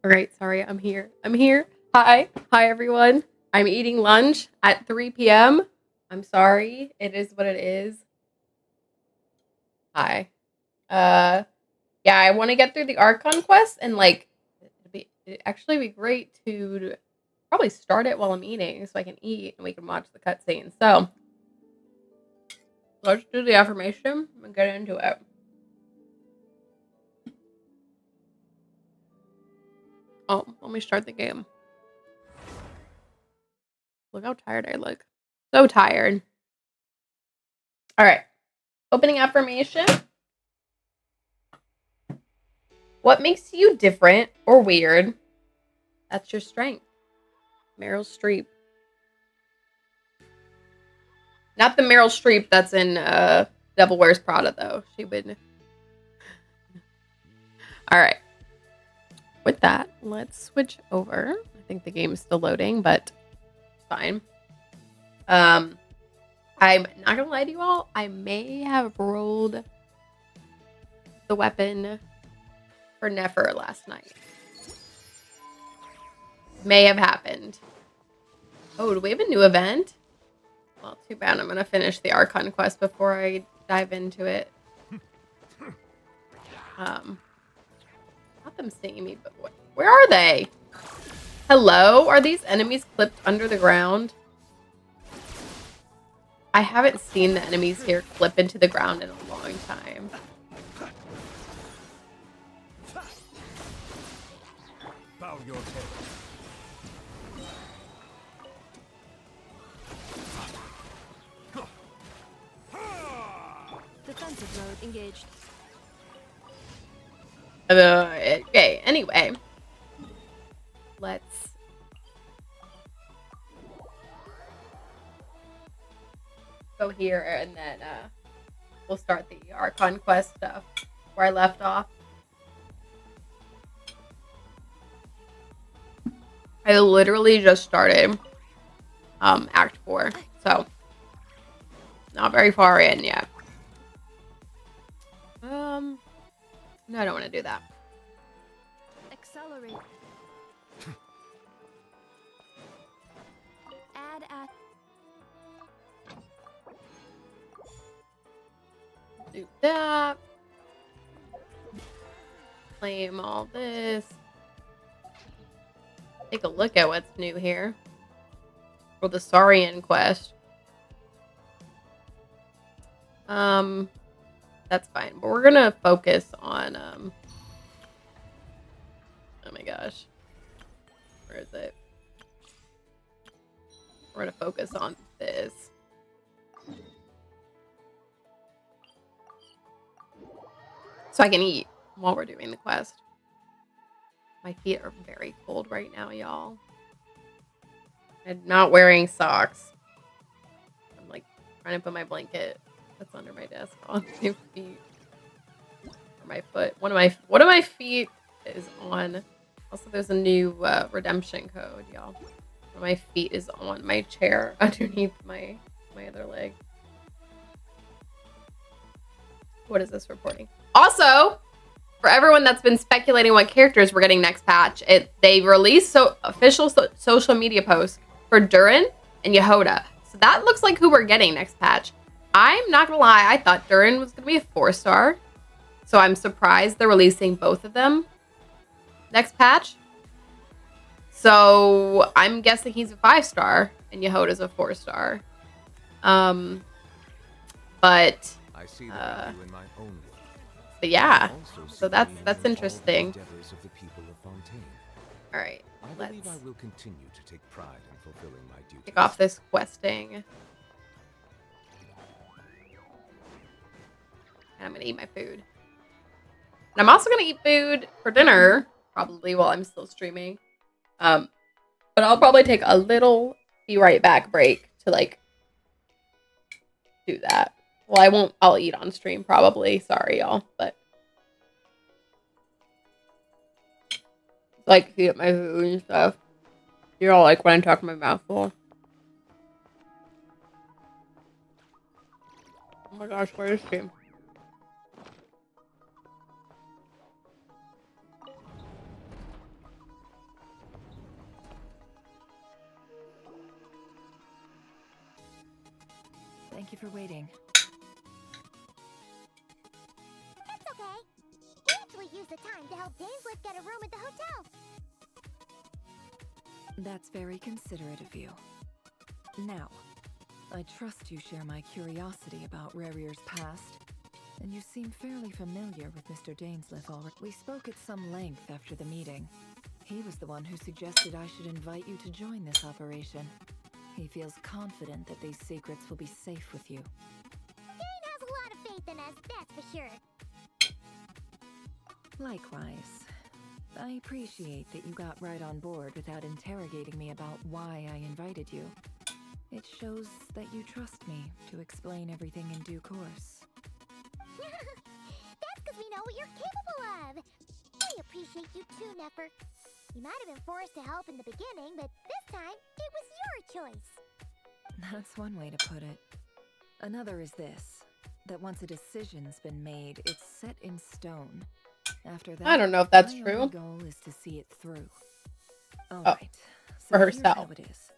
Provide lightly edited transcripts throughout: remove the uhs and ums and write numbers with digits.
All right, sorry, I'm here. I'm here. Hi. Hi, everyone. I'm eating lunch at 3 p.m. I'm sorry. It is what it is. Hi. Uh, yeah, I want to get through the Archon quest and like it'd actually be great to probably start it while I'm eating so I can eat and we can watch the cutscene. So let's do the affirmation and get into it. Oh, let me start the game. Look how tired I look. So tired. All right. Opening affirmation. What makes you different or weird? That's your strength. Meryl Streep. Not the Meryl Streep that's in Devil Wears Prada, though. She would. All right. With that, let's switch over. I think the game is still loading, but it's fine. I'm not gonna lie to you all. I may have rolled the weapon for Nefer last night. May have happened. Oh, do we have a new event? Well, too bad. I'm gonna finish the Archon quest before I dive into it. Not them seeing me, but where are they? Hello? Are these enemies clipped under the ground? I haven't seen the enemies here clip into the ground in a long time. Bow your head. Defensive mode engaged. Okay, anyway. Let's go here and then we'll start the Archon quest stuff where I left off. I literally just started Act 4, so not very far in yet. No, I don't want to do that. Accelerate. Add at. Do that. Claim all this. Take a look at what's new here. For the Saurian quest. That's fine. But we're gonna focus on oh my gosh. Where is it? We're gonna focus on this. So I can eat while we're doing the quest. My feet are very cold right now, y'all. I'm not wearing socks. I'm like trying to put my blanket that's under my desk on my feet. Or my foot. One of my feet is on. Also, there's a new redemption code, y'all. One of my feet is on my chair underneath my other leg. What is this reporting? Also, for everyone that's been speculating what characters we're getting next patch, they released official social media posts for Durin and Yehoda. So that looks like who we're getting next patch. I'm not gonna lie, I thought Durin was gonna be a 4-star. So I'm surprised they're releasing both of them next patch. So I'm guessing he's a 5-star and Yehoda's a 4-star. But I see the value in my own work. but yeah, Also so see that's meaning in all the interesting. endeavors of the people of Fontaine. All right, I let's believe I will continue to take pride in fulfilling my duties. kick off this questing. And I'm gonna eat my food. And I'm also gonna eat food for dinner, probably while I'm still streaming. But I'll probably take a little be right back break to like do that. Well, I won't. I'll eat on stream probably. Sorry, y'all, but like to eat my food and stuff. You're all like when I'm talking my mouth full. Oh my gosh, where is she? Thank you for waiting. It's okay. We actually used the time to help Dainsliff get a room at the hotel. That's very considerate of you. Now, I trust you share my curiosity about Rarear's past, and you seem fairly familiar with Mr. Dainsliff already. We spoke at some length after the meeting. He was the one who suggested I should invite you to join this operation. He feels confident that these secrets will be safe with you. Dane has a lot of faith in us, that's for sure. Likewise. I appreciate that you got right on board without interrogating me about why I invited you. It shows that you trust me to explain everything in due course. That's because we know what you're capable of. We appreciate you too, Nefer. You might have been forced to help in the beginning, but this time, it was your choice. That's one way to put it. Another is this, that once a decision's been made, it's set in stone. After that, I don't know if that's my true. only goal is to see it through. Oh, Alright, for so here's herself. how it is.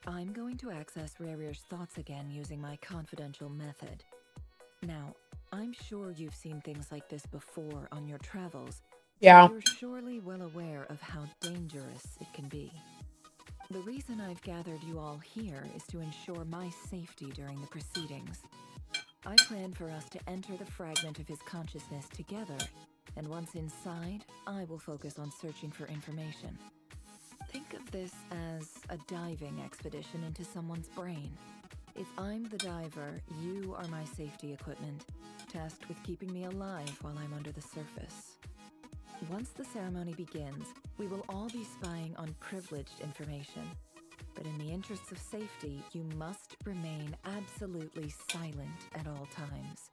I'm going to access Rarear's thoughts again using my confidential method. Now, I'm sure you've seen things like this before on your travels. Yeah. You're surely well aware of how dangerous it can be. The reason I've gathered you all here is to ensure my safety during the proceedings. I plan for us to enter the fragment of his consciousness together, and once inside, I will focus on searching for information. Think of this as a diving expedition into someone's brain. If I'm the diver, you are my safety equipment, tasked with keeping me alive while I'm under the surface. Once the ceremony begins, we will all be spying on privileged information. But in the interests of safety, you must remain absolutely silent at all times.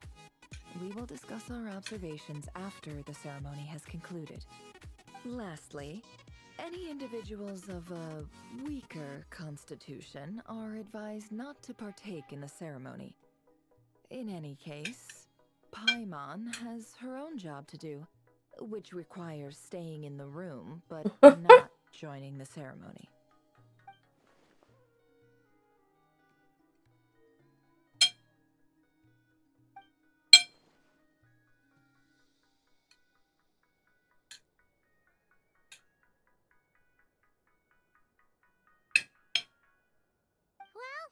We will discuss our observations after the ceremony has concluded. Lastly, any individuals of a weaker constitution are advised not to partake in the ceremony. In any case, Paimon has her own job to do, which requires staying in the room, but not joining the ceremony. Well,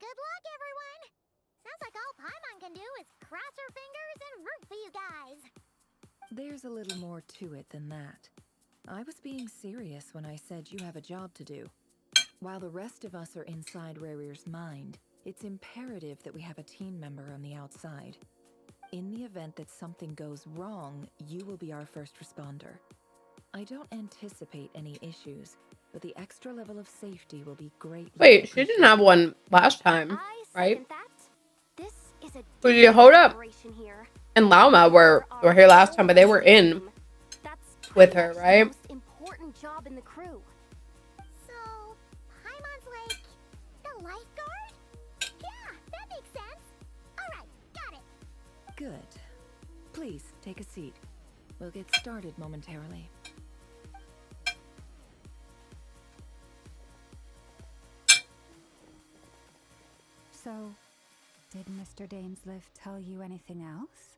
good luck, everyone. Sounds like all Paimon can do is cross her fingers and root for you guys. There's a little more to it than that. I was being serious when I said you have a job to do. While the rest of us are inside Rarear's mind, it's imperative that we have a team member on the outside. In the event that something goes wrong, you will be our first responder. I don't anticipate any issues, but the extra level of safety will be greatly Wait, she didn't have one last time, I right? second that. This is a Well, you hold up. operation here. And Lauma were here last time, but they were in That's with pretty her, much the right? most important job in the crew. So, Paimon's like the lifeguard? Yeah, that makes sense. All right, got it. Good. Please, take a seat. We'll get started momentarily. So, did Mr. Dainsliff tell you anything else?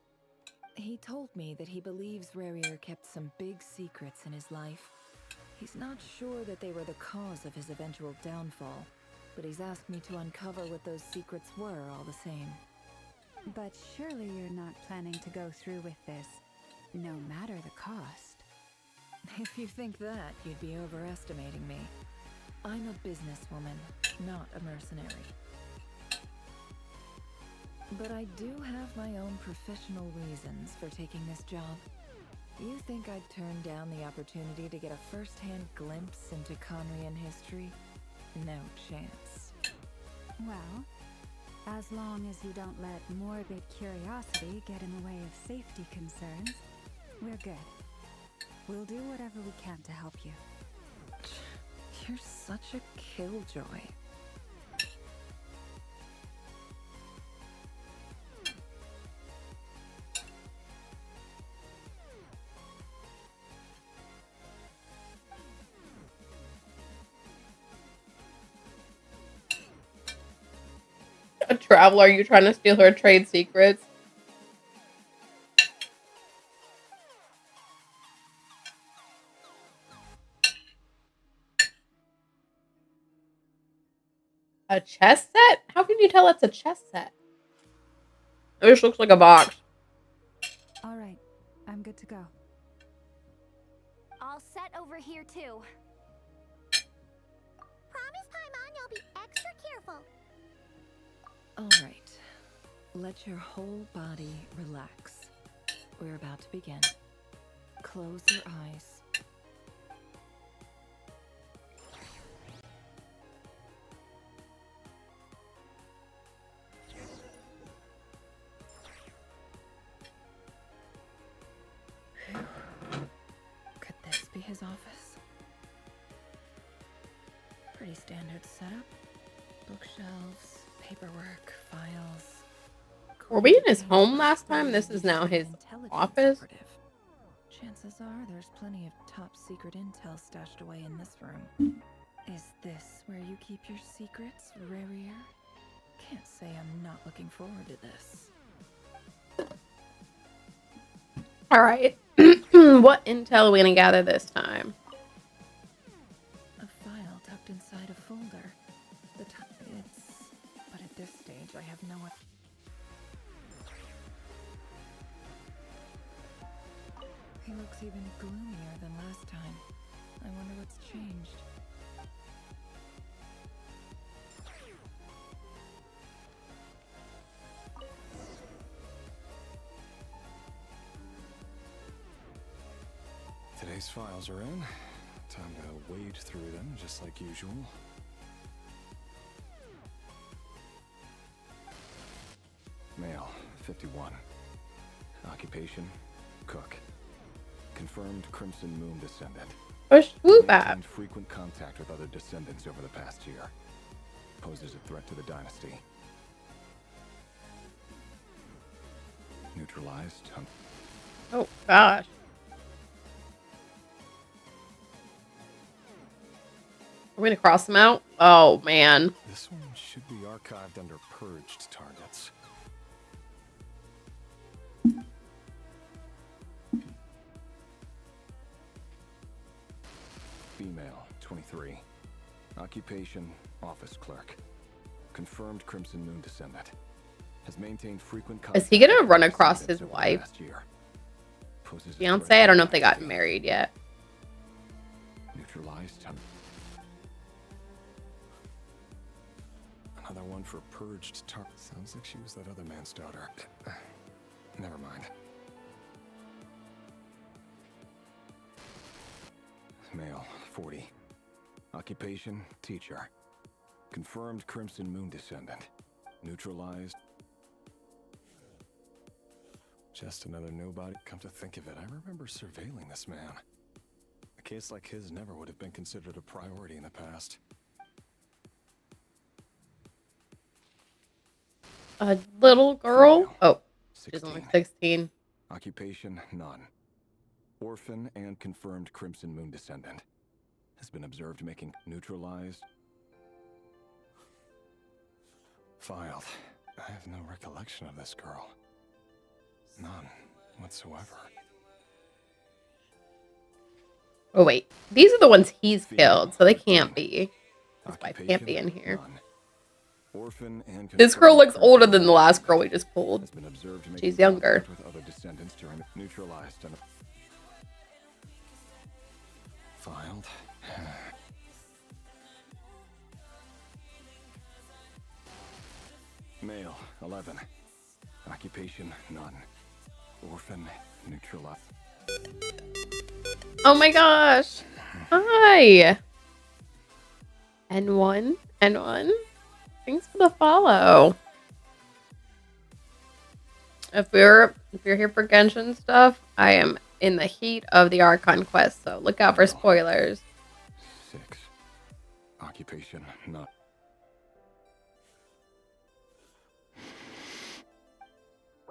He told me that he believes Rarear kept some big secrets in his life. He's not sure that they were the cause of his eventual downfall, but he's asked me to uncover what those secrets were all the same. But surely you're not planning to go through with this, no matter the cost. If you think that, you'd be overestimating me. I'm a businesswoman, not a mercenary. But I do have my own professional reasons for taking this job. You think I'd turn down the opportunity to get a first-hand glimpse into Conrian history? No chance. Well, as long as you don't let morbid curiosity get in the way of safety concerns, we're good. We'll do whatever we can to help you. You're such a killjoy. A traveler, you trying to steal her trade secrets? A chess set? How can you tell it's a chess set? It just looks like a box. All right, I'm good to go. All set over here too. Promise, Paimon, you'll be extra careful. All right. Let your whole body relax. We're about to begin. Close your eyes. Could this be his office? Pretty standard setup. Bookshelves, paperwork, files. Were we in his home last time? This is now his office. Chances are there's plenty of top secret intel stashed away in this room. Is this where you keep your secrets, Rarier? Can't say I'm not looking forward to this. All right. What intel are we gonna gather this time? A file tucked inside a folder. But at this stage, I have no. He looks even gloomier than last time. I wonder what's changed. Today's files are in. Time to wade through them, just like usual. Male, 51. Occupation, cook. Confirmed Crimson Moon descendant. Push swoop app. Maintained frequent contact with other descendants over the past year. Poses a threat to the dynasty. Neutralized. Oh gosh. Are we gonna cross them out? Oh man. This one should be archived under purged targets. Female, 23. Occupation, office clerk. Confirmed Crimson Moon descendant. Has maintained frequent contact. Is he gonna run across his wife? Poses a Fiance? threat I don't know to if they the got dynasty. married yet. Neutralized. Another one for purged tar. Sounds like she was that other man's daughter. Never mind. Male, 40. Occupation, teacher. Confirmed Crimson Moon descendant. Neutralized. Just another nobody. Come to think of it, I remember surveilling this man. A case like his never would have been considered a priority in the past. A little girl? Female, Oh, she's 16. only 16. Occupation, none. Orphan and confirmed Crimson Moon descendant. Has been observed making neutralized. Filed. I have no recollection of this girl. None whatsoever. Oh wait, these are the ones he's killed, so they can't be. His wife can't be in Occupation, here. none. Orphan and This girl looks confirmed older Crimson than the Moon last girl we descendant. just pulled. Has been observed making She's younger. contact with other descendants during the neutralized and filed. Male, 11. Occupation, none. Orphan, neutralized. Oh my gosh. Hi. N1. N1. Thanks for the follow. If you're here for Genshin stuff, I am in the heat of the Archon quest, so look out for spoilers. 6. Occupation, none.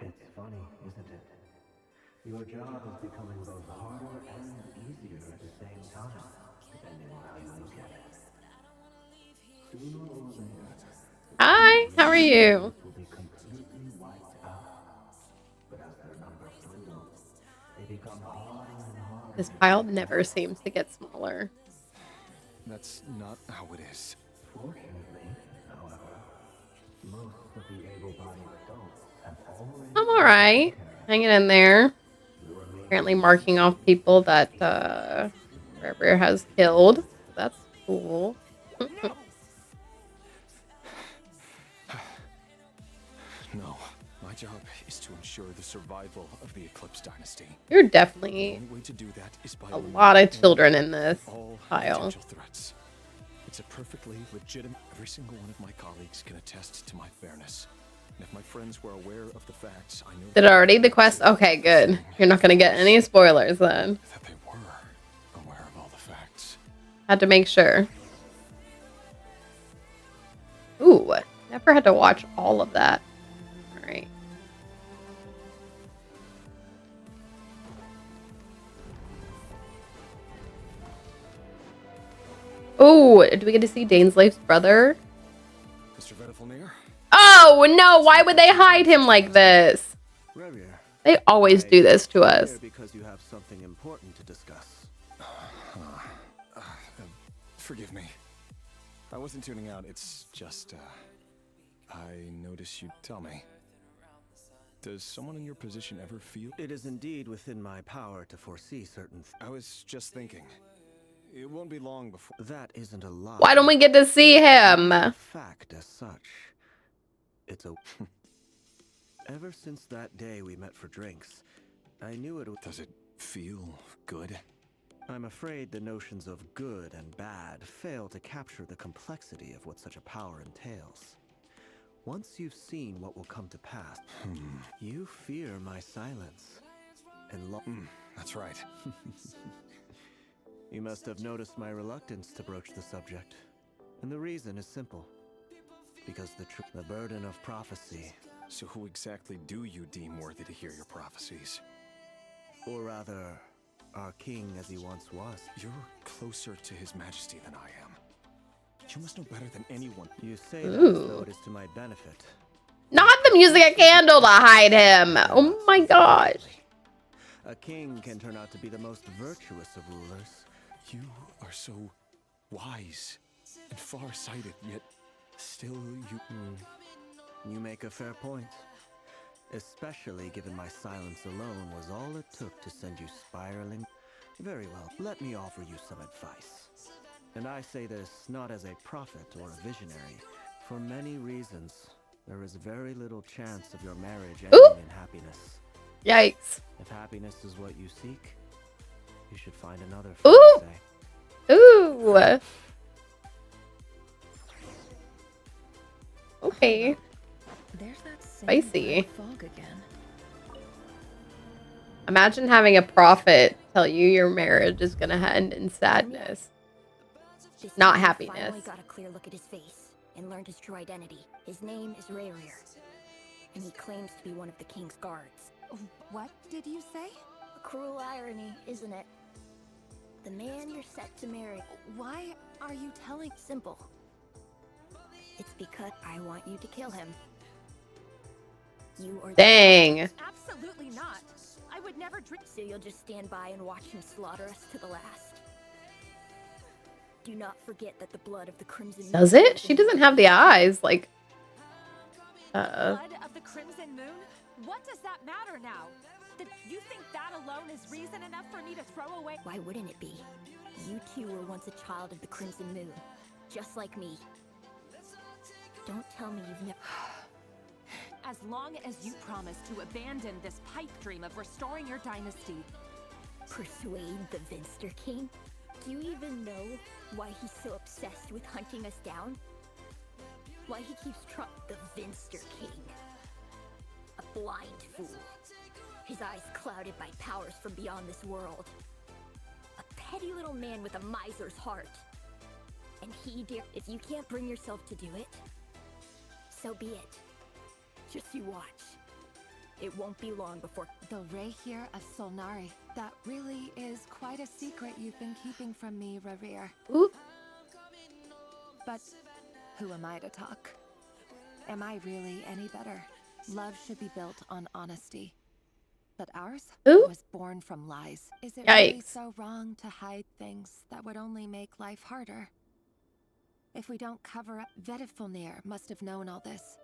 It's funny, isn't it? Your job is becoming both harder and easier at the same time, depending on how you look at it. Sooner or later, Hi. Hi, how are you? will be completely wiped out. But as their numbers dwindle, they become harder and harder. This pile never seems to get smaller. That's not how it is. Fortunately, however, most of the able-bodied adults have already I'm all right. Hanging in there. Apparently marking off people that Rare has killed. That's cool. No, my job is to ensure the survival of the Eclipse Dynasty. You're The definitely only way to do that is by a lot of eliminating children in this all pile. potential threats. It's a perfectly legitimate. Every single one of my colleagues can attest to my fairness. And if my friends were aware of the facts, I know. Did already the quest? Okay, good. You're not gonna get any spoilers then. That they were aware of all the facts. Had to make sure. Ooh, never had to watch all of that. All right. Oh, do we get to see Daneslafe's brother? Mr. Vedifalnir? Oh no! Why would they hide him like this? Revir, They always do this to us. here because you have something important to discuss. Forgive me. I wasn't tuning out. It's just, I noticed you. Tell me. Does someone in your position ever feel? It is indeed within my power to foresee certain I was just thinking. It won't be long before. That isn't a lie. Why don't we get to see him? It's a fact as such. It's a... Ever since that day we met for drinks, I knew it would... Does it feel good? I'm afraid the notions of good and bad fail to capture the complexity of what such a power entails. Once you've seen what will come to pass, you fear my silence. And That's right. You must have noticed my reluctance to broach the subject. And the reason is simple. Because the burden of prophecy, So who exactly do you deem worthy to hear your prophecies? or rather, our king as he once was. You're closer to His Majesty than I am. You must know better than anyone. You say that as Ooh. though it is to my benefit. Not them using a candle to hide him. Oh my gosh. A king can turn out to be the most virtuous of rulers. You are so wise and far-sighted, yet still you... You make a fair point. Especially given my silence alone was all it took to send you spiraling. Very well, let me offer you some advice. And I say this not as a prophet or a visionary. For many reasons, there is very little chance of your marriage ending Ooh. in happiness. Yikes. If happiness is what you seek, you should find another Ooh. fiancé. Ooh. Okay. There's that same Spicy. black fog again. Imagine having a prophet tell you your marriage is gonna end in sadness. This Not man happiness. Finally got a clear look at his face and learned his true identity. His name is Rayrir, and he claims to be one of the king's guards. What did you say? A cruel irony, isn't it? The man you're set to marry. Why are you telling? Simple. It's because I want you to kill him. You are. Dang. Absolutely not. I would never drink. So you'll just stand by and watch him slaughter us to the last. Do not forget that the blood of the Crimson Moon Does it? is She in doesn't your have the veins. eyes. Like, Blood of the Crimson Moon? What does that matter now? Did you think that alone is reason enough for me to throw away? Why wouldn't it be? You two were once a child of the Crimson Moon, just like me. Don't tell me you've never. As long as you promise to abandon this pipe dream of restoring your dynasty. Persuade the Vinster King? Do you even know why he's so obsessed with hunting us down? Why he keeps the Vinster King? A blind fool. His eyes clouded by powers from beyond this world. A petty little man with a miser's heart. And he dare. If you can't bring yourself to do it, so be it. Just you watch. It won't be long before. The Rayhir of Solnari. That really is quite a secret you've been keeping from me, Revir. ooh. But who am I to talk? Am I really any better? Love should be built on honesty. But ours Ooh. was born from lies. Is it really Yikes. so wrong to hide things that would only make life harder? If we don't cover up, Vedifulnir must have known all this.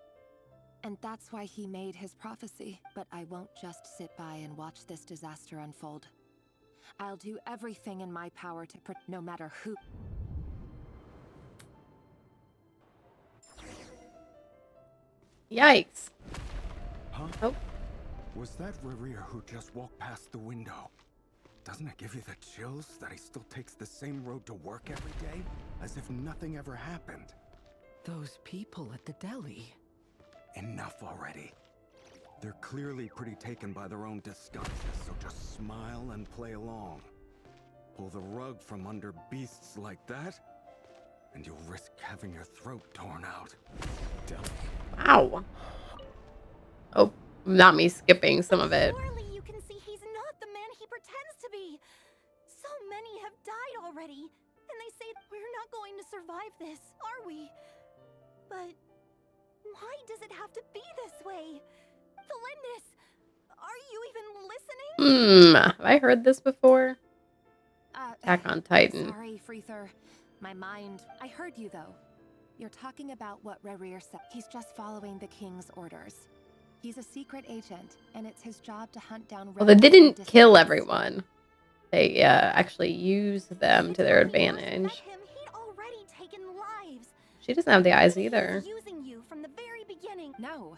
And that's why he made his prophecy. But I won't just sit by and watch this disaster unfold. I'll do everything in my power to no matter who. Yikes. Huh? Oh. Was that Rerir who just walked past the window? Doesn't it give you the chills that he still takes the same road to work every day? As if nothing ever happened. Those people at the deli. Enough already. They're clearly pretty taken by their own disguises, so just smile and play along. Pull the rug from under beasts like that, and you'll risk having your throat torn out. Wow. Oh, not me skipping some of it. Surely you can see he's not the man he pretends to be. So many have died already, and they say we're not going to survive this, are we? But why does it have to be this way? Felindis, are you even listening? Have I heard this before? Attack on Titan. Sorry, Freether. My mind. I heard you though. You're talking about what Rerir said. He's just following the king's orders. He's a secret agent, and it's his job to hunt down. Well, they rebels didn't and kill dissidents. everyone. They actually used them to their If anyone else advantage. met him, he'd already taken lives. She doesn't have the eyes He either. was using you from the very beginning. No.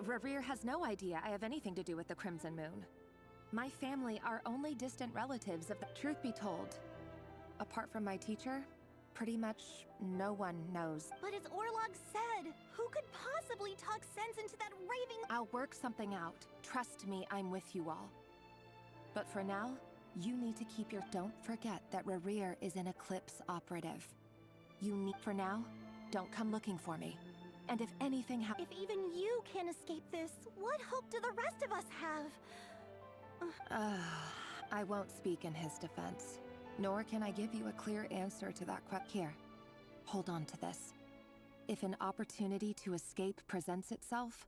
Rerir has no idea I have anything to do with the Crimson Moon. My family are only distant relatives of the truth be told. Apart from my teacher, pretty much no one knows. But as Orlog said, who could possibly talk sense into that raving? I'll work something out. Trust me, I'm with you all. But for now, you need to keep your... Don't forget that Rerir is an Eclipse operative. You need... For now, don't come looking for me. And if anything happens... If even you can't escape this, what hope do the rest of us have? I won't speak in his defense. Nor can I give you a clear answer to that question. Here, hold on to this. If an opportunity to escape presents itself,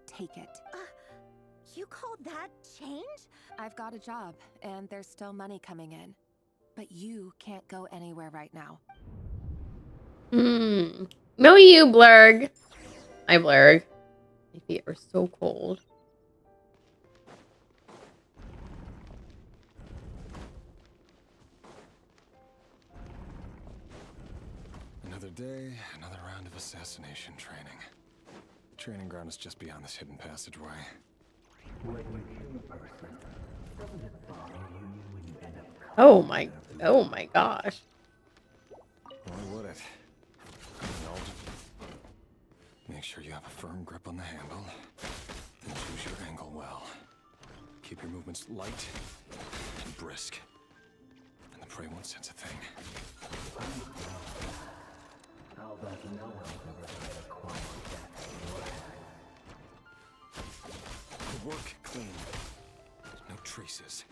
take it. You call that change? I've got a job, and there's still money coming in. But you can't go anywhere right now. No, you, Blurg. Hi, Blurg. My feet are so cold. Another day, another round of assassination training. The training ground is just beyond this hidden passageway. When you kill a person, doesn't it bother you when you end up Oh my gosh. Why would it? Make sure you have a firm grip on the handle, and choose your angle well. Keep your movements light and brisk, and the prey won't sense a thing. I'll bet no one's ever had a quiet death. The work clean. No traces.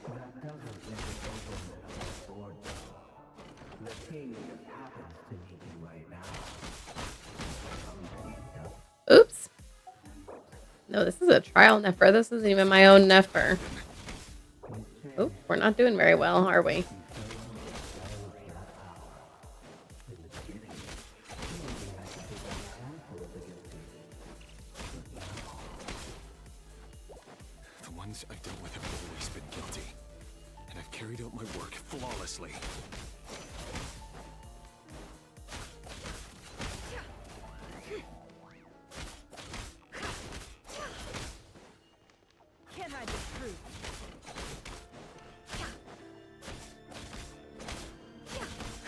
That doesn't make it overman on the board, though. The king just happens to need you right now. Oops. No, this is a trial Neffer. This isn't even my own Neffer. Oh, we're not doing very well, are we? The ones I've dealt with have always been guilty, and I've carried out my work flawlessly. Can't hide the truth.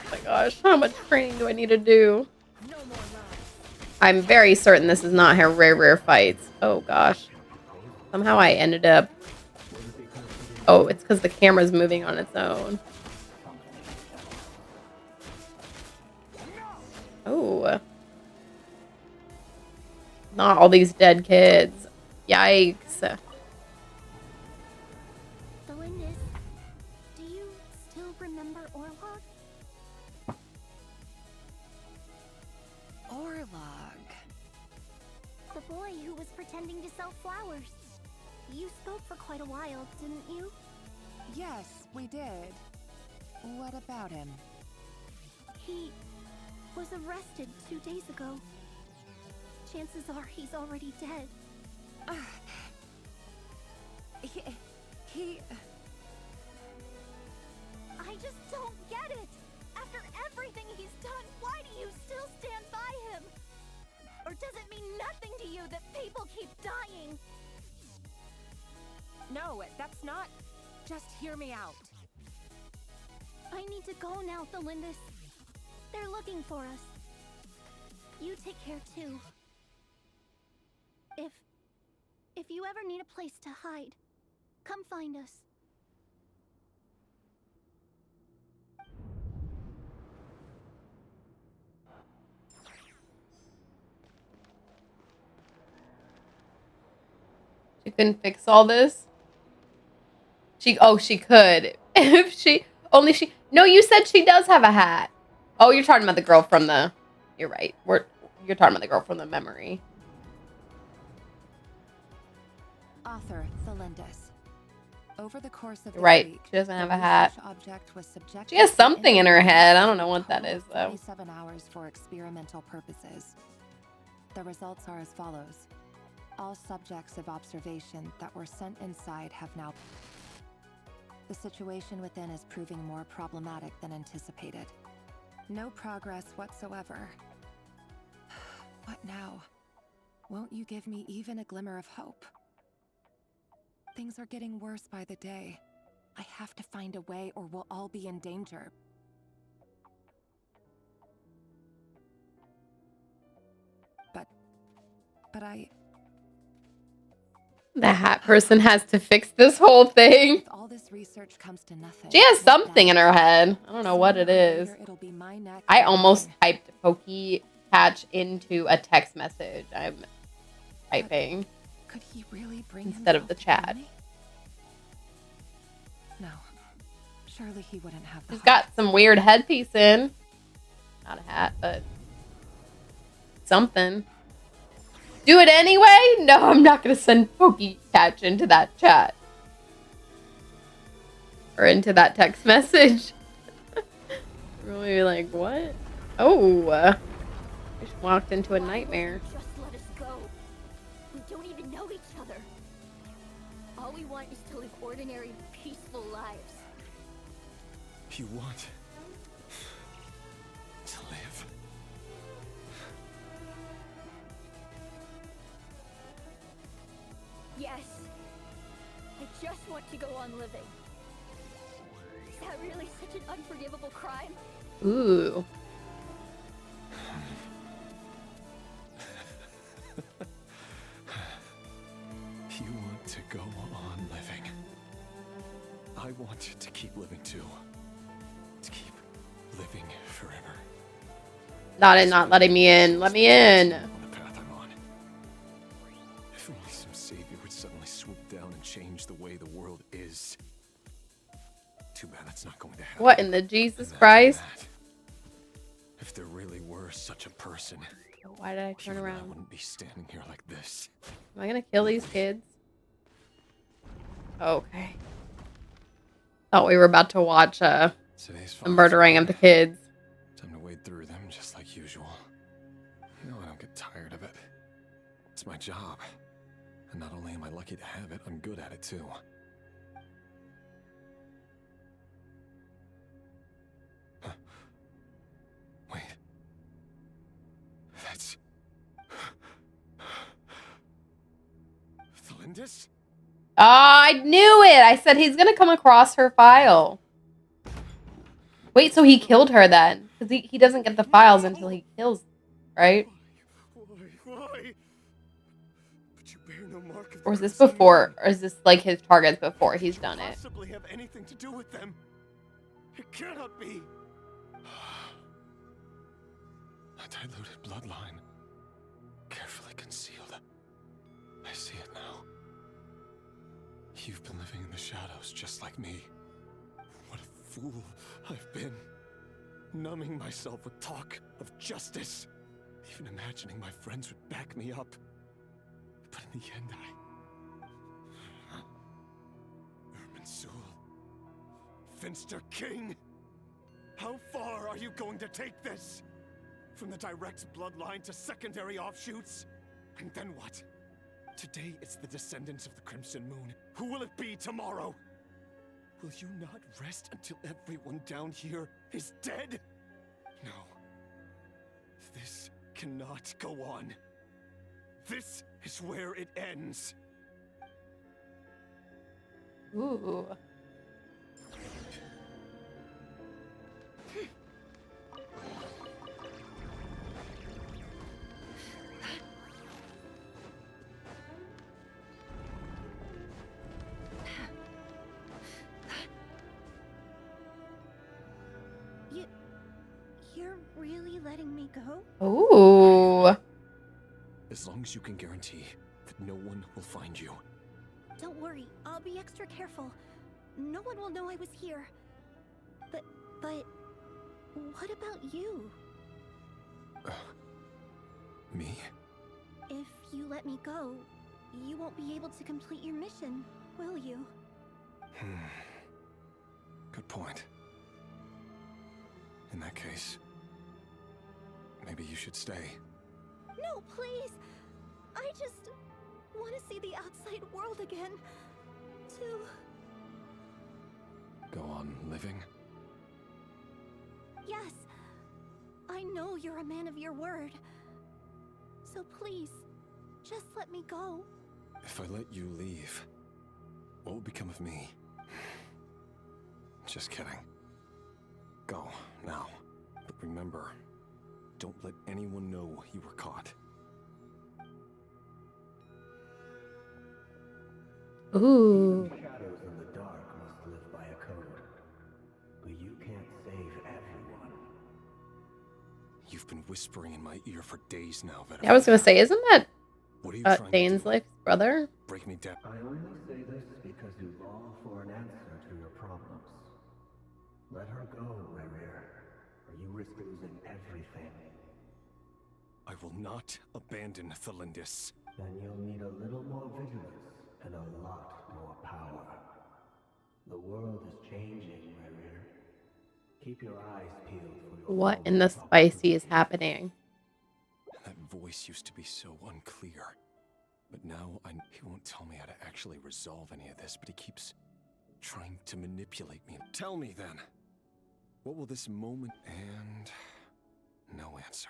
Oh my gosh, how much training do I need to do? No more lies. I'm very certain this is not how rare fights. Oh gosh. Somehow I ended up... Oh, it's because the camera's moving on its own. Oh. Not all these dead kids. Yikes. Felindis, do you remember Orlog? Orlog. The boy who was pretending to sell flowers. You spoke for quite a while, didn't you? Yes, we did. What about him? He was arrested 2 days ago. Chances are he's already dead. He... I just don't get it! After everything he's done, why do you still stand by him? Or does it mean nothing to you that people keep dying? No, that's not... Just hear me out. I need to go now, Thelindis. They're looking for us. You take care too. If you ever need a place to hide, come find us. She couldn't fix all this. She could. If she only she. No, you said she does have a hat. Oh, you're talking about the girl from the. You're right. You're talking about the girl from the memory. Author Thelindis. Over the course of You're right. week, She doesn't have the a hat. research object was subjected She has to something in her infinite head. I don't know for a what that total is of though. 27 hours for experimental purposes. The results are as follows. All subjects of observation that were sent inside have now... The situation within is proving more problematic than anticipated. No progress whatsoever. What now? Won't you give me even a glimmer of hope? Things are getting worse by the day. I have to find a way or we'll all be in danger. But I... The hat person has to fix this whole thing. If all this research comes to nothing, She has what something then? in her head. I don't know what it Sooner or is. later, it'll be my neck I or almost mine. typed Pokey Catch into a text message. I'm typing. Could he really bring Instead of the himself to chat. kill me? No. Surely he wouldn't have the She's heart. got some weird headpiece in. Not a hat, but something. Do it anyway? No, I'm not going to send Pokey Catch into that chat. Or into that text message. Really like, what? Oh. Just walked into a nightmare. Just let us go. We don't even know each other. All we want is to live ordinary, peaceful lives. You want to live? Yes. I just want to go on living. Is that really such an unforgivable crime? Ooh. You want to go on living. I want to keep living too. To keep living forever. Not letting me in. Let me in. On the path I'm on. If only some savior would suddenly swoop down and change the way the world is. Too bad that's not going to happen. What in the Jesus Imagine Christ? that. If there really were such a person, Why did I turn you and I around? wouldn't be standing here like this. Am I gonna kill these kids? Okay. Thought we were about to watch Today's the fine. murdering of the kids. Time to wade through them just like usual. You know I don't get tired of it. It's my job. And not only am I lucky to have it, I'm good at it too. Huh. Wait. That's... Thelindis? Oh, I knew it! I said he's gonna come across her file. Wait, so he killed her then? Because he doesn't get the files until he kills, right? Why? But you bear no mark of Or is the this proceeding. before? Or is this like his targets before he's done it? Possibly have anything to do with them. It cannot be. A diluted bloodline, carefully concealed. I see it now. You've been living in the shadows just like me. What a fool I've been. Numbing myself with talk of justice. Even imagining my friends would back me up. But in the end, Irminsul. Finster King! How far are you going to take this? From the direct bloodline to secondary offshoots? And then what? Today it's the descendants of the Crimson Moon. Who will it be tomorrow? Will you not rest until everyone down here is dead? No. This cannot go on. This is where it ends. Ooh. You're really letting me go? Ooh. As long as you can guarantee that no one will find you. Don't worry, I'll be extra careful. No one will know I was here. But what about you? Me? If you let me go, you won't be able to complete your mission, will you? Good point. In that case, maybe you should stay. No, please! I just want to see the outside world again. To... Go on living? Yes. I know you're a man of your word. So please, just let me go. If I let you leave, what will become of me? Just kidding. Go, now. But remember, don't let anyone know you were caught. Ooh. Even shadows in the dark must live by a code. But you can't save everyone. You've been whispering in my ear for days now, Veteran. I was gonna say, isn't that What are you trying to do? Danesley's brother? Break me down. I only say this because you long for an answer to your problems. Let her go, Rerir, or you risk losing everything. I will not abandon Thelindis. Then you'll need a little more vigilance and a lot more power. The world is changing, Rerir. Keep your eyes peeled for your What in own the spicy is opportunities. happening? That voice used to be so unclear. But now he won't tell me how to actually resolve any of this, but he keeps trying to manipulate me. Tell me then, what will this moment... And... no answer.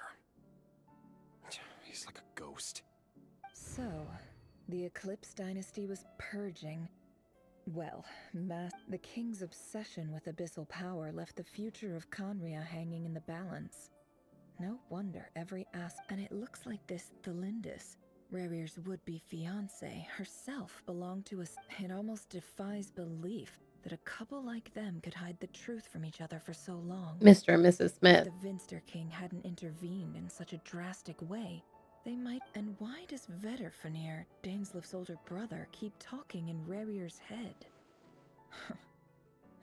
He's like a ghost. So, the Eclipse dynasty was purging. Well, the king's obsession with abyssal power left the future of Conria hanging in the balance. No wonder every and it looks like this Thelindis, Rerir's would-be fiancée, herself belonged to us. It almost defies belief that a couple like them could hide the truth from each other for so long. Mr. and Mrs. If Smith. the Vinster King hadn't intervened in such a drastic way, they might. And why does Veterfanir, Daneslif's older brother, keep talking in Rerir's head?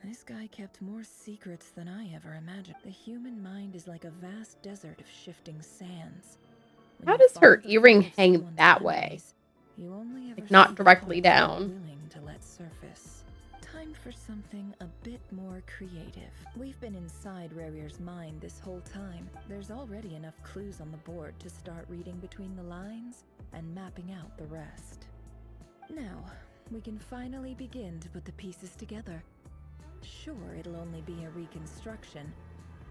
This guy kept more secrets than I ever imagined. The human mind is like a vast desert of shifting sands. When How you does follow her the earring flow of hang someone's that way? memories, you only ever Like, not see the directly parts they're down. willing to let surface. Time for something a bit more creative. We've been inside Rerir's mind this whole time. There's already enough clues on the board to start reading between the lines and mapping out the rest. Now, we can finally begin to put the pieces together. Sure, it'll only be a reconstruction,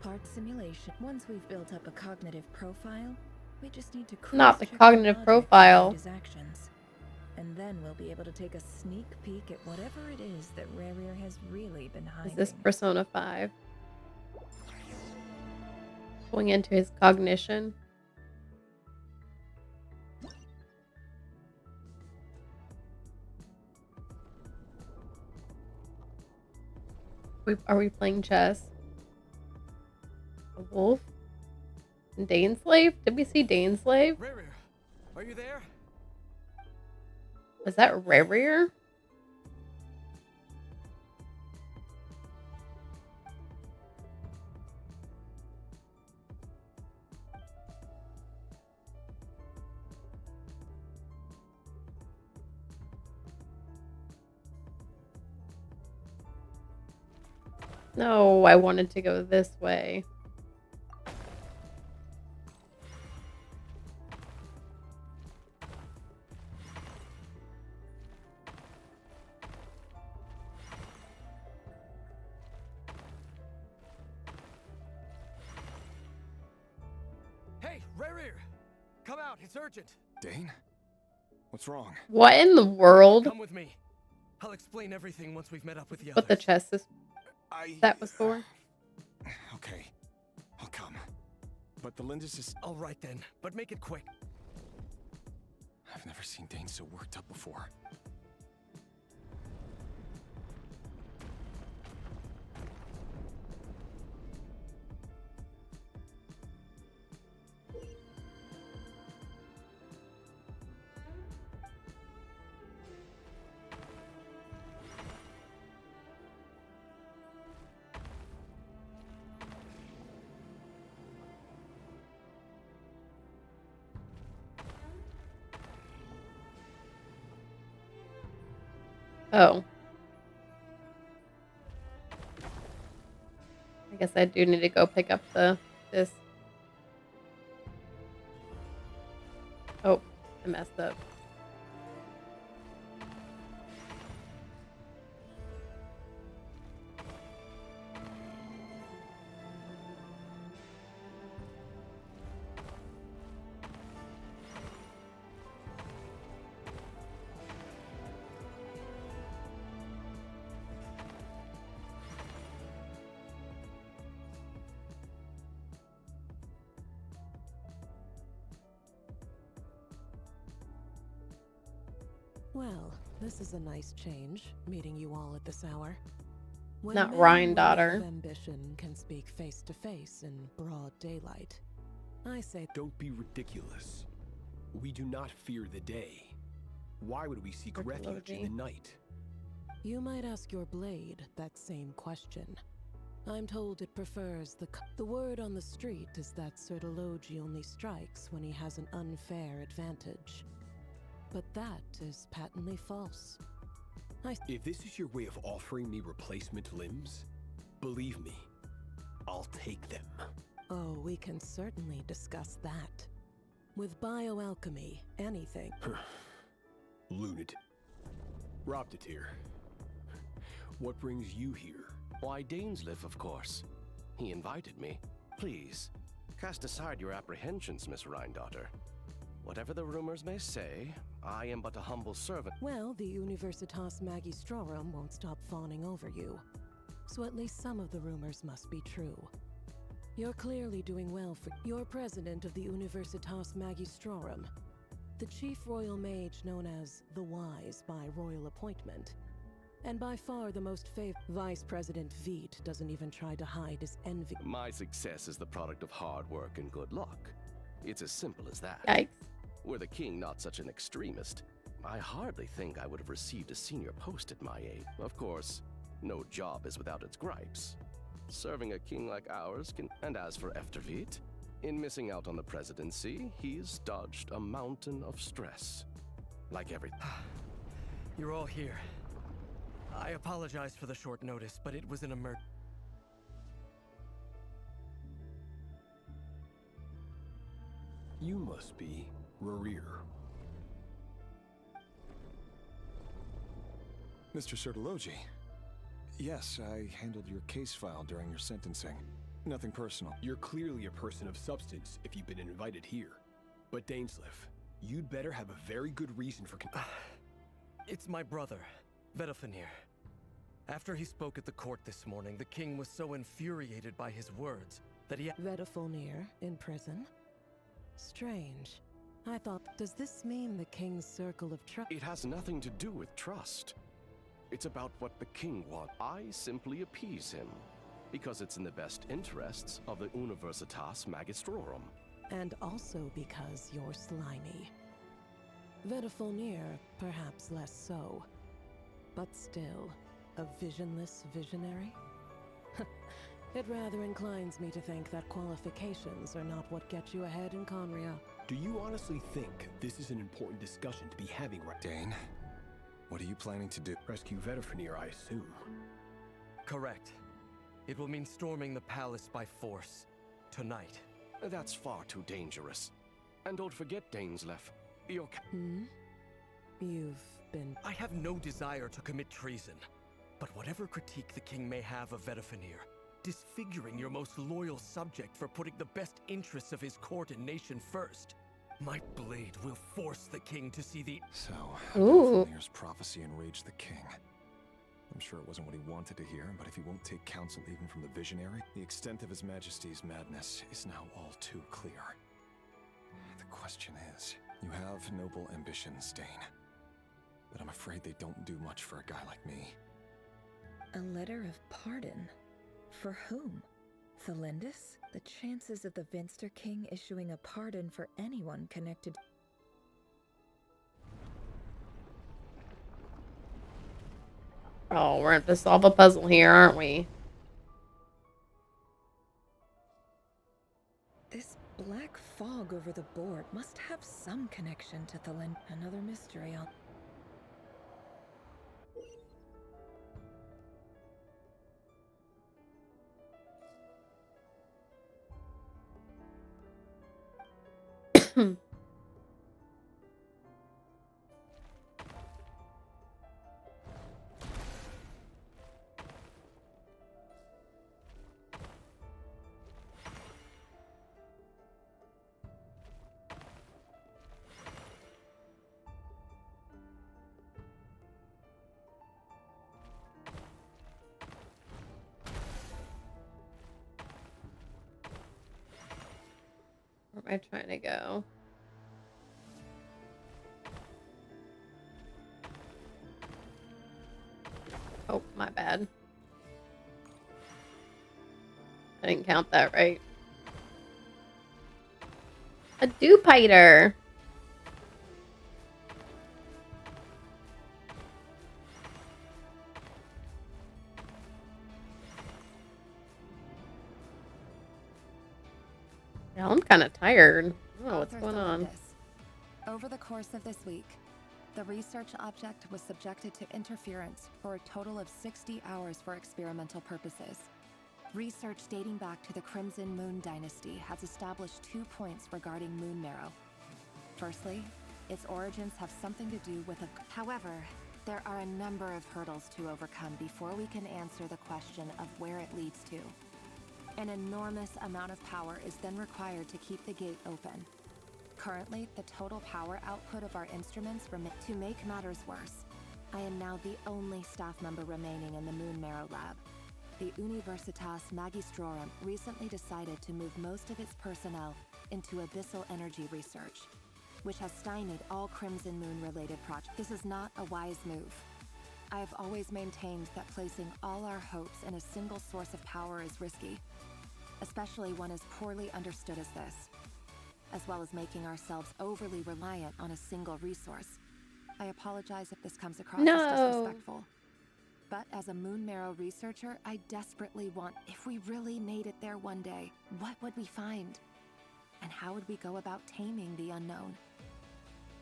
part simulation. Once we've built up a cognitive profile, we just need to Not the cross-check cognitive logic profile. behind his actions. And then we'll be able to take a sneak peek at whatever it is that Rerir has really been hiding. Is this Persona 5? Going into his cognition. Are we playing chess? A wolf? And Daneslave? Did we see Daneslave? Rerir, are you there? Was that Rerir? No, I wanted to go this way. Hey, Rerir! Come out, it's urgent. Dane? What's wrong? What in the world? Come with me. I'll explain everything once we've met up with the What the others. chest is that was for? Okay, I'll come. But the Lindis is... All right then, but make it quick. I've never seen Dane so worked up before. Oh. I guess I do need to go pick up this. Oh, I messed up. Well, this is a nice change, meeting you all at this hour. When Not men Ryan, with daughter. ambition can speak face to face in broad daylight, I say Don't be ridiculous. We do not fear the day. Why would we seek refuge in the night? you might ask your blade that same question. I'm told it prefers the word on the street is that Sir Delogi only strikes when he has an unfair advantage. But that is patently false. If this is your way of offering me replacement limbs, believe me, I'll take them. Oh, we can certainly discuss that. With bioalchemy, anything. Lunatic. Robdatir. What brings you here? Why, Dainsliff, of course. He invited me. Please, cast aside your apprehensions, Miss Rhindaughter. Whatever the rumors may say, I am but a humble servant. Well, the Universitas Magistrorum won't stop fawning over you. So at least some of the rumors must be true. You're clearly doing well for... You're president of the Universitas Magistrorum, the chief royal mage known as the Wise by royal appointment. And by far the most Vice President Veet doesn't even try to hide his envy. My success is the product of hard work and good luck. It's as simple as that. Yikes. Were the king not such an extremist, I hardly think I would have received a senior post at my age. Of course, no job is without its gripes. Serving a king like ours can... And as for Efterveet, in missing out on the presidency, he's dodged a mountain of stress. Like every... You're all here. I apologize for the short notice, but it was an emergency. You must be Rerir. Mr. Sertologi. Yes, I handled your case file during your sentencing. Nothing personal. You're clearly a person of substance if you've been invited here. But Dainsliff, you'd better have a very good reason for... It's my brother, Vedafinir. After he spoke at the court this morning, the king was so infuriated by his words that he... Vedafinir in prison? Strange. I thought, does this mean the king's circle of trust? It has nothing to do with trust. It's about what the king wants. I simply appease him, because it's in the best interests of the Universitas Magistrorum. And also because you're slimy. Vedafinir, perhaps less so. But still, a visionless visionary? It rather inclines me to think that qualifications are not what get you ahead in Conria. Do you honestly think this is an important discussion to be having right now? Dane, what are you planning to do? Rescue Vedafinir, I assume. Correct. It will mean storming the palace by force. Tonight. That's far too dangerous. And don't forget, Dainsleif, your You've been... I have no desire to commit treason. But whatever critique the king may have of Vedafenir, disfiguring your most loyal subject for putting the best interests of his court and nation first, my blade will force the king to see the... So, Ooh. Vedafenir's prophecy enraged the king. I'm sure it wasn't what he wanted to hear, but if he won't take counsel even from the visionary, the extent of his majesty's madness is now all too clear. The question is, you have noble ambitions, Dane. But I'm afraid they don't do much for a guy like me. A letter of pardon? For whom? Thelindis? The chances of the Vinster King issuing a pardon for anyone connected... Oh, we're going to solve a puzzle here, aren't we? This black fog over the board must have some connection to Thelind. Another mystery on... Where am I trying to go? Oh, my bad. I didn't count that right. A dupiter. Yeah, I'm kind of tired. I don't know what's going on. Over the course of this week, the research object was subjected to interference for a total of 60 hours for experimental purposes. Research dating back to the Crimson Moon Dynasty has established 2 points regarding moon marrow. Firstly, its origins have something to do with a... However, there are a number of hurdles to overcome before we can answer the question of where it leads to. An enormous amount of power is then required to keep the gate open. Currently, the total power output of our instruments to make matters worse, I am now the only staff member remaining in the Moon Marrow Lab. The Universitas Magistrorum recently decided to move most of its personnel into abyssal energy research, which has stymied all Crimson Moon-related projects. This is not a wise move. I have always maintained that placing all our hopes in a single source of power is risky, especially one as poorly understood as this, as well as making ourselves overly reliant on a single resource. I apologize if this comes across as disrespectful, but as a Moon Marrow researcher, I desperately want, if we really made it there one day, what would we find? And how would we go about taming the unknown?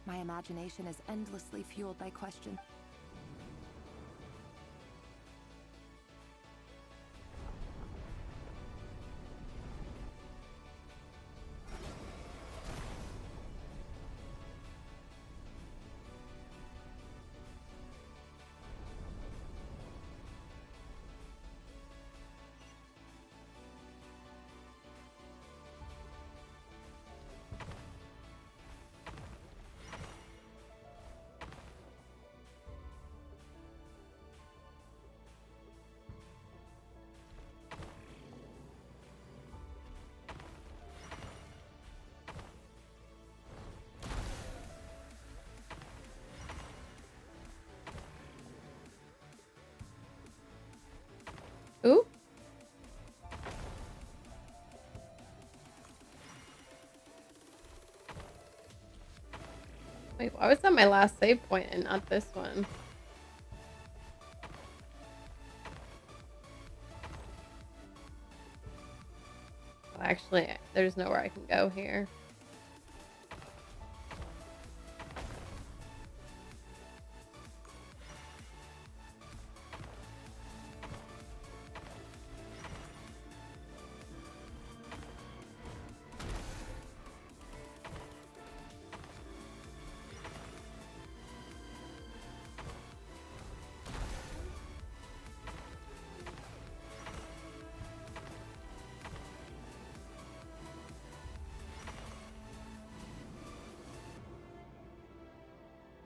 My imagination is endlessly fueled by questions. Ooh. Wait, why was that my last save point and not this one? Well, actually, there's nowhere I can go here.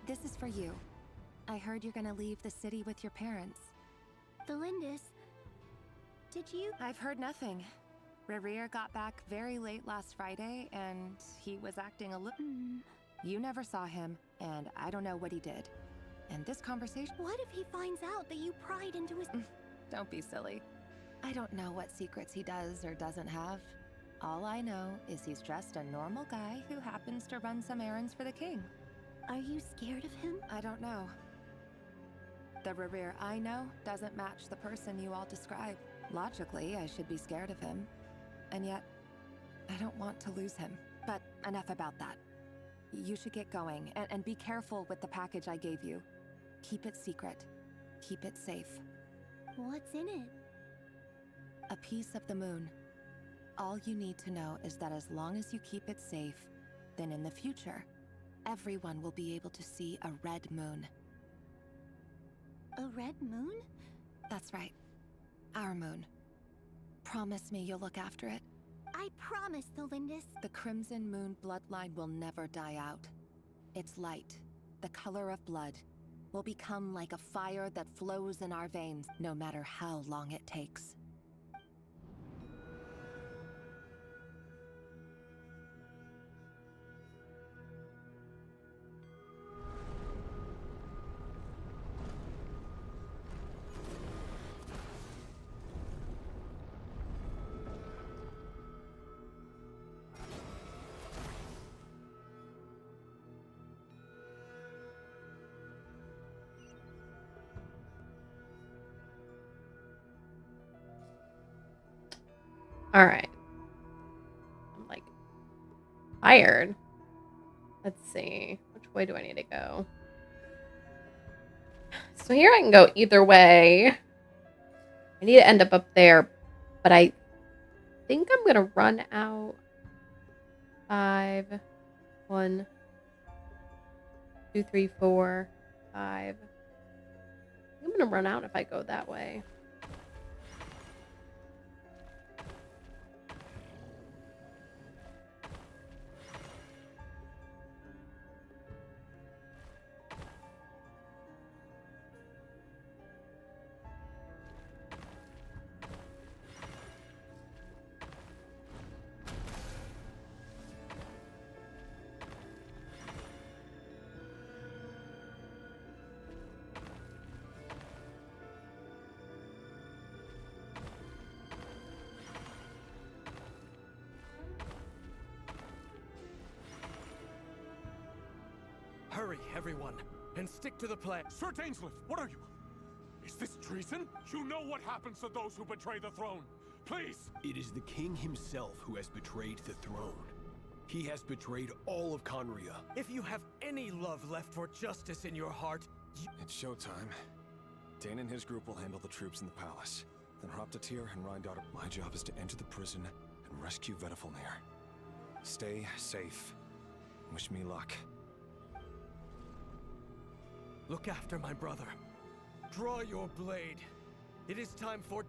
This is for you. I heard you're gonna leave the city with your parents. Delindis, did you? I've heard nothing. Rerir got back very late last Friday, and he was acting a little... You never saw him, and I don't know what he did. And this conversation... What if he finds out that you pried into his... Don't be silly. I don't know what secrets he does or doesn't have. All I know is he's just a normal guy who happens to run some errands for the king. Are you scared of him? I don't know. The Rerir I know doesn't match the person you all describe. Logically, I should be scared of him. And yet, I don't want to lose him. But enough about that. You should get going, and be careful with the package I gave you. Keep it secret. Keep it safe. What's in it? A piece of the moon. All you need to know is that as long as you keep it safe, then in the future, everyone will be able to see a red moon. A red moon? That's right. Our moon. Promise me you'll look after it. I promise, Delindis. The Crimson Moon bloodline will never die out. Its light, the color of blood, will become like a fire that flows in our veins, no matter how long it takes. All right. I'm like tired. Let's see. Which way do I need to go? So here I can go either way. I need to end up there, but I think I'm gonna run out. 5, 1, 2, 3, 4, 5. I'm gonna run out if I go that way. Hurry, everyone, and stick to the plan. Sir Dainsleif, what are you? Is this treason? You know what happens to those who betray the throne. Please! It is the king himself who has betrayed the throne. He has betrayed all of Conria. If you have any love left for justice in your heart, It's showtime. Dane and his group will handle the troops in the palace. Then Hraptatir and Rhindaughter. My job is to enter the prison and rescue Vedifalnir. Stay safe. Wish me luck. look after my brother. Draw your blade. It is time for...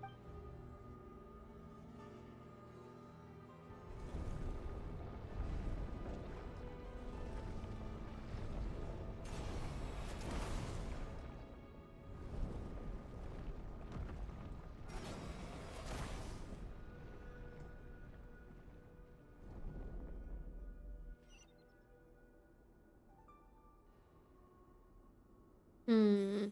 Hmm.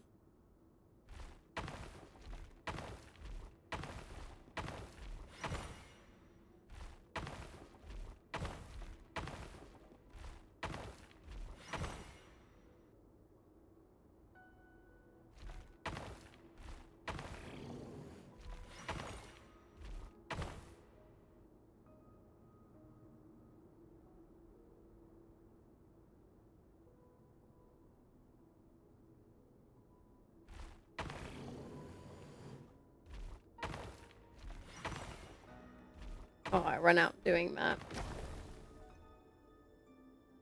Oh, I run out doing that.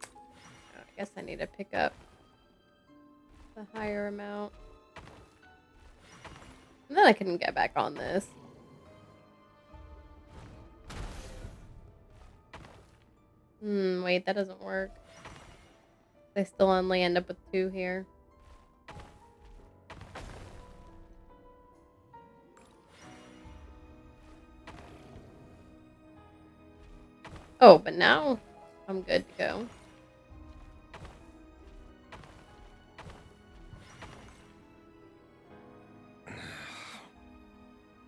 I guess I need to pick up the higher amount. And then I can get back on this. Wait, that doesn't work. They still only end up with 2 here. Oh, but now I'm good to go.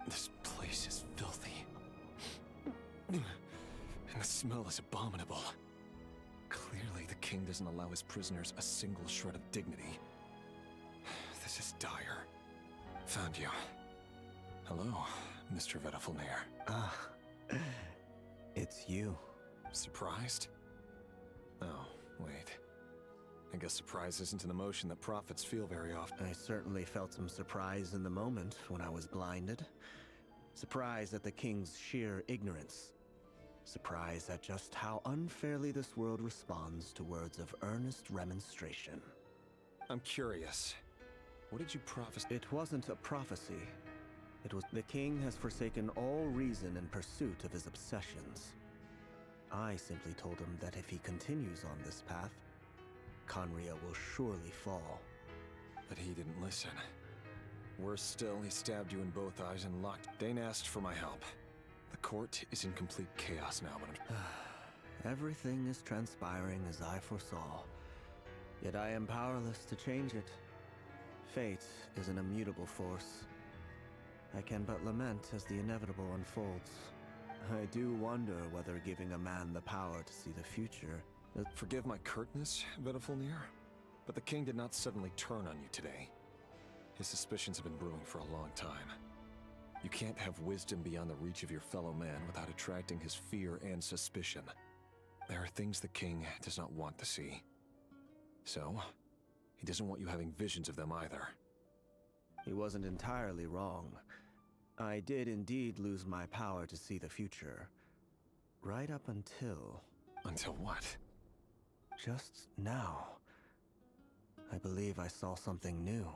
This place is filthy. And the smell is abominable. Clearly, the king doesn't allow his prisoners a single shred of dignity. This is dire. Found you. Hello, Mr. Vedafilnir. Ah, it's you. Surprised? Oh, wait. I guess surprise isn't an emotion that prophets feel very often. I certainly felt some surprise in the moment when I was blinded. Surprise at the king's sheer ignorance. Surprise at just how unfairly this world responds to words of earnest remonstration. I'm curious. What did you prophesy? It wasn't a prophecy. It was the king has forsaken all reason in pursuit of his obsessions. I simply told him that if he continues on this path, Conria will surely fall. But he didn't listen. Worse still, he stabbed you in both eyes and locked. Dane asked for my help. The court is in complete chaos now, but Everything is transpiring as I foresaw. Yet I am powerless to change it. Fate is an immutable force. I can but lament as the inevitable unfolds. I do wonder whether giving a man the power to see the future... Forgive my curtness, Vedafilnir, but the king did not suddenly turn on you today. His suspicions have been brewing for a long time. You can't have wisdom beyond the reach of your fellow man without attracting his fear and suspicion. There are things the king does not want to see. So, he doesn't want you having visions of them either. He wasn't entirely wrong. I did indeed lose my power to see the future. Right up until... Until what? Just now. I believe I saw something new.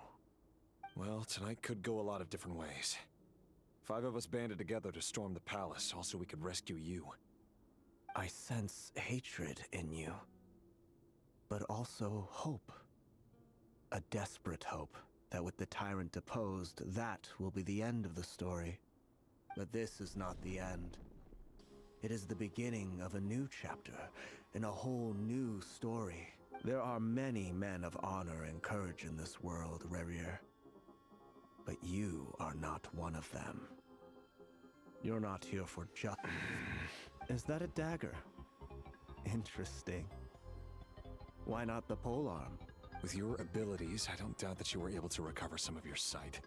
Well, tonight could go a lot of different ways. 5 of us banded together to storm the palace, also we could rescue you. I sense hatred in you. But also hope. A desperate hope that with the tyrant deposed, that will be the end of the story. But this is not the end. It is the beginning of a new chapter, in a whole new story. There are many men of honor and courage in this world, Rerir. But you are not one of them. You're not here for just... Is that a dagger? Interesting. Why not the polearm? With your abilities, I don't doubt that you were able to recover some of your sight.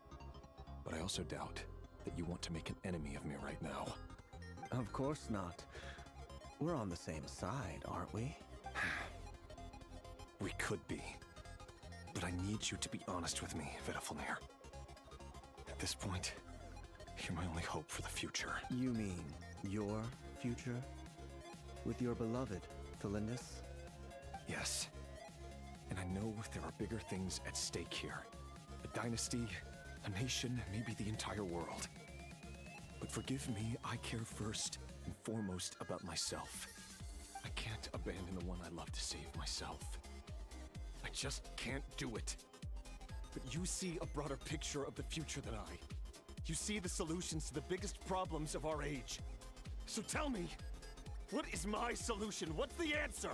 But I also doubt that you want to make an enemy of me right now. Of course not. We're on the same side, aren't we? We could be. But I need you to be honest with me, Vedafilnir. At this point, you're my only hope for the future. You mean your future? With your beloved, Felindus? Yes. And I know there are bigger things at stake here. A dynasty, a nation, maybe the entire world. But forgive me, I care first and foremost about myself. I can't abandon the one I love to save myself. I just can't do it. But you see a broader picture of the future than I. You see the solutions to the biggest problems of our age. So tell me, what is my solution? What's the answer?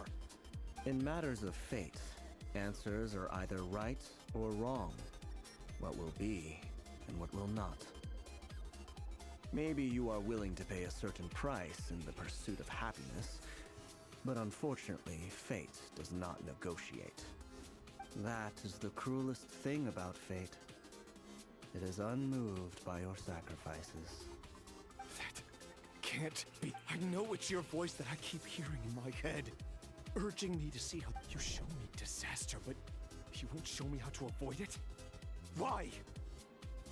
In matters of fate, answers are either right or wrong. What will be and what will not. Maybe you are willing to pay a certain price in the pursuit of happiness, but unfortunately, fate does not negotiate. That is the cruelest thing about fate. It is unmoved by your sacrifices. That can't be. I know it's your voice that I keep hearing in my head, urging me to see how you show me disaster, but you won't show me how to avoid it? Why?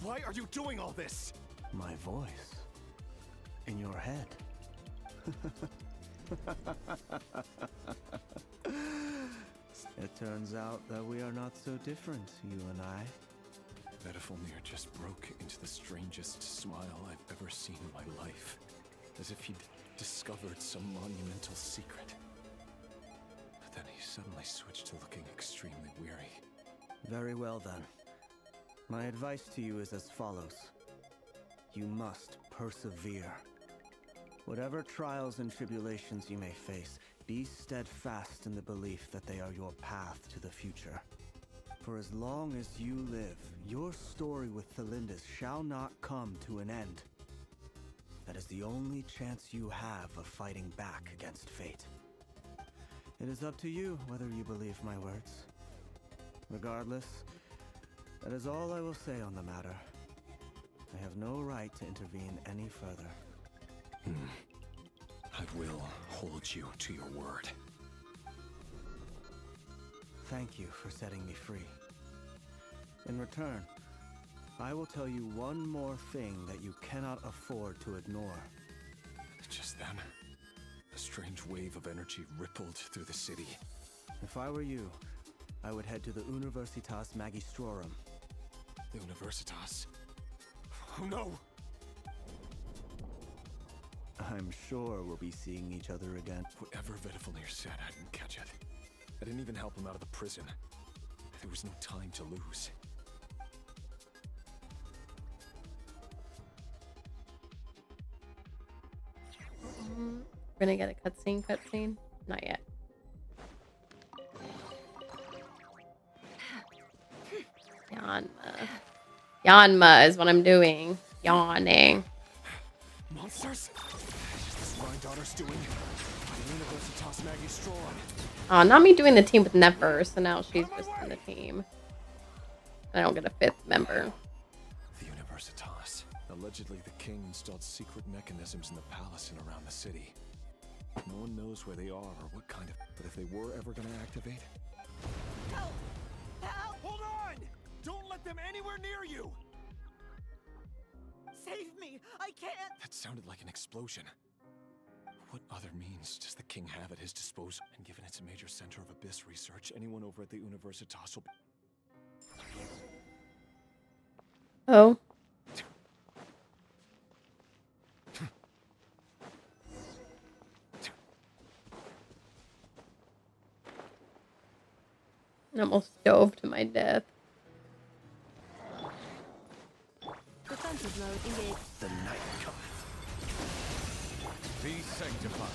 Why are you doing all this? My voice. In your head. It turns out that we are not so different, you and I. Vedafilnir just broke into the strangest smile I've ever seen in my life. As if he'd discovered some monumental secret. But then he suddenly switched to looking extremely weary. Very well then. My advice to you is as follows. You must persevere. Whatever trials and tribulations you may face, be steadfast in the belief that they are your path to the future. For as long as you live, your story with Thalindis shall not come to an end. That is the only chance you have of fighting back against fate. It is up to you whether you believe my words. Regardless, that is all I will say on the matter. I have no right to intervene any further. I will hold you to your word. Thank you for setting me free. In return, I will tell you one more thing that you cannot afford to ignore. Just then, a strange wave of energy rippled through the city. If I were you, I would head to the Universitas Magistrorum. The Universitas? Oh no! I'm sure we'll be seeing each other again. Whatever Vedifalnir said, I didn't catch it. I didn't even help him out of the prison. There was no time to lose. We're gonna get a cutscene? Not yet. Yanma is what I'm doing. Yawning. Monsters? Is this my daughter's doing? The Universitas Magistrorum. Oh, not me doing the team with Never, so now she's just in the team. I don't get a 5th member. The Universitas. Allegedly, the king installed secret mechanisms in the palace and around the city. No one knows where they are or what kind of... But if they were ever going to activate... Help! Help! Hold on! Don't let them anywhere near you! Save me! I can't! That sounded like an explosion. What other means does the king have at his disposal? And given it's a major center of abyss research, anyone over at the Universitas will be... Oh. I almost dove to my death. Defensive mode engaged. The night cometh. Be sanctified.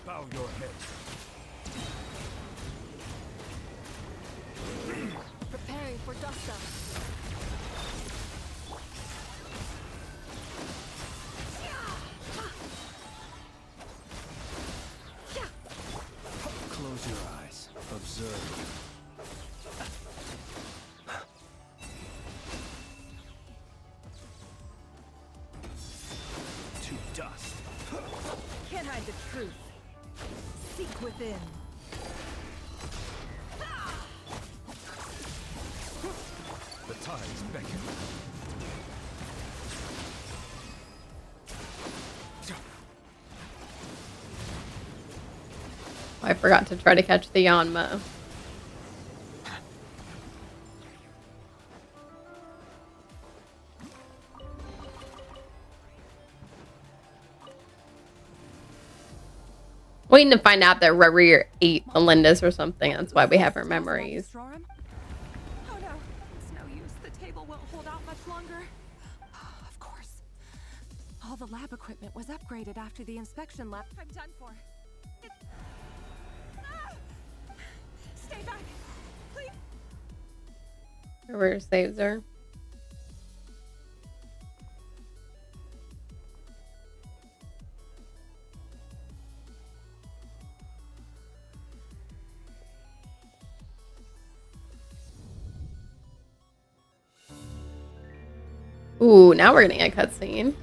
Bow your head. Preparing for dust up. Close your eyes. Observe. To dust. Can't hide the truth. Seek within. The tides beckon. I forgot to try to catch the Yanma. Waiting to find out that Rerir ate Melinda's or something. That's why we have her memories. Oh no, it's no use. The table won't hold out much longer. Of course. All the lab equipment was upgraded after the inspection lab. I'm done for. Stay back, please. Rerir saves her. Ooh, now we're getting a cutscene.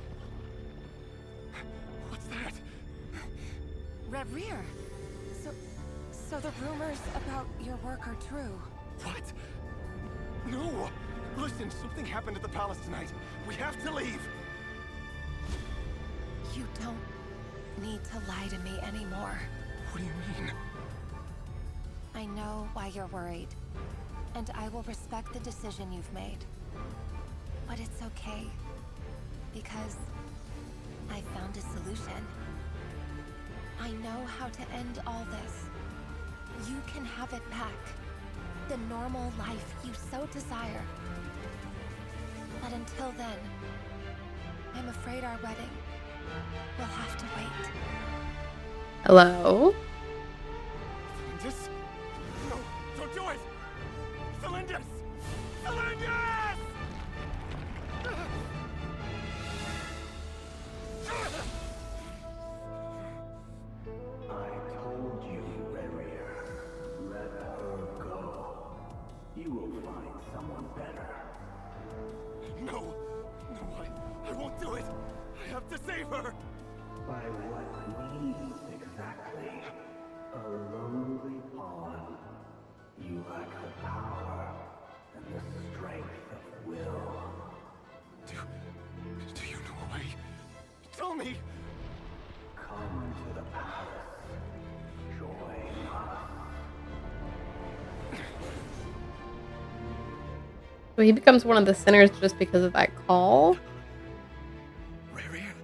What's that? Rerir. So the rumors about your work are true. What? No! Listen, something happened at the palace tonight. We have to leave. You don't need to lie to me anymore. What do you mean? I know why you're worried, and I will respect the decision you've made. But it's okay, because I found a solution. I know how to end all this. You can have it back. The normal life you so desire. But until then, I'm afraid our wedding will have to wait. Hello? Cylindus? No, don't do it! Cylindus! Cylindus! I told you, Rerier. Let her go. You will find someone better. No! No, I won't do it! I have to save her! By what means exactly? A lonely pawn. You lack the power and the strength of will. Do you know a way? Tell me! Come to the palace. Join us. So he becomes one of the sinners just because of that call? Rarier,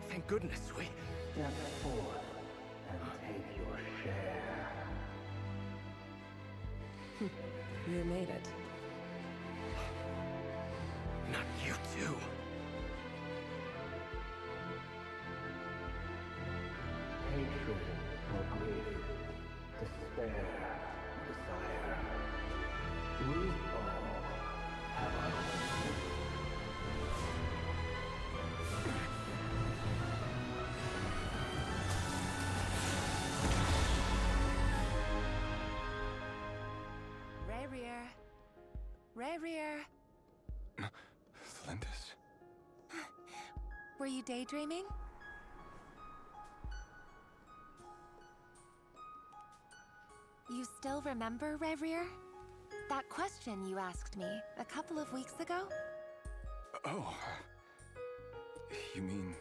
thank goodness we... Step forth and take your share. You made it. Not you too. Hatred or grief, despair, desire. We all have our own. Rarier. Rarier. Cylindus? Were you daydreaming? You still remember, Rarier? That question you asked me a couple of weeks ago? Oh. You mean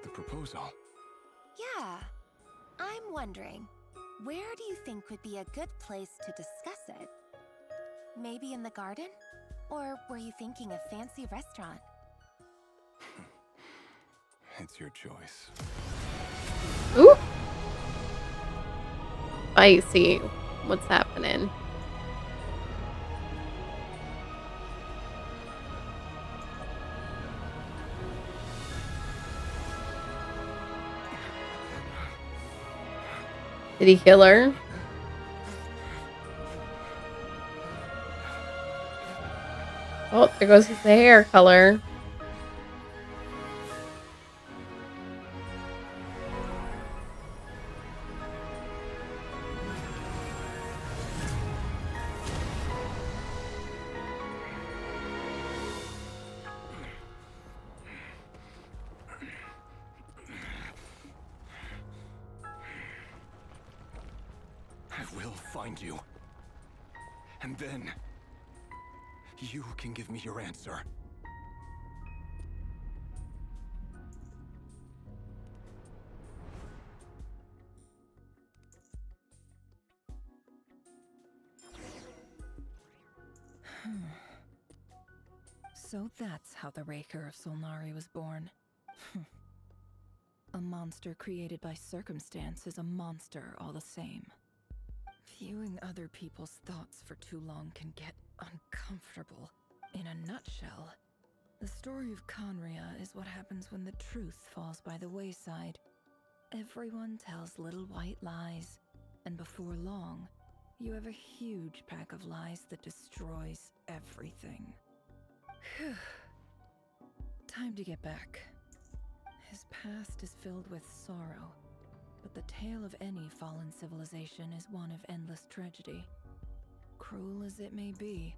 the proposal? Yeah. I'm wondering, where do you think would be a good place to discuss it? Maybe in the garden? Or were you thinking a fancy restaurant? It's your choice. Ooh! Spicy. What's happening? Did he kill her? Oh, there goes his hair color. I will find you. And then... you can give me your answer. So that's how the Raker of Solnari was born. A monster created by circumstance is a monster all the same. Viewing other people's thoughts for too long can get uncomfortable. In a nutshell, the story of Conria is what happens when the truth falls by the wayside. Everyone tells little white lies, and before long, you have a huge pack of lies that destroys everything. Phew. Time to get back. His past is filled with sorrow, but the tale of any fallen civilization is one of endless tragedy. Cruel as it may be,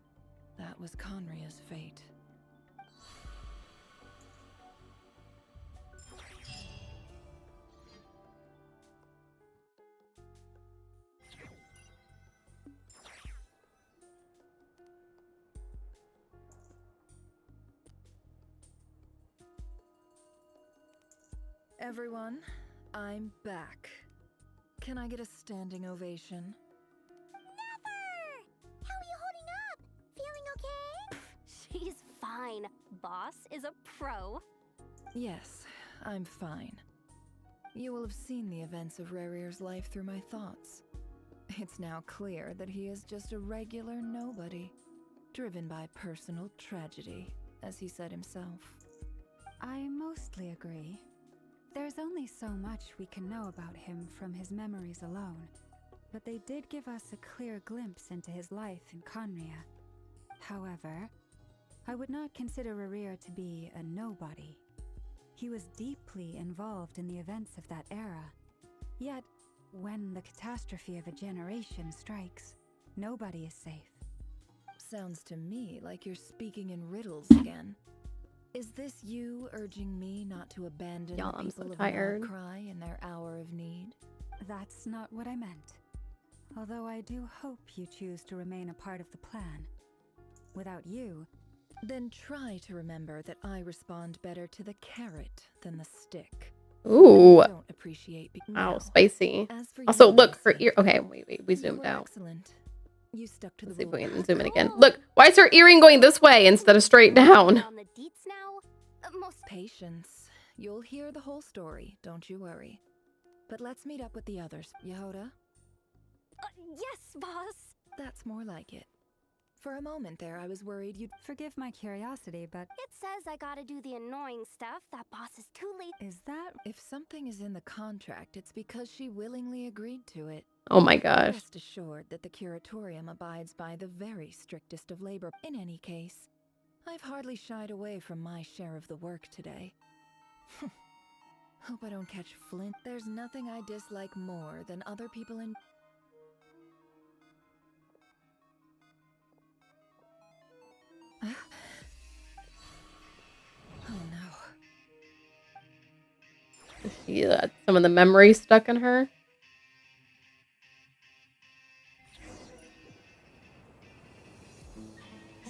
that was Conria's fate. Everyone, I'm back. Can I get a standing ovation? fine. Boss is a pro. Yes, I'm fine. You will have seen the events of Rarir's life through my thoughts. It's now clear that he is just a regular nobody, driven by personal tragedy, as he said himself. I mostly agree. There's only so much we can know about him from his memories alone, but they did give us a clear glimpse into his life in Conria. However, I would not consider Rarir to be a nobody. He was deeply involved in the events of that era. Yet, when the catastrophe of a generation strikes, nobody is safe. Sounds to me like you're speaking in riddles again. Is this you urging me not to abandon Y'all, the I'm people so of tired. Malcry in their hour of need? That's not what I meant. Although I do hope you choose to remain a part of the plan. Without you, then try to remember that I respond better to the carrot than the stick. Ooh. I don't appreciate Wow, spicy. As for Also, you, look, her Vincent, ear. Okay, wait, we you zoomed were out. Excellent. You stuck to Let's the see if we rules. can zoom in again. Look, why is her earring going this way instead of straight down? On the deets now? Patience. You'll hear the whole story, don't you worry. But let's meet up with the others. Yehoda? Yes, boss. That's more like it. For a moment there, I was worried you'd... Forgive my curiosity, but... It says I gotta do the annoying stuff. That boss is too late. Is that... If something is in the contract, it's because she willingly agreed to it. Oh my gosh. Rest assured that the curatorium abides by the very strictest of labor. In any case, I've hardly shied away from my share of the work today. Hope I don't catch Flint. There's nothing I dislike more than other people in... Oh no. She some of the memory stuck in her.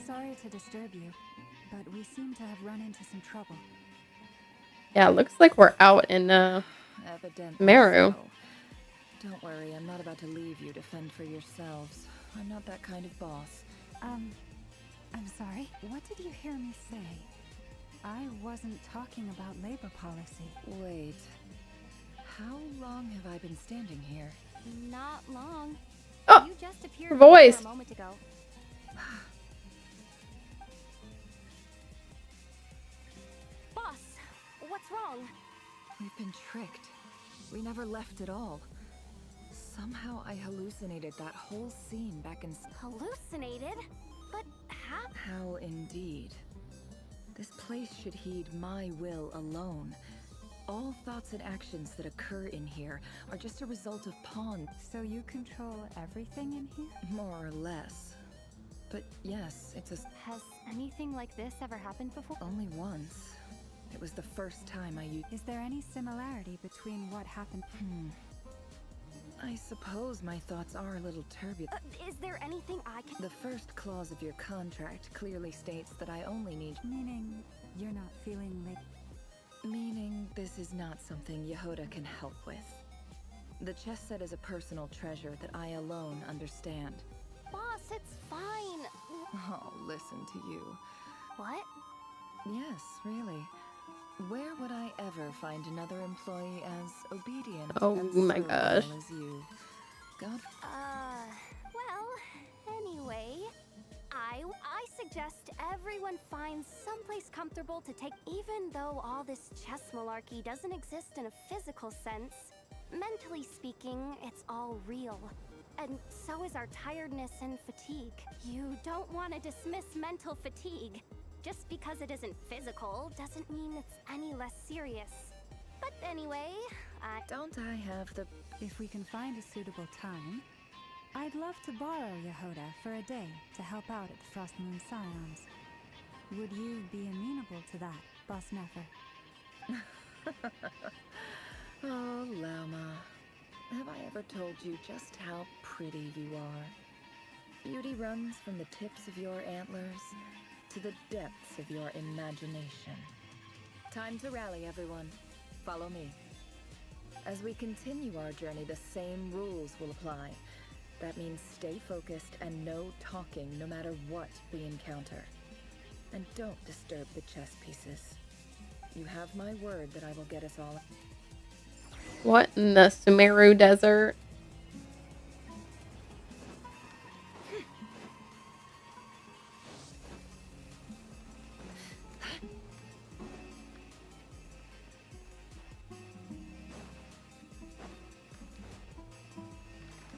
Sorry to disturb you, but we seem to have run into some trouble. Yeah, it looks like we're out in Evidently Meru. so. Don't worry, I'm not about to leave you to fend for yourselves. I'm not that kind of boss. I'm sorry? What did you hear me say? I wasn't talking about labor policy. Wait. How long have I been standing here? Not long. Oh, you just appeared her voice. a moment ago. Boss, what's wrong? We've been tricked. We never left at all. Somehow I hallucinated that whole scene back in... Hallucinated? But how? How indeed. This place should heed my will alone. All thoughts and actions that occur in here are just a result of pawn. So you control everything in here? More or less. But yes, it's a... Has anything like this ever happened before? Only once. It was the first time I used... Is there any similarity between what happened? I suppose my thoughts are a little turbulent. Is there anything I can... The first clause of your contract clearly states that I only need... Meaning, you're not feeling like... Meaning, this is not something Yehoda can help with. The chess set is a personal treasure that I alone understand. Boss, it's fine. Oh, listen to you. What? Yes, really. Where would I ever find another employee as obedient Oh and my servile gosh. as you? God. Well, anyway, I suggest everyone finds someplace comfortable to take, even though all this chess malarkey doesn't exist in a physical sense. Mentally speaking, it's all real. And so is our tiredness and fatigue. You don't want to dismiss mental fatigue. Just because it isn't physical doesn't mean it's any less serious. But anyway, Don't I have the... If we can find a suitable time, I'd love to borrow Yehoda for a day to help out at the Frostmoon Scions. Would you be amenable to that, Boss Nefer? Oh, Lama. Have I ever told you just how pretty you are? Beauty runs from the tips of your antlers to the depths of your imagination. Time to rally, everyone. Follow me. As we continue our journey, the same rules will apply. That means stay focused and no talking no matter what we encounter. And don't disturb the chess pieces. You have my word that I will get us all. What in the Sumeru Desert?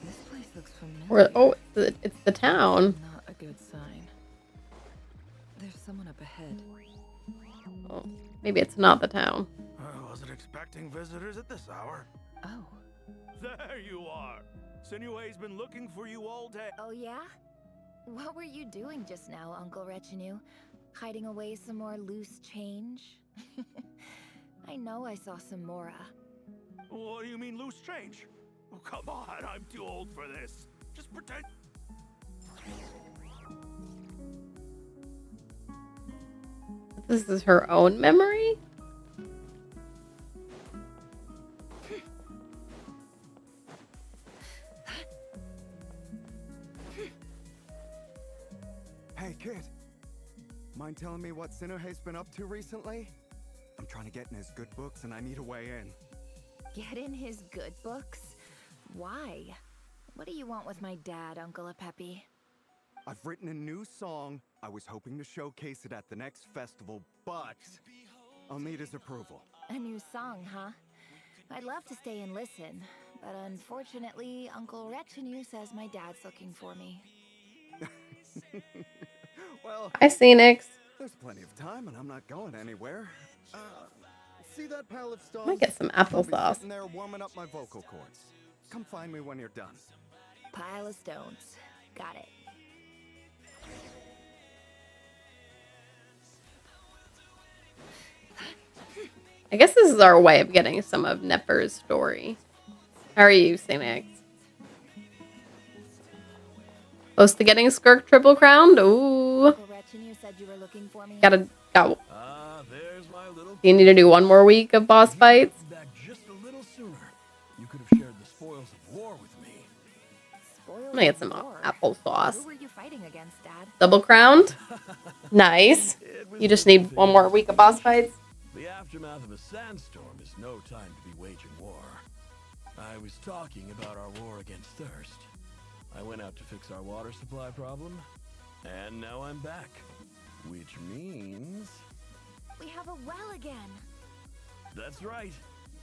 This place looks familiar. Oh, it's the town. Not a good sign. There's someone up ahead. Oh, maybe it's not the town. I wasn't expecting visitors at this hour. Oh. There you are. Sinue's been looking for you all day. Oh yeah? What were you doing just now, Uncle Retinue? Hiding away some more loose change? I know I saw some Mora. What do you mean loose change? Oh, come on, I'm too old for this. Just pretend. This is her own memory? Hey, kid. Mind telling me what Sinuhe's been up to recently? I'm trying to get in his good books and I need a way in. Get in his good books? Why? What do you want with my dad, Uncle Apepi? I've written a new song. I was hoping to showcase it at the next festival, but I'll need his approval. A new song, huh? I'd love to stay and listen, but unfortunately, Uncle Retinue says my dad's looking for me. Well, Hi, Scenics. There's plenty of time and I'm not going anywhere. See that pile of stones? I might get some I'll be applesauce. sitting there warming up my vocal cords. Come find me when you're done. Pile of stones. Got it. I guess this is our way of getting some of Nefer's story. How are you, Scenics? Close to getting Skirk triple crowned? Ooh. Uncle Retinue said you were looking for me. Gotta go. There's my little. You need to do one more week of boss fights? Back just a little sooner. You could have shared the spoils of war with me. I'm gonna get some applesauce. Who were you fighting against, Dad? Double crowned? Nice. You just need one more week of boss fights? The aftermath of a sandstorm is no time to be waging war. I was talking about our war against thirst. I went out to fix our water supply problem, and now I'm back. Which means... We have a well again. That's right.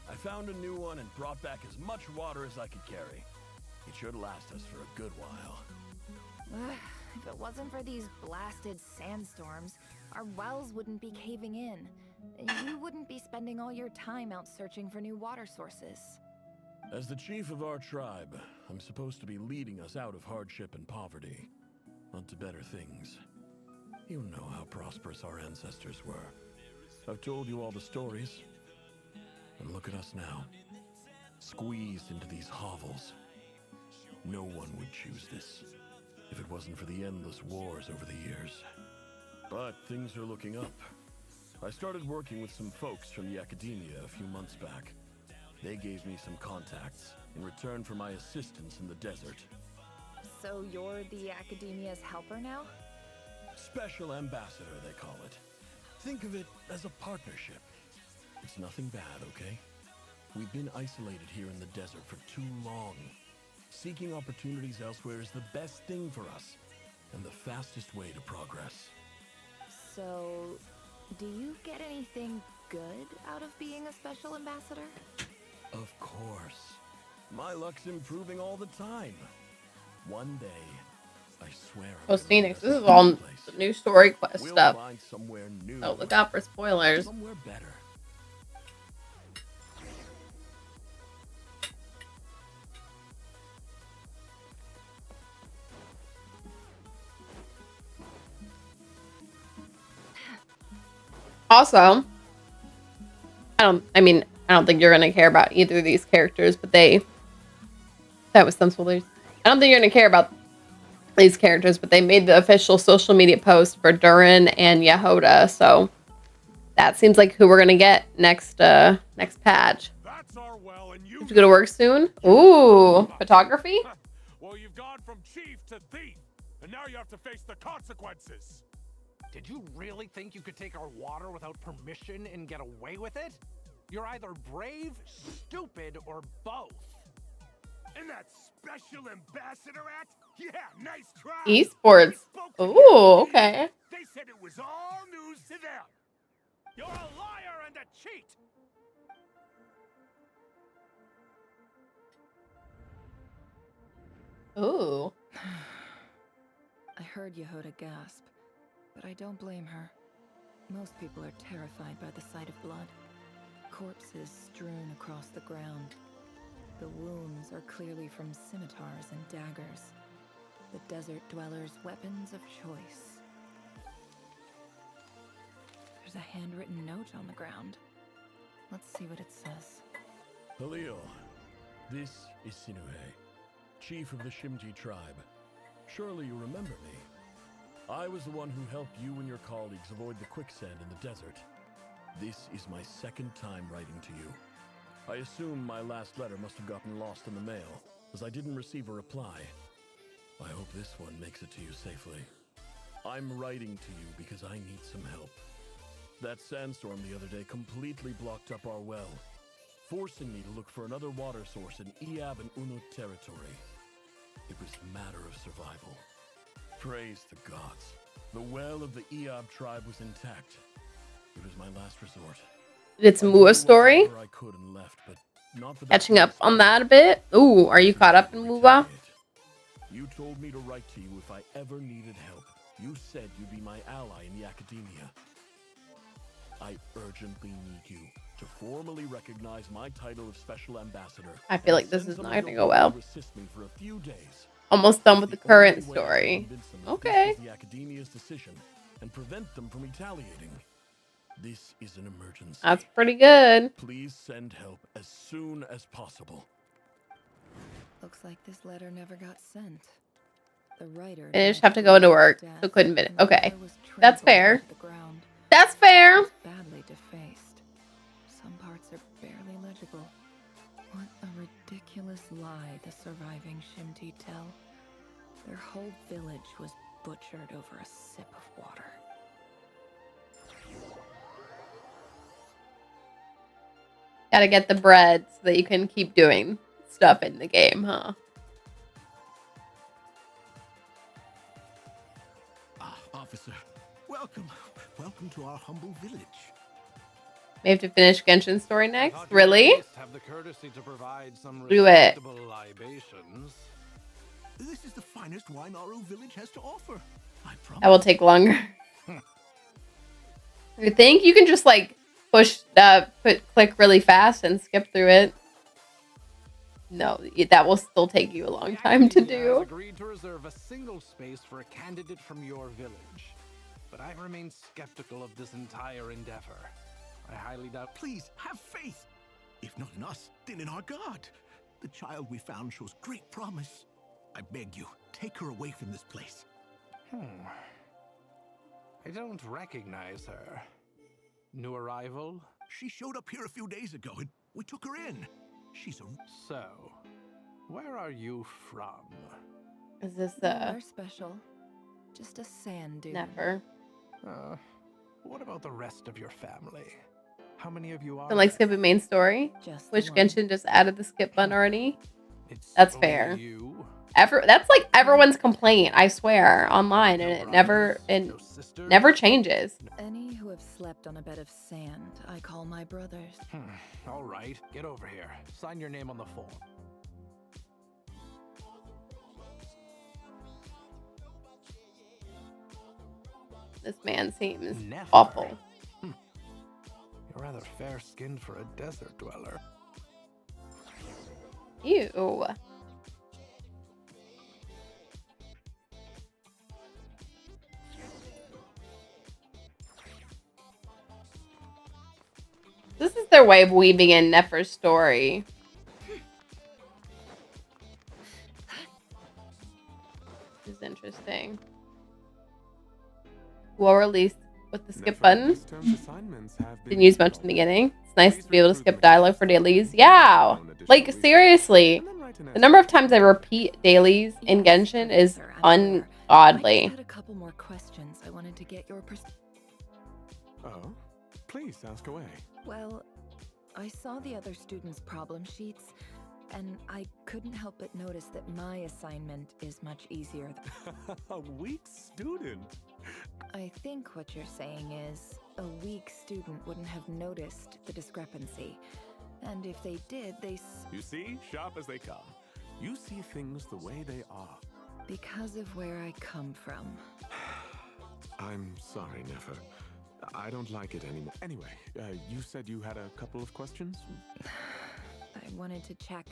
I found a new one and brought back as much water as I could carry. It should last us for a good while. If it wasn't for these blasted sandstorms, our wells wouldn't be caving in. You wouldn't be spending all your time out searching for new water sources. As the chief of our tribe, I'm supposed to be leading us out of hardship and poverty, onto better things. You know how prosperous our ancestors were. I've told you all the stories. And look at us now, squeezed into these hovels. No one would choose this, if it wasn't for the endless wars over the years. But things are looking up. I started working with some folks from the academia a few months back. They gave me some contacts in return for my assistance in the desert. So you're the academia's helper now? Special ambassador, they call it. Think of it as a partnership. It's nothing bad, okay? We've been isolated here in the desert for too long. Seeking opportunities elsewhere is the best thing for us, and the fastest way to progress. So, do you get anything good out of being a special ambassador? Of course. My luck's improving all the time. One day, I swear. Oh, Phoenix, this is all new story quest stuff. Find somewhere new. So look out for spoilers. Somewhere better. Also, I don't think you're gonna care about either of these characters, but that was some spoilers. I don't think you're gonna care about these characters, but they made the official social media post for Durin and Yehoda, so that seems like who we're gonna get next patch. That's our well, and You have to go to work soon? Ooh, photography? Well, you've gone from chief to thief, and now you have to face the consequences. Did you really think you could take our water without permission and get away with it? You're either brave, stupid, or both. And that special ambassador act? Yeah, nice try. Esports. Ooh, okay. They said it was all news to them. You're a liar and a cheat. Ooh. I heard Yehuda gasp, but I don't blame her. Most people are terrified by the sight of blood. Corpses strewn across the ground. The wounds are clearly from scimitars and daggers. The desert dwellers' weapons of choice. There's a handwritten note on the ground. Let's see what it says. Halil, this is Sinuhe, chief of the Shimji tribe. Surely you remember me. I was the one who helped you and your colleagues avoid the quicksand in the desert. This is my second time writing to you. I assume my last letter must have gotten lost in the mail, as I didn't receive a reply. I hope this one makes it to you safely. I'm writing to you because I need some help. That sandstorm the other day completely blocked up our well, forcing me to look for another water source in Iab and Unut territory. It was a matter of survival. Praise the gods. The well of the Iab tribe was intact. It was my last resort. It's Mua story. I could and left, but not for Catching up on that a bit. Ooh, are you caught up in Mua? You told me to write to you if I ever needed help. You said you'd be my ally in the academia. I urgently need you to formally recognize my title of Special Ambassador. I feel like this is not gonna go well. Assist me for a few days. Almost done with the current story. Okay. The academia's decision and prevent them from retaliating. This is an emergency. That's pretty good. Please send help as soon as possible. Looks like this letter never got sent. The writer Finished, have to go to work, so couldn't finish. Okay, that's fair. That's fair. Badly defaced. Some parts are barely legible. What a ridiculous lie the surviving Shimti tell. Their whole village was butchered over a sip of water. Gotta get the bread so that you can keep doing stuff in the game, huh? Officer, welcome. Welcome to our humble village. We have to finish Genshin's story next? Really? Have the courtesy to provide some Do it. respectable libations. This is the finest wine Aru village has to offer. I promise. That will take longer. You think you can just like push click really fast and skip through it? No, that will still take you a long time to do. Agreed to reserve a single space for a candidate from your village, but I remain skeptical of this entire endeavor. I highly doubt. Please have faith. If not in us, then in our God. The child we found shows great promise. I beg you, take her away from this place. I don't recognize her. New arrival? She showed up here a few days ago and we took her in. She's a... So, where are you from? Is this We're special. Just a sand dune. Never. What about the rest of your family? How many of you are? Don't like skipping main story. Just Wish one. Genshin just added the skip button already. It's That's only fair. You? That's like everyone's complaint, I swear, online, and it never changes. Any who have slept on a bed of sand, I call my brothers. All right, get over here. Sign your name on the form. This man seems Never. awful. You're rather fair-skinned for a desert dweller. Ew. This is their way of weaving in Nefer's story. This is interesting. Well released with the skip button. Didn't use much in the beginning. It's nice to be able to skip dialogue for dailies. Yeah! Like, seriously. an The number of times I repeat dailies in Genshin is I just ungodly. had a couple more questions. I wanted to get your Oh, please ask away. Well, I saw the other students' problem sheets, and I couldn't help but notice that my assignment is much easier. A weak student. I think what you're saying is a weak student wouldn't have noticed the discrepancy. And if they did, You see, sharp as they come. You see things the way they are. Because of where I come from. I'm sorry, Nefer. I don't like it anymore. Anyway, you said you had a couple of questions? I wanted to check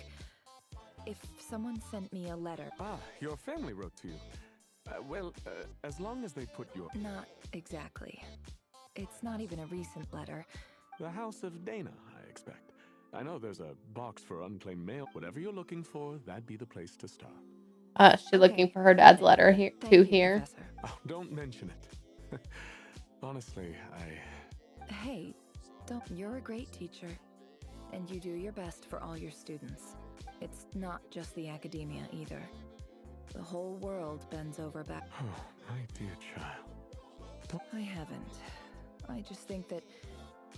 if someone sent me a letter. Ah, your family wrote to you. Well, as long as they put your... Not exactly. It's not even a recent letter. The House of Dana, I expect. I know there's a box for unclaimed mail. Whatever you're looking for, that'd be the place to start. She's looking for her dad's letter here. Professor. Oh, don't mention it. Honestly, Hey, you're a great teacher, and you do your best for all your students. It's not just the academia either. The whole world bends over back. Oh, my dear child. I haven't. I just think that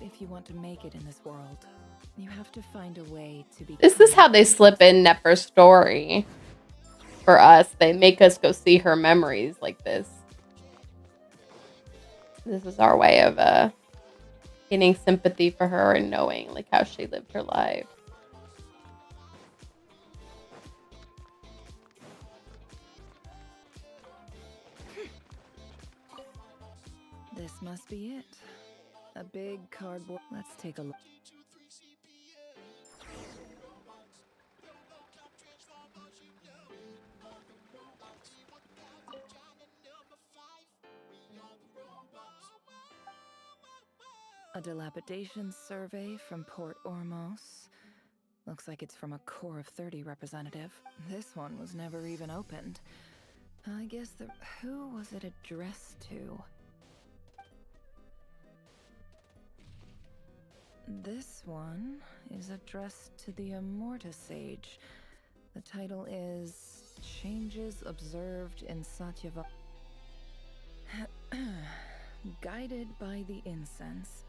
if you want to make it in this world, you have to find a way to be... This is how they slip in Nefer's story. For us, they make us go see her memories like this. This is our way of getting sympathy for her and knowing like how she lived her life. This must be it. A big cardboard... Let's take a look. A dilapidation survey from Port Ormos. Looks like it's from a Core of 30 representative. This one was never even opened. I guess who was it addressed to? This one is addressed to the Immorta Sage. The title is Changes Observed in Satyava. Guided by the incense,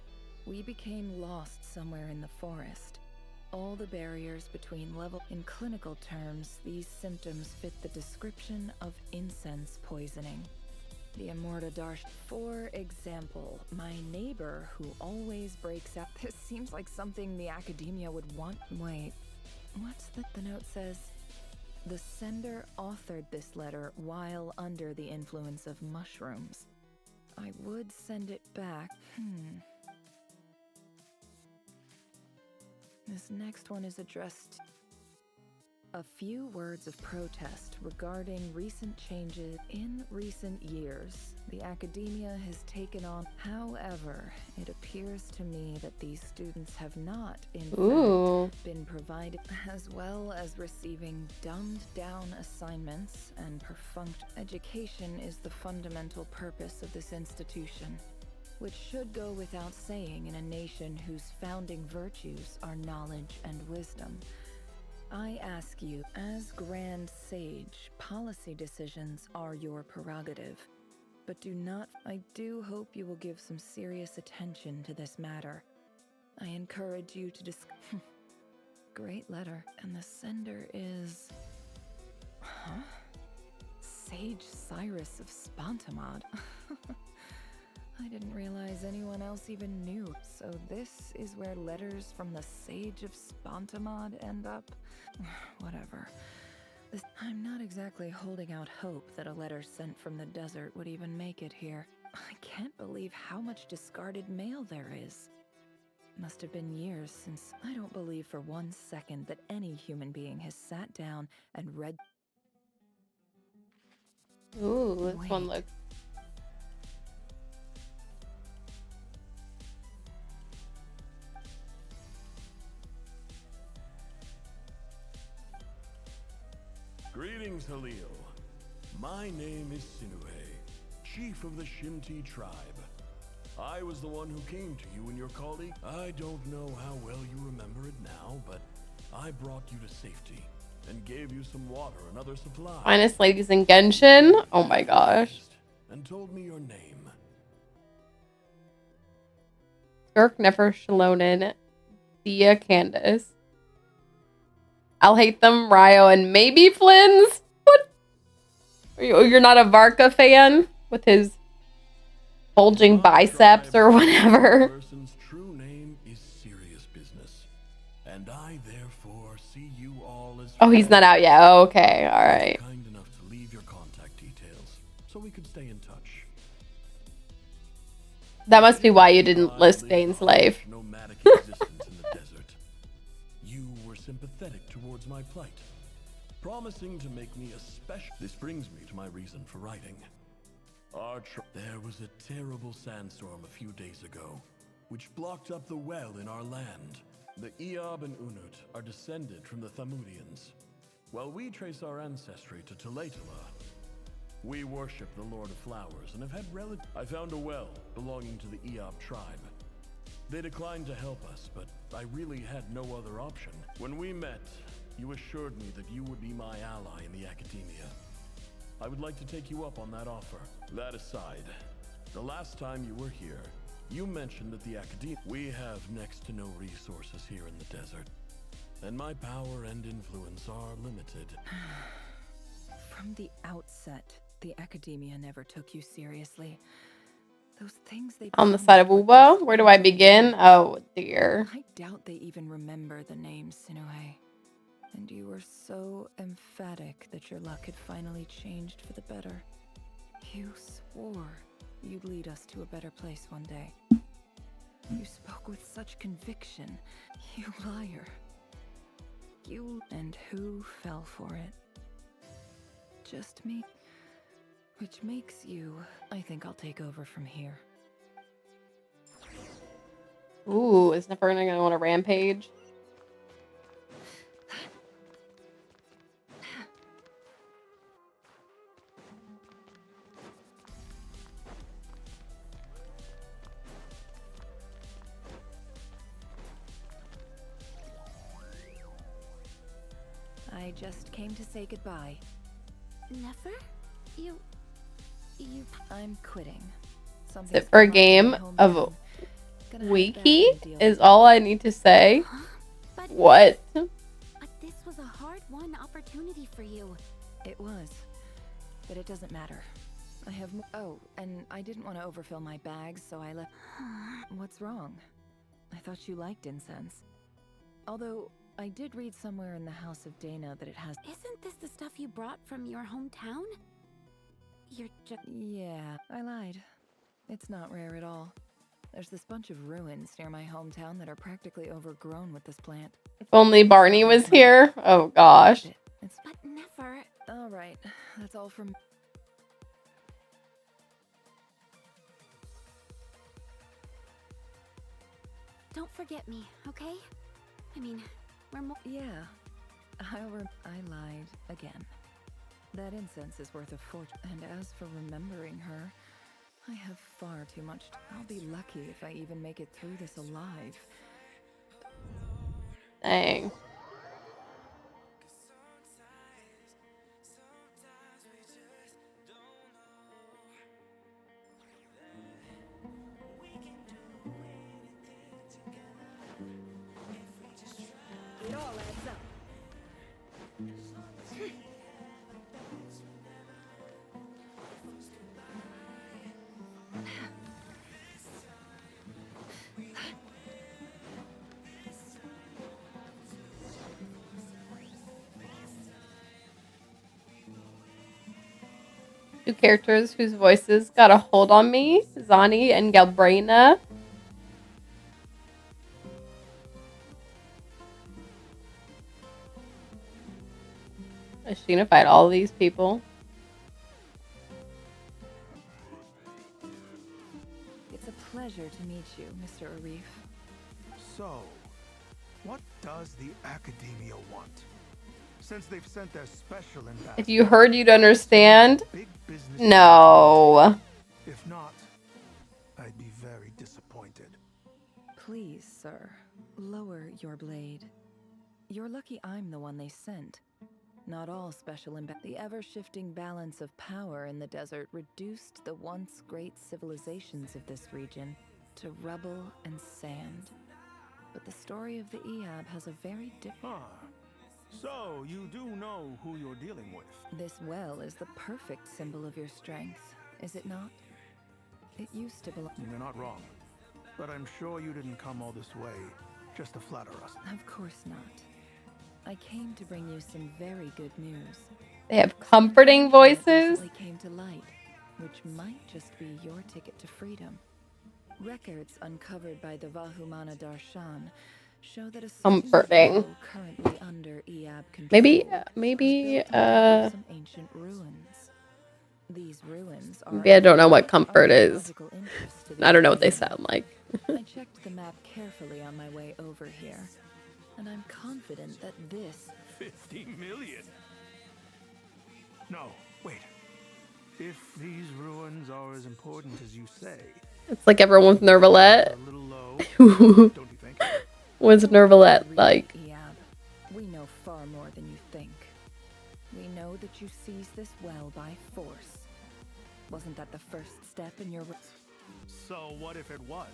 we became lost somewhere in the forest. All the barriers between level... In clinical terms, these symptoms fit the description of incense poisoning. The Immorta Darsh. For example, my neighbor who always breaks out... This seems like something the academia would want... Wait, what's the note says? The sender authored this letter while under the influence of mushrooms. I would send it back. This next one is addressed... A few words of protest regarding recent changes in recent years. The academia has taken on. However, it appears to me that these students have not, in fact, been provided, as well as receiving dumbed-down assignments and perfunct. Education is the fundamental purpose of this institution, which should go without saying in a nation whose founding virtues are knowledge and wisdom. I ask you, as Grand Sage, policy decisions are your prerogative, but do not... I do hope you will give some serious attention to this matter. I encourage you to Great letter, and the sender is... Huh? Sage Cyrus of Spontamod. I didn't realize anyone else even knew. So this is where letters from the Sage of Spontamod end up? Whatever. I'm not exactly holding out hope that a letter sent from the desert would even make it here. I can't believe how much discarded mail there is. Must have been years since... I don't believe for 1 second that any human being has sat down and read... Ooh, this one looks... Greetings, Halil. My name is Sinuhe, chief of the Shinti tribe. I was the one who came to you and your colleague. I don't know how well you remember it now, but I brought you to safety and gave you some water and other supplies. Finest ladies in Genshin. Oh my gosh. And told me your name. Dirk Never Shalonen. Thea Candace. I'll hate them, Ryo, and maybe Flynn's. What? You're not a Varka fan with his bulging biceps or whatever. Person's true name is serious business, and I therefore see you all as. Oh, he's not out yet. Oh, okay, all right. Kind enough to leave your contact details so we could stay in touch. That must be why you didn't list Dane's life. Nomadic existence in the desert. You were sympathetic towards my plight, promising to make me a special. This brings me to my reason for writing. There was a terrible sandstorm a few days ago, which blocked up the well in our land. The Eob and Unut are descended from the Thamudians, while we trace our ancestry to Tulatala. We worship the Lord of Flowers and have had I found a well belonging to the Eob tribe. They declined to help us, but I really had no other option. When we met, you assured me that you would be my ally in the academia. I would like to take you up on that offer. That aside, the last time you were here, you mentioned that the academia... We have next to no resources here in the desert, and my power and influence are limited. From the outset, the academia never took you seriously. Those things they... On the side of Ubo? Where do I begin? Oh, dear. I doubt they even remember the name Sinuhe. And you were so emphatic that your luck had finally changed for the better. You swore you'd lead us to a better place one day. You spoke with such conviction. You liar. You... And who fell for it? Just me. Which makes you... I think I'll take over from here. Ooh, is Neferna gonna want to rampage? I just came to say goodbye. Never? You... I'm quitting. Sit for a game of Wiki is all I need to say. But, What? But this was a hard-won opportunity for you. It was. But it doesn't matter. I have Oh, and I didn't want to overfill my bags, so I left... What's wrong? I thought you liked incense. Although, I did read somewhere in the House of Dana that it has... Isn't this the stuff you brought from your hometown? You're just... Yeah, I lied. It's not rare at all. There's this bunch of ruins near my hometown that are practically overgrown with this plant. If only Barney was here. Oh, gosh. But never... All right, that's all from... Don't forget me, okay? I mean, we're more... Yeah, I lied again. That incense is worth a fortune. And as for remembering her, I have far too much. I'll be lucky if I even make it through this alive. Dang. It all adds up. Two characters whose voices got a hold on me, Zani and Galbraina. Is she gonna fight all these people? It's a pleasure to meet you, Mr. Arif. So, what does the Academia want? Since they've sent their special ambassador... If you heard, you'd understand. No. If not, I'd be very disappointed. Please, sir, lower your blade. You're lucky I'm the one they sent. not all the ever-shifting balance of power in the desert reduced the once great civilizations of this region to rubble and sand. But the story of the Eab has a very different... So, you do know who you're dealing with? This well is the perfect symbol of your strength, is it not? It used to belong... You're not wrong. But I'm sure you didn't come all this way just to flatter us. Of course not. I came to bring you some very good news. They have comforting voices. It came to light, which might just be your ticket to freedom. Records uncovered by the Vahumana Darshan show that a comforting. Currently under Eab control maybe some ancient ruins. These ruins are maybe I don't know what comfort is. I don't know what they sound like. I checked the map carefully on my way over here, and I'm confident that this 50 million. No, wait. If these ruins are as important as you say, it's like everyone with Nervalette. a little low, don't you think? What's Nervalette like? We know far more than you think. We know that you seized this well by force. Wasn't that the first step in your... So what if it was?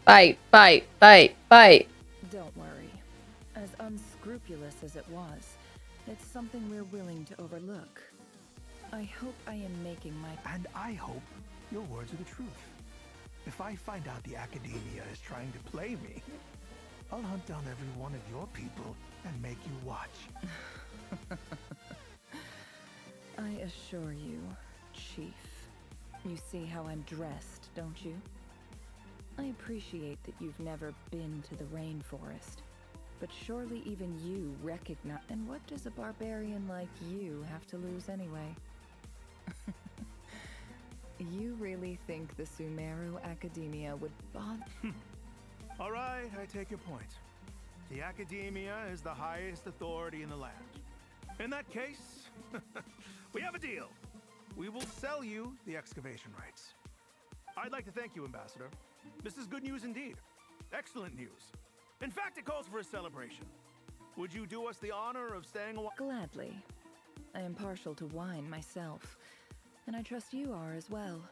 Fight, fight, fight, fight. Don't worry. As unscrupulous as it was, it's something we're willing to overlook. I hope I am making my... And I hope your words are the truth. If I find out the Academia is trying to play me, I'll hunt down every one of your people and make you watch. I assure you, Chief. You see how I'm dressed, don't you? I appreciate that you've never been to the rainforest, but surely even you recognize... And what does a barbarian like you have to lose anyway? You really think the Sumeru Academia would bother? All right, I take your point. The Academia is the highest authority in the land. In that case, we have a deal. We will sell you the excavation rights. I'd like to thank you, Ambassador. This is good news indeed. Excellent news. In fact, it calls for a celebration. Would you do us the honor of staying a while? Gladly. I am partial to wine myself, and I trust you are as well.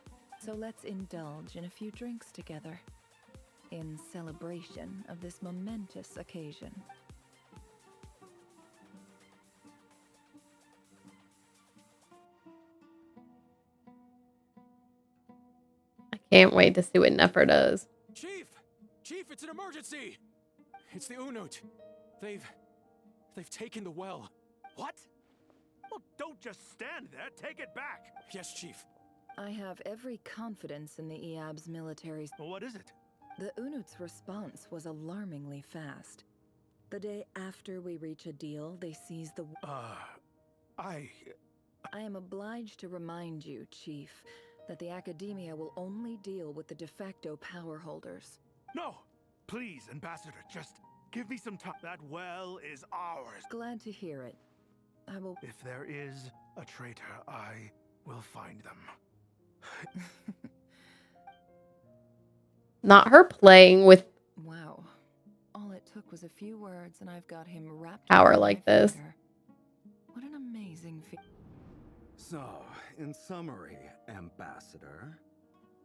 So let's indulge in a few drinks together, in celebration of this momentous occasion. I can't wait to see what Nefer does. Chief! Chief, it's an emergency! It's the Unut. They've taken the well. What? Well, don't just stand there. Take it back. Yes, Chief. I have every confidence in the Eab's military. Well, what is it? The Unut's response was alarmingly fast. The day after we reach a deal, they seize the... I am obliged to remind you, Chief, that the Academia will only deal with the de facto power holders. No! Please, Ambassador, just give me some time. That well is ours. Glad to hear it. I will... If there is a traitor, I will find them. Not her playing with Wow. All it took was a few words and I've got him wrapped power around like my this. finger. What an amazing So, in summary, Ambassador,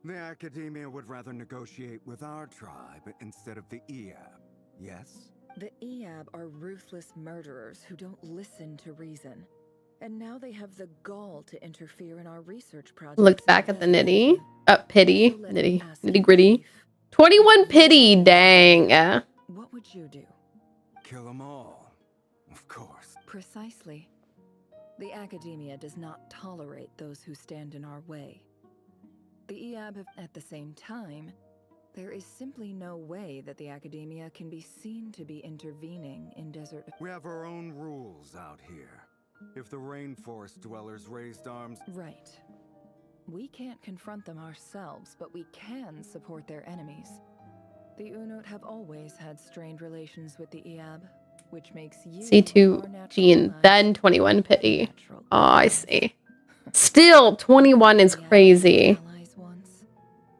the Academia would rather negotiate with our tribe instead of the Eab, yes? The Eab are ruthless murderers who don't listen to reason. And now they have the gall to interfere in our research project. Looked back at the nitty gritty. 21 pity, dang. What would you do? Kill them all, of course. Precisely. The Academia does not tolerate those who stand in our way. The Eab have, at the same time, there is simply no way that the Academia can be seen to be intervening in desert. We have our own rules out here. If the rainforest dwellers raised arms... Right. We can't confront them ourselves, but we can support their enemies. The Unut have always had strained relations with the Eab, which makes you... C2 Gene, then 21 pity. Oh, I see. Still, 21 is crazy.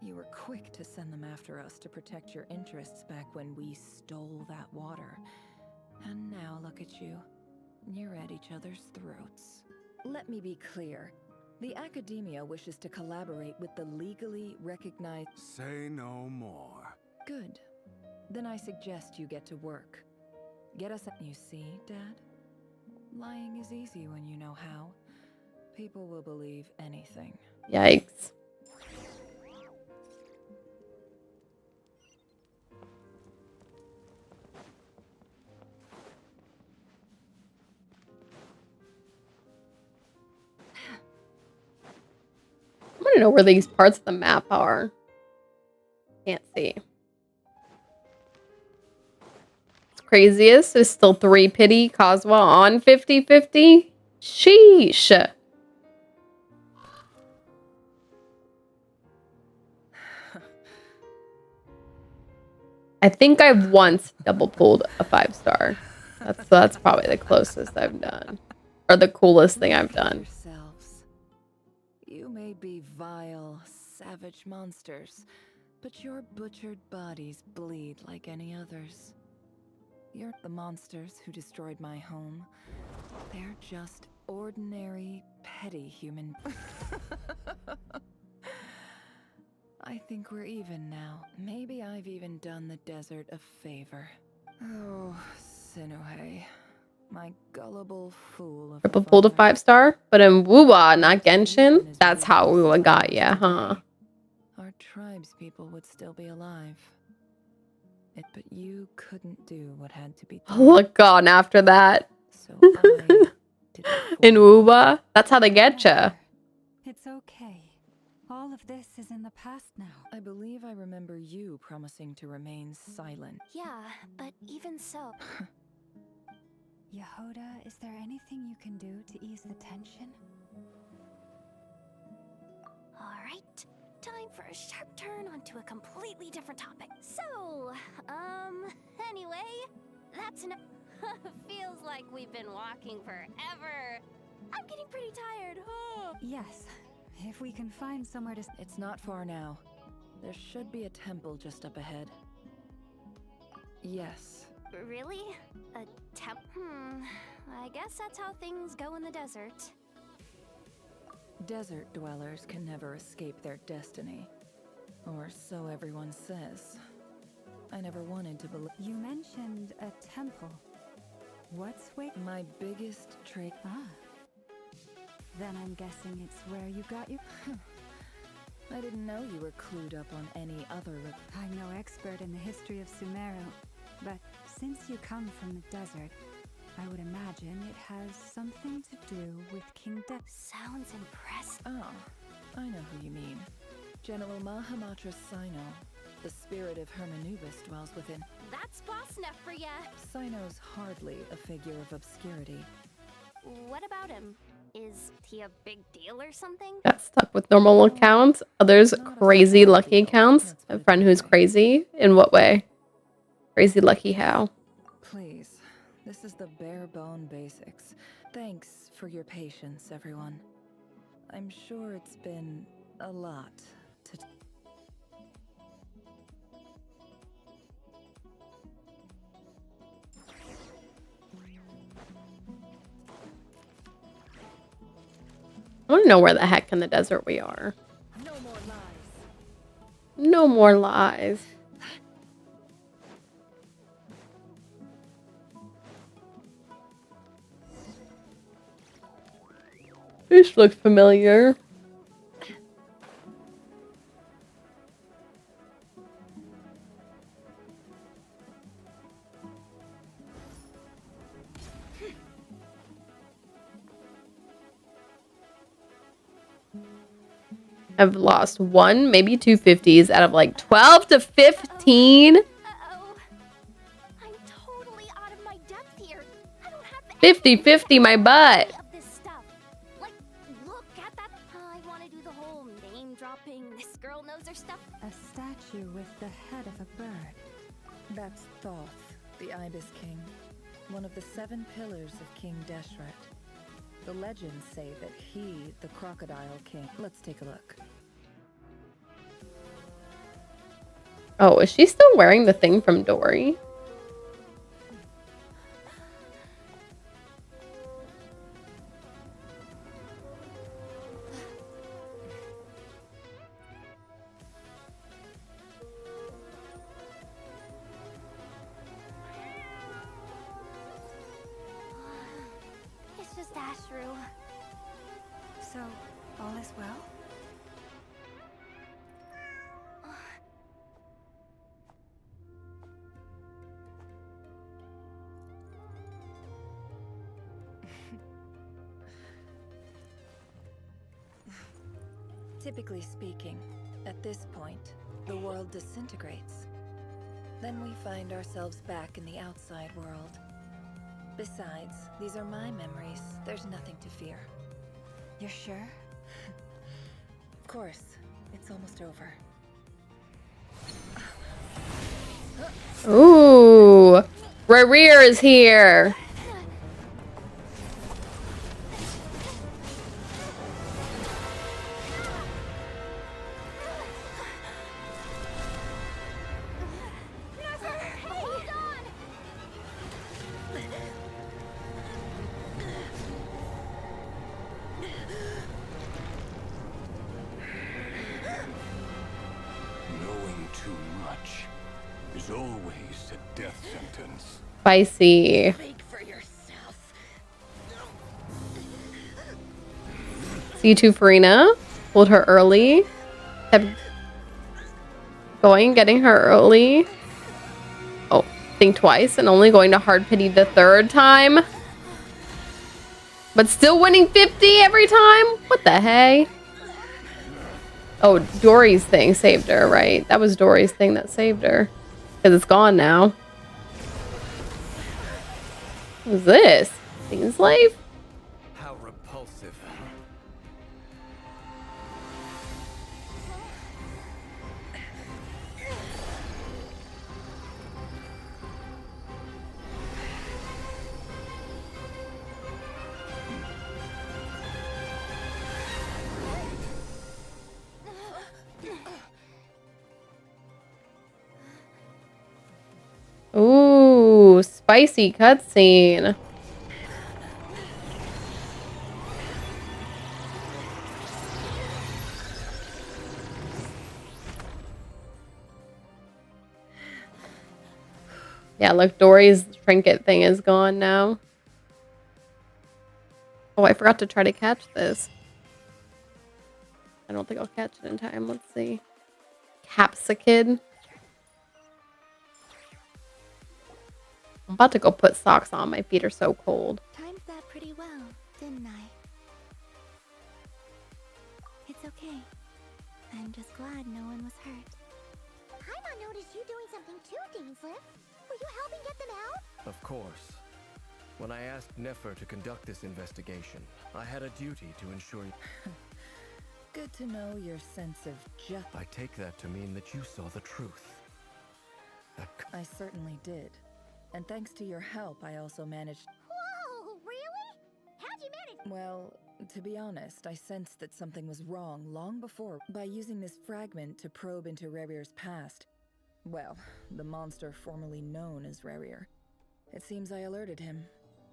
You were quick to send them after us to protect your interests back when we stole that water. And now look at you. You're at each other's throats. Let me be clear. The academia wishes to collaborate with the legally recognized... Say no more. Good. Then I suggest you get to work. Get us... You see, Dad? Lying is easy when you know how. People will believe anything. Yikes. I want to know where these parts of the map are. Can't see. Craziest is still 3 pity. Coswa on 50-50. Sheesh. I think I've once double pulled a 5-star. That's probably the closest I've done. Or the coolest thing I've done. You may be vile, savage monsters, but your butchered bodies bleed like any others. You're the monsters who destroyed my home. They're just ordinary, petty human. I think we're even now. Maybe I've even done the desert a favor. Oh, Sinuhe, my gullible fool of Triple pulled a 5-star, but in Wuwa, not Genshin, that's how Wuwa got ya, huh? Our tribe's people would still be alive. But you couldn't do what had to be done. Look on after that. So I in Wuba, that's how they get ya. It's okay. All of this is in the past now. I believe I remember you promising to remain silent. Yeah, but even so... Yehoda, is there anything you can do to ease the tension? Alright, time for a sharp turn onto a completely different topic. So, anyway, that's enough. Feels like we've been walking forever. I'm getting pretty tired. Yes, if we can find somewhere to... It's not far now. There should be a temple just up ahead. Yes. Really? A I guess that's how things go in the desert. Desert dwellers can never escape their destiny. Or so everyone says. I never wanted to believe... You mentioned a temple. What's my biggest trait? Then I'm guessing it's where you got your... I didn't know you were clued up on any other... I'm no expert in the history of Sumeru, but since you come from the desert, I would imagine it has something to do with King De... Sounds impressive. Oh, I know who you mean. General Mahamatra Sino. The spirit of Hermanubis dwells within... That's boss enough for ya! Sino's hardly a figure of obscurity. What about him? Is he a big deal or something? Got stuck with normal accounts. Others crazy lucky accounts. A friend who's crazy. In what way? Crazy lucky how? Please, this is the bare bone basics. Thanks for your patience, everyone. I'm sure it's been a lot to... I want to know where the heck in the desert we are. No more lies. No more lies. This looks familiar. I've lost 1, maybe 2 50s out of like 12 to 15. Uh-oh. I'm totally out of my depth here. I don't have 50-50 my butt. of this stuff. Like, look at that. I want to do the whole name dropping. This girl knows her stuff. A statue with the head of a bird. That's Thoth, the Ibis King. One of the 7 pillars of King Deshret. The legends say that he, the Crocodile King... Let's take a look. Oh, is she still wearing the thing from Dory? It's just Ashru. So, all is well? Typically speaking, at this point, the world disintegrates. Then we find ourselves back in the outside world. Besides, these are my memories. There's nothing to fear. You're sure? Of course. It's almost over. Ooh, Rerir is here. Knowing too much is always a death sentence. Spicy. C2 Farina. Pulled her early. Kept going, getting her early. Oh, think twice and only going to hard pity the third time. But still winning 50 every time? What the hey? Oh, Dory's thing saved her, right? That was Dory's thing that saved her. Because it's gone now. Who's this? Being slave? How repulsive. Ooh, spicy cutscene. Yeah, look, Dory's trinket thing is gone now. Oh, I forgot to try to catch this. I don't think I'll catch it in time. Let's see. Capsicid. I'm about to go put socks on. My feet are so cold. Timed that pretty well, didn't I? It's okay. I'm just glad no one was hurt. Paimon noticed you doing something too, Dainsleif. Were you helping get them out? Of course. When I asked Nefer to conduct this investigation, I had a duty to ensure... Good to know your sense of justice. I take that to mean that you saw the truth. I certainly did. And thanks to your help, I also managed... Whoa, really? How'd you manage? Well, to be honest, I sensed that something was wrong long before by using this fragment to probe into Rerir's past. Well, the monster formerly known as Rerir. It seems I alerted him.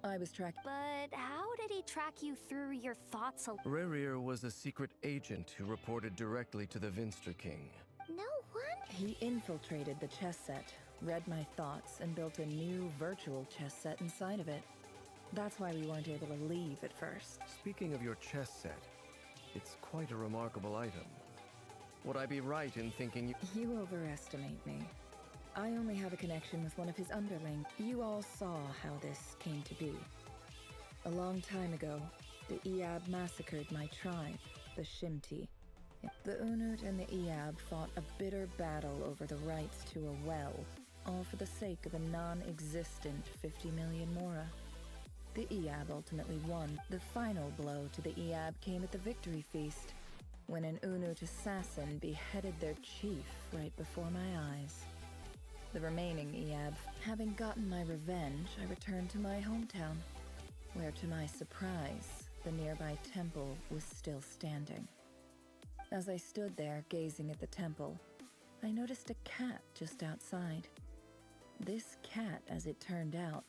I was tracked. But how did he track you through your thoughts? Rerir was a secret agent who reported directly to the Vinster King. No one? He infiltrated the chess set, read my thoughts, and built a new virtual chess set inside of it. That's why we weren't able to leave at first. Speaking of your chess set, it's quite a remarkable item. Would I be right in thinking You overestimate me. I only have a connection with one of his underlings. You all saw how this came to be. A long time ago, the Eab massacred my tribe, the Shimti. The Unut and the Eab fought a bitter battle over the rights to a well, all for the sake of a non-existent 50 million Mora. The Eab ultimately won. The final blow to the Eab came at the victory feast, when an Unut assassin beheaded their chief right before my eyes. The remaining Eab, having gotten my revenge, I returned to my hometown, where to my surprise, the nearby temple was still standing. As I stood there gazing at the temple, I noticed a cat just outside. This cat, as it turned out,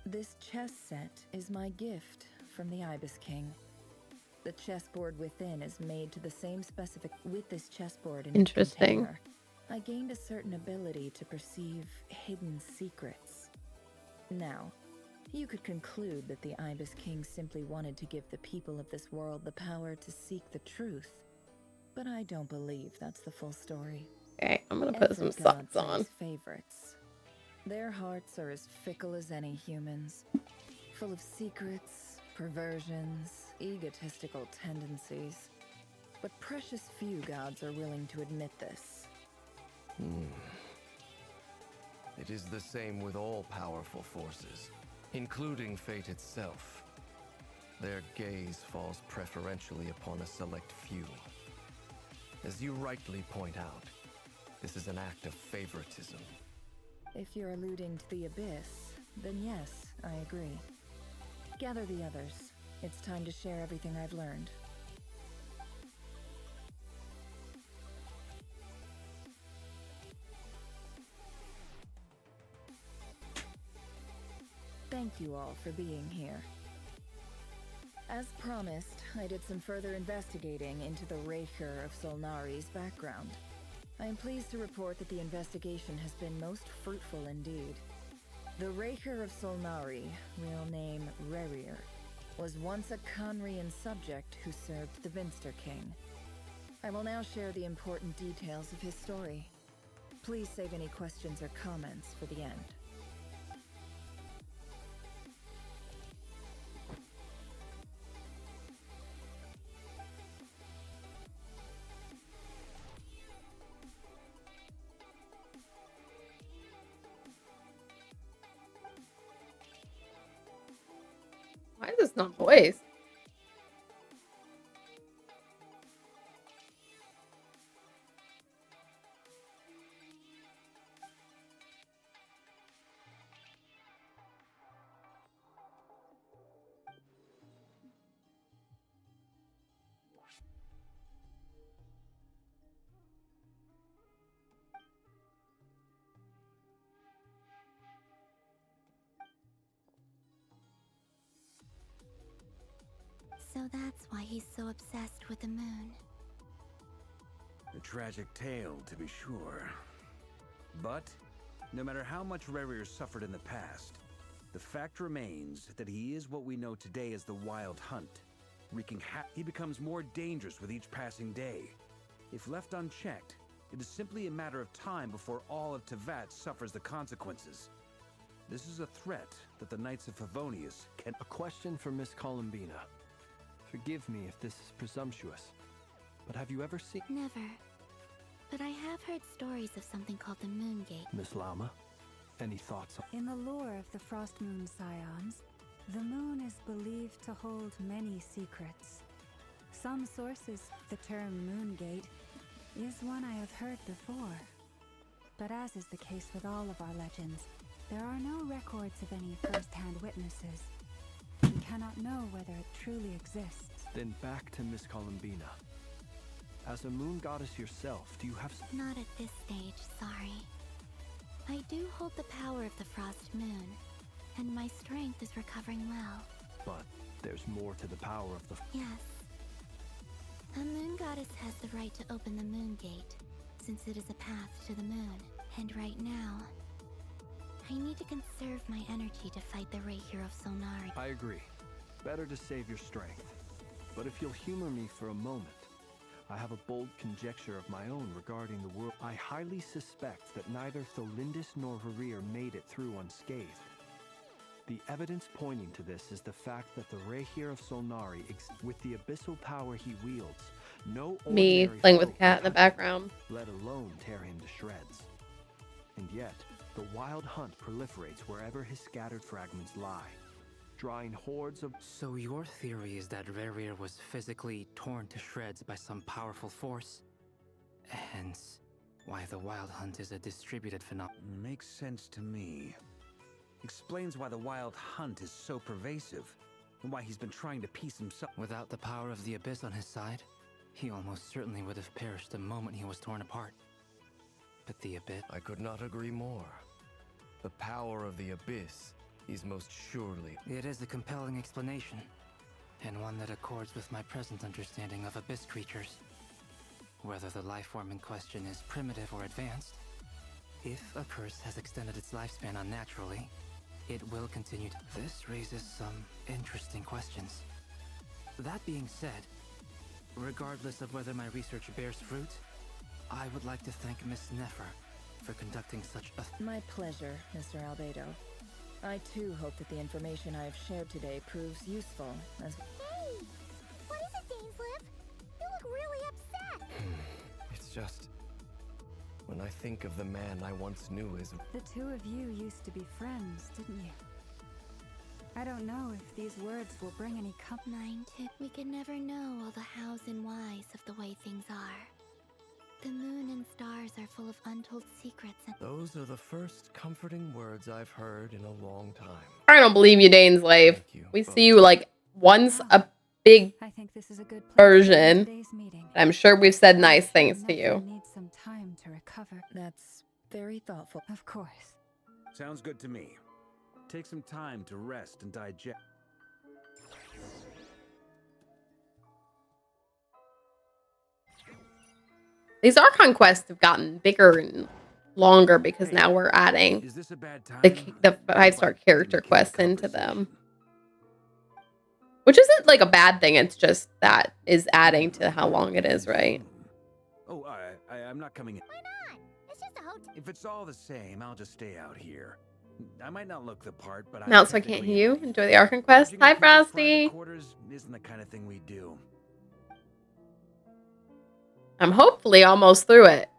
this chess set is my gift from the Ibis King. The chessboard within is made to the same specific with this chessboard in its Interesting. container. I gained a certain ability to perceive hidden secrets. Now, you could conclude that the Ibis King simply wanted to give the people of this world the power to seek the truth. But I don't believe that's the full story. Okay, I'm gonna put some socks on. Favorites. Their hearts are as fickle as any human's, full of secrets, perversions, egotistical tendencies. But precious few gods are willing to admit this. It is the same with all powerful forces, including fate itself. Their gaze falls preferentially upon a select few. As you rightly point out, this is an act of favoritism. If you're alluding to the Abyss, then yes, I agree. Gather the others. It's time to share everything I've learned. Thank you all for being here. As promised, I did some further investigating into the Raker of Solnari's background. I am pleased to report that the investigation has been most fruitful indeed. The Raker of Solnari, real name Rerir, was once a Conrian subject who served the Vinster King. I will now share the important details of his story. Please save any questions or comments for the end. Why is this not voice? So that's why he's so obsessed with the moon. A tragic tale, to be sure. But, no matter how much Rerir suffered in the past, the fact remains that he is what we know today as the Wild Hunt. He becomes more dangerous with each passing day. If left unchecked, it is simply a matter of time before all of Tevat suffers the consequences. This is a threat that the Knights of Favonius can— A question for Miss Columbina. Forgive me if this is presumptuous, but have you ever seen— Never. But I have heard stories of something called the Moon Gate. Miss Lama? Any thoughts on— In the lore of the Frost Moon Scions, the moon is believed to hold many secrets. Some sources, the term Moon Gate is one I have heard before. But as is the case with all of our legends, there are no records of any first-hand witnesses. We cannot know whether it truly exists. Then back to Miss Columbina. As a moon goddess yourself, do you have— Not at this stage, sorry. I do hold the power of the Frost Moon, and my strength is recovering well. But there's more to the power of the— Yes. A moon goddess has the right to open the Moon Gate, since it is a path to the moon. And right now, I need to conserve my energy to fight the Raker of Solnari. I agree. Better to save your strength. But if you'll humor me for a moment, I have a bold conjecture of my own regarding the world. I highly suspect that neither Tholindis nor Rerir made it through unscathed. The evidence pointing to this is the fact that the Raker of Solnari, with the abyssal power he wields, no Me ordinary playing with foe a cat in the can touch him, background. let alone tear him to shreds. And yet, the Wild Hunt proliferates wherever his scattered fragments lie, drawing hordes of— So your theory is that Rerir was physically torn to shreds by some powerful force? Hence, why the Wild Hunt is a distributed phenomenon. Makes sense to me. Explains why the Wild Hunt is so pervasive, and why he's been trying to piece himself— Without the power of the Abyss on his side, he almost certainly would have perished the moment he was torn apart. empathy a bit. I could not agree more. The power of the Abyss is most surely... It is a compelling explanation, and one that accords with my present understanding of Abyss creatures. Whether the life form in question is primitive or advanced, if a curse has extended its lifespan unnaturally, it will continue to... This raises some interesting questions. That being said, regardless of whether my research bears fruit, I would like to thank Miss Nefer for conducting such a... My pleasure, Mr. Albedo. I too hope that the information I have shared today proves useful as... Hey! What is it, Daneslip? You look really upset! It's just... when I think of the man I once knew as... The two of you used to be friends, didn't you? I don't know if these words will bring any Mine too. We can never know all the hows and whys of the way things are. The moon and stars are full of untold secrets and... Those are the first comforting words I've heard in a long time. I don't believe you, Daneslave. We see you like once a big I think this is a good version. today's meeting. I'm sure we've said nice things to you. Need some time to recover. That's very thoughtful. Of course. Sounds good to me. Take some time to rest and digest. These Archon quests have gotten bigger and longer because now we're adding the 5-star character quests into them. Which isn't like a bad thing, it's just that is adding to how long it is, right? Oh, I'm not coming in. Why not? It's just a hotel. If it's all the same, I'll just stay out here. I might not look the part, but Now so I can't hear you. Enjoy the Archon quest. Hi, Frosty. Quarters isn't the kind of thing we do. I'm hopefully almost through it.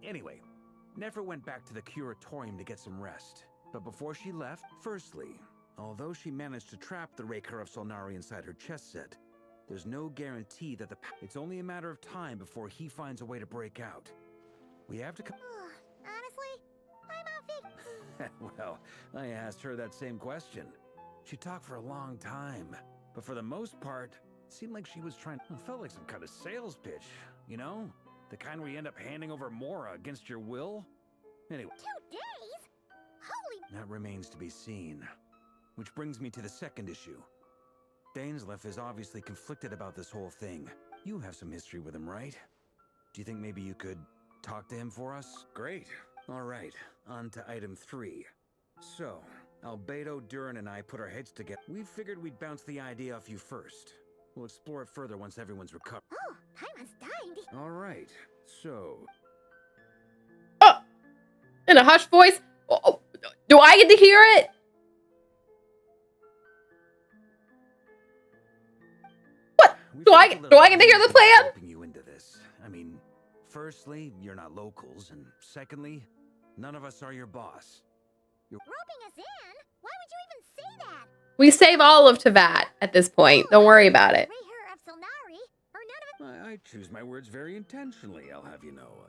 Anyway, Nefer went back to the curatorium to get some rest. But before she left, firstly, although she managed to trap the Raker of Solnari inside her chess set, there's no guarantee that it's only a matter of time before he finds a way to break out. We have to Honestly, I'm outfit. Well, I asked her that same question. She talked for a long time, but for the most part, it seemed like she was trying... It felt like some kind of sales pitch, you know? The kind where you end up handing over Mora against your will? Anyway. 2 days? Holy... That remains to be seen. Which brings me to the second issue. Daneslef is obviously conflicted about this whole thing. You have some history with him, right? Do you think maybe you could talk to him for us? Great. All right, on to item 3. So, Albedo, Durin, and I put our heads together. We figured we'd bounce the idea off you first. We'll explore it further once everyone's recovered. Oh, Paimon's died. All right, so... Oh! In a hushed voice? Oh, do I get to hear it? What? Do I get to hear the plan? You into this. I mean, firstly, you're not locals, and secondly, none of us are your boss. Roping us in? Why would you even say that? We save all of Tevat at this point. Don't worry about it. Rayher of Solnari, or none of it. I choose my words very intentionally, I'll have you know.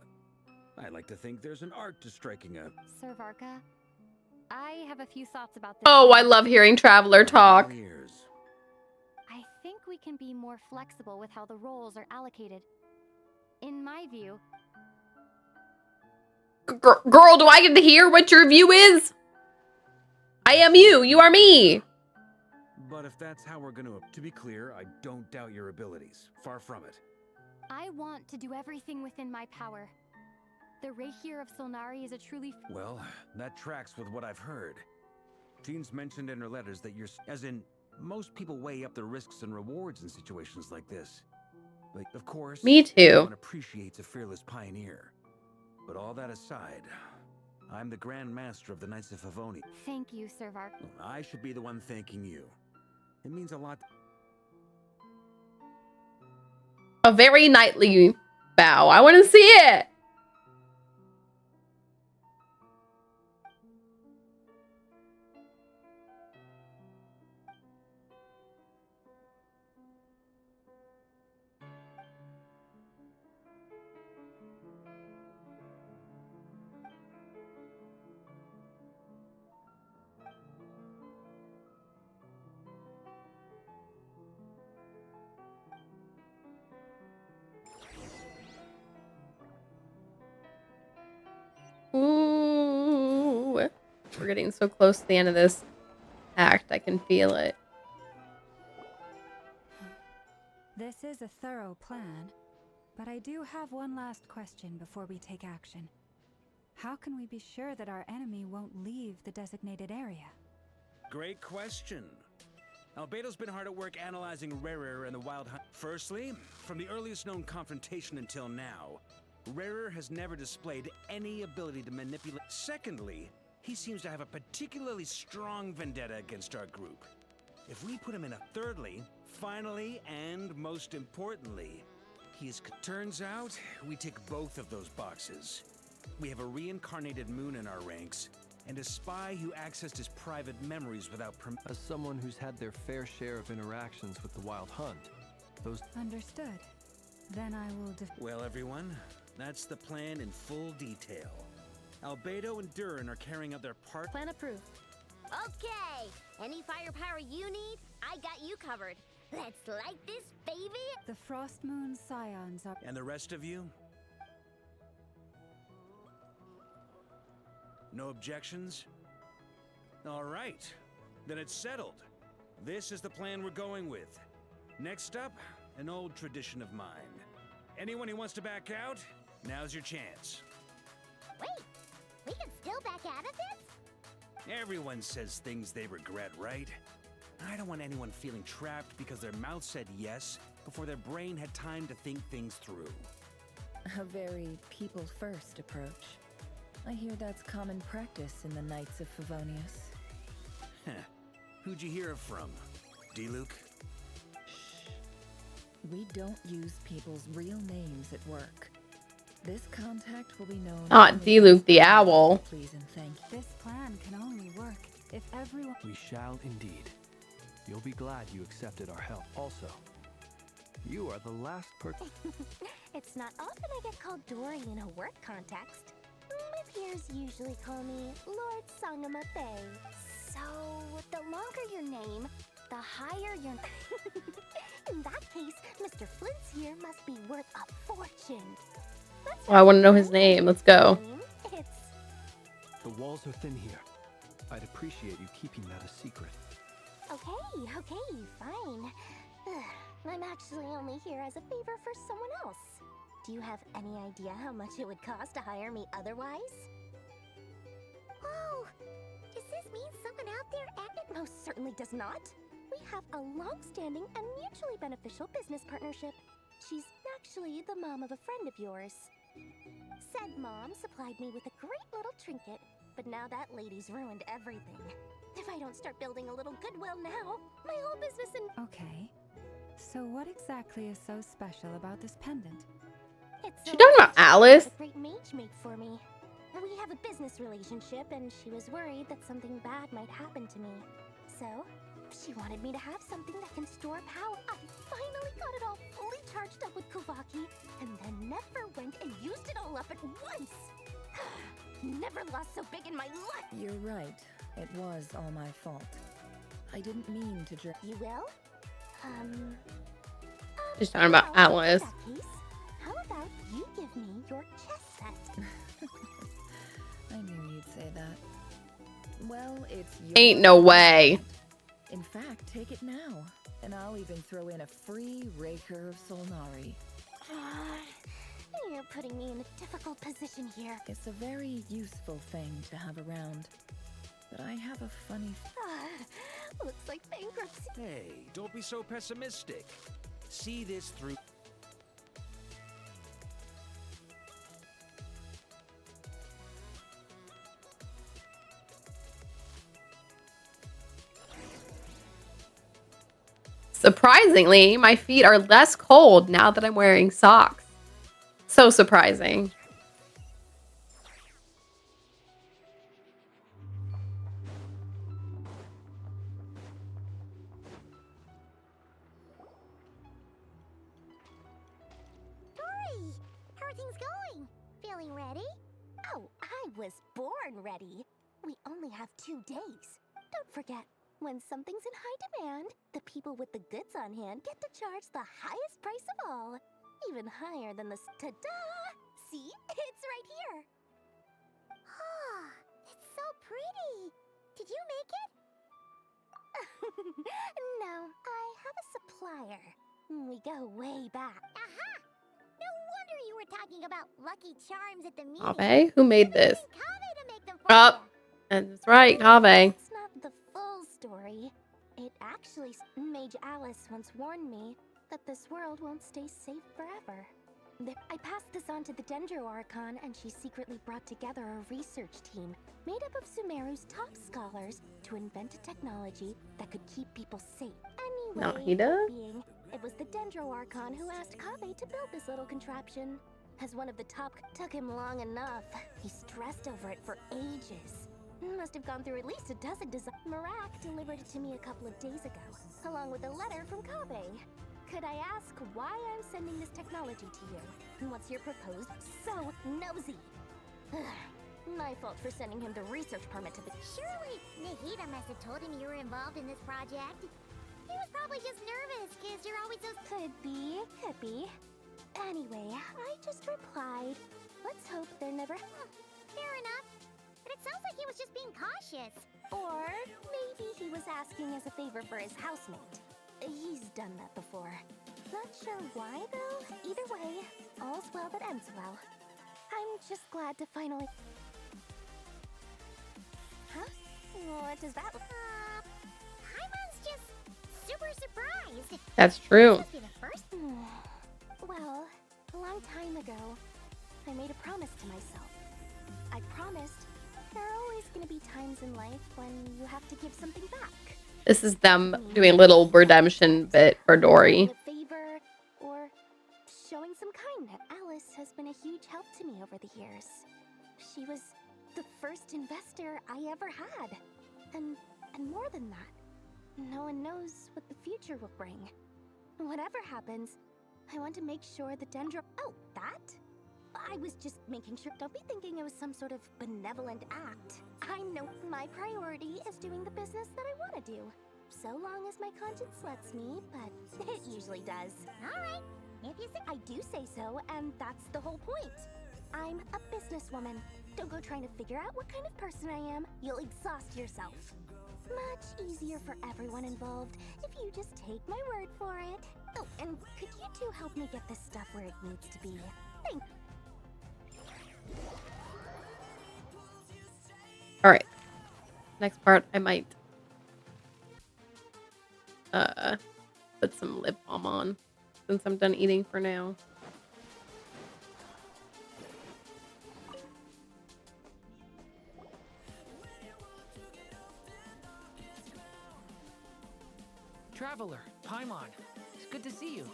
I like to think there's an art to striking a... Sir Varka, I have a few thoughts about this. Oh, I love hearing Traveler talk. I think we can be more flexible with how the roles are allocated. In my view... Girl, do I get to hear what your view is? I am you, you are me. But if that's how we're gonna... To be clear, I don't doubt your abilities. Far from it. I want to do everything within my power. The Rayher of Solnari is a truly... Well, that tracks with what I've heard. Jean's mentioned in her letters that you're... As in, most people weigh up the risks and rewards in situations like this. But, of course... Me too. Everyone appreciates a fearless pioneer. But all that aside, I'm the Grand Master of the Knights of Favoni. Thank you, Sir Vark. I should be the one thanking you. It means a lot. A very knightly bow. I want to see it. We're getting so close to the end of this act. I can feel it. This is a thorough plan, but I do have one last question before we take action. How can we be sure that our enemy won't leave the designated area? Great question. Albedo's been hard at work analyzing Rarer and the Wild Hunt. Firstly, from the earliest known confrontation until now, Rarer has never displayed any ability to manipulate. Secondly, he seems to have a particularly strong vendetta against our group. If we put him in a thirdly, finally, and most importantly, he is... Turns out, we tick both of those boxes. We have a reincarnated moon in our ranks, and a spy who accessed his private memories without permission. As someone who's had their fair share of interactions with the Wild Hunt, those... Understood. Then I will Well, everyone, that's the plan in full detail. Albedo and Durin are carrying out their part. Plan approved. Okay, any firepower you need, I got you covered. Let's light this baby. The Frost Moon Scions are... And the rest of you? No objections? All right, then it's settled. This is the plan we're going with. Next up, an old tradition of mine. Anyone who wants to back out, now's your chance. Wait, we can still back out of this? Everyone says things they regret, right? I don't want anyone feeling trapped because their mouth said yes before their brain had time to think things through. A very people-first approach. I hear that's common practice in the Knights of Favonius. Heh. Who'd you hear it from? D-Luke? We don't use people's real names at work. This contact will be known... Not D-Luke the owl. Please and thank you. This plan can only work if everyone... We shall indeed. You'll be glad you accepted our help. Also, you are the last person... It's not often I get called Dory in a work context. My peers usually call me Lord Sangamafe. So, the longer your name, the higher your... In that case, Mr. Flint's here must be worth a fortune. Oh, I want to know his name. Let's go. It's... The walls are thin here. I'd appreciate you keeping that a secret. Okay, fine. I'm actually only here as a favor for someone else. Do you have any idea how much it would cost to hire me otherwise? Oh, does this mean someone out there It most certainly does not. We have a long-standing and mutually beneficial business partnership. She's actually the mom of a friend of yours. Said mom supplied me with a great little trinket, but now that lady's ruined everything. If I don't start building a little goodwill now, my whole business and... Okay. So what exactly is so special about this pendant? It's She talking about Alice? The great mage made for me. We have a business relationship, and she was worried that something bad might happen to me. So, she wanted me to have something that can store power. I finally got it all fully charged up with Kuvaki, and then never went and used it all up at once. Never lost so big in my life. You're right. It was all my fault. I didn't mean to drink. You will? She's talking about Alice. In that case, how about you give me your chess set? I knew you'd say that. Well, it's your... Ain't no way. In fact, take it now. And I'll even throw in a free Raker of Solnari. You're putting me in a difficult position here. It's a very useful thing to have around. But I have a funny... Looks like bankruptcy. Hey, don't be so pessimistic. See this through. Surprisingly, my feet are less cold now that I'm wearing socks. So surprising. Dory, how are things going? Feeling ready? Oh, I was born ready. We only have 2 days. Don't forget, when something's in high demand, the people with the goods on hand get to charge the highest price of all. Even higher than the ta-da! See? It's right here. Ah, it's so pretty. we go way back. Aha! No wonder you were talking about Lucky Charms at the meeting. Kaveh? Who made this? Kaveh to make them for Oh, and that's right, Kaveh. That's not the full story. It actually, Mage Alice once warned me that this world won't stay safe forever. I passed this on to the Dendro Archon, and she secretly brought together a research team made up of Sumeru's top scholars to invent a technology that could keep people safe. Anyway, Nahida? it was the Dendro Archon who asked Kaveh to build this little contraption. As one of the top, took him long enough. He stressed over it for ages. Must have gone through at least a dozen designs. Marak delivered it to me a couple of days ago, along with a letter from Kaveh. Could I ask why I'm sending this technology to you? And what's your proposed? So nosy. My fault for sending him the research permit to the— Surely Nahida must have told him you were involved in this project. He was probably just nervous, because you're always so— Could be. Anyway, I just replied, let's hope they're never— Fair enough. But it sounds like he was just being cautious. Or maybe he was asking as a favor for his housemate. He's done that before. Not sure why, though. Either way, all's well that ends well. I'm just glad to finally— Huh? What does that look— Paimon's just super surprised. That's true. This must be the first. Well, a long time ago, I made a promise to myself. I promised there are always going to be times in life when you have to give something back. This is them doing a little redemption bit for Dory. A favor or showing some kindness. Alice has been a huge help to me over the years. She was the first investor I ever had. And more than that, no one knows what the future will bring. Whatever happens, I want to make sure the Dendro— Oh, that? I was just making sure. Don't be thinking it was some sort of benevolent act. I know my priority is doing the business that I want to do. So long as my conscience lets me, but it usually does. Alright, if you say— I do say so, and that's the whole point. I'm a businesswoman. Don't go trying to figure out what kind of person I am. You'll exhaust yourself. Much easier for everyone involved if you just take my word for it. Oh, and could you two help me get this stuff where it needs to be? Thanks. Alright. Next part, I might put some lip balm on since I'm done eating for now. Traveler, Paimon, it's good to see you.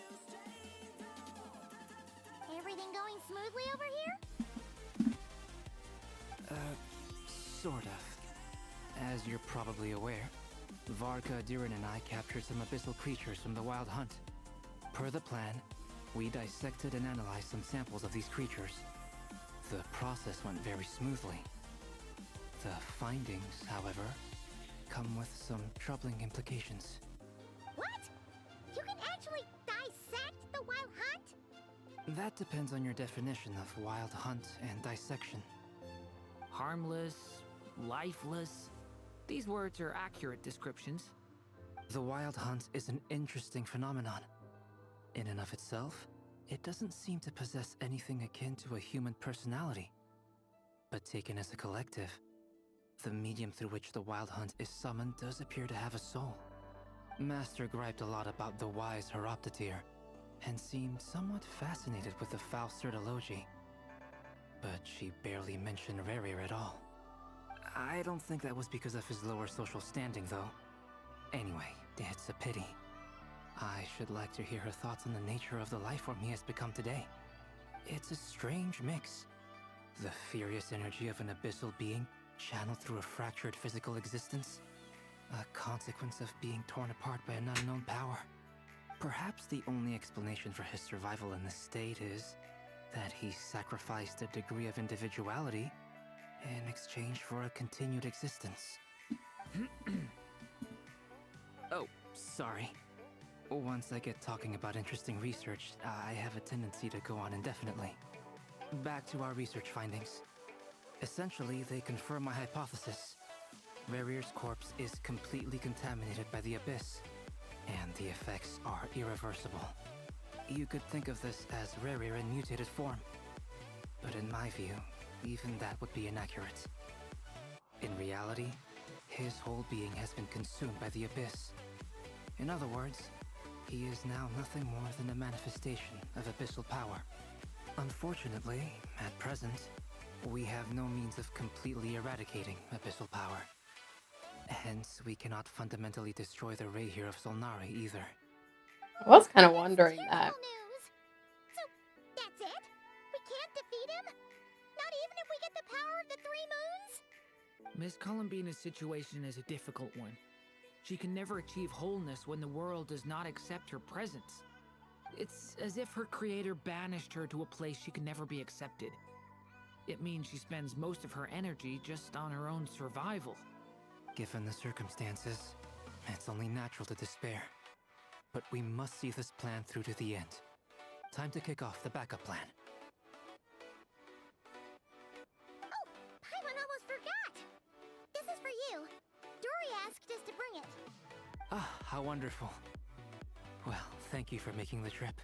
Everything going smoothly over here? Sort of. As you're probably aware, Varka, Durin, and I captured some abyssal creatures from the Wild Hunt. Per the plan, we dissected and analyzed some samples of these creatures. The process went very smoothly. The findings, however, come with some troubling implications. What? You can actually dissect the Wild Hunt? That depends on your definition of Wild Hunt and dissection. Harmless, lifeless. These words are accurate descriptions. The Wild Hunt is an interesting phenomenon. In and of itself, it doesn't seem to possess anything akin to a human personality. But taken as a collective, the medium through which the Wild Hunt is summoned does appear to have a soul. Master griped a lot about the wise Horoptotire, and seemed somewhat fascinated with the foul Certology. But she barely mentioned Rerir at all. I don't think that was because of his lower social standing, though. Anyway, it's a pity. I should like to hear her thoughts on the nature of the lifeform he has become today. It's a strange mix. The furious energy of an abyssal being channeled through a fractured physical existence. A consequence of being torn apart by an unknown power. Perhaps the only explanation for his survival in this state is that he sacrificed a degree of individuality in exchange for a continued existence. Oh, sorry. Once I get talking about interesting research, I have a tendency to go on indefinitely. Back to our research findings. Essentially, they confirm my hypothesis. Rerir's corpse is completely contaminated by the Abyss, and the effects are irreversible. You could think of this as Rerir in mutated form. But in my view, even that would be inaccurate. In reality, his whole being has been consumed by the Abyss. In other words, he is now nothing more than a manifestation of abyssal power. Unfortunately, at present, we have no means of completely eradicating abyssal power. Hence, we cannot fundamentally destroy the Reir of Solnari either. I was kind of wondering that. So, that's it? We can't defeat him? Not even if we get the power of the Three Moons? Miss Columbina's situation is a difficult one. She can never achieve wholeness when the world does not accept her presence. It's as if her creator banished her to a place she can never be accepted. It means she spends most of her energy just on her own survival. Given the circumstances, it's only natural to despair. But we must see this plan through to the end. Time to kick off the backup plan. Oh, Paimon almost forgot! This is for you. Dory asked us to bring it. Ah, how wonderful. Well, thank you for making the trip.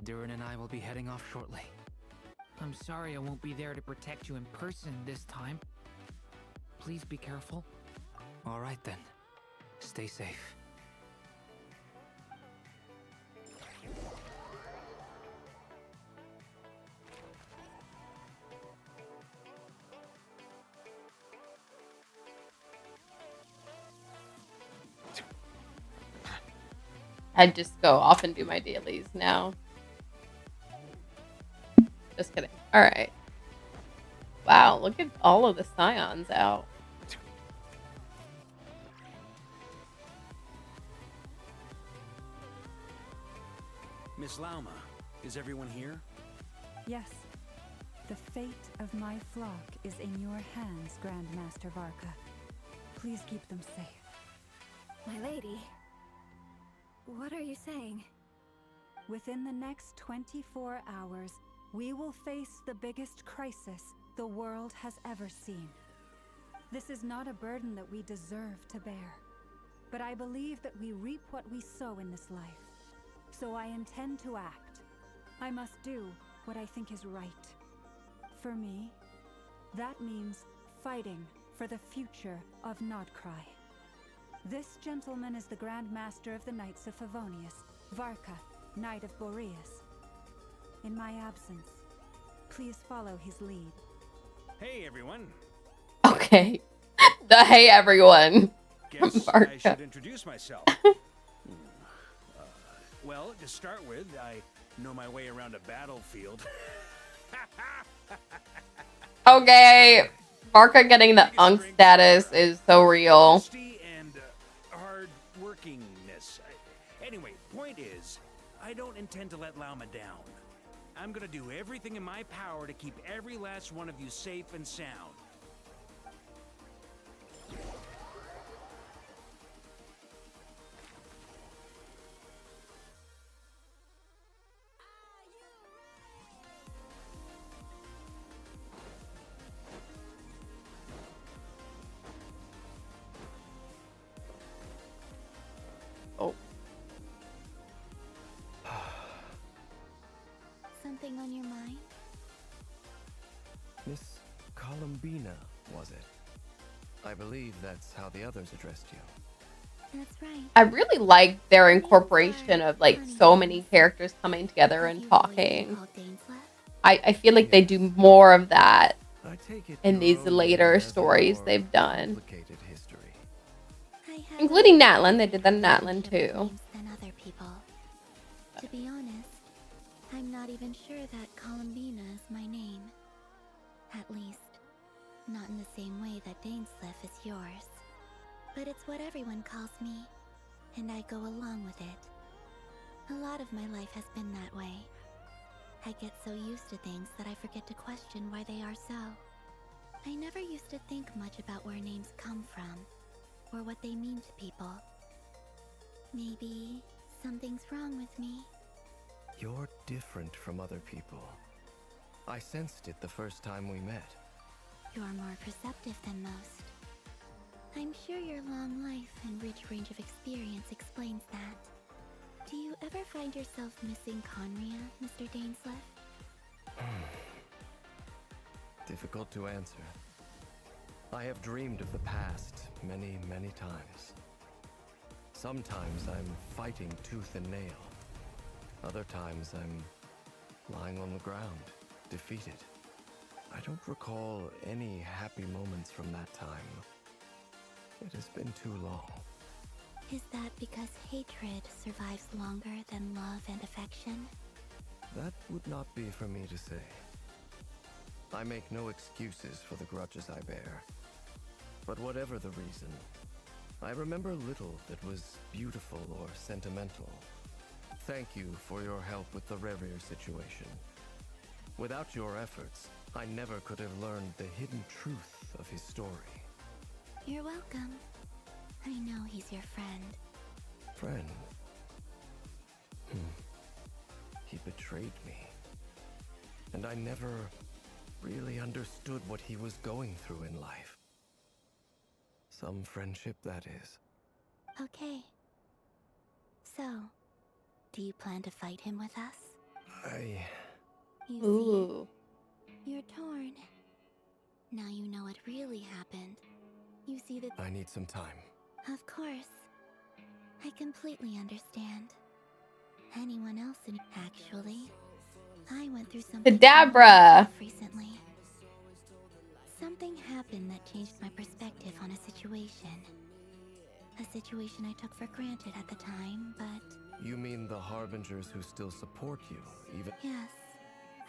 Durin and I will be heading off shortly. I'm sorry I won't be there to protect you in person this time. Please be careful. All right then. Stay safe. I'd just go off and do my dailies now. Just kidding. Alright. Wow, look at all of the scions out. Miss Lauma, is everyone here? Yes. The fate of my flock is in your hands, Grandmaster Varka. Please keep them safe. My lady, what are you saying? Within the next 24 hours, we will face the biggest crisis the world has ever seen. This is not a burden that we deserve to bear, but I believe that we reap what we sow in this life. So I intend to act. I must do what I think is right. For me, that means fighting for the future of Nodcry. This gentleman is the Grand Master of the Knights of Favonius, Varka, Knight of Boreas. In my absence, please follow his lead. Hey, everyone. Okay. The hey, everyone. Guess I should introduce myself. Well, to start with, I know my way around a battlefield. Okay. Varka getting the Unk status is so real. And hard workingness. Anyway, point is, I don't intend to let Lauma down. I'm gonna do everything in my power to keep every last one of you safe and sound. Oh. Something on your mind? Miss Columbina, was it? I believe that's how the others addressed you. That's right. I really like their incorporation of like so many characters coming together and talking. I feel like they do more of that in these later stories they've done. Including Natlin. They did that in Natlin too. Than other people. To be honest, I'm not even sure that Columbina is my name. At least, not in the same way that Dainsleif is yours. But it's what everyone calls me, and I go along with it. A lot of my life has been that way. I get so used to things that I forget to question why they are so. I never used to think much about where names come from, or what they mean to people. Maybe something's wrong with me. You're different from other people. I sensed it the first time we met. You're more perceptive than most. I'm sure your long life and rich range of experience explains that. Do you ever find yourself missing Conria, Mr. Dainsleff? Difficult to answer. I have dreamed of the past many, many times. Sometimes I'm fighting tooth and nail. Other times I'm lying on the ground, defeated. I don't recall any happy moments from that time. It has been too long. Is that because hatred survives longer than love and affection? That would not be for me to say. I make no excuses for the grudges I bear. But whatever the reason, I remember little that was beautiful or sentimental. Thank you for your help with the Rerir situation. Without your efforts, I never could have learned the hidden truth of his story. You're welcome. I know he's your friend. Friend? He betrayed me. And I never really understood what he was going through in life. Some friendship, that is. Okay. So, do you plan to fight him with us? You Ooh. see, you're torn. Now you know what really happened. You see that... I need some time. Of course. I completely understand. Anyone else in... Actually, I went through something Kadabra! recently. Something happened that changed my perspective on a situation. A situation I took for granted at the time, but... You mean the Harbingers who still support you, even... Yes.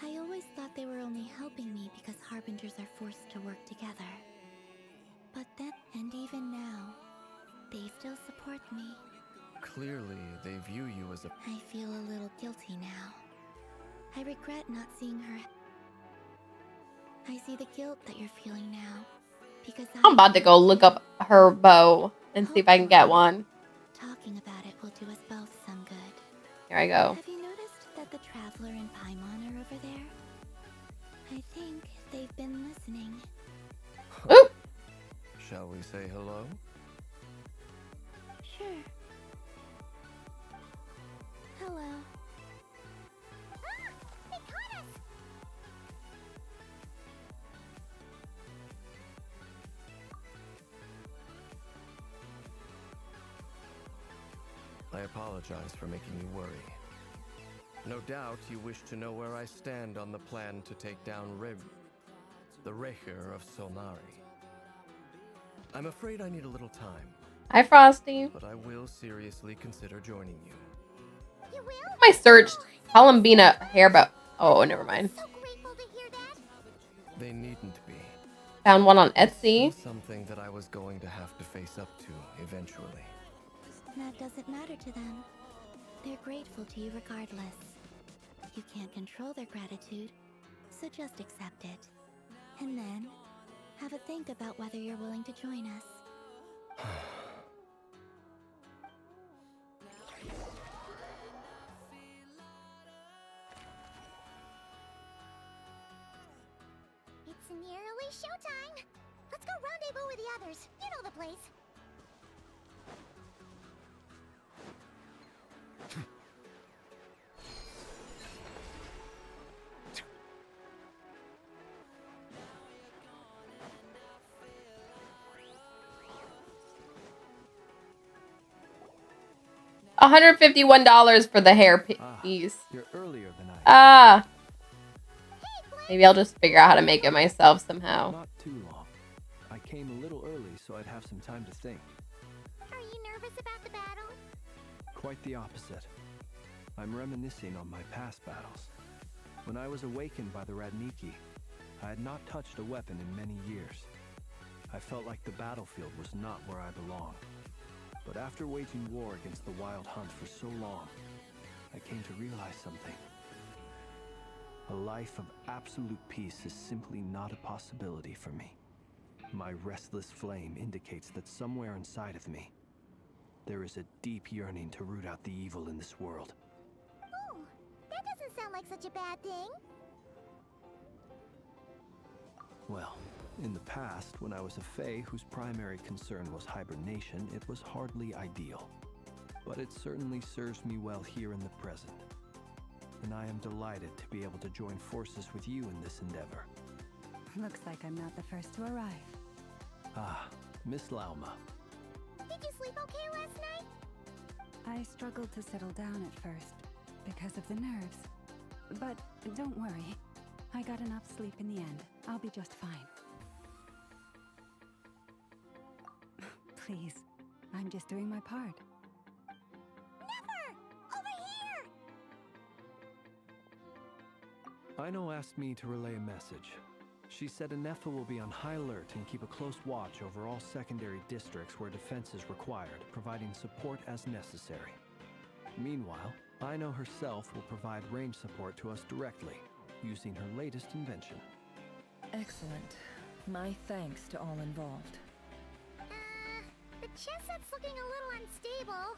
I always thought they were only helping me because Harbingers are forced to work together. But then, and even now, they still support me. Clearly, they view you as a... I feel a little guilty now. I regret not seeing her. I see the guilt that you're feeling now, because I'm about to go look up her bow and see if I can get one. Talking about it will do us both some good. Here I go. Have you noticed that the Traveler and Paimon are over there? I think they've been listening. Oop! Shall we say hello? Sure. Hello. Ah! They caught us! I apologize for making you worry. No doubt you wish to know where I stand on the plan to take down the Rerir of Solnari. I'm afraid I need a little time. Hi, Frosty. But I will seriously consider joining you. You will? I searched Columbina hair bow. Oh, never mind. So grateful to hear that. They needn't be. Found one on Etsy. Something that I was going to have to face up to eventually. That doesn't matter to them. They're grateful to you regardless. You can't control their gratitude, so just accept it. And then, have a think about whether you're willing to join us. It's nearly showtime. Let's go rendezvous with the others. You know the place. $151 for the hair piece. You're earlier than I. Ah. Maybe I'll just figure out how to make it myself somehow. Not too long. I came a little early so I'd have some time to think. Are you nervous about the battle? Quite the opposite. I'm reminiscing on my past battles. When I was awakened by the Radniki, I had not touched a weapon in many years. I felt like the battlefield was not where I belonged. But after waging war against the Wild Hunt for so long, I came to realize something. A life of absolute peace is simply not a possibility for me. My restless flame indicates that somewhere inside of me, there is a deep yearning to root out the evil in this world. Oh, that doesn't sound like such a bad thing. Well, in the past, when I was a Fae whose primary concern was hibernation, it was hardly ideal. but it certainly serves me well here in the present. And I am delighted to be able to join forces with you in this endeavor. Looks like I'm not the first to arrive. Ah, Miss Lauma. Did you sleep okay last night? I struggled to settle down at first because of the nerves. But don't worry. I got enough sleep in the end. I'll be just fine. Please, I'm just doing my part. Never! Over here! Ino asked me to relay a message. She said Anefa will be on high alert and keep a close watch over all secondary districts where defense is required, providing support as necessary. Meanwhile, Ino herself will provide range support to us directly, using her latest invention. Excellent. My thanks to all involved. The chess set's looking a little unstable.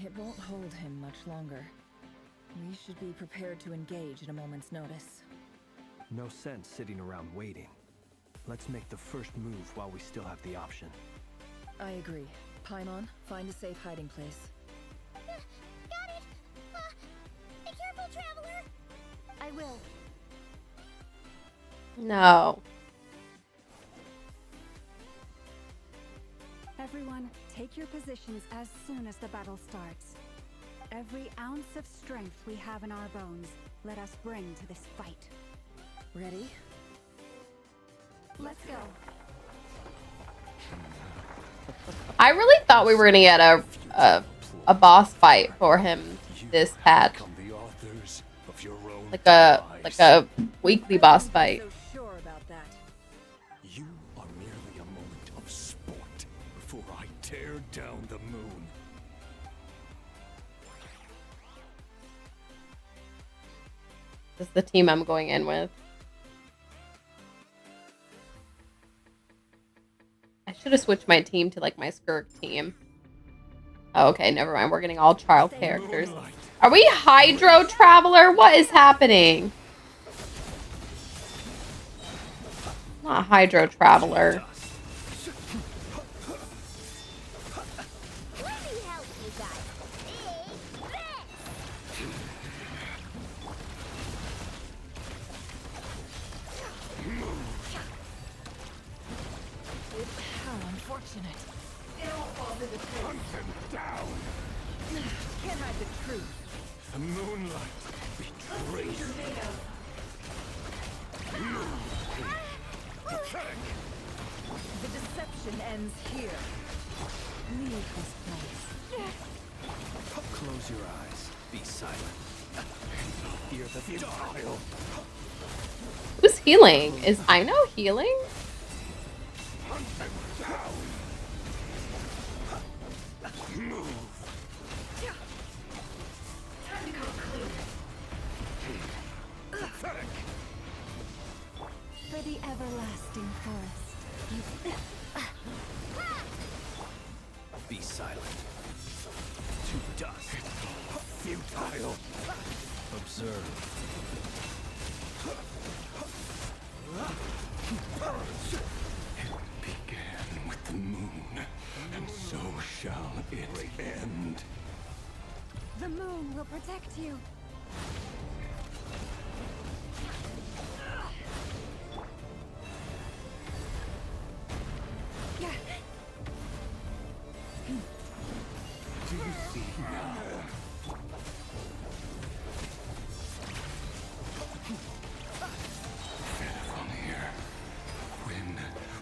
It won't hold him much longer. We should be prepared to engage at a moment's notice. No sense sitting around waiting. Let's make the first move while we still have the option. I agree. Paimon, find a safe hiding place. Got it! Be careful, Traveler! I will. No. Everyone, take your positions as soon as the battle starts. Every ounce of strength we have in our bones, let us bring to this fight. Ready? Let's go. I really thought we were gonna get a boss fight for him this patch. Like a weekly boss fight. Sure about that. You are merely a moment of sport before I tear down the moon. This is the team I'm going in with. I should have switched my team to like my Skirk team. Oh, okay, never mind. We're getting all child characters. Are we Hydro Traveler? What is happening? Not Hydro Traveler. Let me help you guys. How unfortunate. It all falls into place. Hunt him down! Can't hide the truth. The moonlight betrays you. The deception ends here. Leave this place. Close your eyes. Be silent. Fear the futile. Who's healing? Is Ino healing? Hunt him down! Move! Time to come clean. Pathetic! For the everlasting forest. Be silent. To dust. Futile. Observe. It began with the moon, and so shall it end. The moon will protect you. Do you see now? Venomir, when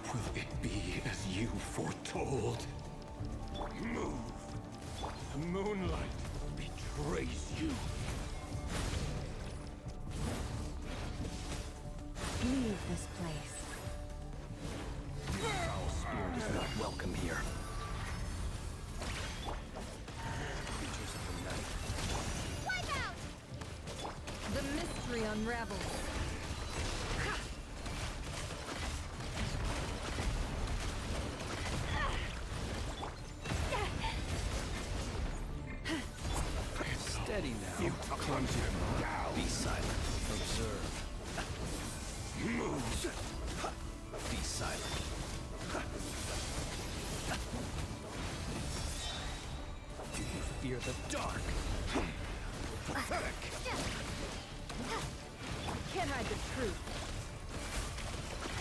will it be as you foretold? Move! The moonlight betrays you. Leave this place. Foul spirit is not welcome here. Creatures of the night. Wipe out! The mystery unravels. Steady now. Cleanse him down. Be silent. Observe. Move! Be silent. Do you fear the dark. Can't hide the truth.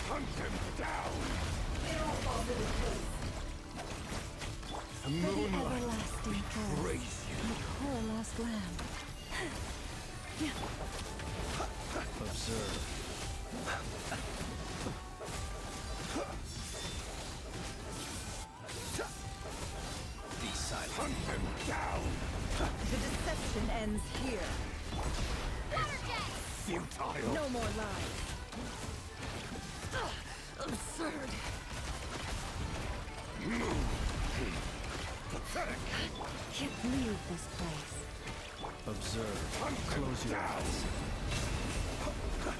Hunt him down! The everlasting fall. The poor lost lamb. Observe. Be silent. Hunt him down! The deception ends here. Futile! No more lies. Absurd. Pathetic! Can't leave this place. Observe. Close your eyes.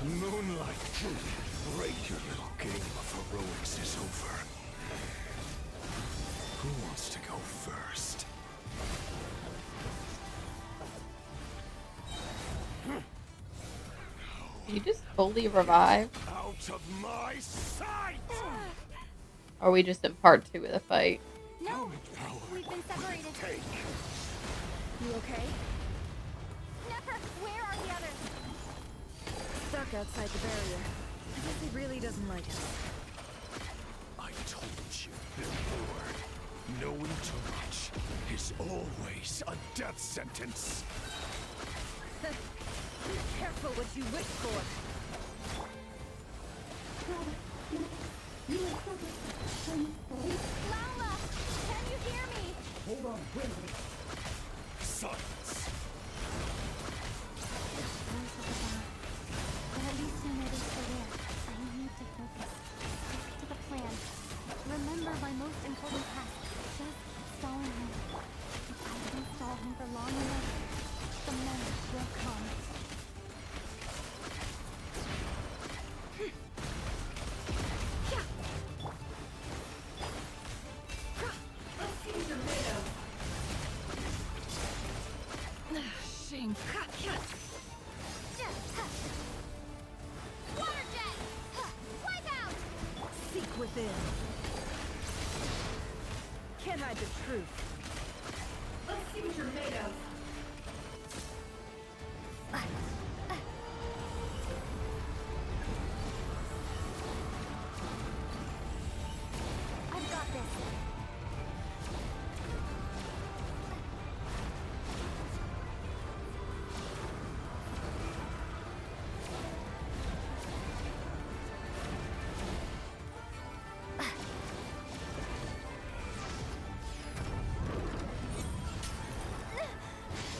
Moonlight! Break your little game of heroics is over. Who wants to go first? Did you just fully revive? Out of my sight! Or are we just in part 2 of the fight? No, we've been separated. You okay? Never. Where are the others? Stuck outside the barrier. I guess he really doesn't like us. I told you before. Knowing too much is always a death sentence. Be careful what you wish for. Lala, can you hear me? Hold on, wait. Silence. But at least I know they're still there. I need to focus. Stick to the plan. Remember my most important task. Just stalling him. If I can stall him for long enough, the moment will come. Water jet! Wipe out! Seek within. Can't hide the truth. Let's see what you're made of. I've got this.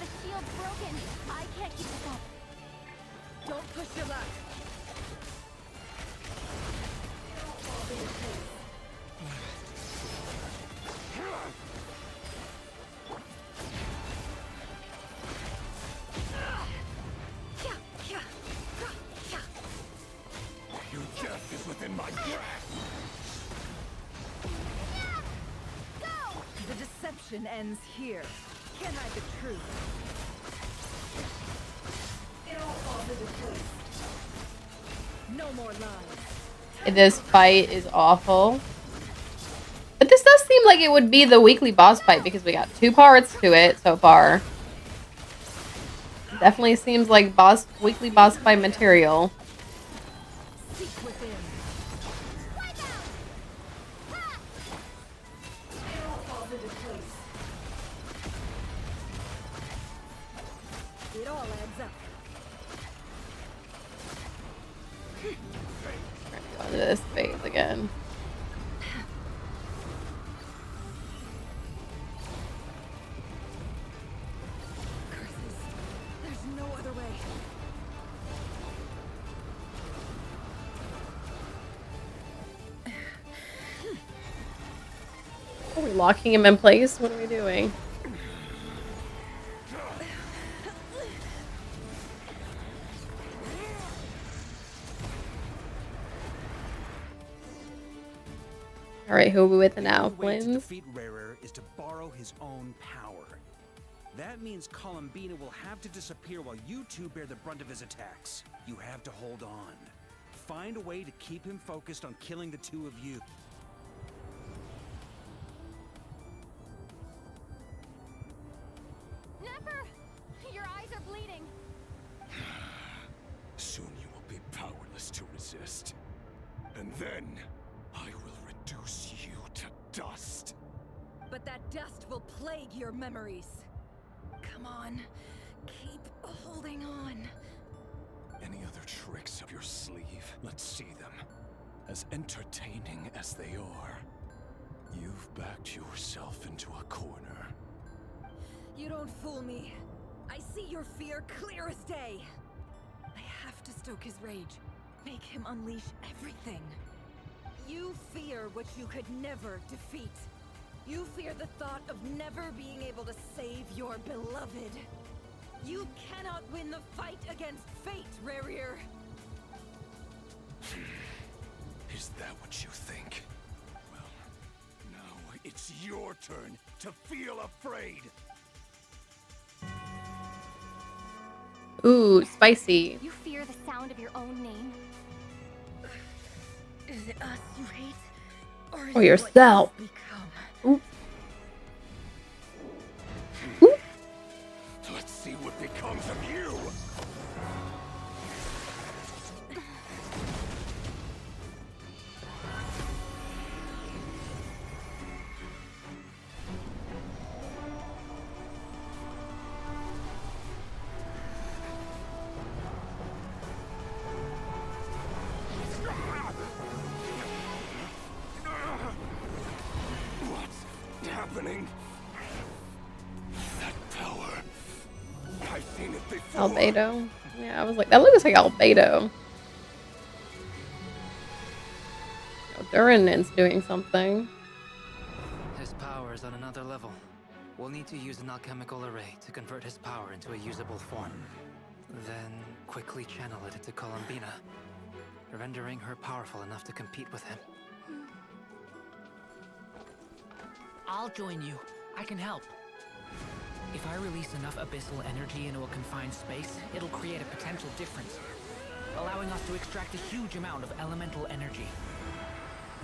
The shield's broken. I can't keep this up. Don't push your luck. Your death is within my grasp. The deception ends here. Can't hide the truth. It all falls into place. No more lies. This fight is awful. But this does seem like it would be the weekly boss fight because we got 2 parts to it so far. Definitely seems like weekly boss fight material. Seek within. It all falls into place. It all adds up. Go into this phase again. Curses. There's no other way. Are we locking him in place? What are we doing? Alright, who are we with now? The way to Twins? defeat Rarer is to borrow his own power. That means Columbina will have to disappear while you two bear the brunt of his attacks. You have to hold on. Find a way to keep him focused on killing the two of you. Then I will reduce you to dust. But that dust will plague your memories. Come on, keep holding on. Any other tricks up your sleeve? Let's see them. As entertaining as they are. You've backed yourself into a corner. You don't fool me. I see your fear clear as day. I have to stoke his rage. Make him unleash everything. You fear what you could never defeat. You fear the thought of never being able to save your beloved. You cannot win the fight against fate, Rerir. Is that what you think? Now it's your turn to feel afraid. Ooh, spicy. You fear the sound of your own name? Is it us you hate? Or is Or it yourself. what you've become? Ooh. Let's see what becomes of you. What's happening? That power. I've seen it before. Albedo. Yeah, I was like, that looks like Albedo. Oh, Durin's doing something. His power is on another level. We'll need to use an alchemical array to convert his power into a usable form. Then quickly channel it into Columbina, rendering her powerful enough to compete with him. I'll join you. I can help. If I release enough abyssal energy into a confined space, it'll create a potential difference, allowing us to extract a huge amount of elemental energy.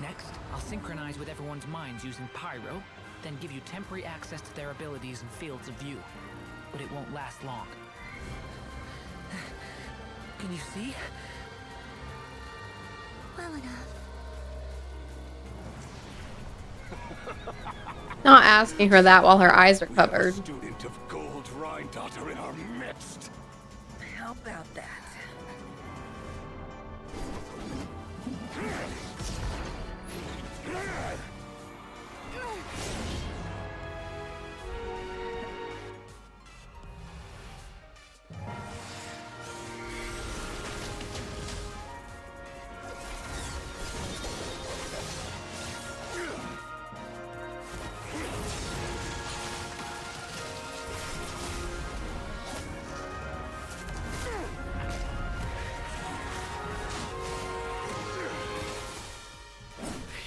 Next, I'll synchronize with everyone's minds using Pyro, then give you temporary access to their abilities and fields of view. But it won't last long. Can you see? Well enough. Not asking her that while her eyes are covered. Student of Gold Rhine-Daughter in our midst. How about that?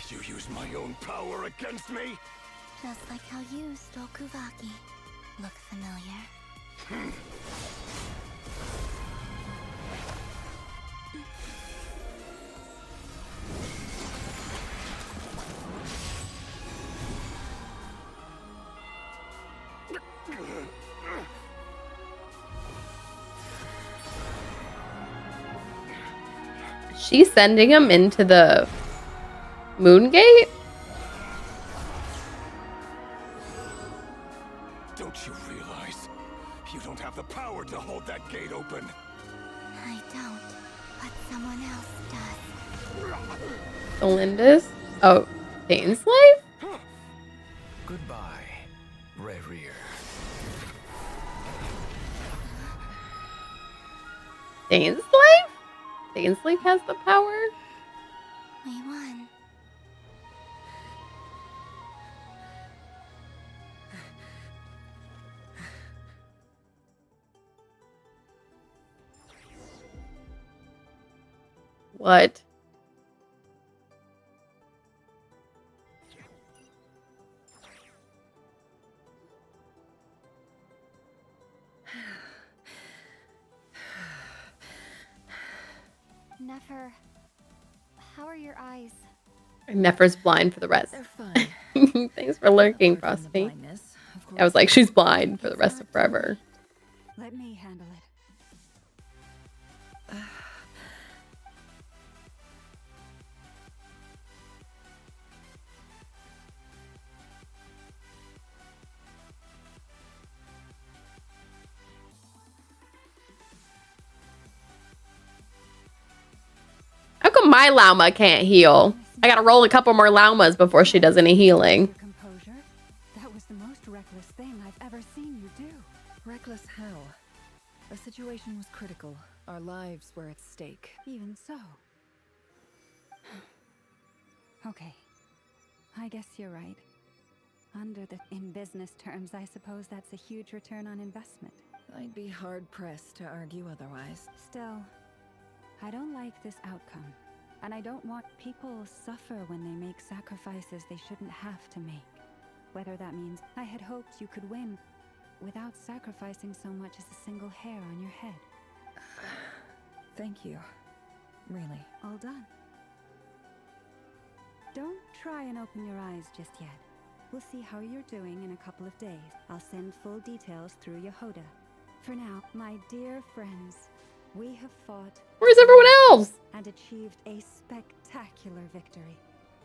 You use my own power against me? Just like how you stole Kuvaki. Look familiar? She's sending him into the moon gate? Don't you realize you don't have the power to hold that gate open? I don't, but someone else does. Elindis? Oh, Daneslave? Goodbye, Rerir. Daneslave? Daneslave has the power? We won. What? Nefer, how are your eyes? Nefer's blind for the rest. They're fine. Thanks for lurking, Apart from the Frosty. blindness, of I was course. like, she's blind for the rest of forever. Let me handle it. come my llama can't heal? I gotta roll a couple more llamas before she does any healing. Composure? That was the most reckless thing I've ever seen you do. Reckless how? The situation was critical. Our lives were at stake. Even so. Okay. I guess you're right. In business terms, I suppose that's a huge return on investment. I'd be hard-pressed to argue otherwise. Still, I don't like this outcome. And I don't want people suffer when they make sacrifices they shouldn't have to make. Whether that means I had hoped you could win without sacrificing so much as a single hair on your head. Thank you. Really. All done. Don't try and open your eyes just yet. We'll see how you're doing in a couple of days. I'll send full details through Yehoda. For now, my dear friends, we have fought. Where's everyone else? And achieved a spectacular victory.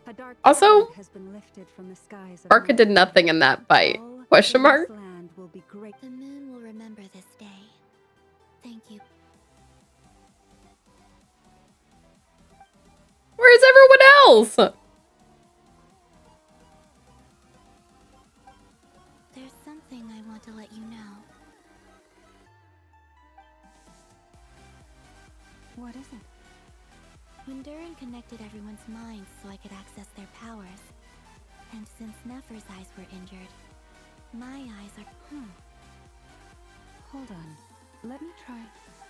A dark Also, cloud has been lifted from the skies of Arca did nothing in that fight. Question mark? land will be great. The moon will remember this day. Thank you. Where's everyone else? There's something I want to let you know. What is it? When Durin connected everyone's minds so I could access their powers, and since Nefer's eyes were injured, my eyes are... Hold on. Let me try.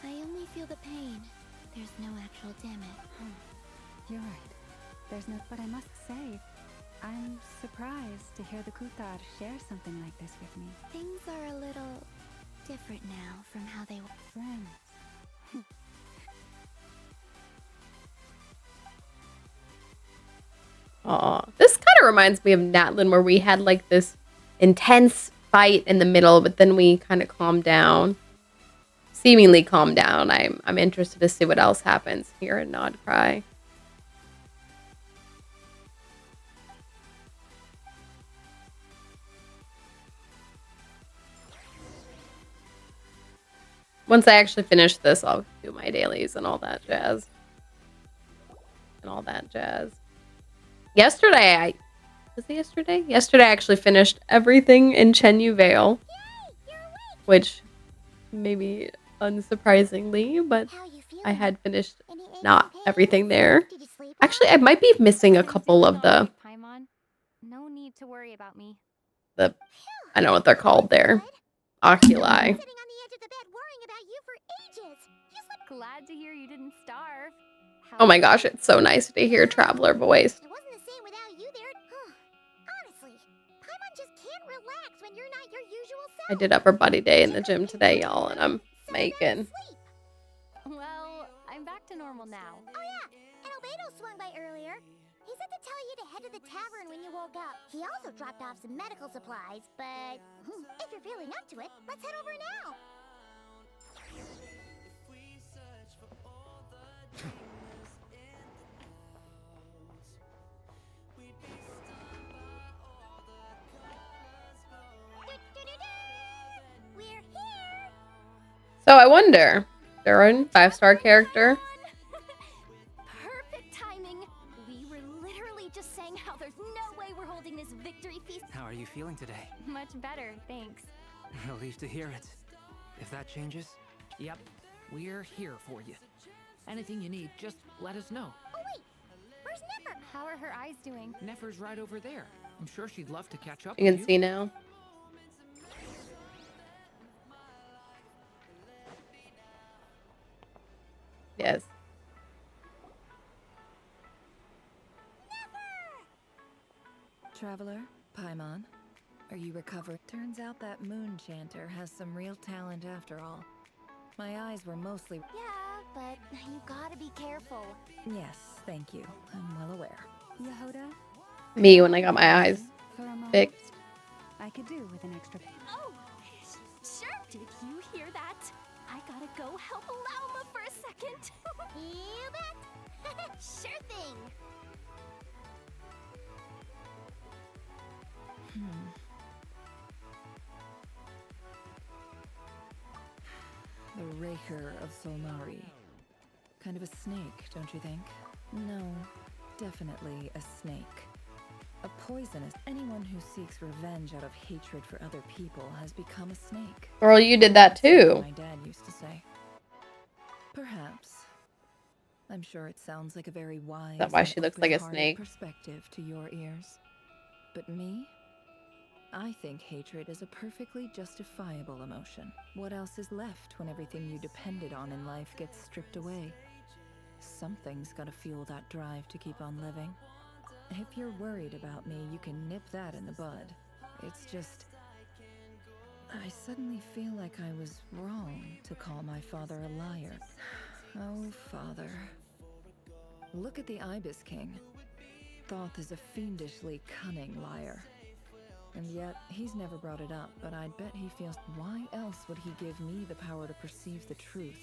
I only feel the pain. There's no actual damage. You're right. There's no... But I must say, I'm surprised to hear the Kuthar share something like this with me. Things are a little different now from how they were. Friends. Aw, this kind of reminds me of Natlin, where we had like this intense fight in the middle, but then we kind of calmed down, seemingly calmed down. I'm interested to see what else happens here in Nod Cry. Once I actually finish this, I'll do my dailies and all that jazz. Yesterday, Yesterday I actually finished everything in Chenyu Vale. Which, maybe unsurprisingly, but I had finished not everything there. Actually, I might be missing a couple of the... No need to worry about me. I don't know what they're called there. Oculi. Glad to hear you didn't starve. Oh my gosh, it's so nice to hear Traveler voiced. I did upper body day in the gym today, y'all, and I'm making. Well, I'm back to normal now. Oh yeah, and Albedo swung by earlier. He said to tell you to head to the tavern when you woke up. He also dropped off some medical supplies, but if you're feeling up to it, let's head over now. We're here. So I wonder, Durin, 5-star character. Perfect timing. We were literally just saying how there's no way we're holding this victory feast. How are you feeling today? Much better, thanks. Relieved to hear it. If that changes... Yep, we're here for you. Anything you need, just let us know. Oh wait, where's Nefer? How are her eyes doing? Nefer's right over there. I'm sure she'd love to catch up You with can see now. Yes. Traveler, Paimon, are you recovered? Turns out that moon chanter has some real talent after all. My eyes were mostly... Yeah, but you gotta be careful. Yes, thank you. I'm well aware. Yehoda? Me when I got my eyes For a moment, fixed. I could do with an extra... Oh, sure. Did you hear that? I gotta go help Lauma for a second. You bet. Sure thing. The Raker of Solmari. Kind of a snake, don't you think? No, definitely a snake. A poisonous. Anyone who seeks revenge out of hatred for other people has become a snake. Girl, you did that That's what too. my dad used to say. Perhaps. I'm sure it sounds like a very wise That's why and she looks like a open-hearted snake. perspective to your ears. But me? I think hatred is a perfectly justifiable emotion. What else is left when everything you depended on in life gets stripped away? Something's gotta fuel that drive to keep on living. If you're worried about me, you can nip that in the bud. It's just... I suddenly feel like I was wrong to call my father a liar. Oh, father. Look at the Ibis King. Thoth is a fiendishly cunning liar. And yet, he's never brought it up, but I'd bet he feels... Why else would he give me the power to perceive the truth,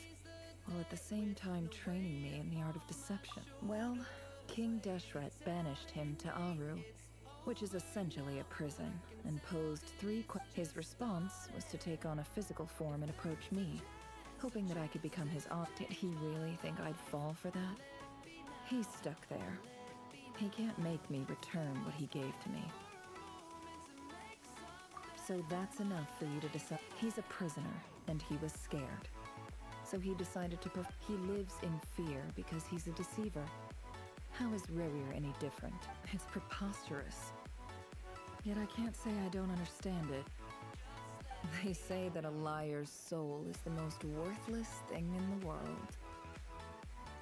while at the same time training me in the art of deception? Well, King Deshret banished him to Aru, which is essentially a prison, and posed 3 questions. His response was to take on a physical form and approach me, hoping that I could become his aunt. Did he really think I'd fall for that? He's stuck there. He can't make me return what he gave to me. So that's enough for you to decide. He's a prisoner, and he was scared. So he decided to he lives in fear because he's a deceiver. How is Rerir any different? It's preposterous. Yet I can't say I don't understand it. They say that a liar's soul is the most worthless thing in the world.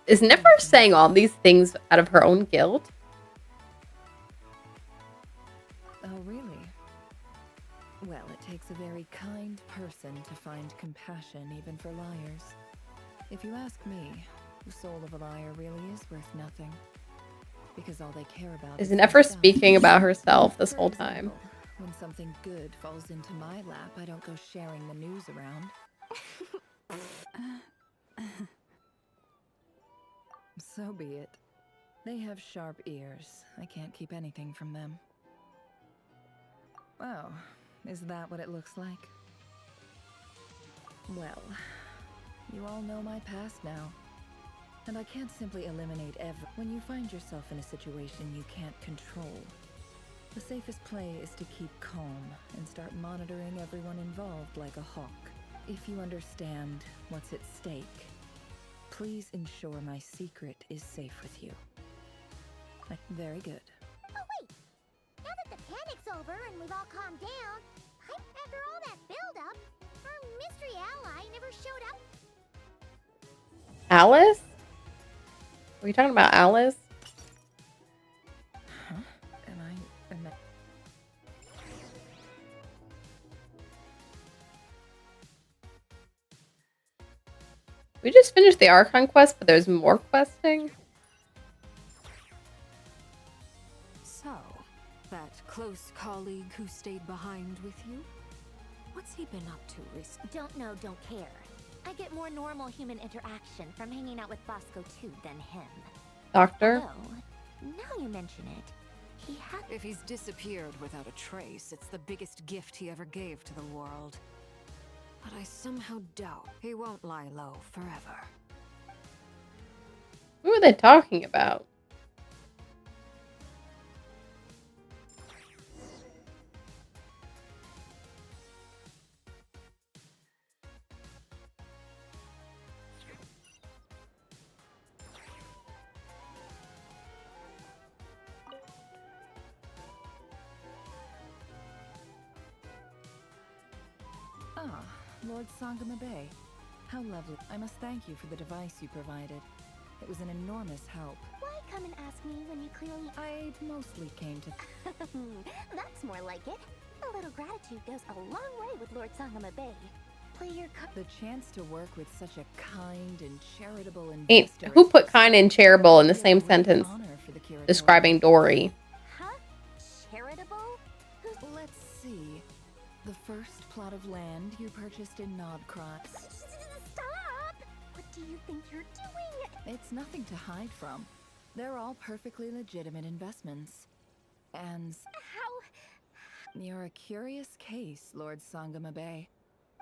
Is Nefer saying all these things out of her own guilt? Oh, really? Well, it takes a very kind person to find compassion even for liars. If you ask me, the soul of a liar really is worth nothing. Because all they care about Is Nefer themselves. speaking about herself this For whole example, time? when something good falls into my lap, I don't go sharing the news around. So be it. They have sharp ears. I can't keep anything from them. Oh, is that what it looks like? Well, you all know my past now. And I can't simply eliminate when you find yourself in a situation you can't control. The safest play is to keep calm and start monitoring everyone involved like a hawk. If you understand what's at stake, please ensure my secret is safe with you. Very good. Oh wait! Now that the panic's over and we've all calmed down, after all that build-up, our mystery ally never showed up. Alice? Are you talking about Alice? Huh? Am I... We just finished the Archon quest, but there's more questing? So, that close colleague who stayed behind with you? What's he been up to recently? Don't know, don't care. I get more normal human interaction from hanging out with Bosco 2 than him. Doctor? Although, now you mention it, he had... If he's disappeared without a trace, it's the biggest gift he ever gave to the world. But I somehow doubt he won't lie low forever. What were they talking about? Ah, Lord Sangama Bay. How lovely. I must thank you for the device you provided. It was an enormous help. Why come and ask me when you clearly... I mostly came to... That's more like it. A little gratitude goes a long way with Lord Sangama Bay. Play your card. The chance to work with such a kind and charitable Ain't, investor... who put kind and charitable in the same sentence describing Dory? Huh? Charitable? Let's see. The first plot of land you purchased in Nodcrot. Stop! What do you think you're doing? It's nothing to hide from. They're all perfectly legitimate investments. And... How? You're a curious case, Lord Sangama Bay.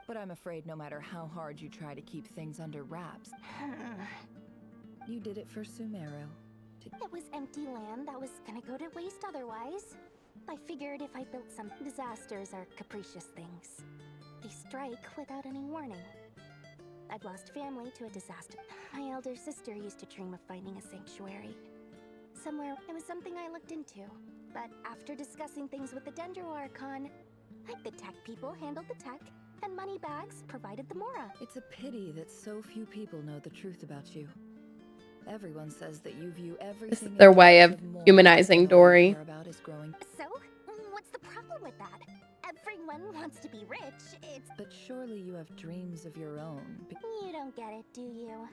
But I'm afraid no matter how hard you try to keep things under wraps... You did it for Sumeru. It was empty land that was gonna go to waste otherwise. I figured if I built some disasters are capricious things. They strike without any warning. I've lost family to a disaster. My elder sister used to dream of finding a sanctuary. Somewhere, it was something I looked into. But after discussing things with the Dendro Archon, like the tech people handled the tech, and Moneybags provided the Mora. It's a pity that so few people know the truth about you. Everyone says that you view everything. This is their way of humanizing Dory. About is growing. So, what's the problem with that? Everyone wants to be rich. It's. But surely you have dreams of your own. You don't get it, do you?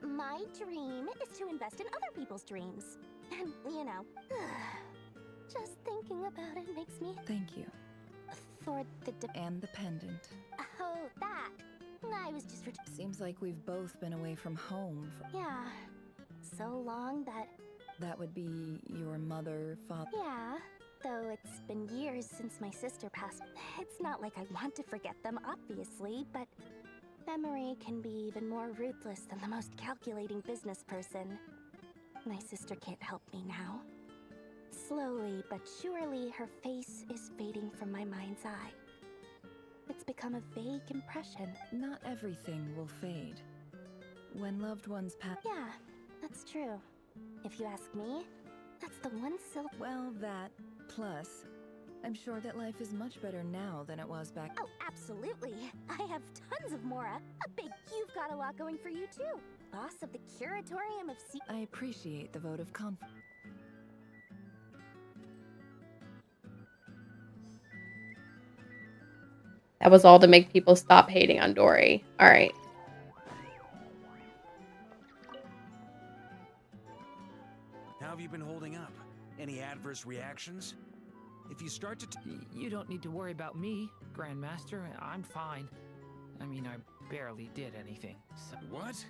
My dream is to invest in other people's dreams. And, you know, just thinking about it makes me. Thank you. For the. And the pendant. Oh, that. I was just. Seems like we've both been away from home. Yeah. So long that. That would be your mother, father. Yeah. Though it's been years since my sister passed. It's not like I want to forget them, obviously, but memory can be even more ruthless than the most calculating business person. My sister can't help me now. Slowly but surely, her face is fading from my mind's eye. It's become a vague impression. Not everything will fade. When loved ones pass. Yeah, that's true. If you ask me, that's the one silver. Well, that plus, I'm sure that life is much better now than it was back. Oh, absolutely. I have tons of Mora. A big you've got a lot going for you too. Boss of the Curatorium of Sea. I appreciate the vote of confidence. That was all to make people stop hating on Dory. All right. How have you been holding up? Any adverse reactions? If you start to... You don't need to worry about me, Grandmaster. I'm fine. I mean, I barely did anything, so... What?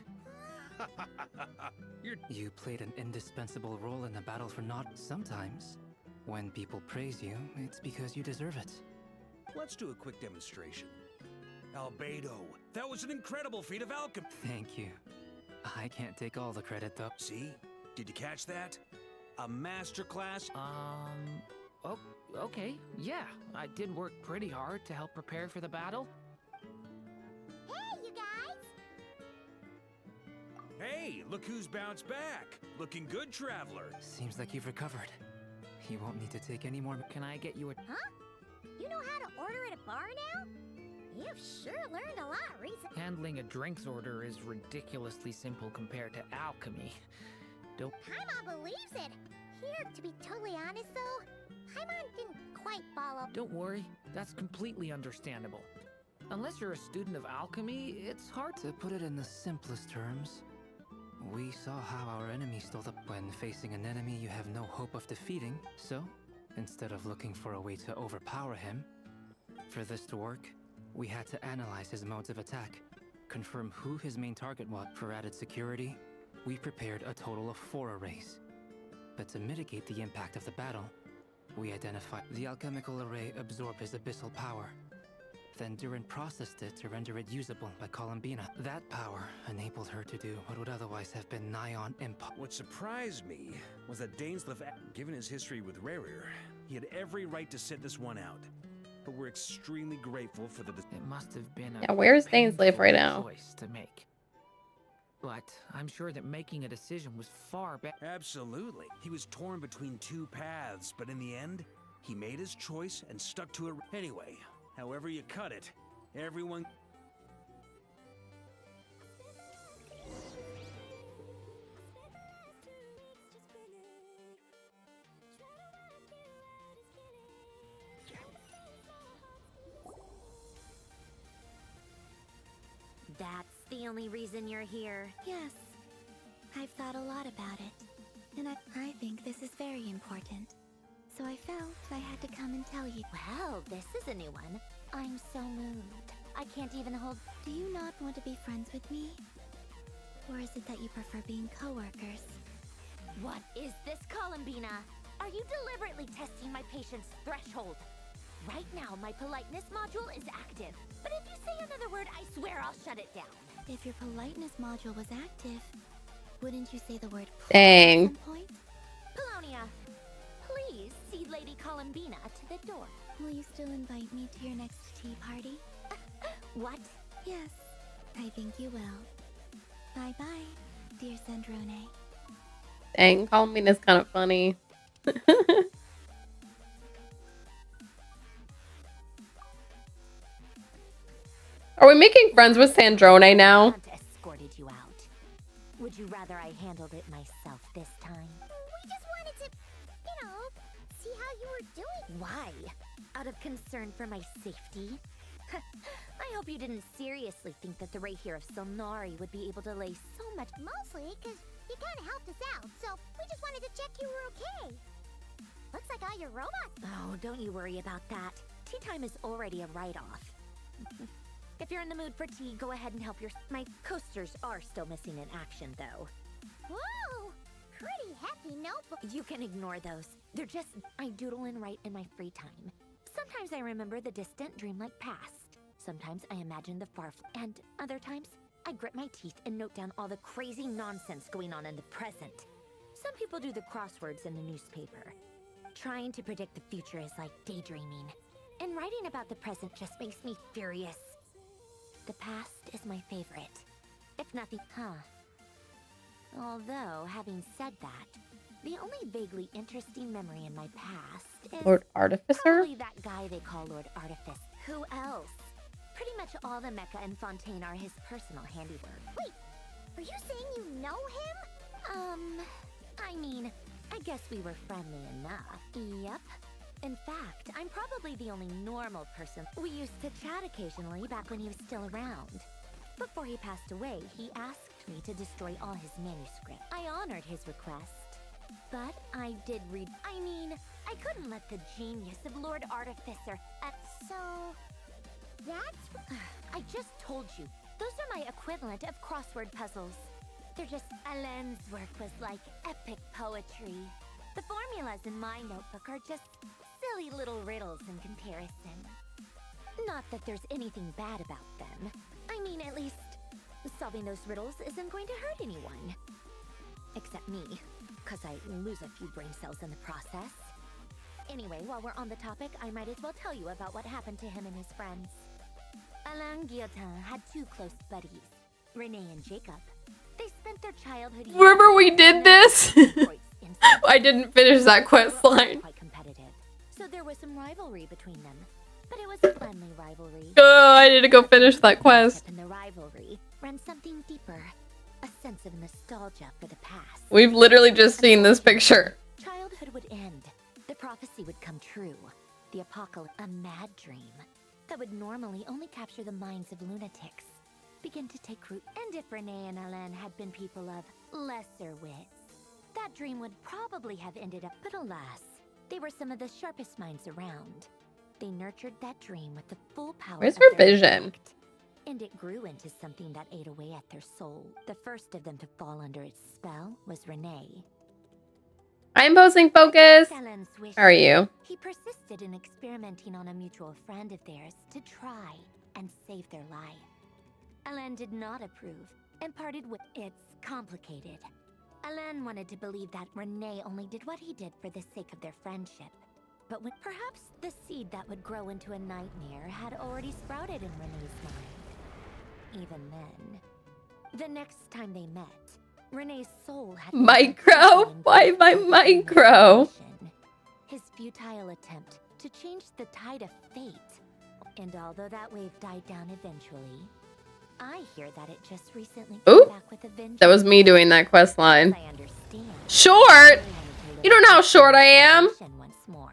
You played an indispensable role in the battle for naught. Sometimes, when people praise you, it's because you deserve it. Let's do a quick demonstration. Albedo, that was an incredible feat of alchemy. Thank you. I can't take all the credit, though. See? Did you catch that? A masterclass? Oh, okay. Yeah, I did work pretty hard to help prepare for the battle. Hey, you guys! Hey, look who's bounced back. Looking good, traveler. Seems like you've recovered. You won't need to take any more. Can I get you a... Huh? You know how to order at a bar now? You've sure learned a lot recently. Handling a drinks order is ridiculously simple compared to alchemy. Don't... Paimon believes it. Here, to be totally honest though, Paimon didn't quite follow. Don't worry, that's completely understandable. Unless you're a student of alchemy, it's hard to put it in the simplest terms. We saw how our enemy stole the... When facing an enemy you have no hope of defeating, so instead of looking for a way to overpower him, for this to work, we had to analyze his modes of attack, confirm who his main target was. For added security, we prepared a total of 4 arrays. But to mitigate the impact of the battle, we identified the alchemical array absorbed his abyssal power. Then Durin processed it to render it usable by Columbina. That power enabled her to do what would otherwise have been nigh on impossible. What surprised me was that Dainsleif, given his history with Rerir, he had every right to sit this one out. But we're extremely grateful for the... It must have been Yeah, where's Dainsleif right now? Choice to make. But I'm sure that making a decision was far better. Absolutely. He was torn between 2 paths, but in the end, he made his choice and stuck to it. Anyway, however you cut it, everyone... That's the only reason you're here. Yes. I've thought a lot about it. And I think this is very important. So I felt I had to come and tell you. Well, this is a new one. I'm so moved. I can't even hold... Do you not want to be friends with me? Or is it that you prefer being co-workers? What is this, Columbina? Are you deliberately testing my patience threshold? Right now, my politeness module is active. But if you say another word, I swear I'll shut it down. If your politeness module was active, wouldn't you say the word Dang. at some point? Antonia. Please see Lady Columbina to the door. Will you still invite me to your next tea party? What? Yes, I think you will. Bye-bye, dear Sandrone. Dang, Columbina's kind of funny. Are we making friends with Sandrone now? Hunt escorted you out. Would you rather I handled it myself this time? We just wanted to, see how you were doing. Why? Out of concern for my safety? I hope you didn't seriously think that the Ray here of Silnari would be able to lay so much. Mostly because you kind of helped us out, so we just wanted to check you were okay. Looks like all your robots. Oh, don't you worry about that. Tea time is already a write-off. If you're in the mood for tea, go ahead and help your... My coasters are still missing in action, though. Whoa! Pretty hefty notebook. You can ignore those. They're just... I doodle and write in my free time. Sometimes I remember the distant, dreamlike past. Sometimes I imagine the far... And other times, I grit my teeth and note down all the crazy nonsense going on in the present. Some people do the crosswords in the newspaper. Trying to predict the future is like daydreaming. And writing about the present just makes me furious. The past is my favorite. If nothing, Although, having said that, the only vaguely interesting memory in my past is... Lord Artificer? Probably that guy they call Lord Artifice. Who else? Pretty much all the mecha and Fontaine are his personal handiwork. Wait, are you saying you know him? I mean, I guess we were friendly enough. Yep. In fact, I'm probably the only normal person. We used to chat occasionally back when he was still around. Before he passed away, he asked me to destroy all his manuscript. I honored his request, but I did read... I mean, I couldn't let the genius of Lord Artificer... So... That's... I just told you. Those are my equivalent of crossword puzzles. They're just... Alain's work was like epic poetry. The formulas in my notebook are just silly little riddles in comparison. Not that there's anything bad about them. I mean, at least, solving those riddles isn't going to hurt anyone. Except me, because I lose a few brain cells in the process. Anyway, while we're on the topic, I might as well tell you about what happened to him and his friends. Alain Guillotin had two close buddies, Renee and Jacob. They spent their childhood... Remember we did this? I didn't finish that quest line. Quite competitive, so there was some rivalry between them. But it was a friendly rivalry. Oh, I need to go finish that quest. In the rivalry ran something deeper, a sense of nostalgia for the past. We've literally just seen this picture. Childhood would end. The prophecy would come true. The apocalypse, a mad dream that would normally only capture the minds of lunatics, begin to take root. And if Renee and Alain had been people of lesser wits, that dream would probably have ended up. But alas, they were some of the sharpest minds around. They nurtured that dream with the full power Where's of her their vision? intellect, and it grew into something that ate away at their soul. The first of them to fall under its spell was Renee. I'm posing focus. Alain's wish, How are you? He persisted in experimenting on a mutual friend of theirs to try and save their life. Alain did not approve and parted with... It's complicated. Alain wanted to believe that Renee only did what he did for the sake of their friendship. But when perhaps the seed that would grow into a nightmare had already sprouted in Renee's mind. Even then, the next time they met, Renee's soul had... Micro? Why my micro? His futile attempt to change the tide of fate. And although that wave died down eventually, I hear that it just recently came Ooh, back with a vengeance. that was me doing that quest line. I understand. Short? You don't know how short I am. Once more.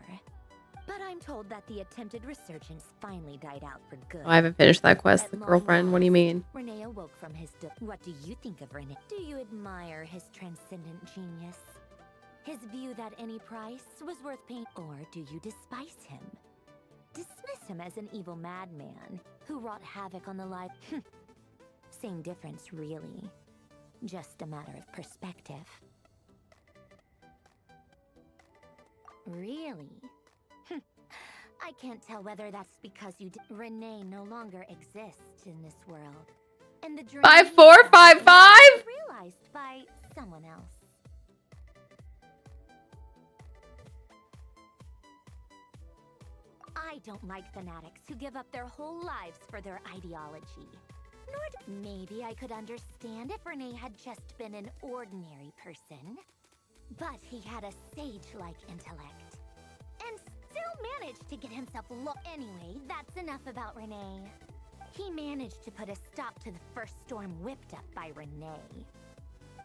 But I'm told that the attempted resurgence finally died out for good. Oh, I haven't finished that quest, the girlfriend. What do you mean? Renee awoke from his... What do you think of Renee? Do you admire his transcendent genius? His view that any price was worth paying? Or do you despise him? Dismiss him as an evil madman who wrought havoc on the life... Same difference, really. Just a matter of perspective. Really? I can't tell whether that's because you Renee no longer exists in this world. And the dream 5455? realized by someone else. I don't like fanatics who give up their whole lives for their ideology. Maybe I could understand if Renee had just been an ordinary person. But he had a sage-like intellect. And still managed to get himself Anyway, that's enough about Renee. He managed to put a stop to the first storm whipped up by Renee.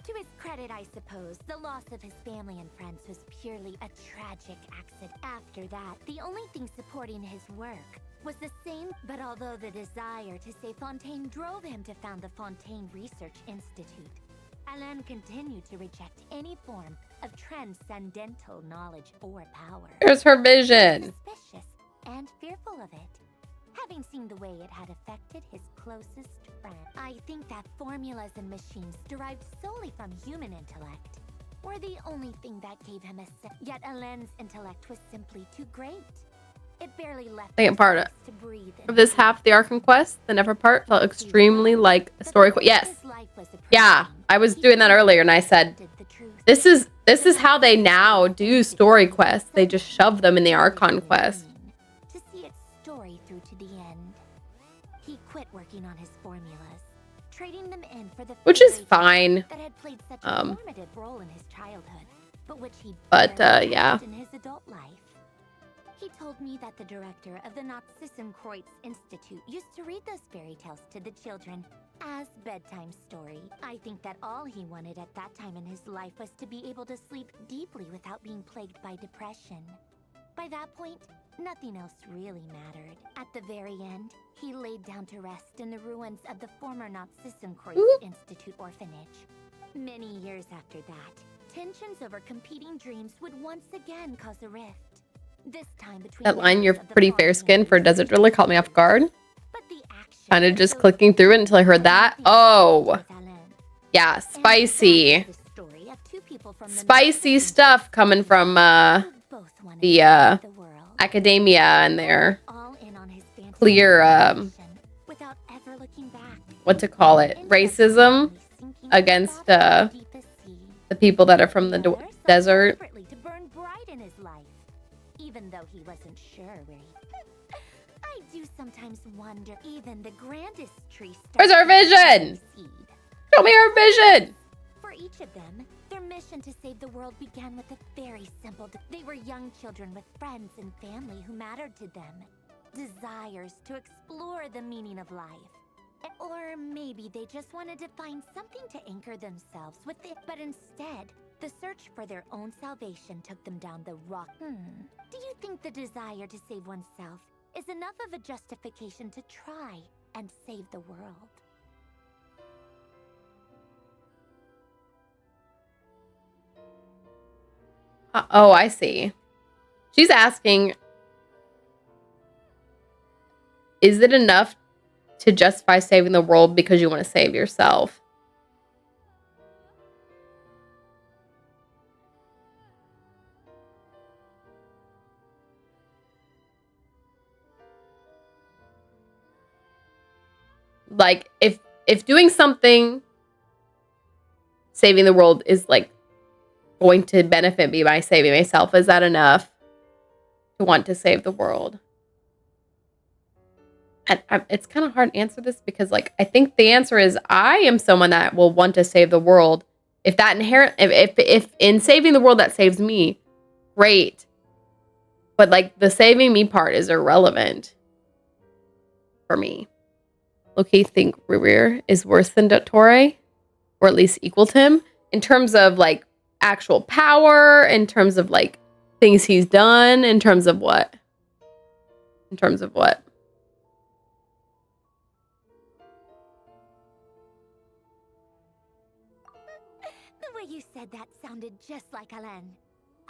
To his credit, I suppose, the loss of his family and friends was purely a tragic accident. After that, the only thing supporting his work was the same, but although the desire to save Fontaine drove him to found the Fontaine Research Institute, Alain continued to reject any form of transcendental knowledge or power. Here's her vision. He was suspicious and fearful of it, having seen the way it had affected his closest friend. I think that formulas and machines derived solely from human intellect were the only thing that gave him a sense. Yet Alain's intellect was simply too great. It barely left Second part to breathe of this half, the Archon quest, the Never part, felt extremely like a story quest. Yes. Yeah, I was doing that earlier, and I said, this is how they now do story quests. They just shove them in the Archon quest. To see its story through to the end. He quit working on his formulas, trading them in for the Which is fine. that had played such a formative role in his childhood, but which he yeah. in his adult life. He told me that the director of the Nazissenkreuz Institute used to read those fairy tales to the children as bedtime story. I think that all he wanted at that time in his life was to be able to sleep deeply without being plagued by depression. By that point, nothing else really mattered. At the very end, he laid down to rest in the ruins of the former Nazissenkreuz Institute orphanage. Many years after that, tensions over competing dreams would once again cause a rift. This time between That line, "You're pretty fair skin for a desert driller," caught me off guard. Kind of just clicking through it until I heard that. Oh, yeah, spicy. Spicy stuff coming from the academia and their clear, what to call it, racism against the people that are from the desert. Even though he wasn't sure where he... I do sometimes wonder, even the grandest tree... Where's our vision? Show me our vision! For each of them, their mission to save the world began with a very simple... They were young children with friends and family who mattered to them. Desires to explore the meaning of life. Or maybe they just wanted to find something to anchor themselves with it. But instead, the search for their own salvation took them down the rock. Do you think the desire to save oneself is enough of a justification to try and save the world? Oh, I see. She's asking, is it enough to justify saving the world because you want to save yourself? Like, if doing something, saving the world, is like going to benefit me by saving myself, is that enough to want to save the world? And it's kind of hard to answer this because, like, I think the answer is I am someone that will want to save the world. If in saving the world that saves me, great. But, like, the saving me part is irrelevant for me. Okay, think Revere is worse than Dottore, or at least equal to him, in terms of, like, actual power, in terms of, like, things he's done, in terms of what? In terms of what? The way you said that sounded just like Alain.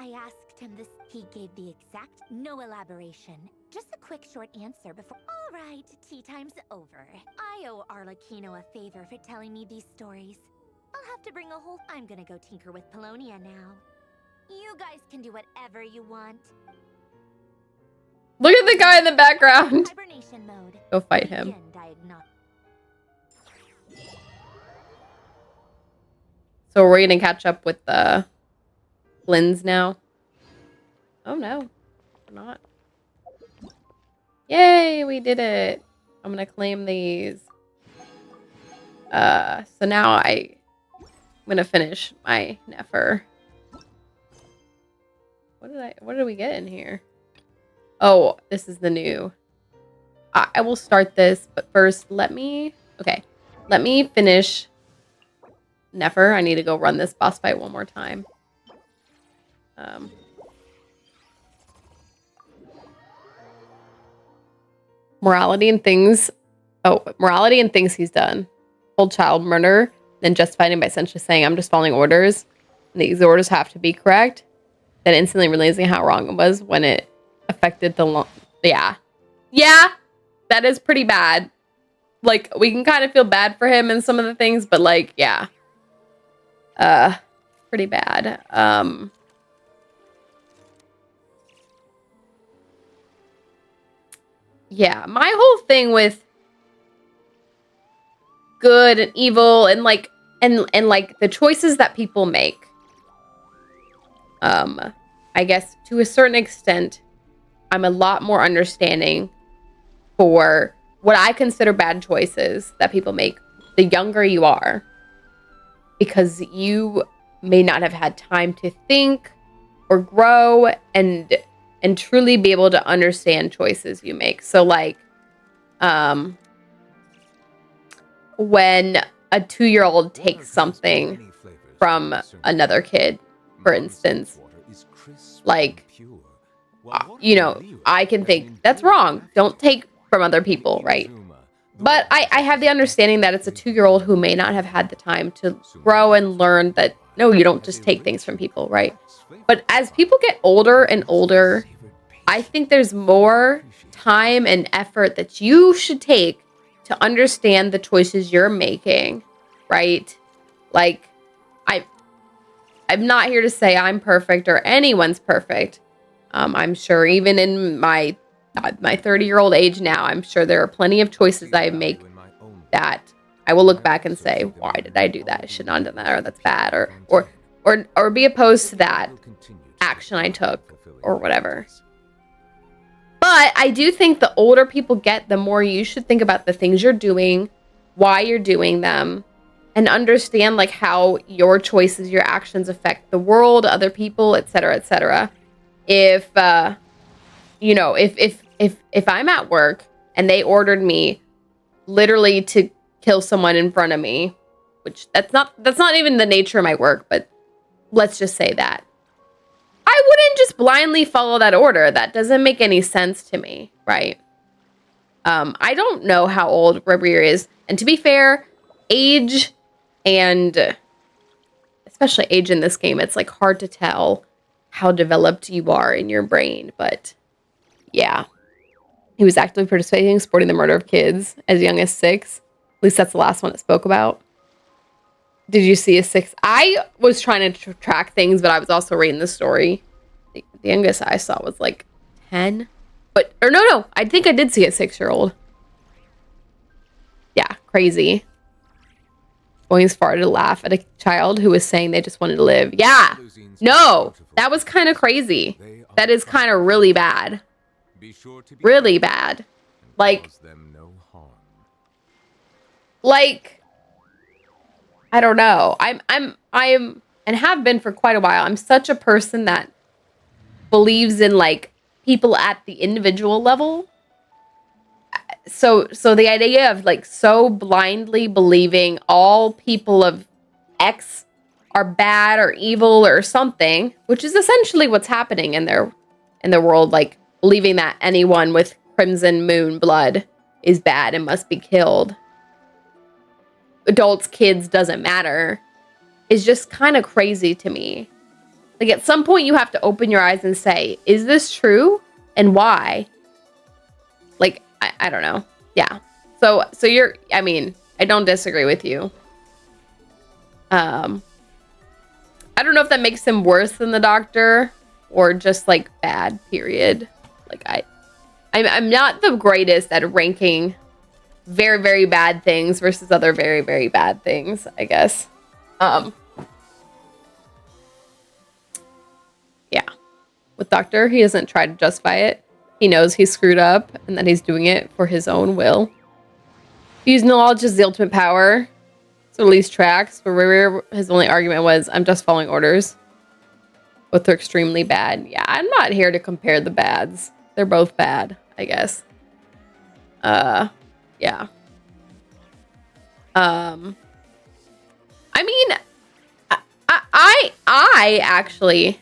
I asked him this. He gave the exact, no elaboration. Just a quick short answer before... All right, tea time's over. I owe Arlecchino a favor for telling me these stories. I'll have to bring a whole... I'm gonna go tinker with Polonia now. You guys can do whatever you want. Look at the guy in the background. Hibernation mode. Go fight him. So we're gonna catch up with the Flynns now. Oh no, we're not. Yay, we did it. I'm gonna claim these. So now I'm gonna finish my Nefer. What did we get in here? Oh, this is the new. I will start this, but first let me finish Nefer. I need to go run this boss fight one more time. Morality and things he's done. Old child murder, then justified him by essentially saying, I'm just following orders, and these orders have to be correct. Then instantly realizing how wrong it was when it affected the yeah. Yeah, that is pretty bad. Like, we can kind of feel bad for him in some of the things, but like, yeah. Pretty bad. Yeah, my whole thing with good and evil and like the choices that people make. I guess to a certain extent, I'm a lot more understanding for what I consider bad choices that people make the younger you are. Because you may not have had time to think or grow and truly be able to understand choices you make. So like, when a 2-year-old takes something from another kid, for instance, like, you know, I can think that's wrong. Don't take from other people, right? But I have the understanding that it's a 2-year-old who may not have had the time to grow and learn that, no, you don't just take things from people, right? But as people get older and older, I think there's more time and effort that you should take to understand the choices you're making, right? Like, I'm not here to say I'm perfect or anyone's perfect. I'm sure even in my 30-year-old age now, I'm sure there are plenty of choices I make that I will look back and say, why did I do that? I should not have done that, or that's bad, or be opposed to that action I took, or whatever. But I do think the older people get, the more you should think about the things you're doing, why you're doing them, and understand like how your choices, your actions affect the world, other people, etc., etc. If you know, if I'm at work and they ordered me literally to kill someone in front of me, which that's not even the nature of my work, but let's just say that, I wouldn't just blindly follow that order. That doesn't make any sense to me, right? I don't know how old Rebir is, and to be fair, age and especially age in this game, it's like hard to tell how developed you are in your brain, but yeah. He was actively participating in supporting the murder of kids as young as 6. At least that's the last one it spoke about. Did you see a 6? I was trying to track things, but I was also reading the story. The youngest I saw was like 10. Or no, I think I did see a 6-year-old. Yeah, crazy. Going as far to laugh at a child who was saying they just wanted to live. Yeah, no, that was kind of crazy. That is kind of really bad. Really bad. Like, I don't know. I'm and have been for quite a while. I'm such a person that believes in like people at the individual level. So the idea of like so blindly believing all people of X are bad or evil or something, which is essentially what's happening in the world, like believing that anyone with crimson moon blood is bad and must be killed. Adults, kids, doesn't matter, is just kind of crazy to me. Like at some point you have to open your eyes and say, is this true? And why? Like, I don't know. Yeah. So you're, I mean, I don't disagree with you. I don't know if that makes him worse than the doctor or just like bad, period. Like I'm not the greatest at ranking very, very bad things versus other very, very bad things, I guess. Yeah. With Doctor, he doesn't try to justify it. He knows he's screwed up and that he's doing it for his own will. Use knowledge is the ultimate power. So release tracks, but his only argument was, I'm just following orders. Both are extremely bad. Yeah, I'm not here to compare the bads. They're both bad, I guess. Yeah. I mean, I actually,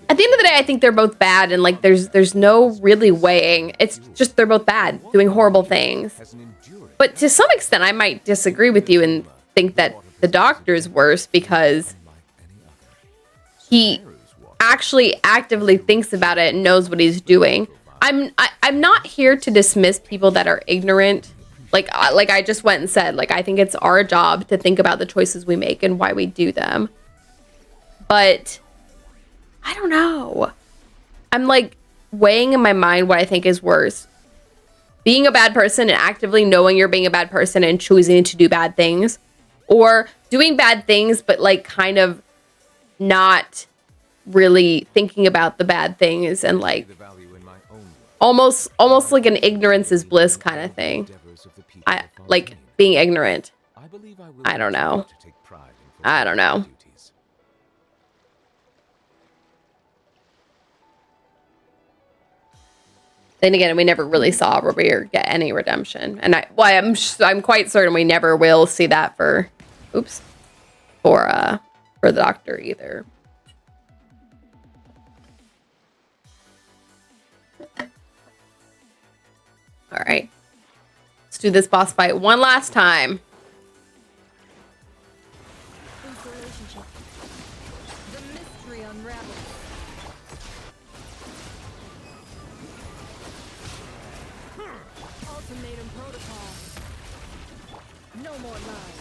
at the end of the day, I think they're both bad, and like there's no really weighing. It's just they're both bad, doing horrible things. But to some extent, I might disagree with you and think that the doctor's worse because he actually actively thinks about it and knows what he's doing. I'm not here to dismiss people that are ignorant. Like I just went and said, like, I think it's our job to think about the choices we make and why we do them. But I don't know. I'm like weighing in my mind what I think is worse. Being a bad person and actively knowing you're being a bad person and choosing to do bad things, or doing bad things but like kind of not really thinking about the bad things and like almost like an ignorance is bliss kind of thing. I like being ignorant. I don't know. Then again, we never really saw Robert get any redemption, and I'm quite certain we never will see that for the doctor either. All right, let's do this boss fight one last time. The mystery unravels. Ultimatum protocol. No more lies.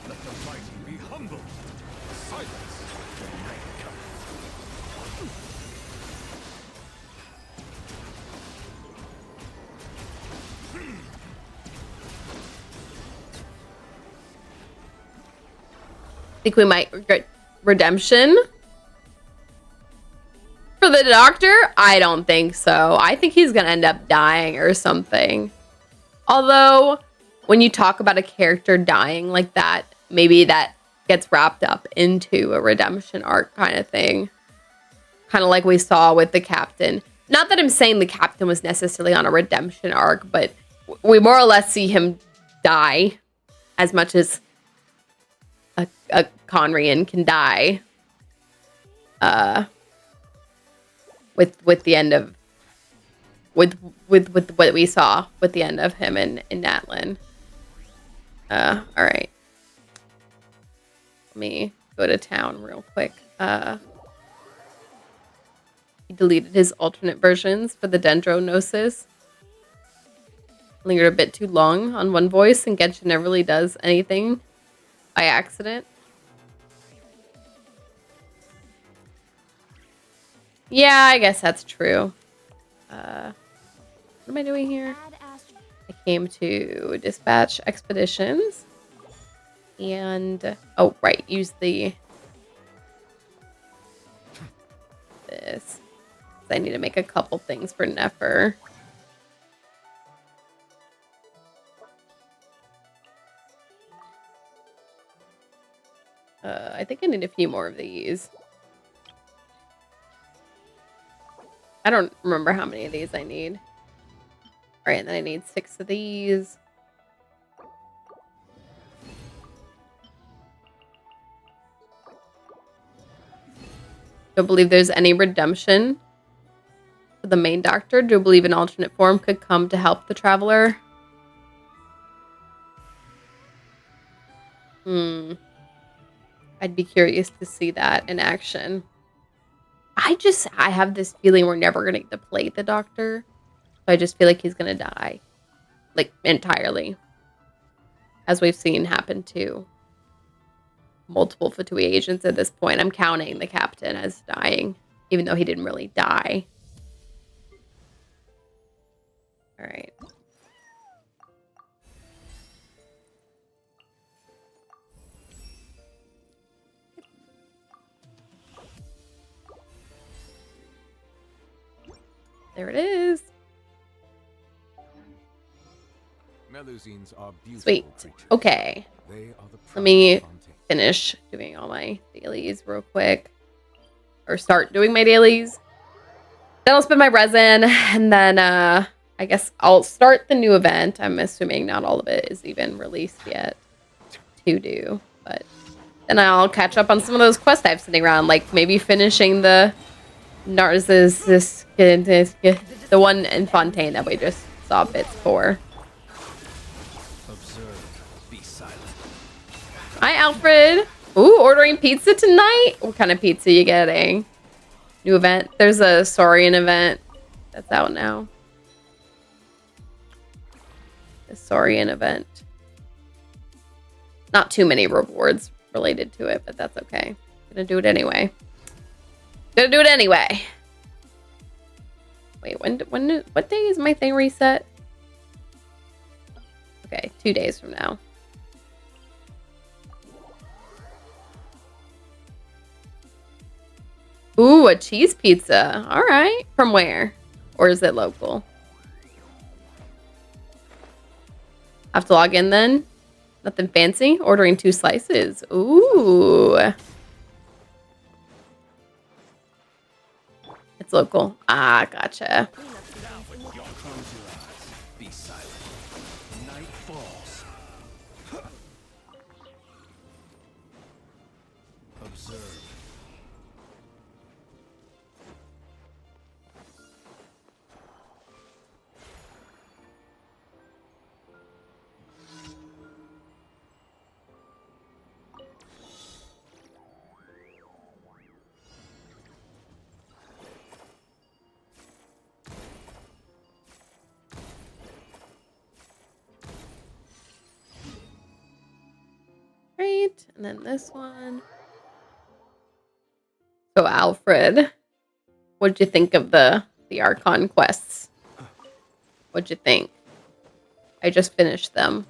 Let the mighty be humble. Silence. Think we might get redemption for the doctor? I don't think so. I think he's gonna end up dying or something. Although, when you talk about a character dying like that, maybe that gets wrapped up into a redemption arc kind of thing. Kind of like we saw with the captain. Not that I'm saying the captain was necessarily on a redemption arc, but we more or less see him die as much as a Conrian can die. With the end of with what we saw with the end of him in Natlin. All right. Let me go to town real quick. He deleted his alternate versions for the Dendronosis. Lingered a bit too long on one voice, and Genshin never really does anything by accident. Yeah, I guess that's true. What am I doing here? I came to dispatch expeditions. And, oh, right, use this. I need to make a couple things for Nefer. I think I need a few more of these. I don't remember how many of these I need. All right, and then I need 6 of these. Don't believe there's any redemption for the main doctor. Do believe an alternate form could come to help the traveler. I'd be curious to see that in action. I have this feeling we're never going to get to play the doctor. So I just feel like he's going to die. Like, entirely. As we've seen happen to multiple Fatui agents at this point. I'm counting the captain as dying, even though he didn't really die. All right. There it is. Melusines are beautiful Sweet. creatures. Okay. They are the Let pride me of Fontaine. finish doing all my dailies real quick. Or start doing my dailies. Then I'll spend my resin. And then I guess I'll start the new event. I'm assuming not all of it is even released yet to do. But then I'll catch up on some of those quests I have sitting around. Like maybe finishing the Narcissus, the one in Fontaine that we just saw bits for. Observe. Be silent. Hi, Alfred. Ooh, ordering pizza tonight? What kind of pizza you getting? New event. There's a Saurian event that's out now. The Saurian event. Not too many rewards related to it, but that's okay. Gonna do it anyway. Gonna do it anyway. Wait, what day is my thing reset? Okay, 2 days from now. Ooh, a cheese pizza. All right. From where? Or is it local? Have to log in then? Nothing fancy? Ordering 2 slices. Ooh. It's local. Ah, gotcha. Be silent. Night falls. Observe. Great. And then this one. So Alfred, what'd you think of the Archon quests? What'd you think? I just finished them.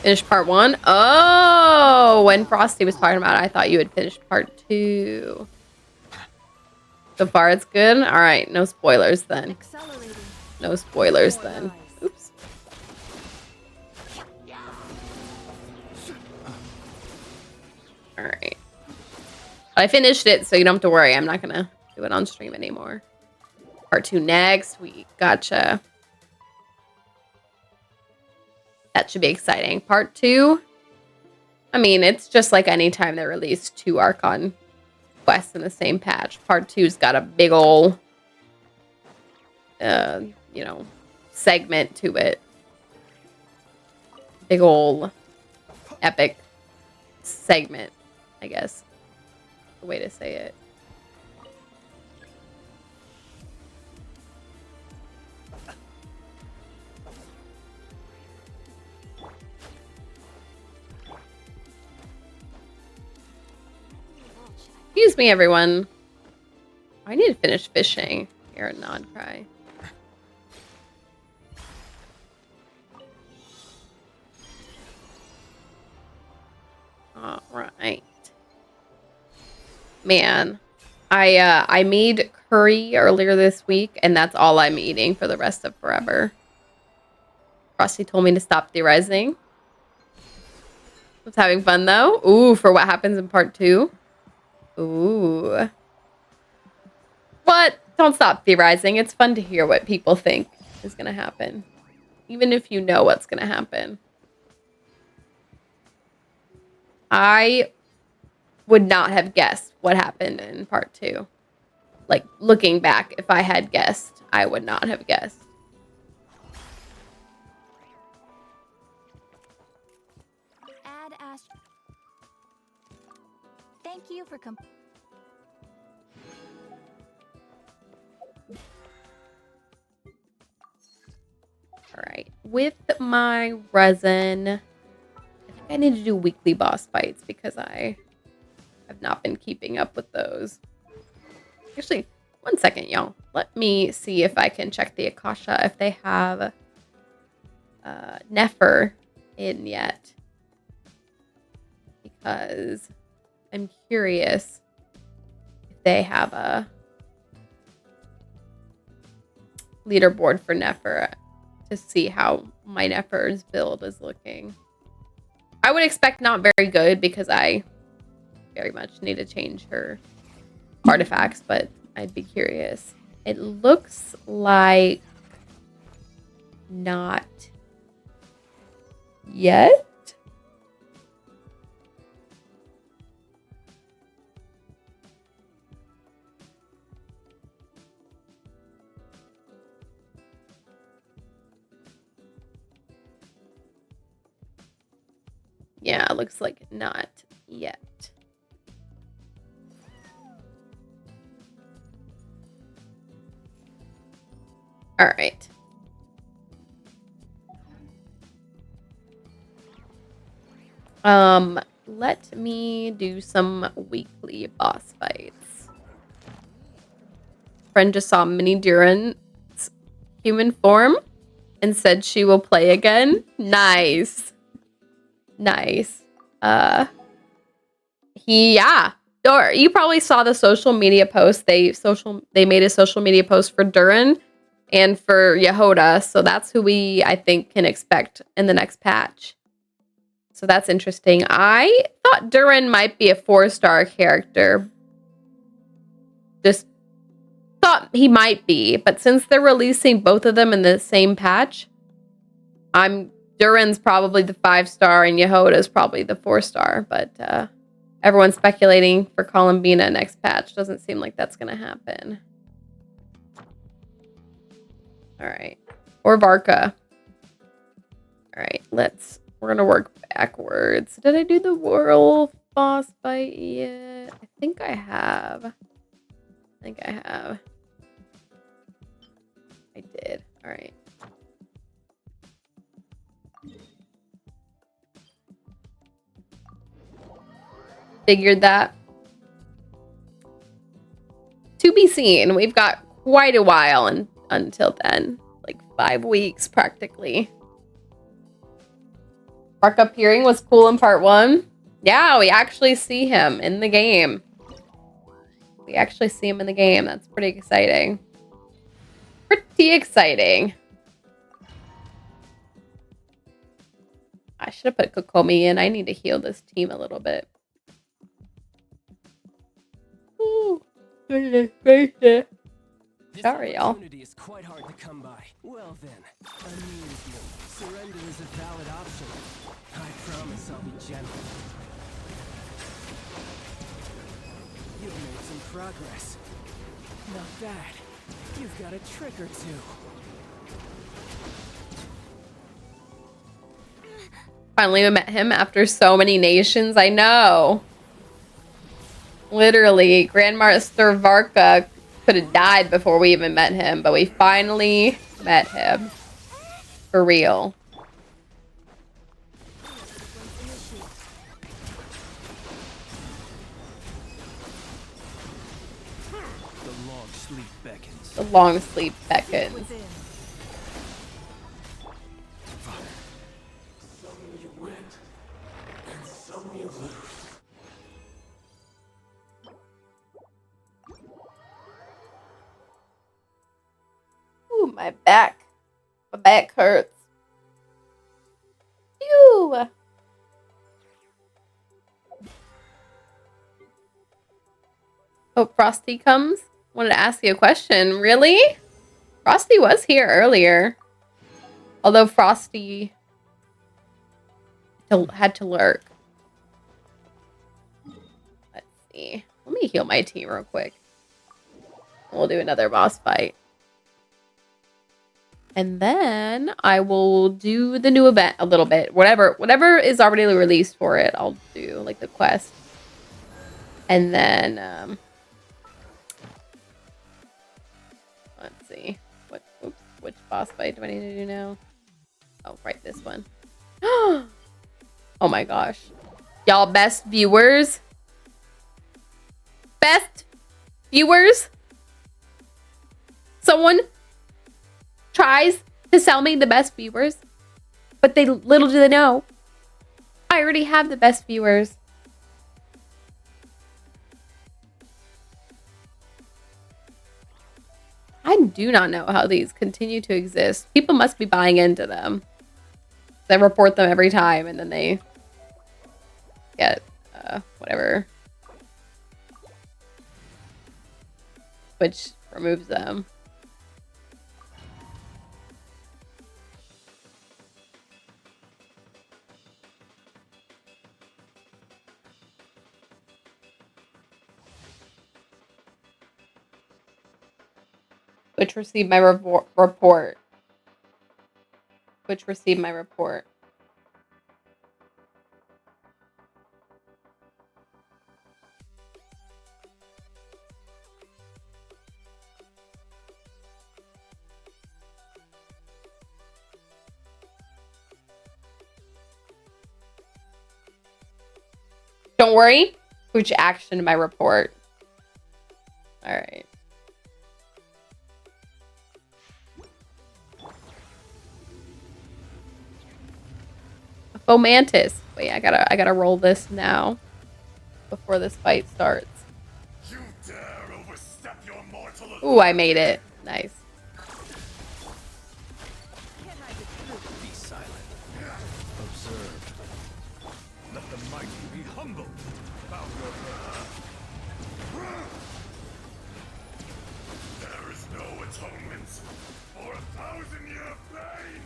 Finished part 1? Oh, when Frosty was talking about it, I thought you had finished part 2. So far, it's good? All right, no spoilers then. No spoilers then. Oops. All right. I finished it, so you don't have to worry. I'm not going to do it on stream anymore. Part 2 next week. Gotcha. That should be exciting. Part 2, I mean, it's just like any time they release 2 Archon quests in the same patch. Part 2's got a big ol', you know, segment to it. Big ol' epic segment, I guess. The way to say it. Excuse me, everyone. I need to finish fishing. Here at Nod Cry. All right. Man, I made curry earlier this week, and that's all I'm eating for the rest of forever. Frosty told me to stop theorizing. I was having fun though. Ooh, for what happens in part 2. Ooh. What? Don't stop theorizing. It's fun to hear what people think is going to happen. Even if you know what's going to happen. I would not have guessed what happened in part 2. Like, looking back, if I had guessed, I would not have guessed. Thank you for Alright, with my resin, I think I need to do weekly boss fights because I have not been keeping up with those. Actually, one second, y'all. Let me see if I can check the Akasha if they have Nefer in yet. Because I'm curious if they have a leaderboard for Nefer to see how my Nefer's build is looking. I would expect not very good because I very much need to change her artifacts, but I'd be curious. It looks like not yet. Yeah, it looks like not yet. All right. Let me do some weekly boss fights. Friend just saw Mini Duran's human form and said she will play again. Nice. Nice. You probably saw the social media post. They made a social media post for Duran and for Yehoda, so that's who I think can expect in the next patch. So that's interesting. I thought Duran might be a 4-star character. Just thought he might be, but since they're releasing both of them in the same patch, Duran's probably the 5-star and Yehoda's probably the 4-star, but everyone's speculating for Columbina next patch. Doesn't seem like that's gonna happen. Alright. Or Varka. Alright, we're gonna work backwards. Did I do the world boss fight yet? I think I have. I did. Alright. Figured that. To be seen. We've got quite a while until then. Like 5 weeks practically. Mark appearing was cool in part 1. Yeah, we actually see him in the game. That's pretty exciting. Pretty exciting. I should have put Kokomi in. I need to heal this team a little bit. Ooh. Sorry, y'all. Is quite hard to come by. Well then, amuse me. Surrender is a valid option. I promise I'll be gentle. You've made some progress. Not bad. You've got a trick or two. Finally, we met him after so many nations. I know. Literally, Grandmaster Varka could have died before we even met him, but we finally met him. For real. The long sleep beckons. The long sleep beckons. Ooh, my back. My back hurts. Ew. Hope Frosty comes. Wanted to ask you a question. Really? Frosty was here earlier. Although Frosty had to lurk. Let's see. Let me heal my team real quick. We'll do another boss fight. And then I will do the new event a little bit. Whatever is already released for it, I'll do, like the quest. And then, let's see. Which boss fight do I need to do now? Oh, right, this one. Oh my gosh. Y'all, best viewers. someone tries to sell me the best viewers, but little do they know, I already have the best viewers. I do not know how these continue to exist. People must be buying into them. They report them every time, and then they get whatever. Which removes them. Which received my report. Which received my report. Don't worry. Which actioned my report. All right. Fomantis. Wait, I gotta roll this now before this fight starts. You dare overstep your mortal. Ooh, I made it. Nice. Be silent. Observe. Let the mighty be humbled. Bow your head. There is no atonement for 1,000-year pain.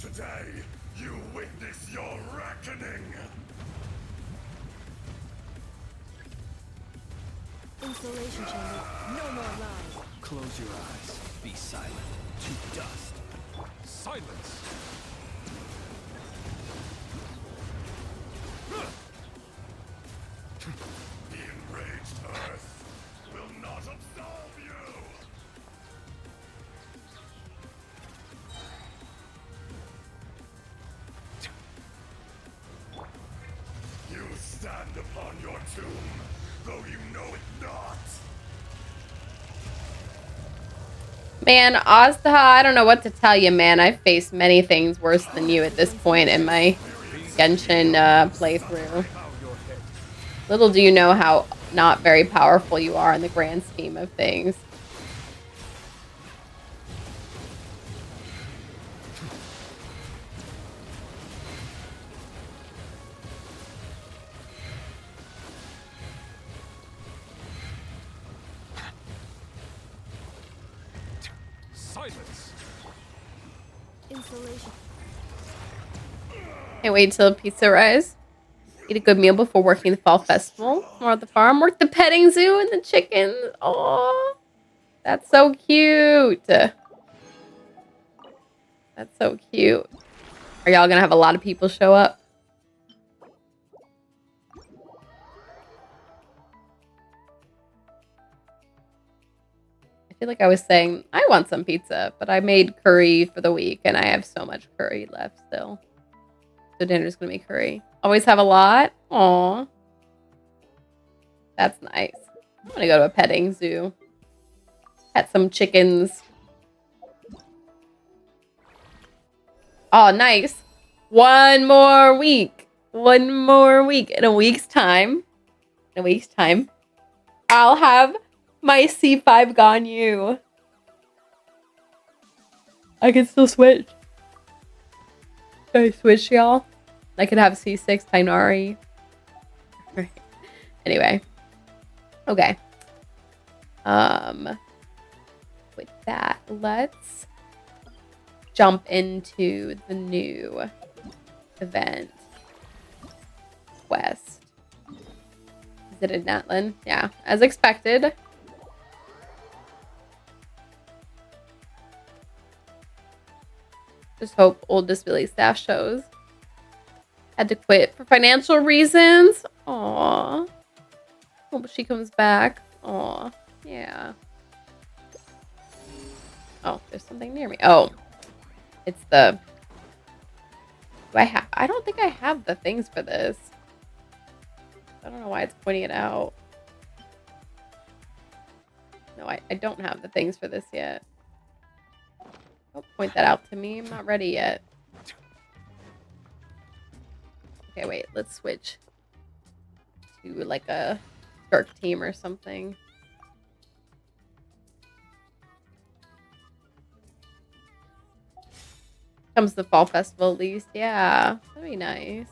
Today, you witness your reckoning! Insulation chamber. No more lies. Close your eyes. Be silent. To dust. Silence! The enraged Earth will not absolve you! You stand upon your tomb, though you know it not. Man, Oztaha, I don't know what to tell you, man. I've faced many things worse than you at this point in my Genshin playthrough. Little do you know how not very powerful you are in the grand scheme of things. Silence! Insulation. Can't wait till pizza rise. Eat a good meal before working the fall festival. More at the farm. Work the petting zoo and the chickens. Oh, that's so cute. That's so cute. Are y'all gonna have a lot of people show up? I feel like I was saying, I want some pizza, but I made curry for the week and I have so much curry left still. So dinner's gonna be curry. Always have a lot? Aw. That's nice. I'm gonna go to a petting zoo. Pet some chickens. Oh, nice. One more week. One more week. In a week's time. In a week's time. I'll have my C5 Ganyu. I can still switch. Can I switch, y'all? I could have C6 Tainari. Anyway. Okay. With that, let's jump into the new event quest. Is it in Natlan? Yeah, as expected. Just hope oldest Billy staff shows. Had to quit for financial reasons. Aw. Hope she comes back. Aw. Yeah. Oh, there's something near me. Oh. It's the... I don't think I have the things for this. I don't know why it's pointing it out. No, I don't have the things for this yet. Don't point that out to me. I'm not ready yet. Okay, wait. Let's switch to like a Shark team or something. Comes the fall festival at least. Yeah, that'd be nice.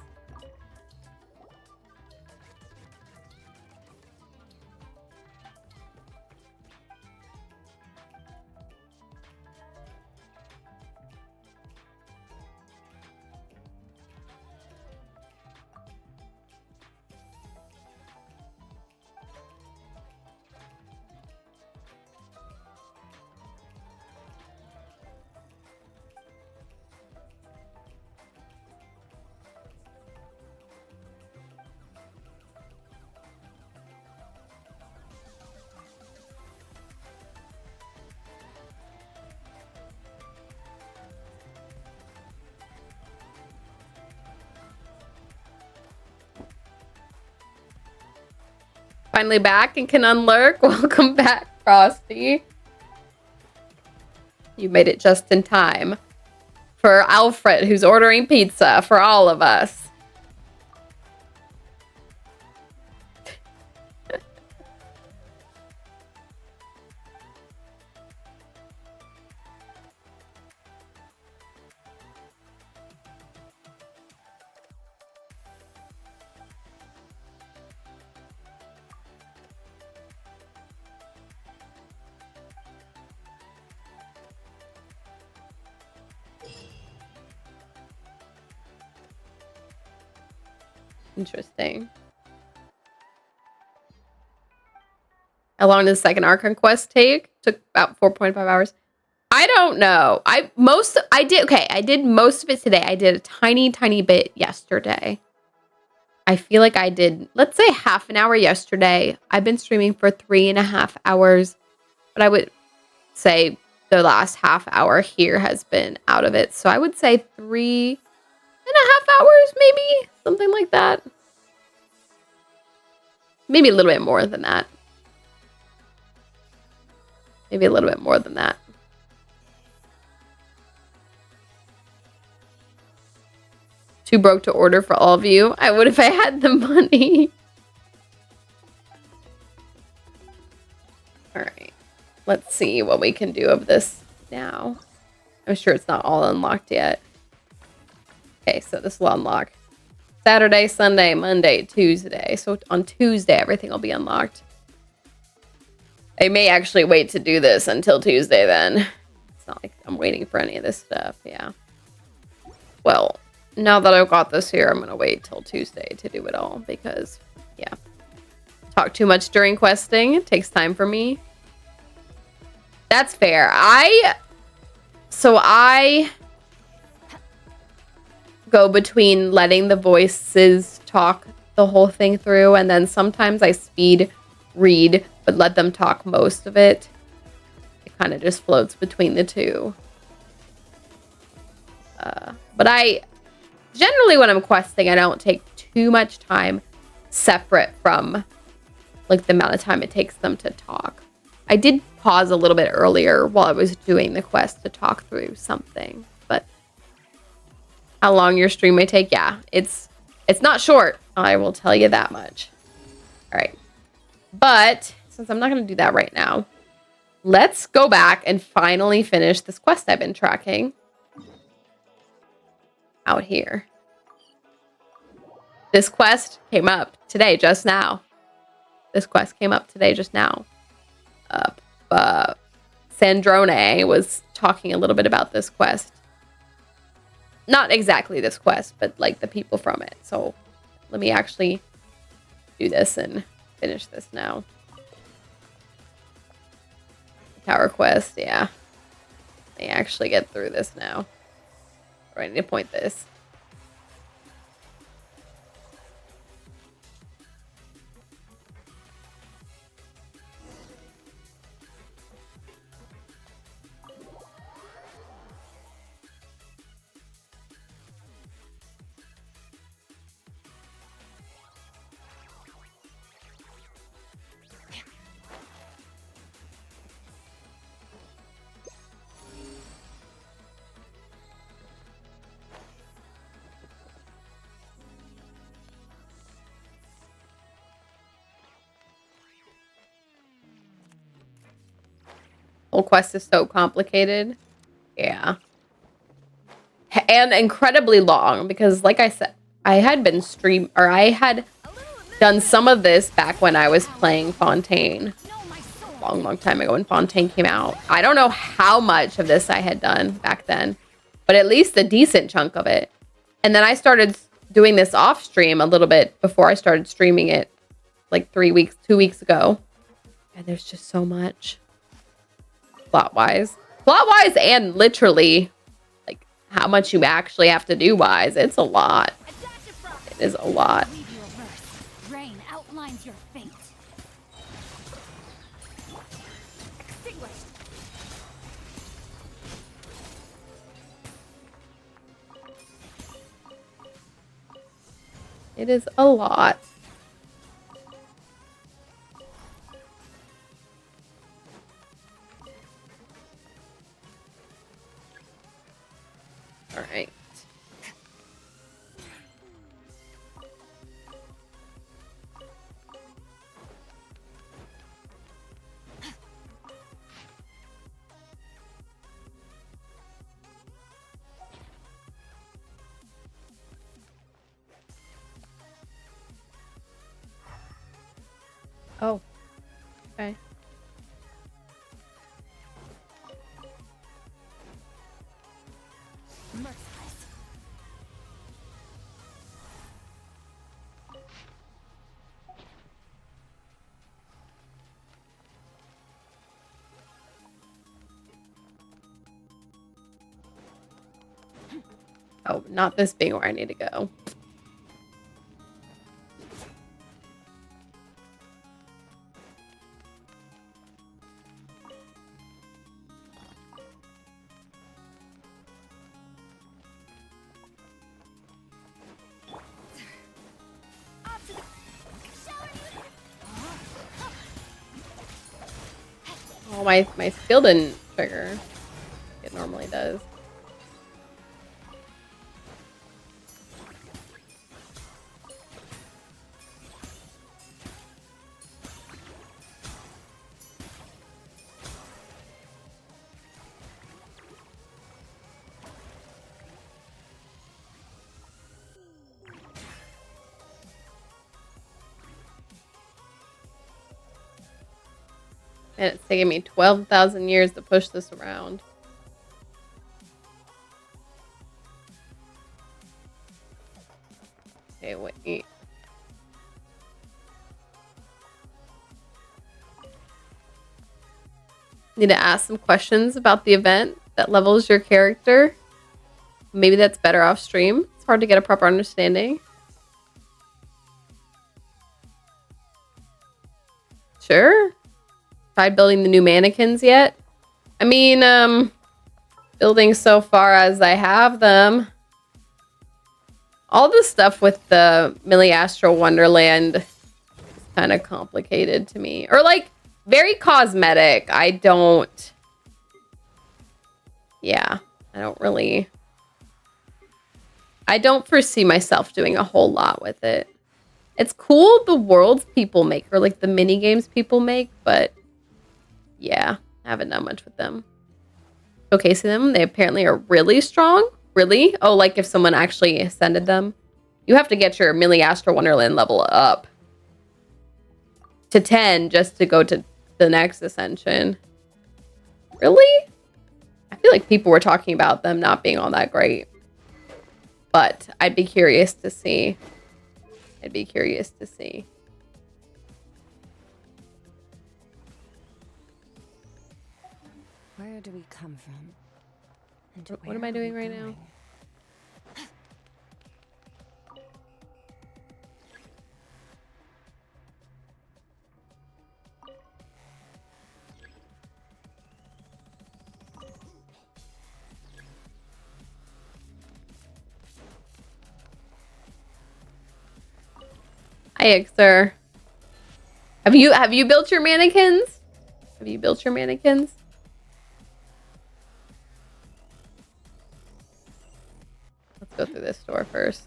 Finally back and can unlurk. Welcome back, Frosty. You made it just in time for Alfred, who's ordering pizza for all of us. Interesting. How long does the second Archon quest take? Took about 4.5 hours. I don't know. I did most of it today. I did a tiny bit yesterday. I feel like I did, let's say, half an hour yesterday. I've been streaming for 3.5 hours, but I would say the last half hour here has been out of it. So I would say 3.5 hours, maybe something like that. Maybe a little bit more than that. Maybe a little bit more than that. Too broke to order for all of you. I would if I had the money. All right. Let's see what we can do of this now. I'm sure it's not all unlocked yet. Okay, so this will unlock Saturday, Sunday, Monday, Tuesday. So on Tuesday, everything will be unlocked. I may actually wait to do this until Tuesday then. It's not like I'm waiting for any of this stuff. Yeah. Well, now that I've got this here, I'm going to wait till Tuesday to do it all because, yeah. Talk too much during questing. It takes time for me. That's fair. I go between letting the voices talk the whole thing through, and then sometimes I speed read, but let them talk most of it. It kind of just floats between the two. But I generally, when I'm questing, I don't take too much time separate from like the amount of time it takes them to talk. I did pause a little bit earlier while I was doing the quest to talk through something, but how long your stream may take, yeah, it's not short. I will tell you that much. All right. But since I'm not going to do that right now, let's go back and finally finish this quest I've been tracking out here. This quest came up today, just now. Sandrone was talking a little bit about this quest. Not exactly this quest, but like the people from it. So let me actually do this and finish this now. Tower quest, yeah. Let me actually get through this now. I need to point this. Whole quest is so complicated. Yeah. And incredibly long because, like I said, I had done some of this back when I was playing Fontaine. Long time ago when Fontaine came out. I don't know how much of this I had done back then, but at least a decent chunk of it. And then I started doing this off stream a little bit before I started streaming it like 2 weeks ago. And there's just so much plot-wise and literally like how much you actually have to do wise. It's a lot. It is a lot. Rain outlines your fate. Extinguished. It is a lot. All right. Oh, okay. Oh, not this being where I need to go. Oh, my skill didn't trigger. It normally does. And it's taking me 12,000 years to push this around. Okay, wait. Need to ask some questions about the event that levels your character. Maybe that's better off stream. It's hard to get a proper understanding. Sure. Tried building the new mannequins yet? I mean, building so far as I have them. All the stuff with the Millie Astral Wonderland is kind of complicated to me. Or like very cosmetic. Yeah, I don't foresee myself doing a whole lot with it. It's cool the worlds people make or like the mini games people make, but yeah, I haven't done much with them. Showcasing them, they apparently are really strong. Really? Oh, like if someone actually ascended them? You have to get your Millie Astral Wonderland level up to 10 just to go to the next ascension. Really? I feel like people were talking about them not being all that great. But I'd be curious to see. Where do we come from? And What am I doing right now? Hi, Ixer. Have you built your mannequins? Let's go through this door first.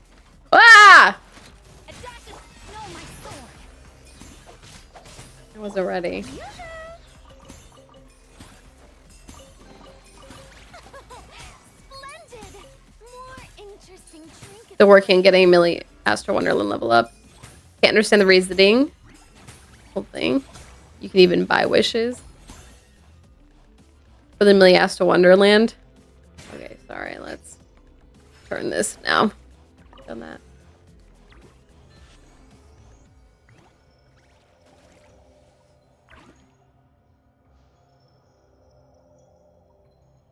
Ah! I wasn't ready. Still working on getting Millie Astro Wonderland level up. Can't understand the reasoning. Whole thing. You can even buy wishes for the Millie Astro Wonderland. Okay, sorry. Let's turn this now. Done that.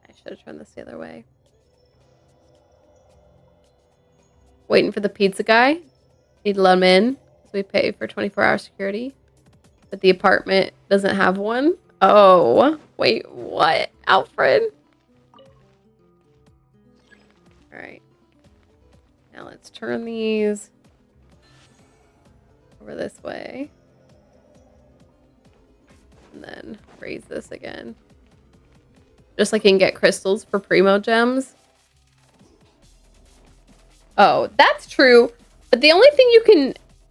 I should have turned this the other way. Waiting for the pizza guy. Need to let him in. We pay for 24-hour security. But the apartment doesn't have one. Oh, wait, what? Alfred? Alright. Now let's turn these over this way. And then raise this again. Just like you can get crystals for primo gems. Oh, that's true. But the only thing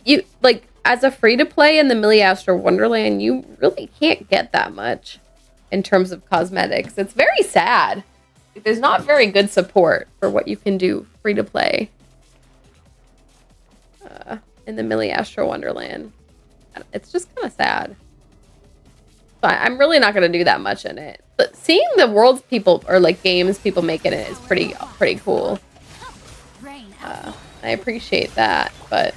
you like as a free-to-play in the Millie Astro Wonderland, you really can't get that much in terms of cosmetics. It's very sad. There's not very good support for what you can do free-to-play in the Millie Astro Wonderland. It's just kind of sad. So I'm really not going to do that much in it. But seeing the worlds people, or like games people make in it is pretty cool. I appreciate that, but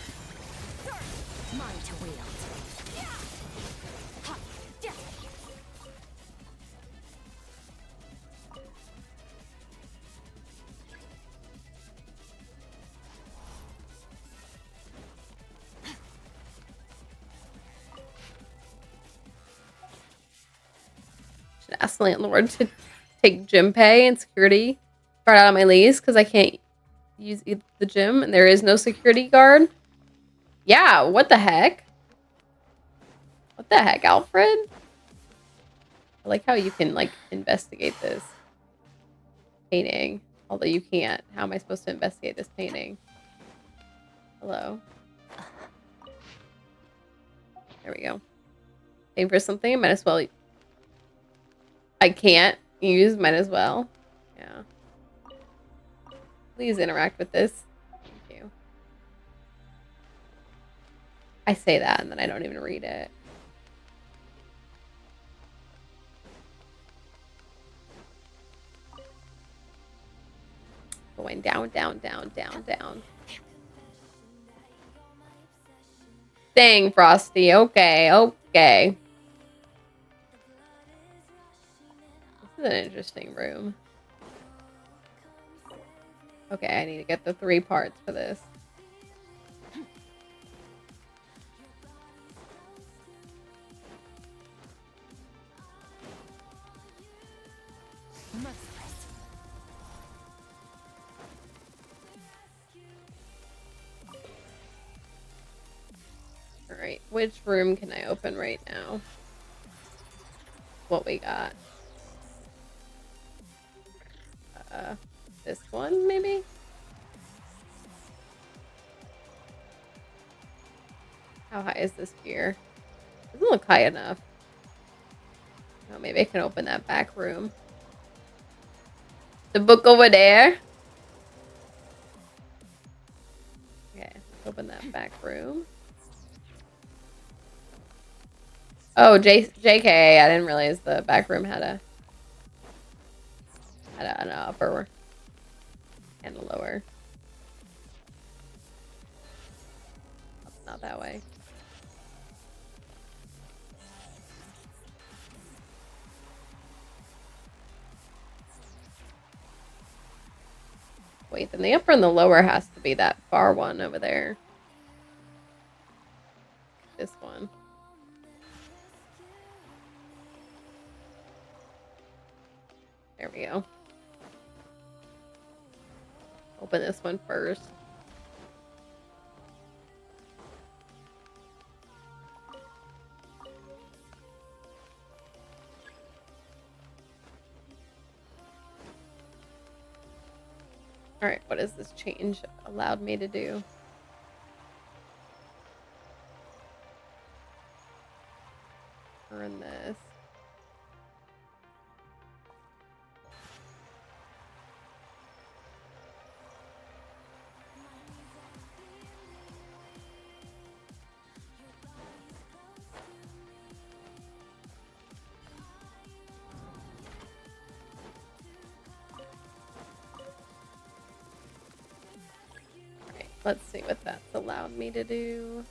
should ask the landlord to take gym pay and security guard out of my lease because I can't use the gym and there is no security guard. Yeah, what the heck? What the heck, Alfred? I like how you can like investigate this painting, although you can't. How am I supposed to investigate this painting? Hello. There we go. Paying for something, I might as well. I can't use, might as well. Yeah. Please interact with this. Thank you. I say that and then I don't even read it. Going down, down, down, down, down. Dang, Frosty. Okay, okay. This is an interesting room. Okay, I need to get the 3 parts for this. Alright, which room can I open right now? What we got? This one, maybe? How high is this here? Doesn't look high enough. Oh, maybe I can open that back room. The book over there. Okay, let's open that back room. Oh, JK, I didn't realize the back room had an upper and a lower. Not that way. Wait, then the upper and the lower has to be that far one over there. This one. There we go. Open this one first. Alright, what does this change allowed me to do? Turn this. Let's see what that's allowed me to do.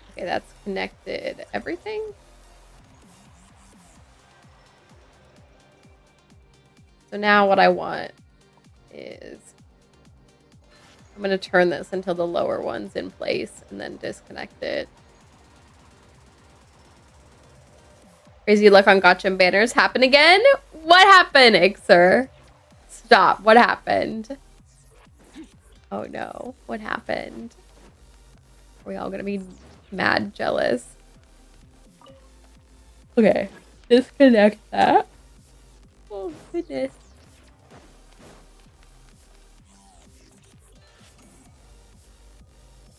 Okay, that's connected everything. So now what I want is I'm going to turn this until the lower one's in place and then disconnect it. Crazy luck on gotcha and banners happen again? What happened, Ixer? Stop. What happened? Oh no. What happened? Are we all going to be mad jealous? Okay. Disconnect that. Oh, goodness.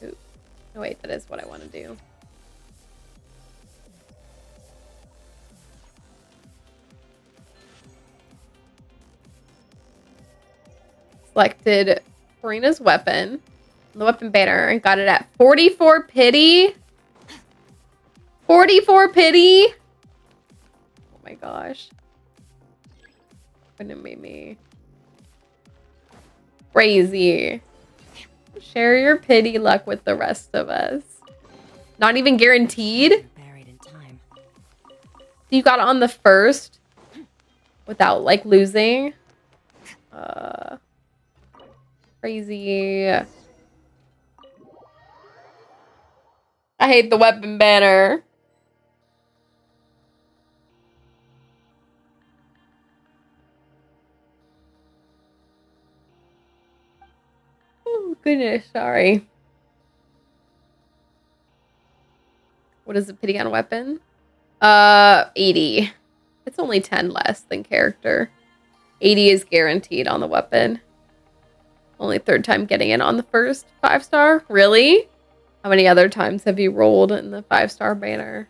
Ooh. Oh, wait. That is what I want to do. Selected Karina's weapon. The weapon banner. And got it at 44 pity. 44 pity. Oh my gosh. Couldn't make me crazy. Share your pity luck with the rest of us. Not even guaranteed. You got on the first without like losing. Crazy. I hate the weapon banner. Oh goodness, sorry. What is the pity on weapon? 80. It's only 10 less than character. 80 is guaranteed on the weapon. Only third time getting it on the first 5-star. Really? How many other times have you rolled in the 5-star banner?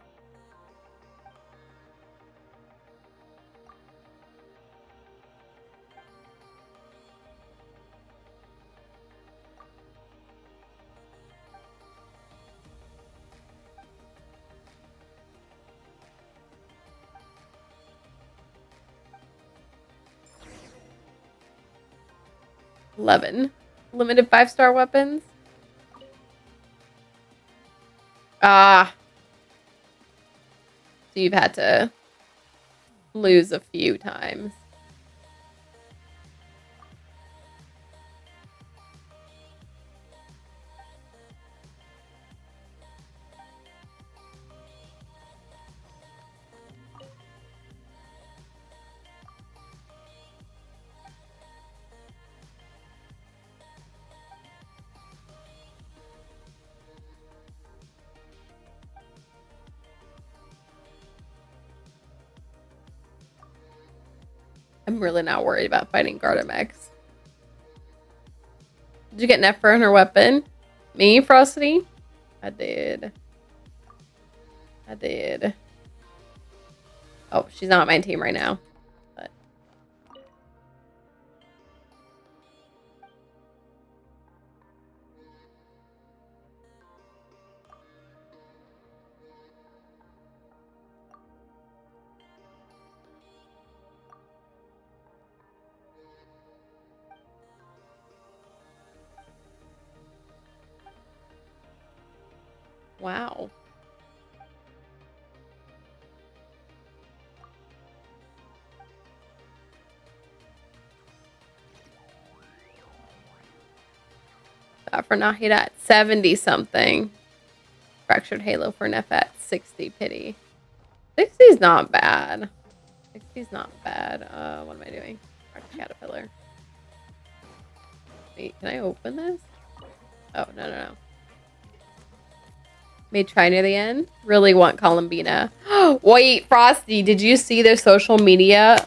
$11. Limited 5-star weapons. Ah. So you've had to lose a few times. I'm really not worried about fighting Gardamex. Did you get Nefer and her weapon? Me, Frosty? I did. I did. Oh, she's not on my team right now. But wow. For Nahida at 70 something. Fractured Halo for Neff at 60 pity. 60 is not bad. 60 is not bad. What am I doing? Caterpillar. Wait, can I open this? Oh, no. May try near the end. Really want Columbina. Wait, Frosty, did you see their social media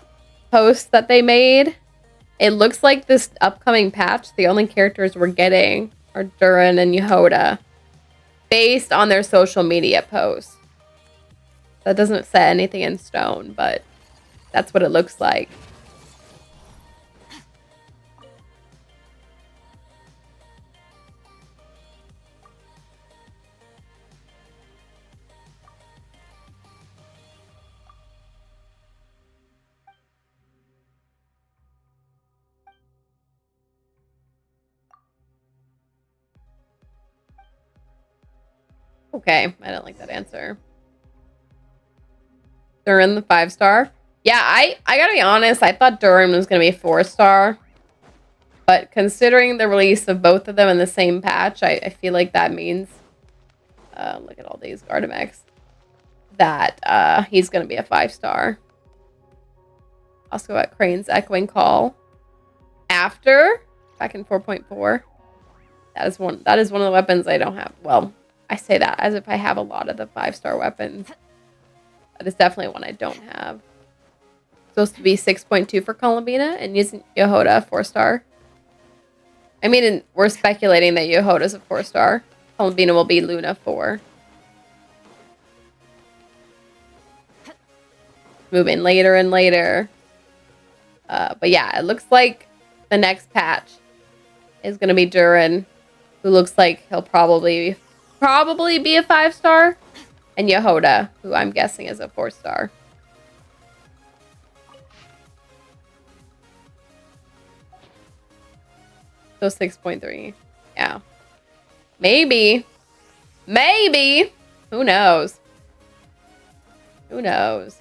posts that they made? It looks like this upcoming patch, the only characters we're getting are Durin and Yehoda. Based on their social media posts. That doesn't set anything in stone, but that's what it looks like. Okay, I don't like that answer. Durin the 5-star. Yeah, I gotta be honest, I thought Durin was gonna be a 4-star. But considering the release of both of them in the same patch, I feel like that means look at all these Gardemex. That he's gonna be a 5-star. Also got Crane's Echoing Call. After back in 4.4. That is one of the weapons I don't have. Well, I say that as if I have a lot of the 5-star weapons. That is definitely one I don't have. Supposed to be 6.2 for Columbina and using Yehoda 4-star. I mean, we're speculating that Yehoda's a 4-star. Columbina will be Luna 4. Moving later and later. But yeah, it looks like the next patch is going to be Durin, who looks like he'll probably be a 5-star, and Yehoda, who I'm guessing is a 4-star. So 6.3. Yeah. Maybe. Maybe. Who knows? Who knows?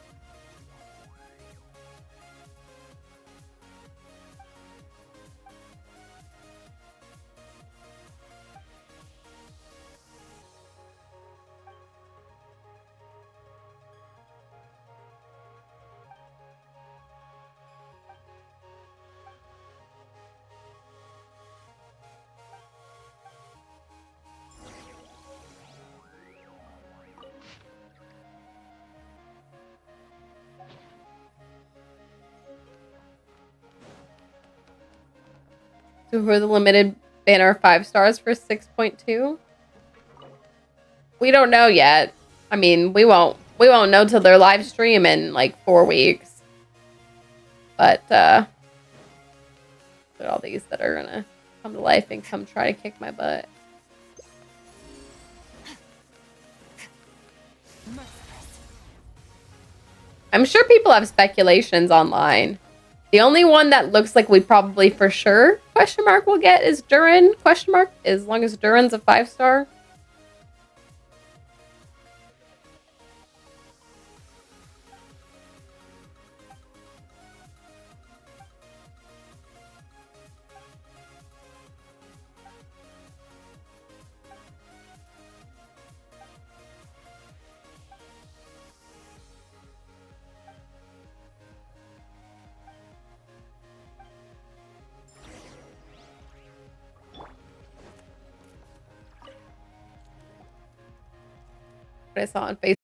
So for the limited banner 5-stars for 6.2? We don't know yet. I mean, we won't know till their live stream in like 4 weeks. But look at all these that are gonna come to life and come try to kick my butt. I'm sure people have speculations online. The only one that looks like we probably for sure question mark will get is Durin question mark, as long as Durin's a 5-star. What I saw on Facebook.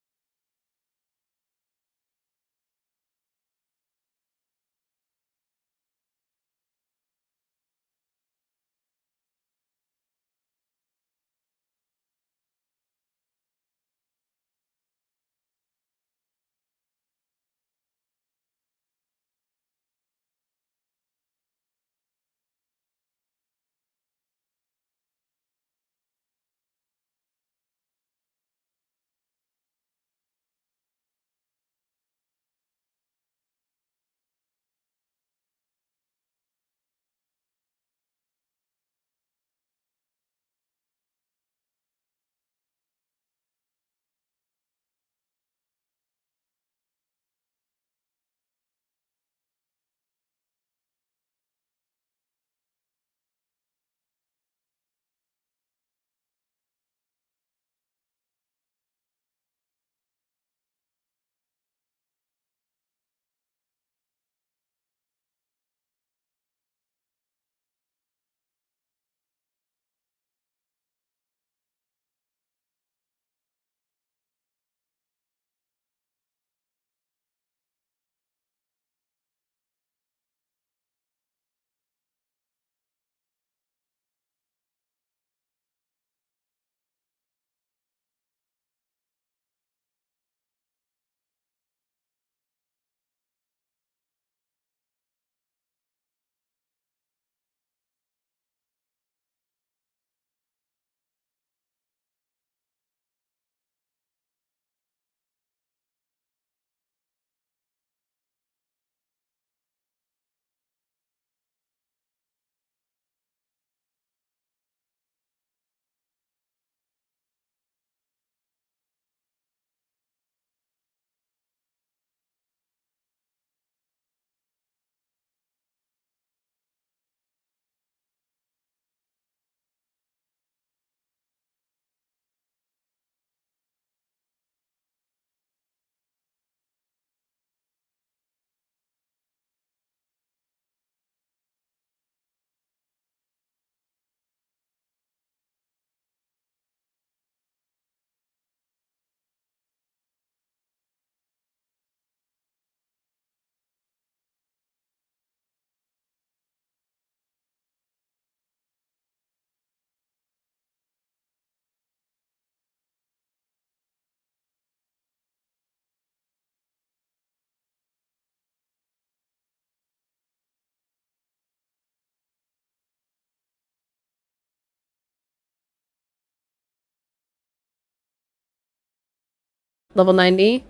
Level 90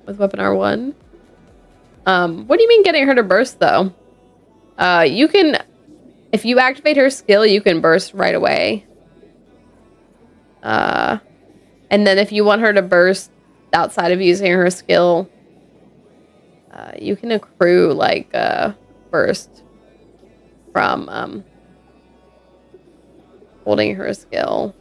with weapon R1. What do you mean getting her to burst though? You can, if you activate her skill, you can burst right away. And then if you want her to burst outside of using her skill, you can accrue like burst from holding her skill.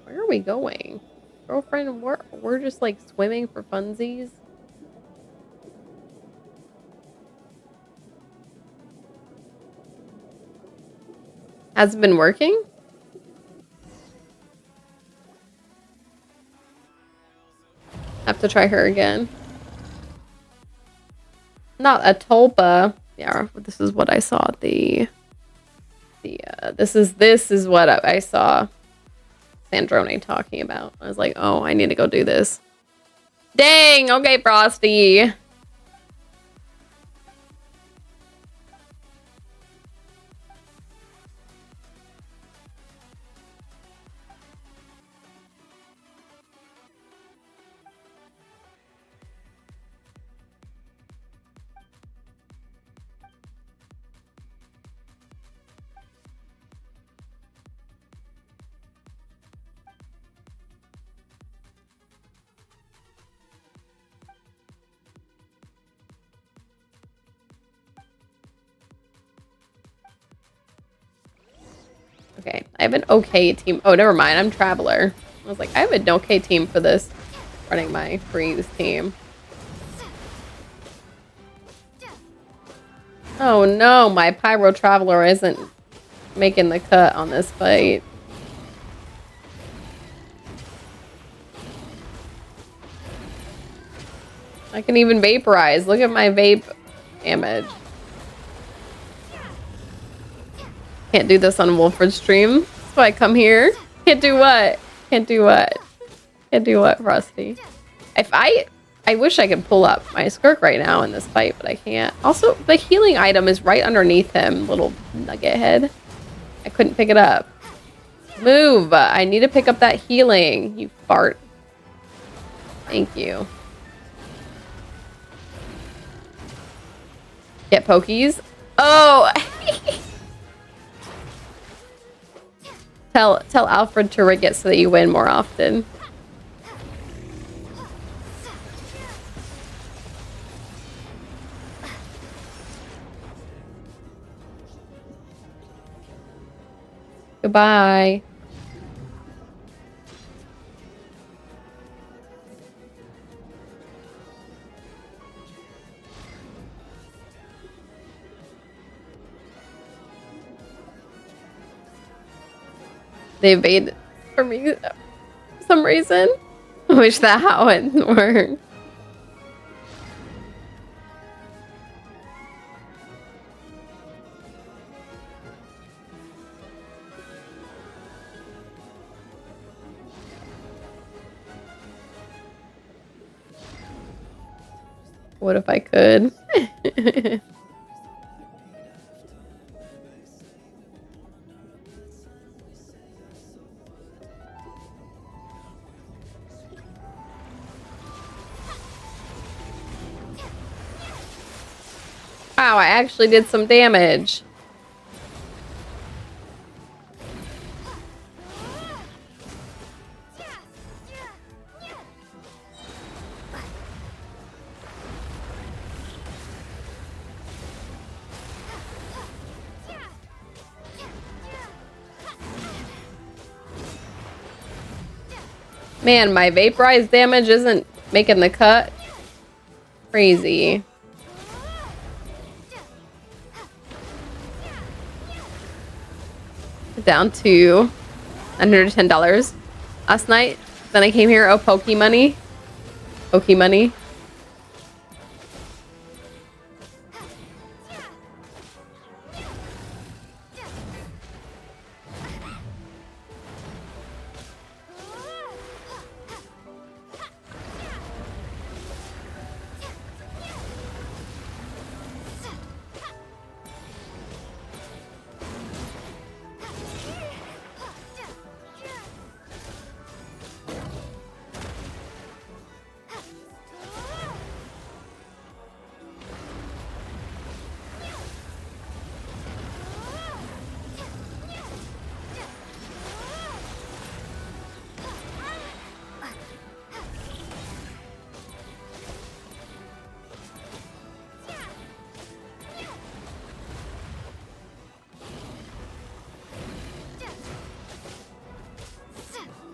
Where are we going? Girlfriend, we're just like swimming for funsies. Has it been working? Have to try her again. Not a tulpa. Yeah, this is what I saw. This is what I saw Sandrone talking about. I was like, oh, I need to go do this. Dang, okay, Frosty. Okay, I have an okay team. Oh, never mind. I'm Traveler. I was like, I have an okay team for this. Running my freeze team. Oh no, my Pyro Traveler isn't making the cut on this fight. I can even vaporize. Look at my vape damage. Can't do this on Wolford stream. That's why I come here. Can't do what? Can't do what? Can't do what, Frosty? I wish I could pull up my Skirk right now in this fight, but I can't. Also, the healing item is right underneath him, little nugget head. I couldn't pick it up. Move! I need to pick up that healing, you fart. Thank you. Get pokies. Oh! Tell Alfred to rig it so that you win more often. Goodbye. They evade for me for some reason. I wish that wouldn't work. What if I could? Wow, I actually did some damage. Man, my vaporized damage isn't making the cut. Crazy. Down to $110 last night. Then I came here. Oh, Pokey money. Pokey money.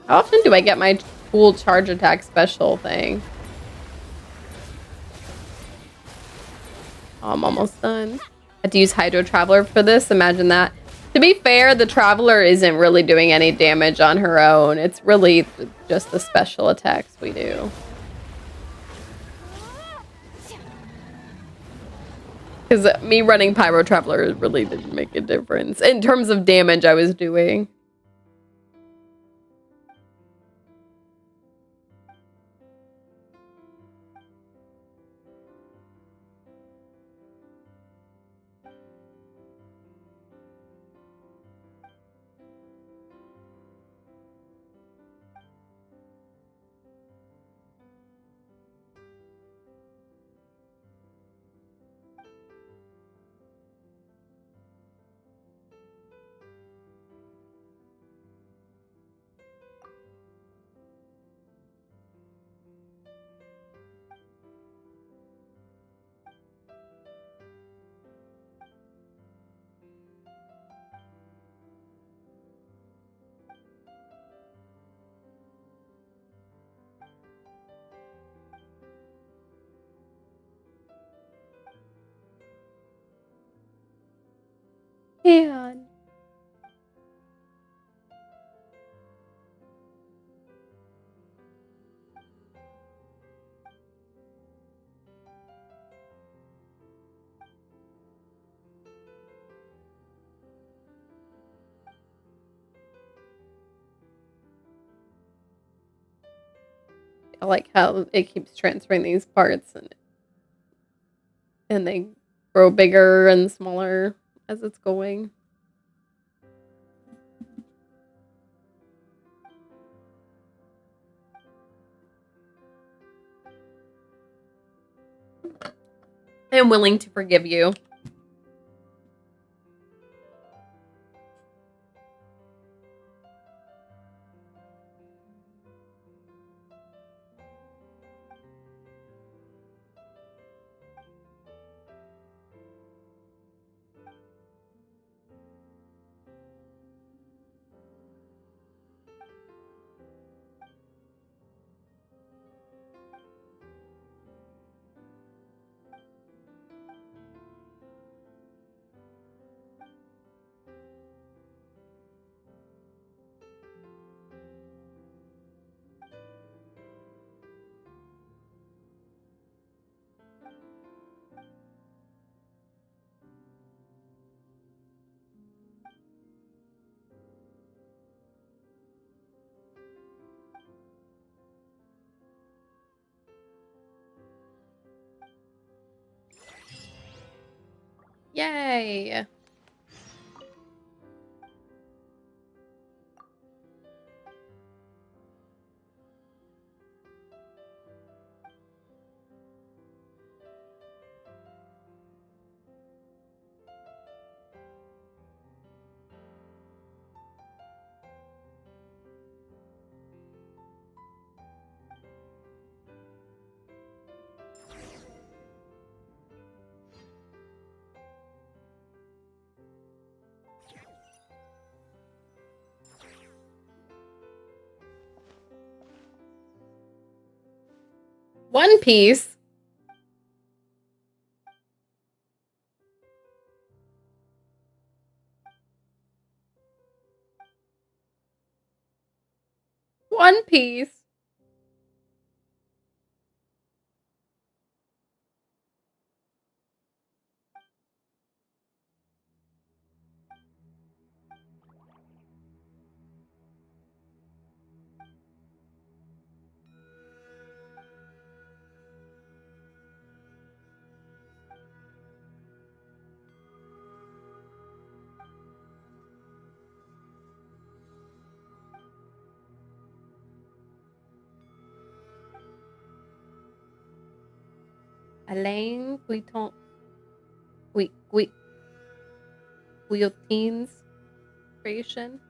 How often do I get my cool charge attack special thing? Oh, I'm almost done. I had to use Hydro Traveler for this. Imagine that. To be fair, the Traveler isn't really doing any damage on her own. It's really just the special attacks we do. Because me running Pyro Traveler really didn't make a difference in terms of damage I was doing. Man. I like how it keeps transferring these parts and they grow bigger and smaller as it's going. I am willing to forgive you. Yay. One Piece. One Piece. Alain Guillotine's creation.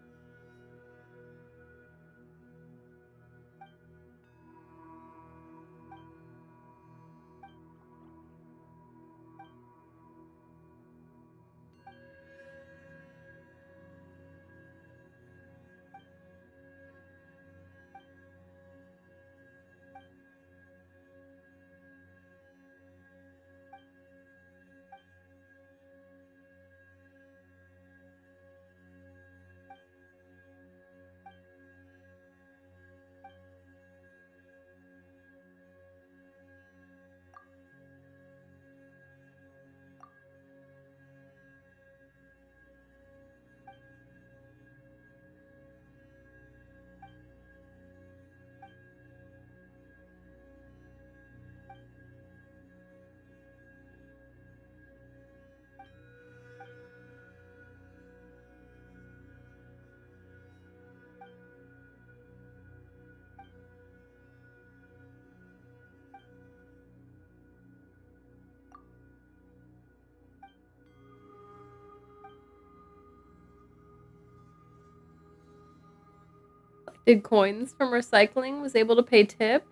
Did coins from recycling, was able to pay tip.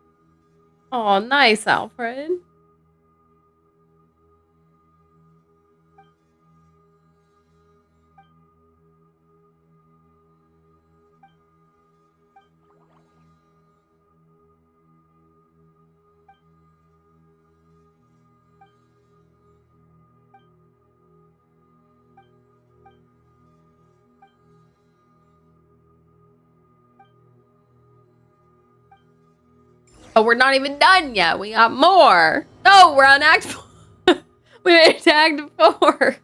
Oh, nice, Alfred. Oh, we're not even done yet. We got more. No, we're on Act 4. We made it to Act 4.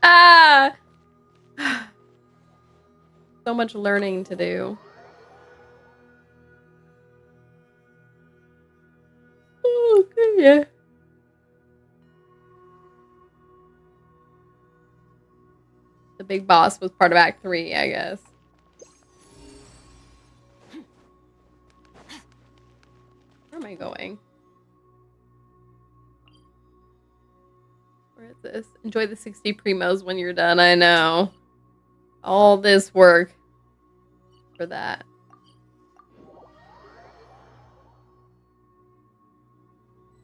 Ah. So much learning to do. Okay, yeah. The big boss was part of Act 3, I guess. Where am I going? Where is this? Enjoy the 60 primos when you're done. I know. All this work for that.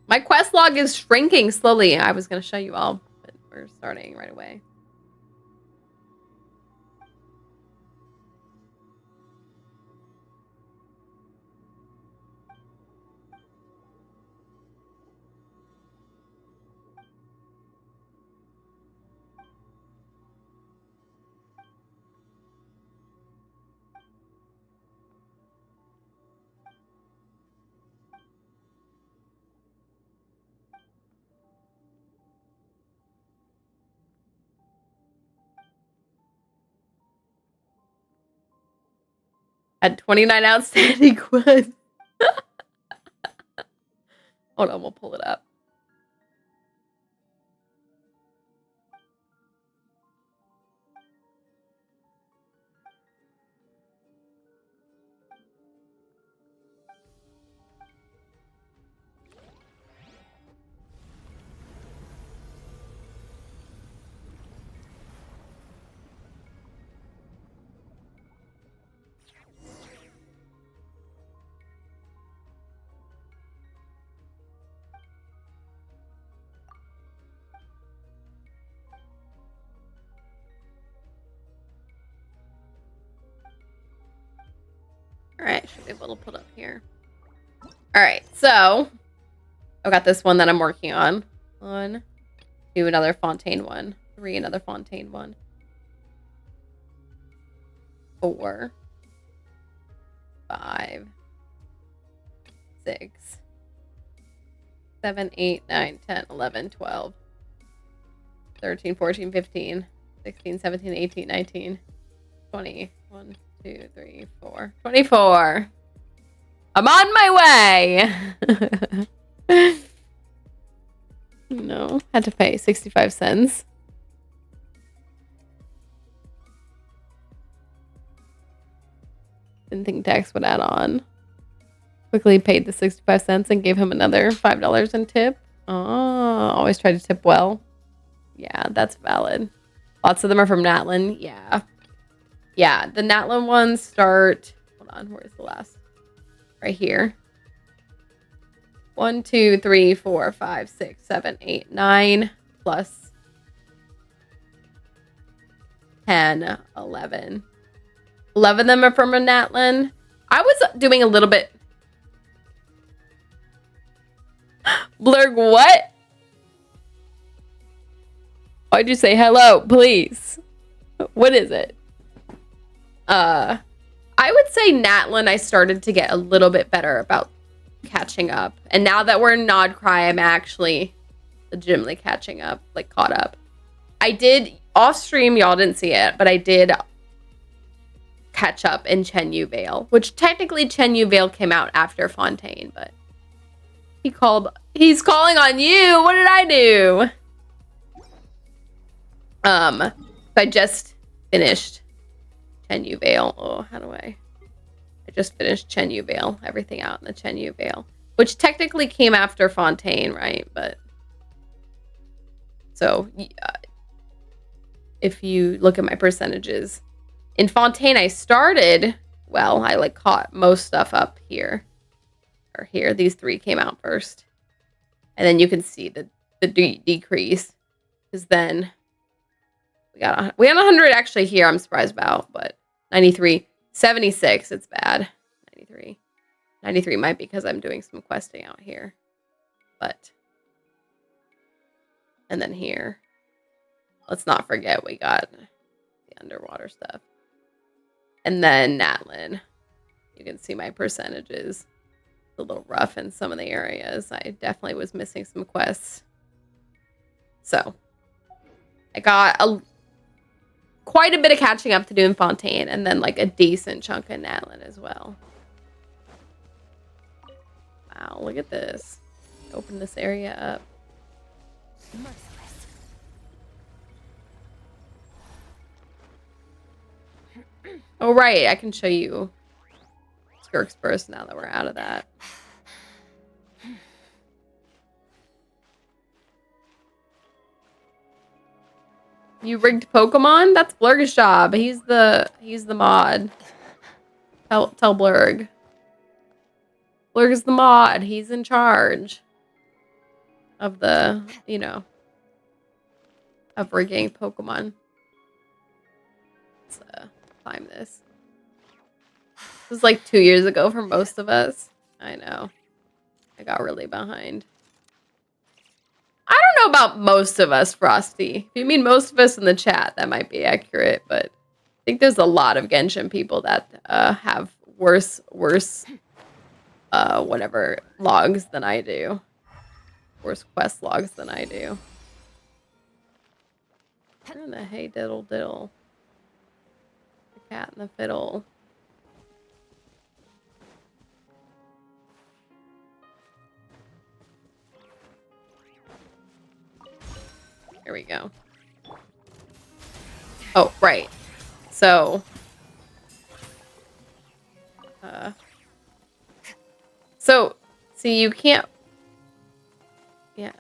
My quest log is shrinking slowly. I was going to show you all, but we're starting right away. Had 29 outstanding quests. Hold on, we'll pull it up. Alright, should be able to put up here. Alright, so I've got this one that I'm working on. 1, 2, another Fontaine one. 3, another Fontaine one. 4, 5, 6, 7, 8, 9, 10, 11, 12, 13, 14, 15, 16, 17, 18, 19, 20. 1, 2, 3, 4. 24. I'm on my way. No, had to pay 65 cents. Didn't think tax would add on. Quickly paid the 65 cents and gave him another $5 in tip. Oh, always try to tip well. Yeah, that's valid. Lots of them are from Natlin. Yeah. Yeah, the Natlin ones start... Hold on, where's the last? Right here. 1, 2, 3, 4, 5, 6, 7, 8, 9, plus 10, 11. 11 of them are from a Natlin. I was doing a little bit... Blurg, what? Why'd you say hello, please? What is it? I would say Natlin, I started to get a little bit better about catching up. And now that we're in Nodcry, I'm actually legitimately catching up, like caught up. I did, off stream, y'all didn't see it, but I did catch up in Chen Yu Vale, which technically Chen Yu Vale came out after Fontaine, but he's calling on you. What did I do? I just finished Chen Yu Vale. Oh, how do I just finished Chen Yu Vale. Everything out in the Chen Yu Vale, which technically came after Fontaine, right? But so if you look at my percentages, In Fontaine, I started, well, I like caught most stuff up here. Or here, these 3 came out first. And then you can see the decrease. Because then we got 100 actually here, I'm surprised about. But 93, 76, it's bad. 93. 93 might be because I'm doing some questing out here. But, and then here. Let's not forget we got the underwater stuff. And then Natlin. You can see my percentages. A little rough in some of the areas. I definitely was missing some quests. So, I got quite a bit of catching up to do in Fontaine, and then like a decent chunk in Natlin as well. Wow, look at this. Open this area up. Oh, right. I can show you Skirk's Burst now that we're out of that. You rigged Pokemon? That's Blurg's job. He's the mod. Tell Blurg. Blurg is the mod. He's in charge of the, you know, of rigging Pokemon. Let's climb this. This was like 2 years ago for most of us. I know. I got really behind. I don't know about most of us, Frosty. If you mean most of us in the chat, that might be accurate, but I think there's a lot of Genshin people that have worse whatever logs than I do. Worse quest logs than I do. Where in the hey diddle diddle? The cat and the fiddle. Here we go. Oh, right. So, see, you can't, yeah.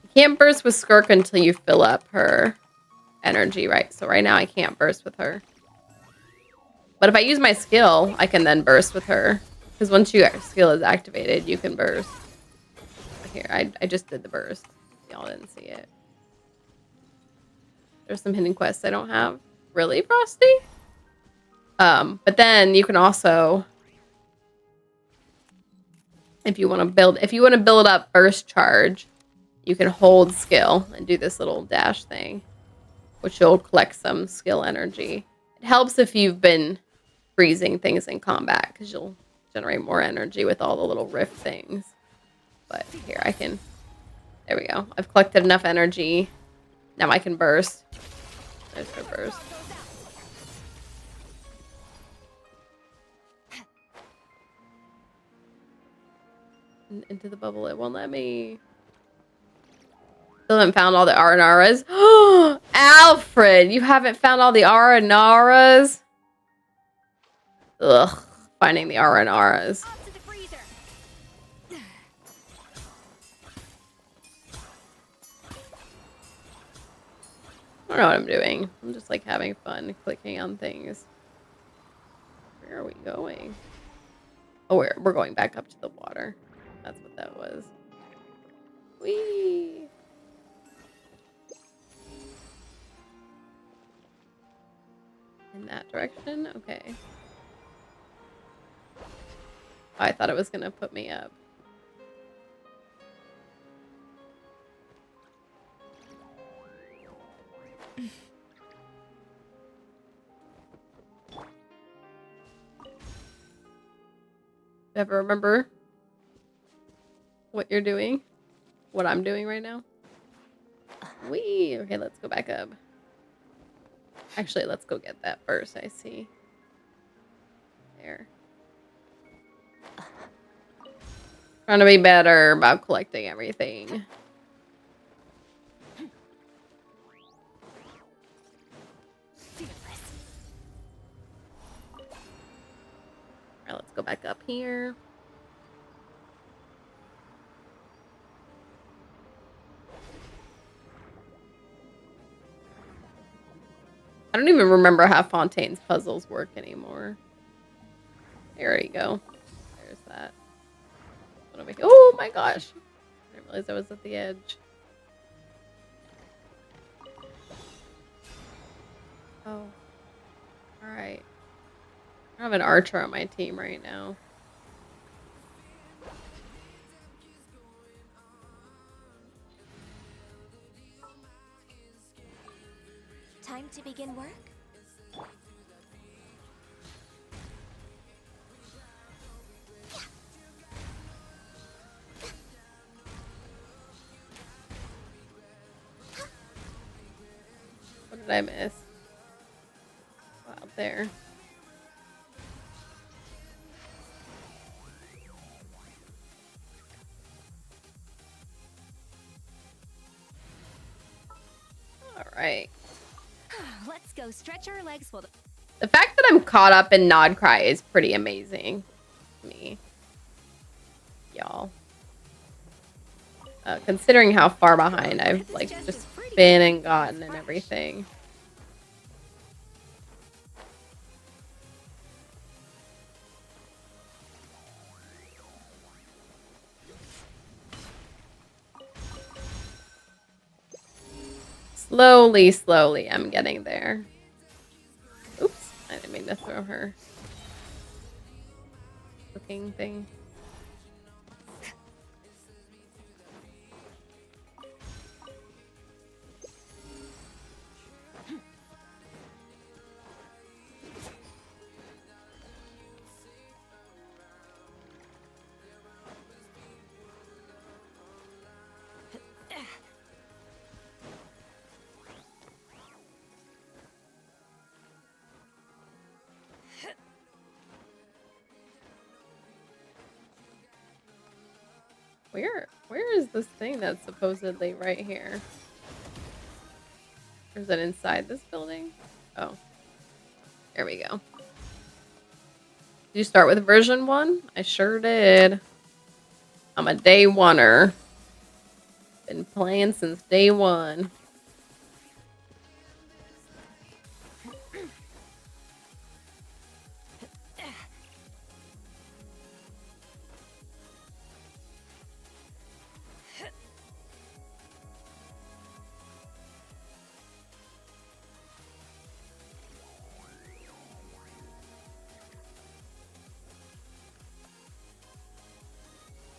You can't burst with Skirk until you fill up her energy, right? So right now I can't burst with her. But if I use my skill, I can then burst with her. Because once your skill is activated, you can burst. Here, I just did the burst. Y'all didn't see it. There's some hidden quests I don't have. Really, Frosty? But then you can also, if you want to build up burst charge, you can hold skill and do this little dash thing, which will collect some skill energy. It helps if you've been freezing things in combat, because you'll generate more energy with all the little rift things. But here, I can, there we go. I've collected enough energy. Now I can burst. There's her burst. Into the bubble, it won't let me. Still haven't found all the Aranaras. Alfred, you haven't found all the Aranaras? Ugh, finding the Aranaras. I don't know what I'm doing. I'm just like having fun clicking on things. Where are we going? Oh, we're going back up to the water. That's what that was. Whee! In that direction? Okay. I thought it was gonna put me up. Ever remember what you're doing? What I'm doing right now? Whee! Okay, let's go back up. Actually, let's go get that first, I see. There. Trying to be better about collecting everything. Alright, let's go back up here. I don't even remember how Fontaine's puzzles work anymore. There you go. There's that. Oh my gosh. I didn't realize I was at the edge. Oh. Alright. I have an archer on my team right now. Time to begin work? What did I miss? Out there. Alright. Let's go stretch our legs while The fact that I'm caught up in Nod Cry is pretty amazing to me. Y'all. Considering how far behind I've like just been and gotten and everything. Slowly, I'm getting there. Oops, I didn't mean to throw her cooking thing. Where is this thing that's supposedly right here? Or is it inside this building? Oh. There we go. Did you start with version 1? I sure did. I'm a day oneer. Been playing since day 1.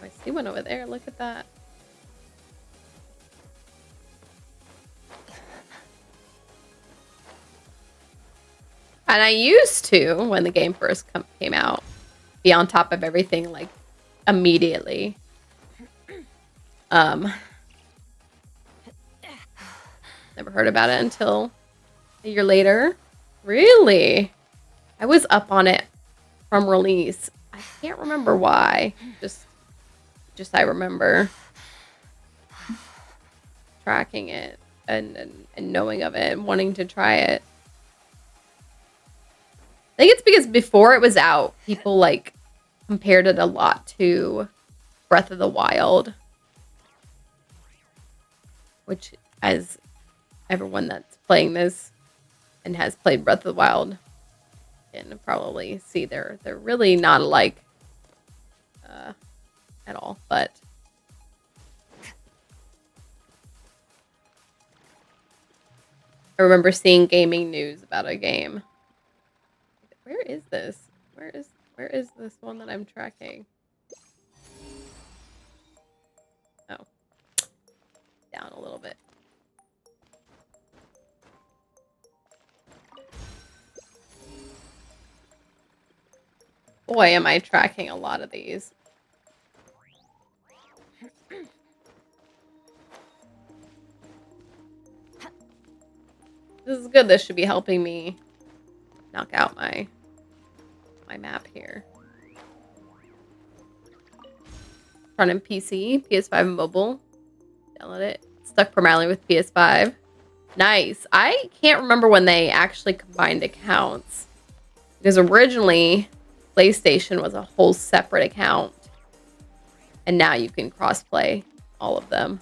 I see one over there. Look at that. And I used to, when the game first came out, be on top of everything like immediately. Never heard about it until a year later. Really? I was up on it from release. I can't remember why. Just I remember tracking it and knowing of it and wanting to try it. I think it's because before it was out, people like compared it a lot to Breath of the Wild, which, as everyone that's playing this and has played Breath of the Wild can probably see, they're really not alike at all. But I remember seeing gaming news about a game. Where is this? Where is this one that I'm tracking? Oh. Down a little bit. Boy, am I tracking a lot of these. This is good. This should be helping me knock out my map here. Running PC, PS5 mobile. Download it. Stuck primarily with PS5. Nice. I can't remember when they actually combined accounts. Because originally, PlayStation was a whole separate account. And now you can crossplay all of them.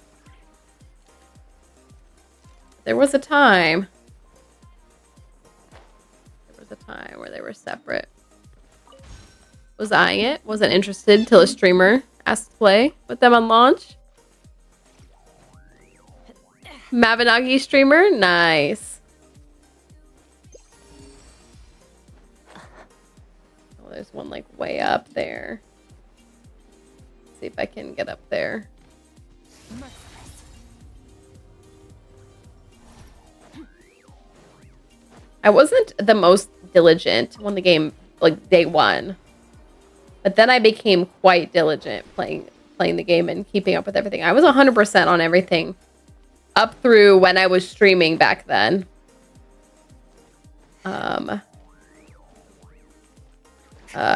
There was a time. the time where they were separate. Was eyeing it. Wasn't interested till a streamer asked to play with them on launch. Mabinogi streamer? Nice. Oh, there's one like way up there. Let's see if I can get up there. I wasn't the most diligent when the game, like day one. But then I became quite diligent playing the game and keeping up with everything. I was 100% on everything up through when I was streaming back then.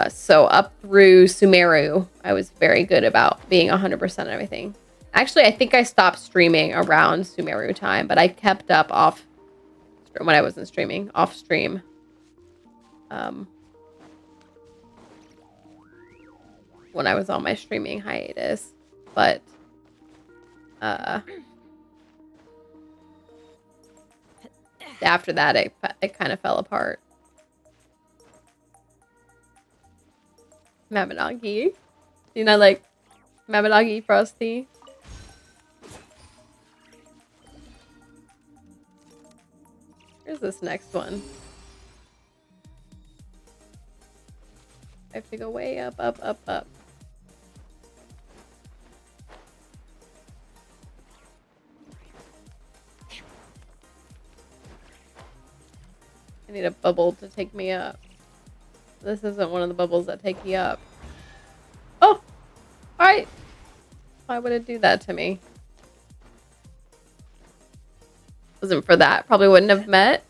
So up through Sumeru, I was very good about being 100% on everything. Actually, I think I stopped streaming around Sumeru time, but I kept up off when I wasn't streaming, off stream. When I was on my streaming hiatus, but after that, it kind of fell apart. Mabinogi, you know, like Mabinogi Frosty. Here's this next one. I have to go way up, up, up, up. I need a bubble to take me up. This isn't one of the bubbles that take you up. Oh! Alright! Why would it do that to me? Wasn't for that. Probably wouldn't have met.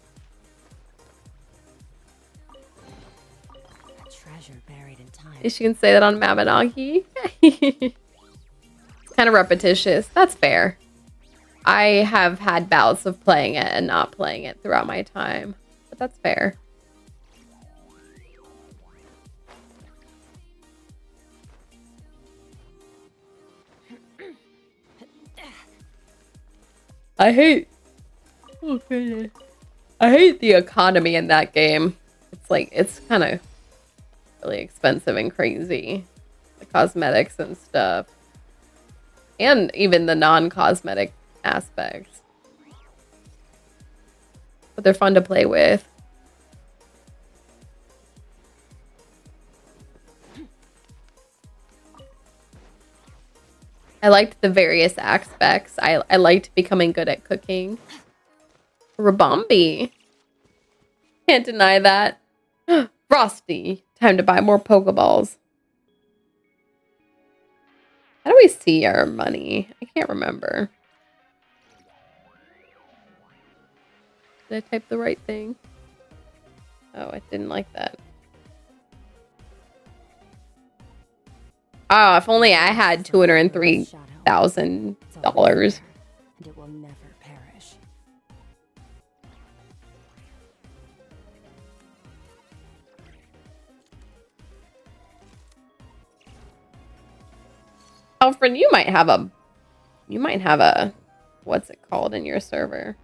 Treasure buried in time. At least you can say that on Mabinogi. It's kind of repetitious. That's fair. I have had bouts of playing it and not playing it throughout my time. But that's fair. I hate... Oh, goodness. I hate the economy in that game. It's like, it's kind of really expensive and crazy. The cosmetics and stuff. And even the non-cosmetic aspects. But they're fun to play with. I liked the various aspects. I liked becoming good at cooking. Rabombi. Can't deny that. Frosty. Time to buy more Pokeballs. How do we see our money? I can't remember. Did I type the right thing? Oh, I didn't like that. Oh, if only I had $203,000. And it will never perish. Alfred, you might have a what's it called in your server?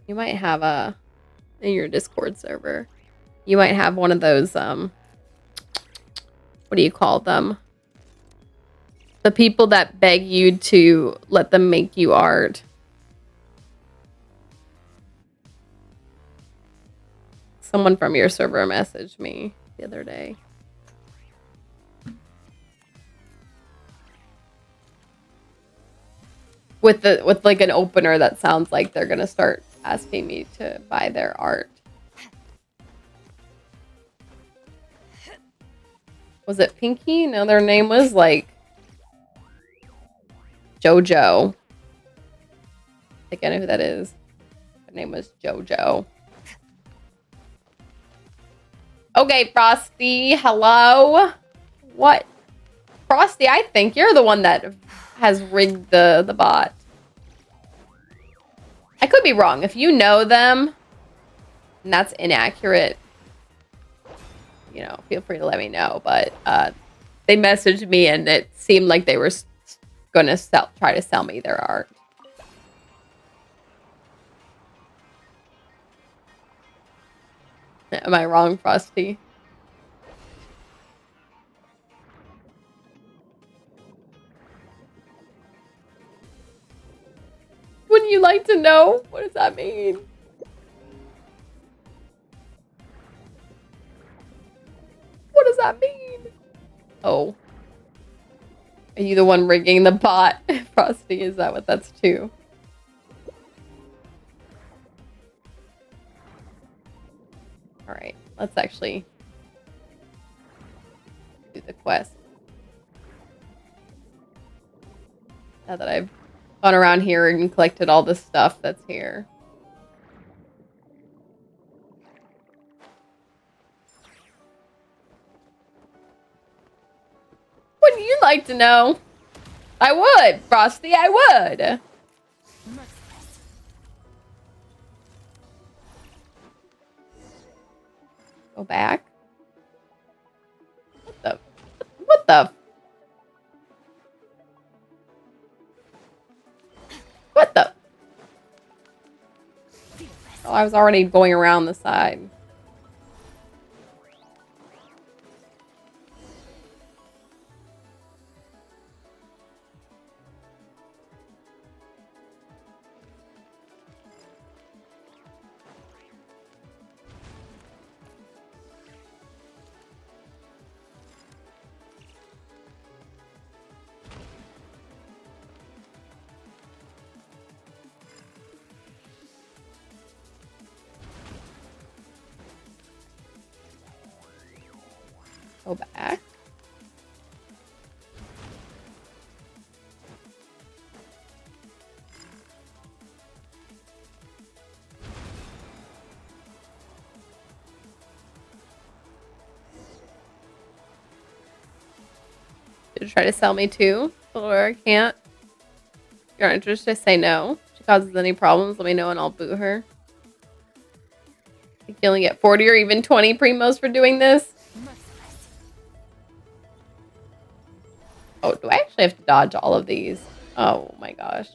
You might have in your Discord server. You might have one of those what do you call them? The people that beg you to let them make you art. Someone from your server messaged me the other day. With like an opener that sounds like they're gonna start asking me to buy their art. Was it Pinky? No, their name was like Jojo. I think I know who that is. Her name was Jojo. Okay, Frosty, hello? What? Frosty, I think you're the one that has rigged the bot. I could be wrong. If you know them and that's inaccurate, you know, feel free to let me know. But they messaged me and it seemed like they were gonna try to sell me their art. Am I wrong, Frosty? Wouldn't you like to know? What does that mean? What does that mean? Oh. Are you the one rigging the bot? Frosty, is that what that's to? Alright, let's actually do the quest. Now that I've gone around here and collected all the stuff that's here. Wouldn't you like to know? I would, Frosty, I would. Go back. What the? What the? Oh, I was already going around the side. Go back. Did you try to sell me too? Or I can't. If you're not interested, say no. If she causes any problems, let me know and I'll boot her. You can only get 40 or even 20 primos for doing this. Oh, do I actually have to dodge all of these? Oh my gosh.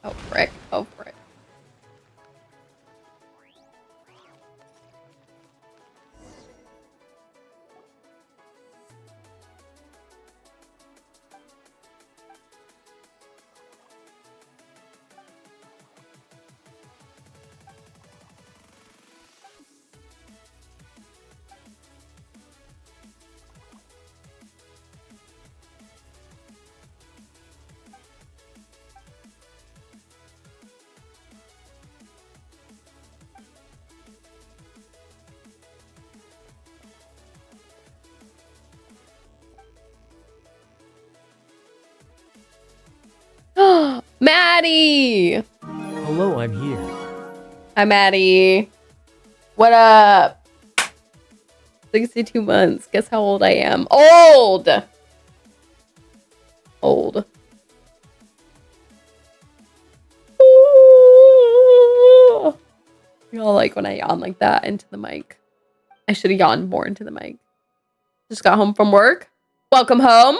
Oh, frick. Oh, frick. Maddie! Hello, I'm here. Hi, Maddie. What up? 62 months. Guess how old I am? Old! Old. You all like when I yawn like that into the mic. I should have yawned more into the mic. Just got home from work. Welcome home.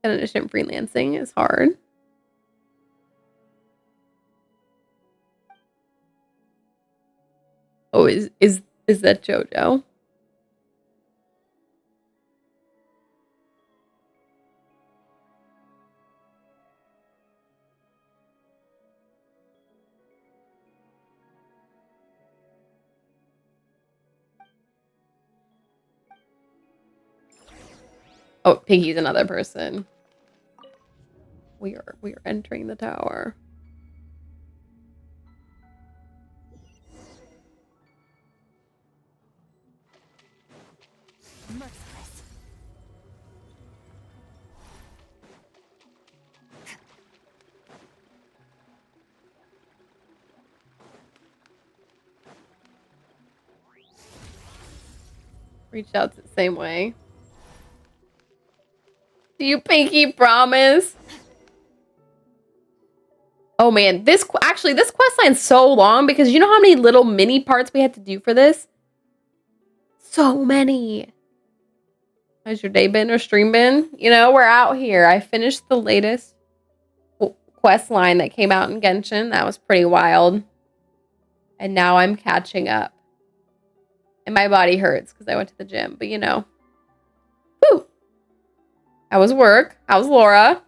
Can understand freelancing is hard. Oh, is that JoJo? Oh, Piggy's another person. We are entering the tower. Reached out the same way. Do you pinky promise? Oh man, this quest line's so long because you know how many little mini parts we had to do for this? So many. How's your day been or stream been? You know, we're out here. I finished the latest quest line that came out in Genshin. That was pretty wild. And now I'm catching up. And my body hurts because I went to the gym. But you know. Whew. How was work? How's Laura?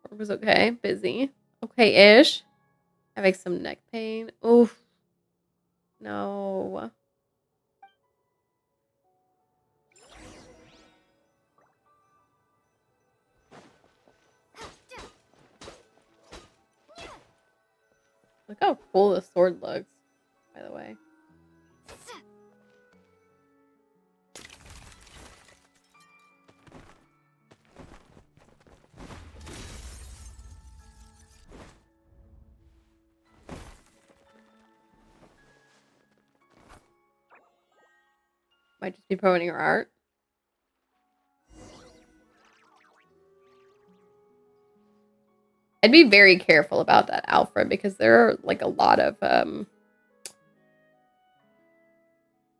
Work was okay. Busy. Okay-ish. Having some neck pain. Oof. No. Look how cool the sword looks, by the way. Might just be promoting her art. I'd be very careful about that, Alfred, because there are like a lot of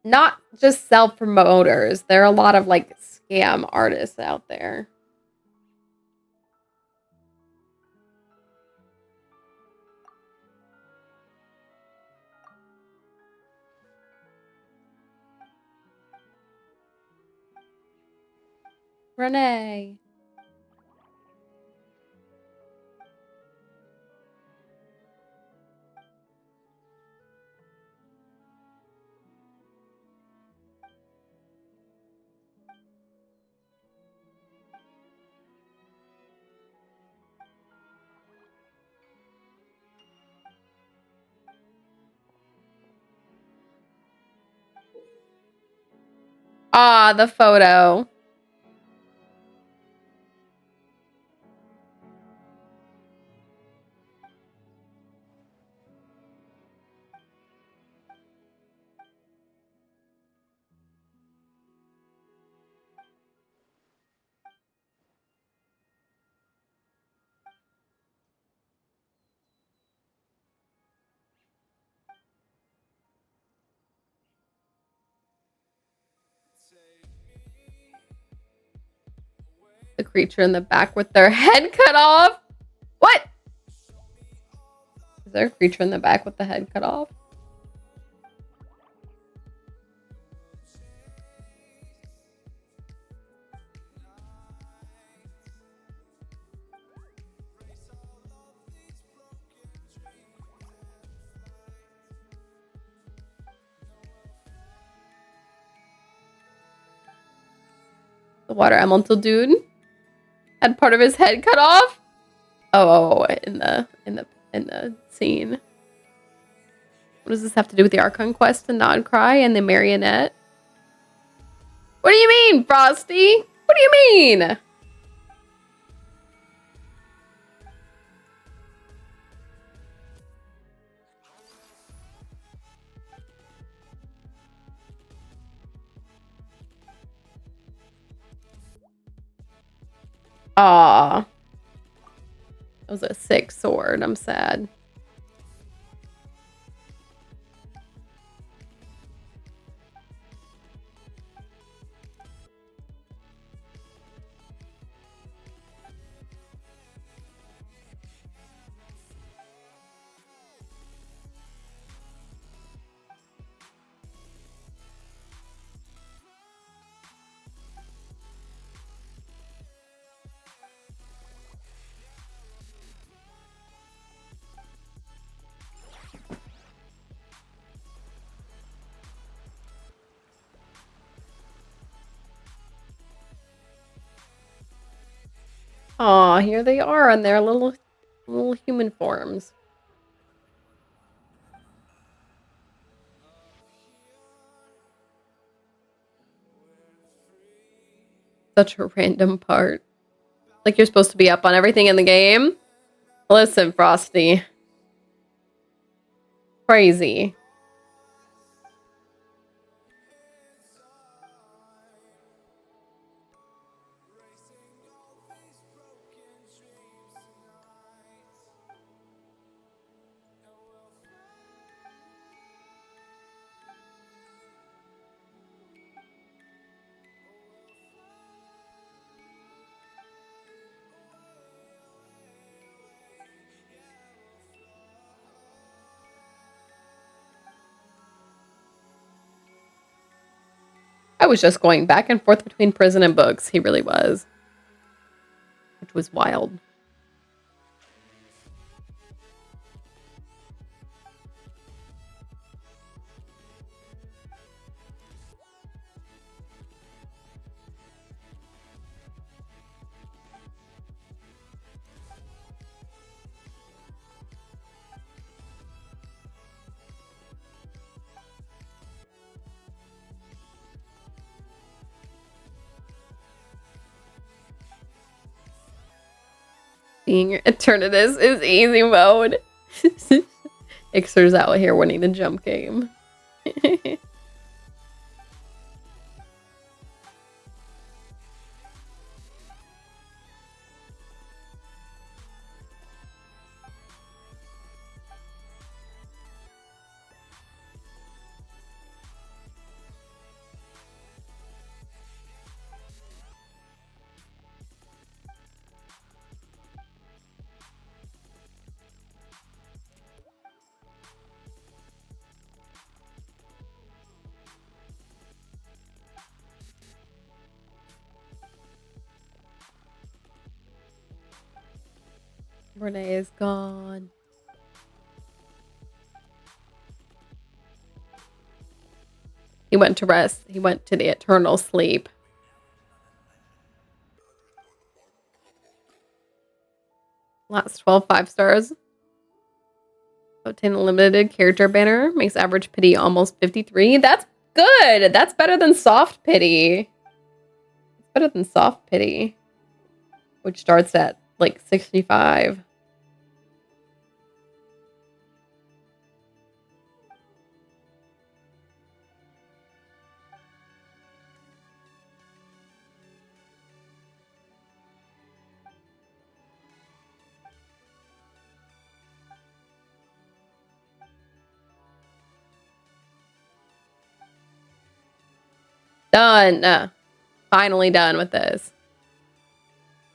not just self-promoters. There are a lot of like scam artists out there. Renee. Ah, the photo. The creature in the back with their head cut off. What? Is there a creature in the back with the head cut off? The water elemental dude had part of his head cut off. Oh, in the scene. What does this have to do with the Archon quest and Nod Cry and the marionette? What do you mean, Frosty? What do you mean? Aw. That was a sick sword. I'm sad. Aw, here they are in their little human forms. Such a random part. Like you're supposed to be up on everything in the game. Listen, Frosty. Crazy. I was just going back and forth between prison and books. He really was. Which was wild. Being Eternatus is easy mode. Ixer's out here winning the jump game. Renee is gone. He went to rest. He went to the eternal sleep. Last 12 5-stars. Obtain a limited character banner. Makes average pity almost 53. That's good. That's better than soft pity. It's better than soft pity, which starts at like 65. Done. Finally done with this.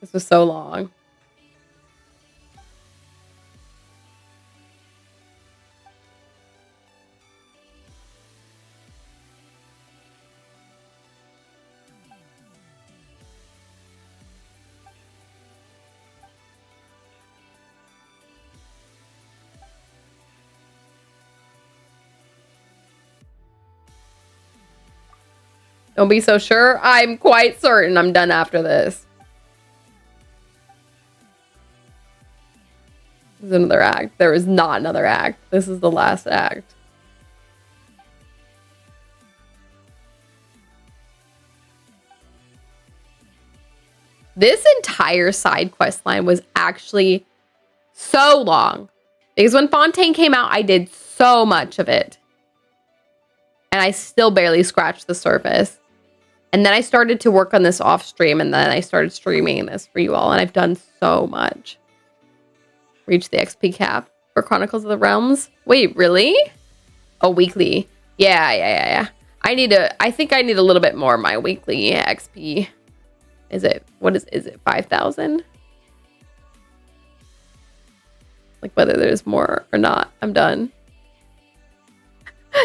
This was so long. Don't be so sure. I'm quite certain I'm done after this. There's another act. There is not another act. This is the last act. This entire side quest line was actually so long. Because when Fontaine came out, I did so much of it. And I still barely scratched the surface. And then I started to work on this off stream, and then I started streaming this for you all, and I've done so much. Reached the XP cap for Chronicles of the Realms. Wait, really? Oh, weekly. Yeah. I think I need a little bit more of my weekly XP. Is it 5,000? Like whether there's more or not. I'm done.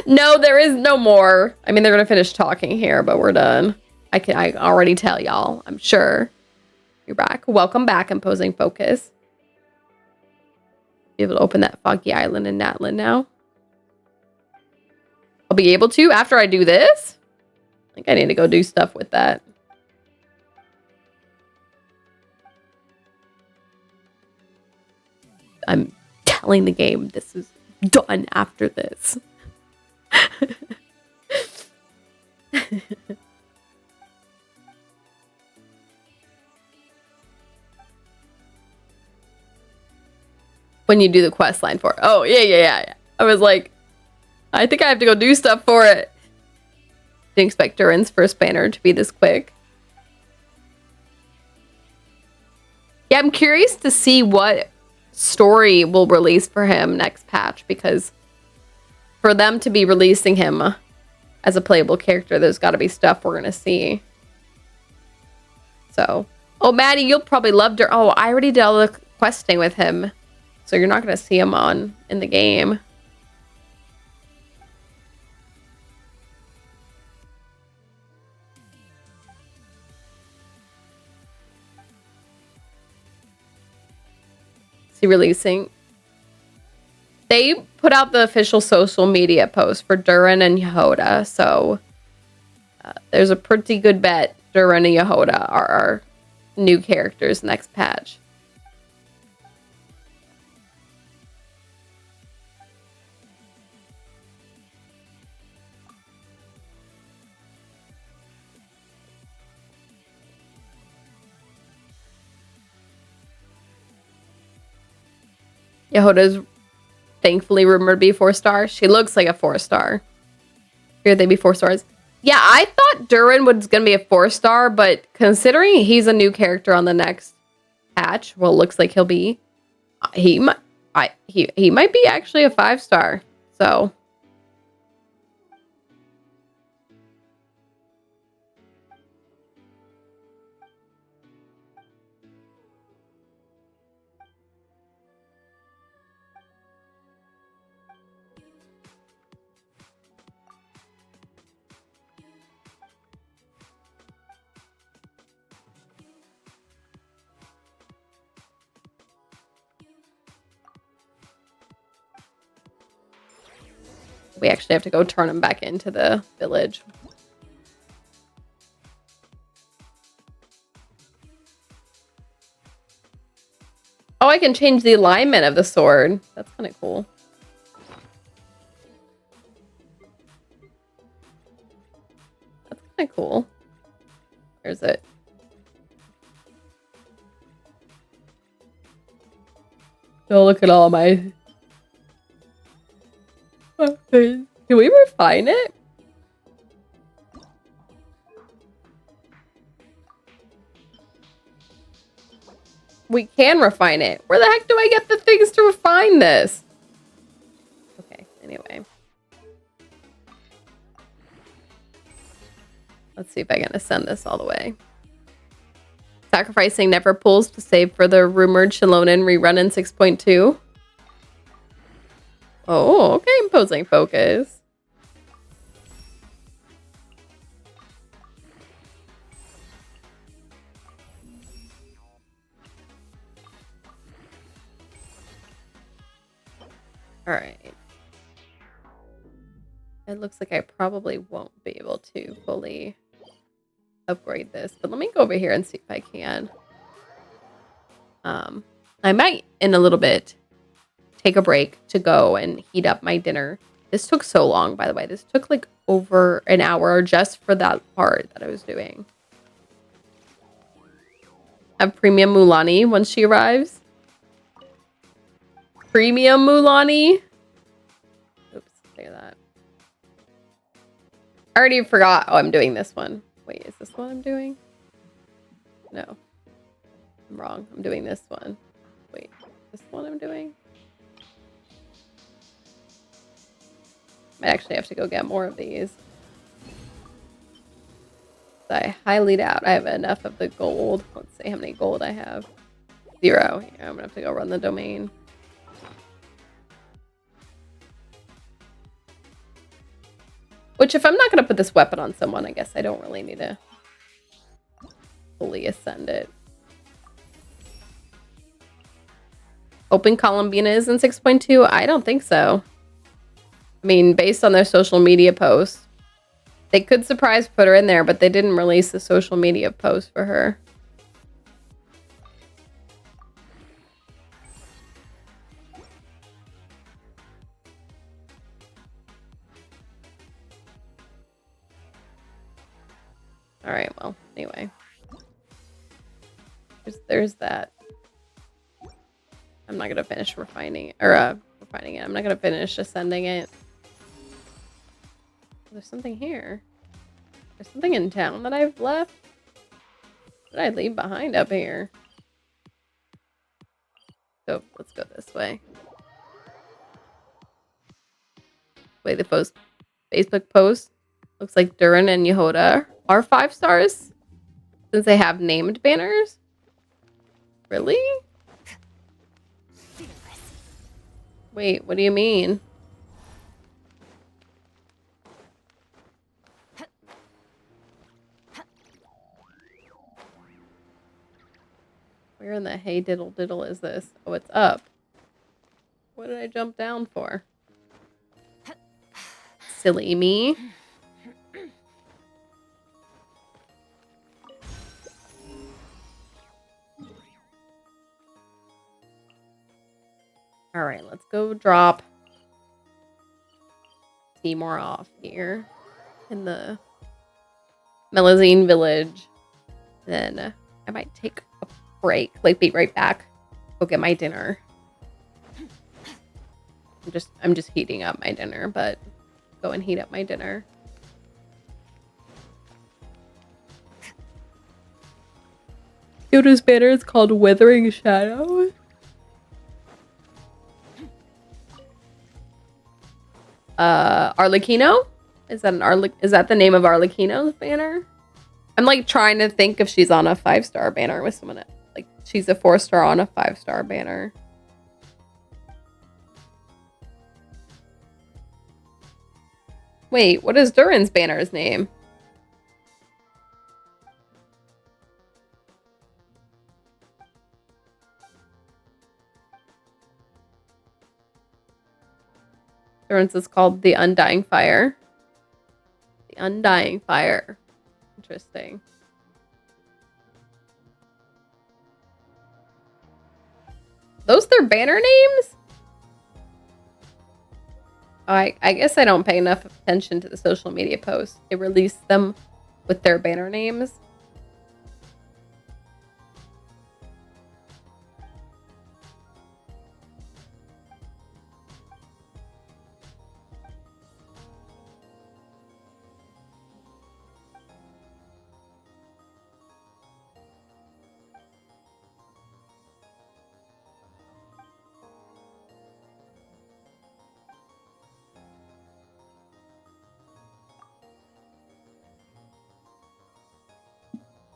No, there is no more. I mean, they're gonna finish talking here, but we're done. I already tell y'all. I'm sure. You're back. Welcome back, Imposing Focus. Be able to open that Foggy Island in Natlin now. I'll be able to after I do this. I think I need to go do stuff with that. I'm telling the game this is done after this. When you do the quest line for it. Oh, yeah. I was like, I think I have to go do stuff for it. Didn't expect Durin's first banner to be this quick. Yeah, I'm curious to see what story will release for him next patch, because for them to be releasing him as a playable character, there's got to be stuff we're going to see. So, oh, Maddie, you'll probably love Durin. Oh, I already did all the questing with him. So you're not going to see him in the game. Is he releasing? They put out the official social media post for Durin and Yehoda. So there's a pretty good bet Durin and Yehoda are our new characters next patch. Yehoda's thankfully rumored to be 4-star. She looks like a 4-star. Here they be 4 stars. Yeah, I thought Durin was gonna be a 4-star, but considering he's a new character on the next patch, well, looks like he'll be. He might be actually a 5-star. So. We actually have to go turn him back into the village. Oh, I can change the alignment of the sword. That's kind of cool. That's kind of cool. Where's it? Oh, look at all my... Can we refine it? We can refine it. Where the heck do I get the things to refine this? Okay, anyway. Let's see if I can ascend this all the way. Sacrificing never pulls to save for the rumored Shalonen rerun in 6.2. Oh, okay, imposing focus. All right. It looks like I probably won't be able to fully upgrade this, but let me go over here and see if I can. I might in a little bit take a break to go and heat up my dinner. This took so long, by the way. This took like over an hour just for that part that I was doing. Have premium Mulani once she arrives. Premium Mulani. Oops, look at that. I already forgot. Oh, I'm doing this one. Wait, is this what I'm doing? No. I'm wrong. I'm doing this one. Wait, this one I'm doing? Might actually have to go get more of these. I highly doubt I have enough of the gold. Let's see how many gold I have. 0. Yeah, I'm gonna have to go run the domain. Which, if I'm not gonna put this weapon on someone, I guess I don't really need to fully ascend it. Open Columbina is in 6.2? I don't think so. I mean, based on their social media posts, they could surprise put her in there, but they didn't release the social media post for her. Anyway. There's that. I'm not gonna finish refining it. Or refining it. I'm not gonna finish ascending it. There's something here. There's something in town that I've left. What did I leave behind up here? So let's go this way. Wait, the Facebook post looks like Durin and Yehoda are 5 stars since they have named banners. Really? Wait, what do you mean? Where in the hey diddle diddle is this? Oh, it's up. What did I jump down for? Silly me. All right, let's go drop Timor off here in the Melazine village. Then I might take a break, like be right back. Go get my dinner. I'm just heating up my dinner, but go and heat up my dinner. Yoda's banner is called Withering Shadow. Arlecchino? Is that the name of Arlecchino's banner? I'm like trying to think if she's on a 5-star banner with someone like she's a 4-star on a 5-star banner. Wait, what is Durin's banner's name? Durin's is called the Undying Fire. The Undying Fire. Interesting. Those their banner names? I guess I don't pay enough attention to the social media posts. They release them with their banner names.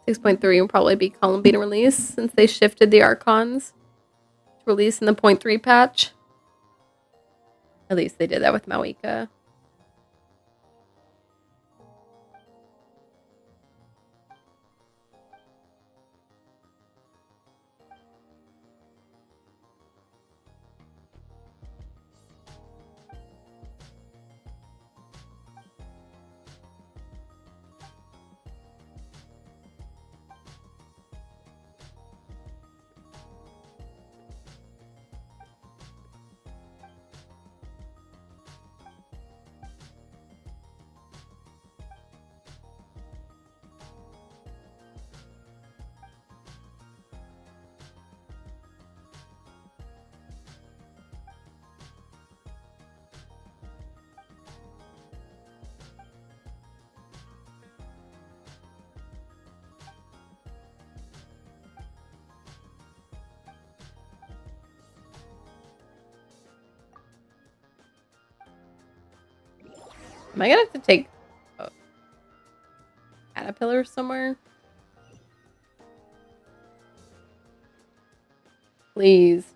6.3 will probably be Columbine release since they shifted the archons to release in the 0.3 patch. At least they did that with Mawika. Am I gonna have to take a caterpillar somewhere? Please.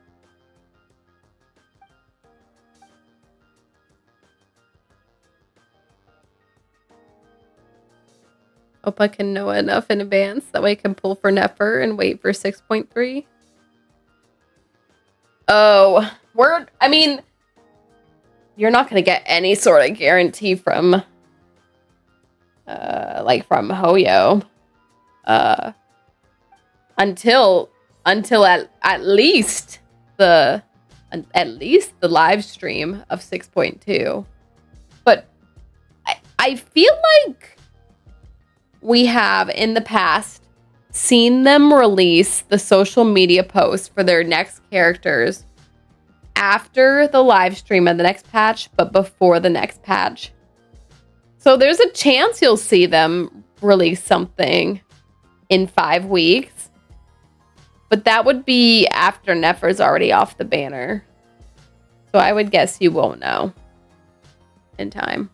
Hope I can know enough in advance that way I can pull for Nefer and wait for 6.3. Oh, I mean, you're not going to get any sort of guarantee from, like from Hoyo, until at least the live stream of 6.2. But I feel like we have in the past seen them release the social media posts for their next characters after the live stream of the next patch, but before the next patch. So there's a chance you'll see them release something in 5 weeks. But that would be after Nefer's already off the banner. So I would guess you won't know in time.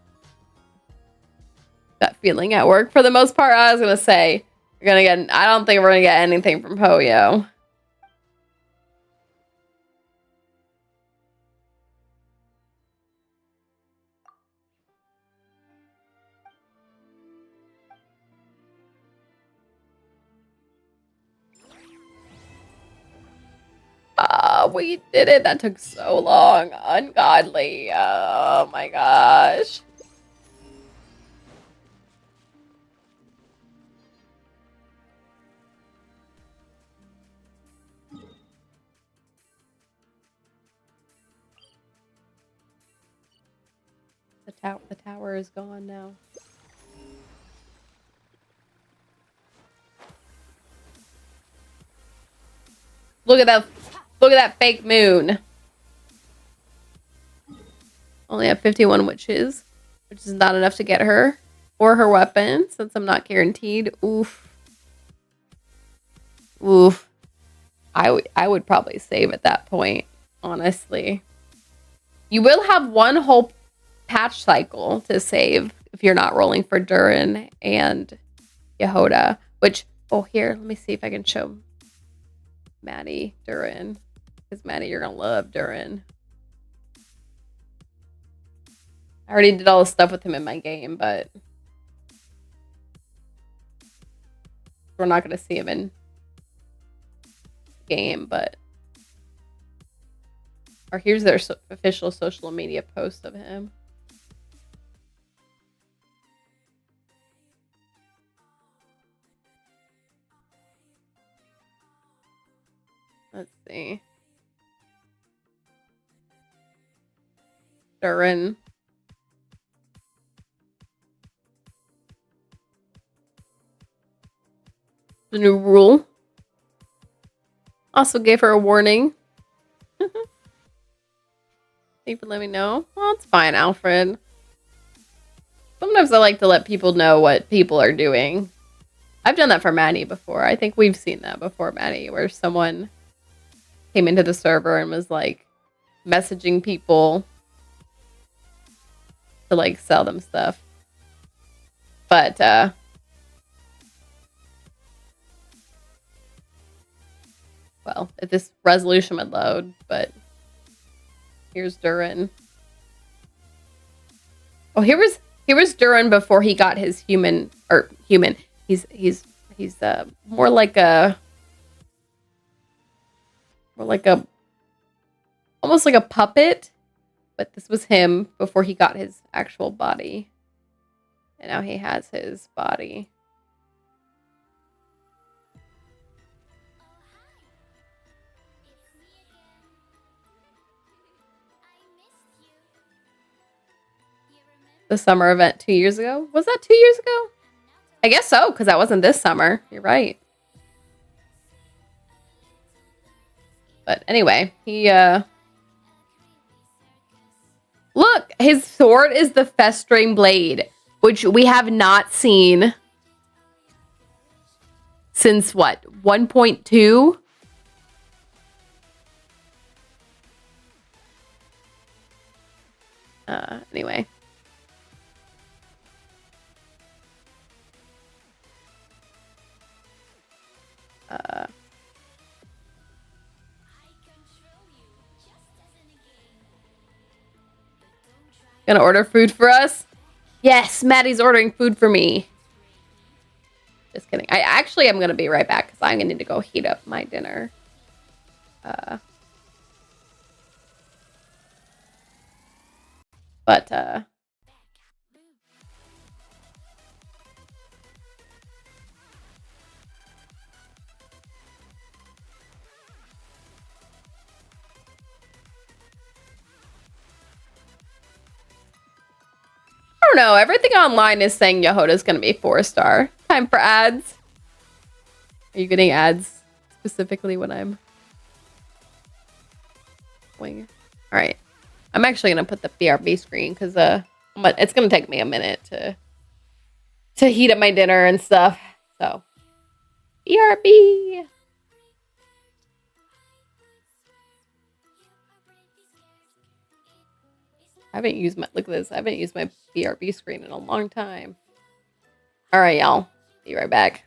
That feeling at work for the most part. I was going to say, I don't think we're going to get anything from Poyo. We did it. That took so long. Ungodly. Oh my gosh. The tower is gone now. Look at that fake moon. Only have 51 witches, which is not enough to get her or her weapon since I'm not guaranteed. Oof. Oof. I would probably save at that point, honestly. You will have one whole patch cycle to save if you're not rolling for Durin and Yehoda, which, oh, here, let me see if I can show Maddie Durin. Because Maddie, you're gonna love Durin. I already did all the stuff with him in my game, but we're not gonna see him in game, but or here's their official social media post of him. Let's see. Durin. The new rule. Also gave her a warning. Thank you for letting me know. Well, it's fine, Alfred. Sometimes I like to let people know what people are doing. I've done that for Maddie before. I think we've seen that before, Maddie, where someone came into the server and was like messaging people to like sell them stuff. But well, if this resolution would load, but here's Durin. Oh, here was Durin before he got his human. He's more like almost like a puppet, but this was him before he got his actual body. And now he has his body. The summer event 2 years ago? Was that 2 years ago? I guess so, because that wasn't this summer. You're right. But anyway, he look, his sword is the festering blade, which we have not seen since what? 1.2? Anyway. Gonna order food for us? Yes, Maddie's ordering food for me. Just kidding. I actually am gonna be right back because I'm gonna need to go heat up my dinner. I don't know. Everything online is saying Yehoda's going to be 4-star. time for ads. Are you getting ads specifically when I'm going? All right. I'm actually gonna put the BRB screen because it's gonna take me a minute to heat up my dinner and stuff. So BRB. I haven't used my look at this. I haven't used my BRB screen in a long time. All right, y'all. Be right back.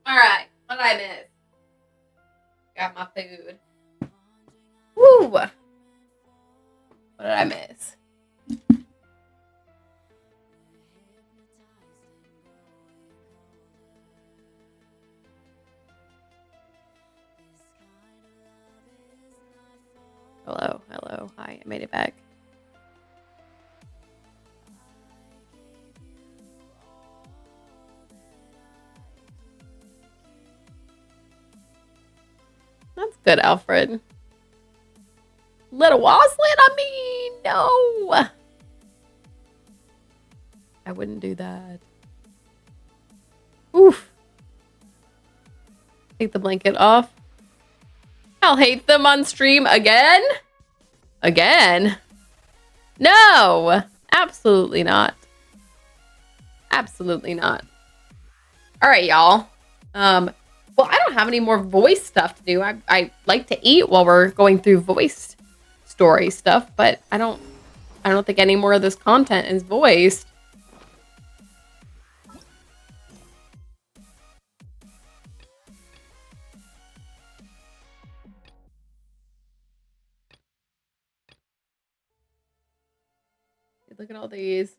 Alright, what did I miss? Got my food. Woo! What did I miss? Hello, hello, hi, I made it back. That's good, Alfred. Little Waslin, I mean, no. I wouldn't do that. Oof. Take the blanket off. I'll hate them on stream again? Again? No! Absolutely not. Absolutely not. Alright, y'all. Well, I don't have any more voice stuff to do. I like to eat while we're going through voice story stuff, but I don't think any more of this content is voiced. Look at all these.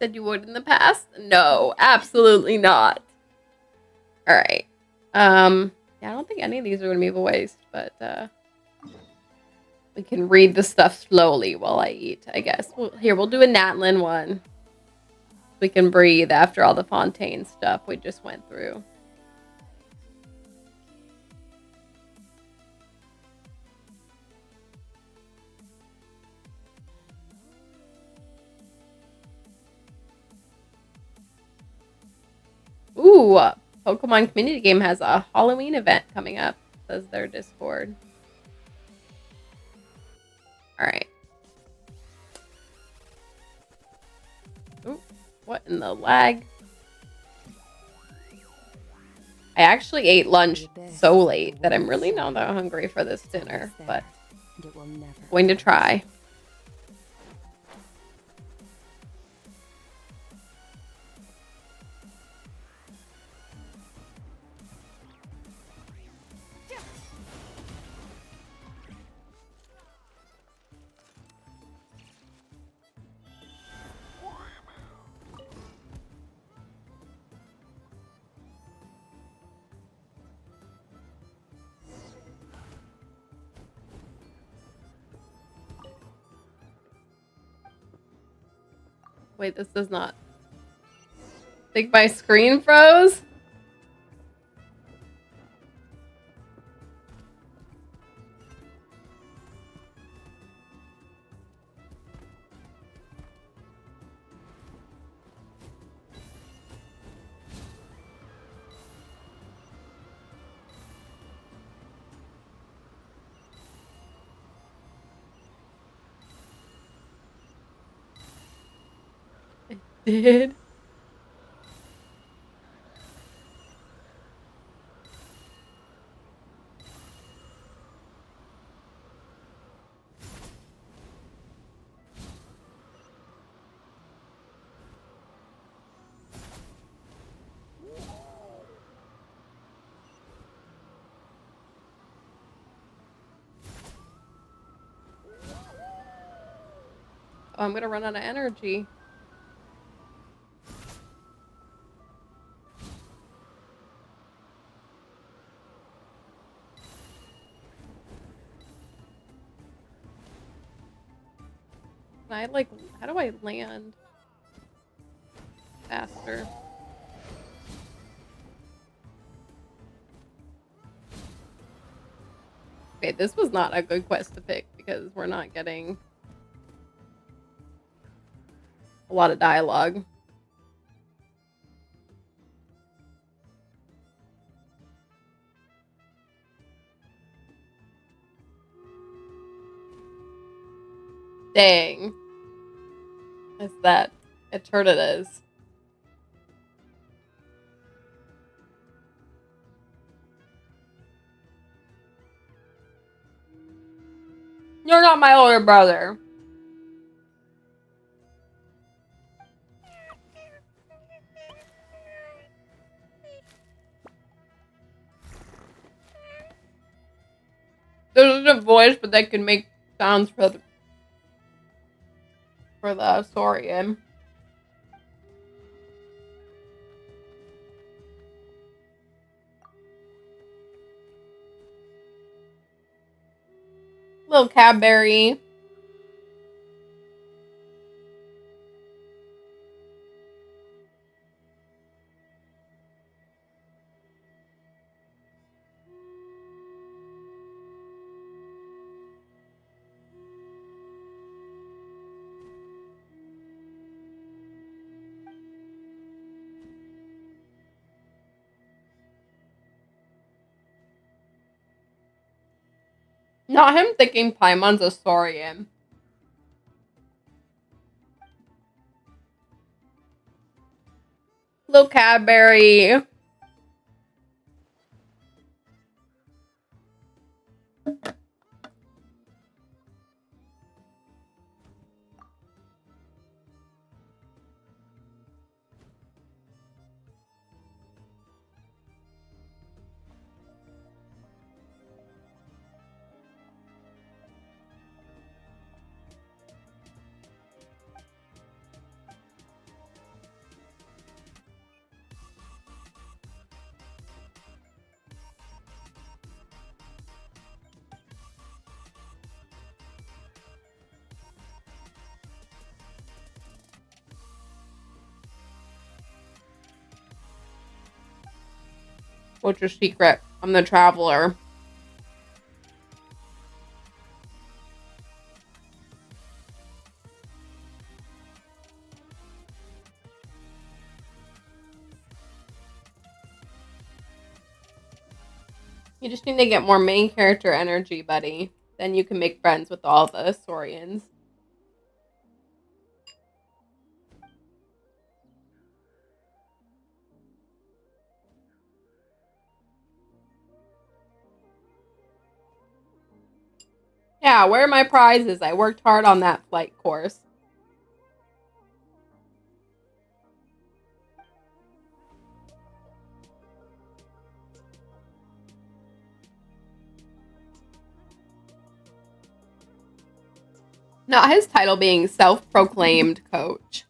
Said you would in the past? No, absolutely not. All right. Yeah, I don't think any of these are going to be voiced, but we can read the stuff slowly while I eat, I guess. We'll do a Natlin one. We can breathe after all the Fontaine stuff we just went through. Ooh, Pokemon Community Game has a Halloween event coming up, says their Discord. Alright. Ooh, what in the lag? I actually ate lunch so late that I'm really not that hungry for this dinner, but I'm going to try. Wait, this does not. I think my screen froze. It did. Oh, I'm gonna run out of energy. Can I, like, how do I land faster? Okay, this was not a good quest to pick because we're not getting a lot of dialogue. Dang. Is that Eternatus? You're not my older brother. There's a voice, but they can make sounds for the Saurian. Little Cadbury. Not him thinking Paimon's a Saurian. Little Cadbury. What's your secret? I'm the traveler. You just need to get more main character energy, buddy. Then you can make friends with all the Saurians. Yeah, where are my prizes? I worked hard on that flight course. Not his title being self-proclaimed coach.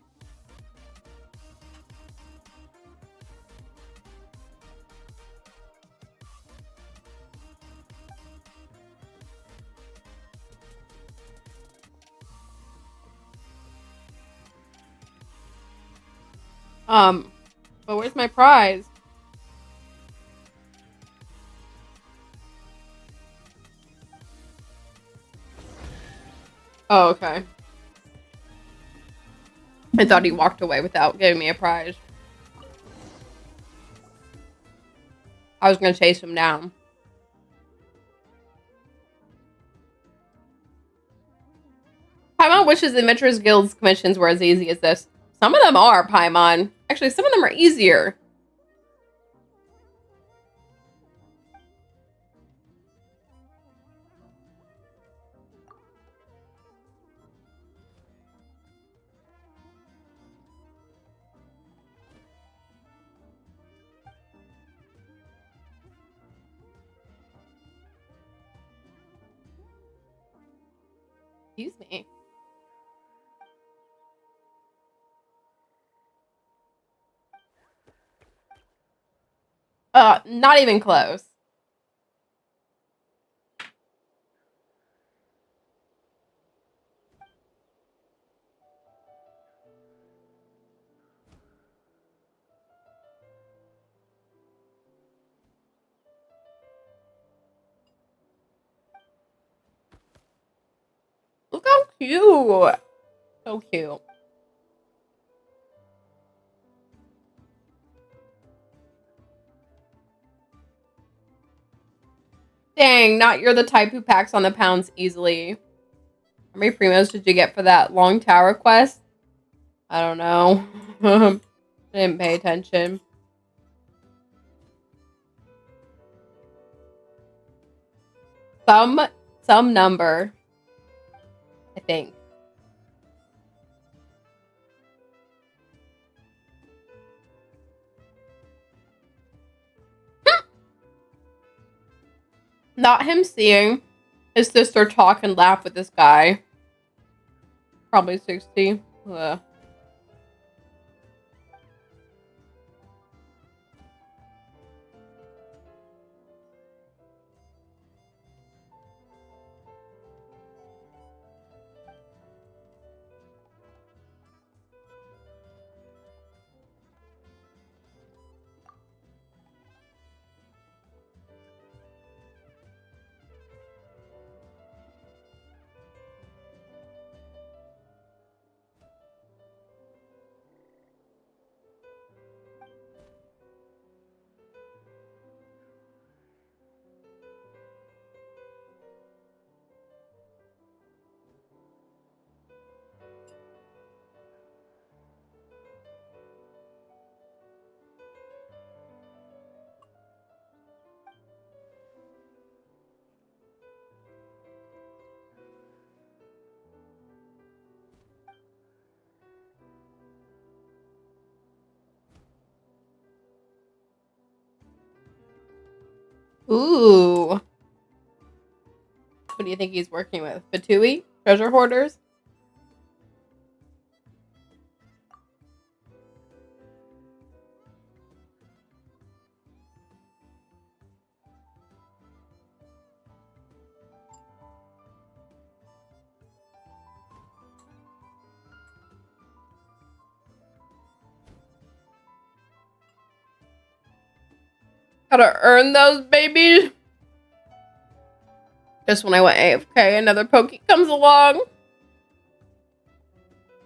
But where's my prize? Oh, okay. I thought he walked away without giving me a prize. I was gonna chase him down. Paimon wishes Adventurers Guild's commissions were as easy as this. Some of them are, Paimon. Actually, some of them are easier. Excuse me. Not even close. Look how cute. So cute. Dang, not you're the type who packs on the pounds easily. How many primos did you get for that long tower quest? I don't know. I didn't pay attention. Some number. think. Not him seeing his sister talk and laugh with this guy. Probably 60. Ugh. Ooh. What do you think he's working with? Fatui? Treasure hoarders? Gotta earn those babies. Just when I went AFK, another Pokey comes along.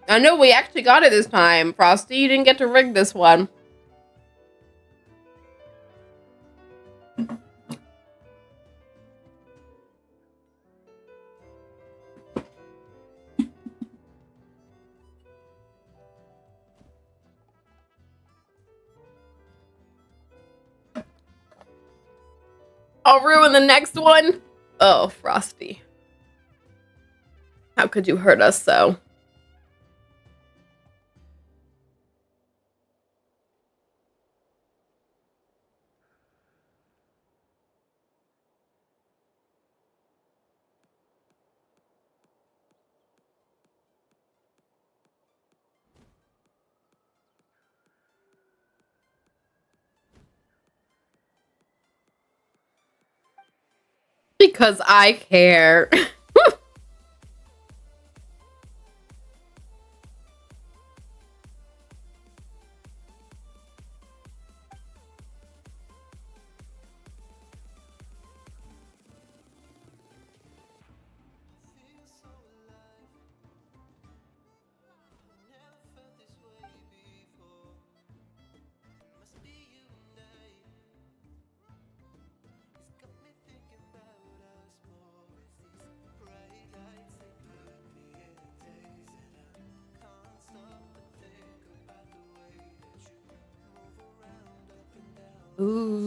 I know we actually got it this time. Frosty, you didn't get to rig this one. I'll ruin the next one. Oh, Frosty. How could you hurt us so? Because I care. Ooh.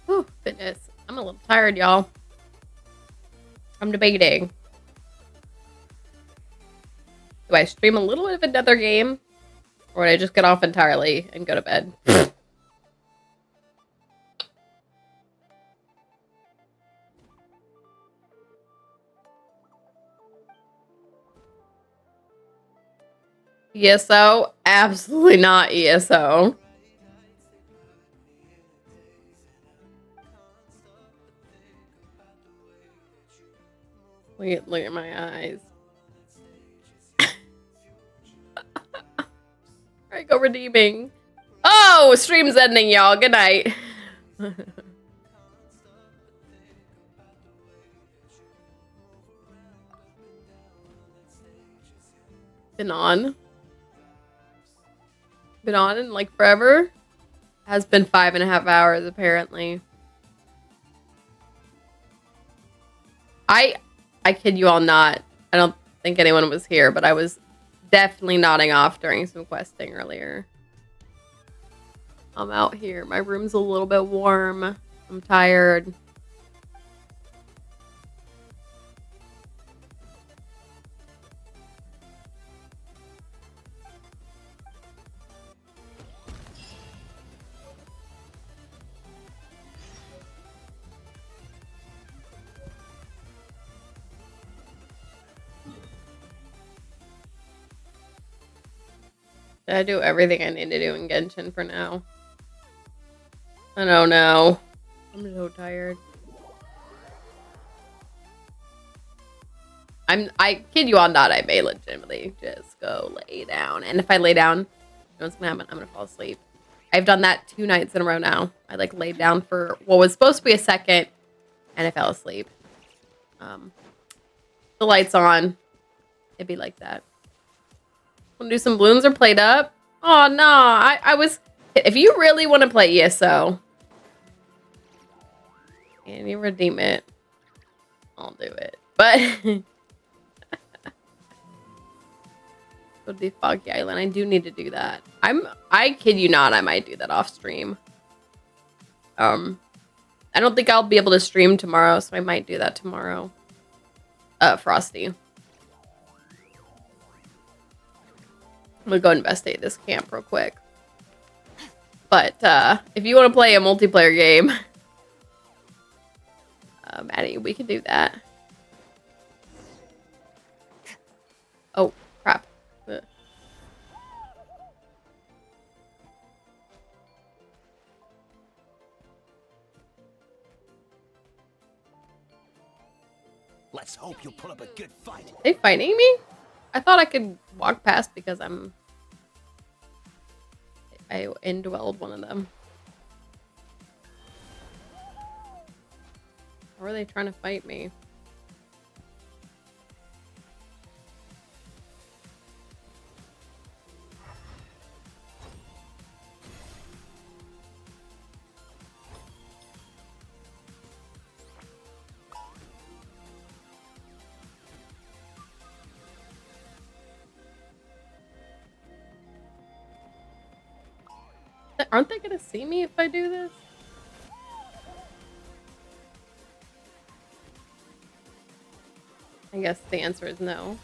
Oh, goodness. I'm a little tired, y'all. I'm debating. Do I stream a little bit of another game? Or would I just get off entirely and go to bed? ESO? Absolutely not ESO. Look at my eyes. Alright, go redeeming. Oh, stream's ending, y'all. Good night. Been on in like forever. Has been 5.5 hours apparently. I kid you all not. I don't think anyone was here, but I was definitely nodding off during some questing earlier. I'm out here. My room's a little bit warm. I'm tired. Did I do everything I need to do in Genshin for now? I don't know. I'm so tired. I kid you all not, I may legitimately just go lay down. And if I lay down, you know what's gonna happen? I'm gonna fall asleep. I've done that 2 nights in a row now. I like laid down for what was supposed to be a second and I fell asleep. The lights on. It'd be like that. Wanna do some balloons or played up? Oh no, I was if you really want to play ESO and you redeem it, I'll do it. But go to Foggy Island. I do need to do that. I kid you not, I might do that off stream. I don't think I'll be able to stream tomorrow, so I might do that tomorrow. Frosty. I'm gonna go investigate this camp real quick. But if you want to play a multiplayer game, Maddie, we can do that. Oh, crap. Ugh. Let's hope you'll put up a good fight. Are they fighting me? I thought I could walk past because I indwelled one of them. Or are they trying to fight me? Aren't they gonna see me if I do this? I guess the answer is no.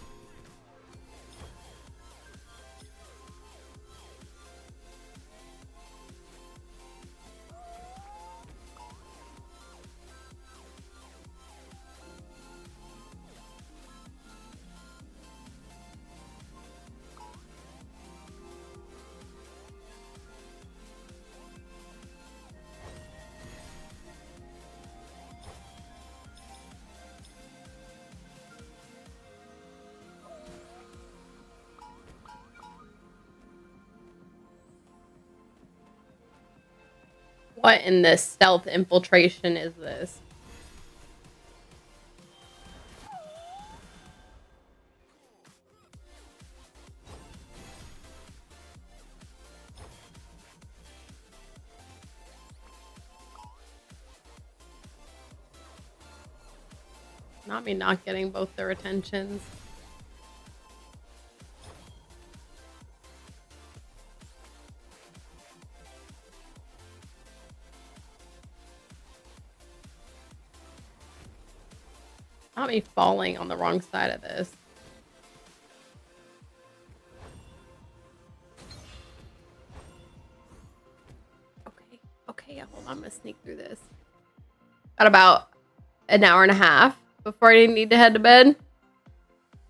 What in this stealth infiltration is this? Not me not getting both their attentions. Not me falling on the wrong side of this. Okay, hold on, I'm gonna sneak through this. Got about an hour and a half before I need to head to bed.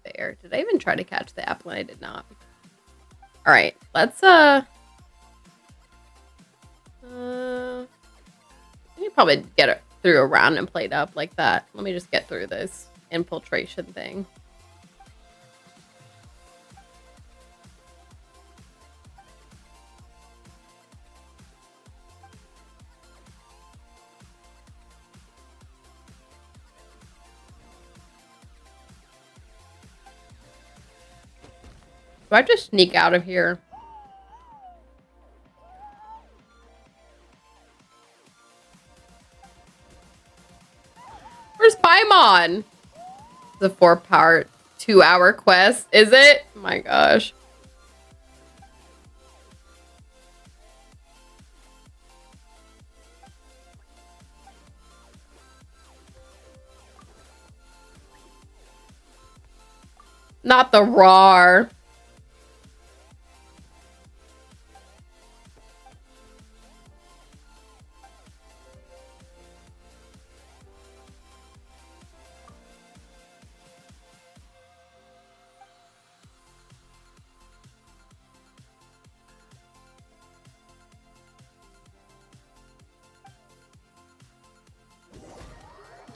Fair. Did I even try to catch the apple? I did not. All right, let's you probably get it through a round and played up like that. Let me just get through this. infiltration thing. Do I just sneak out of here? Where's Paimon? The 4-part, 2-hour quest, is it? Oh my gosh. Not the RAR.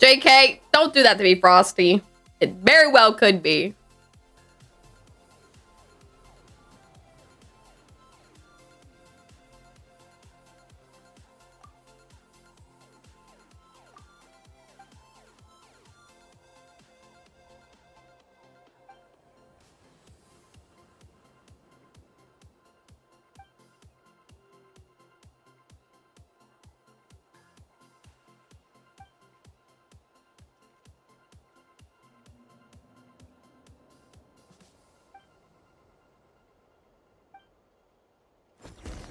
JK, don't do that to me, Frosty. It very well could be.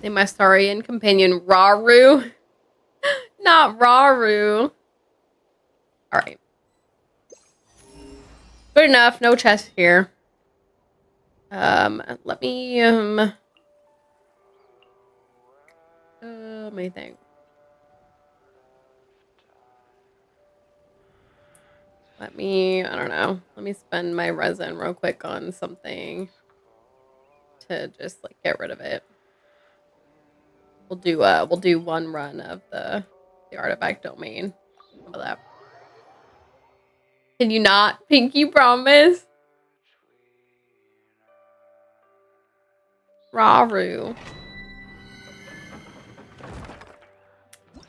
Name my Saurian companion Raru. Not Raru. Alright. Good enough. No chest here. Let me think. I don't know. Let me spend my resin real quick on something to just like get rid of it. We'll do one run of the artifact domain. How about that? Can you not? Pinky promise? Raru.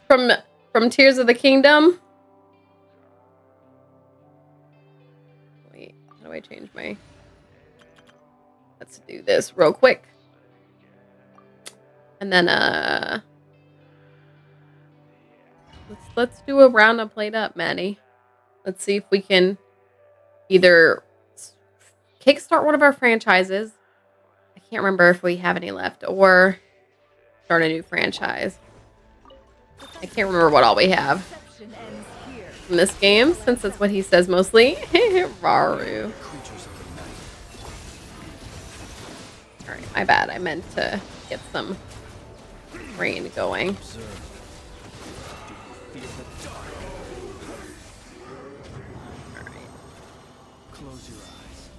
From Tears of the Kingdom? Wait, how do I change my... Let's do this real quick. And then let's do a round of Played Up, Maddie. Let's see if we can either kickstart one of our franchises. I can't remember if we have any left, or start a new franchise. I can't remember what all we have in this game, since that's what he says mostly. Raru. Alright, my bad. I meant to get some rain going. Close your eyes.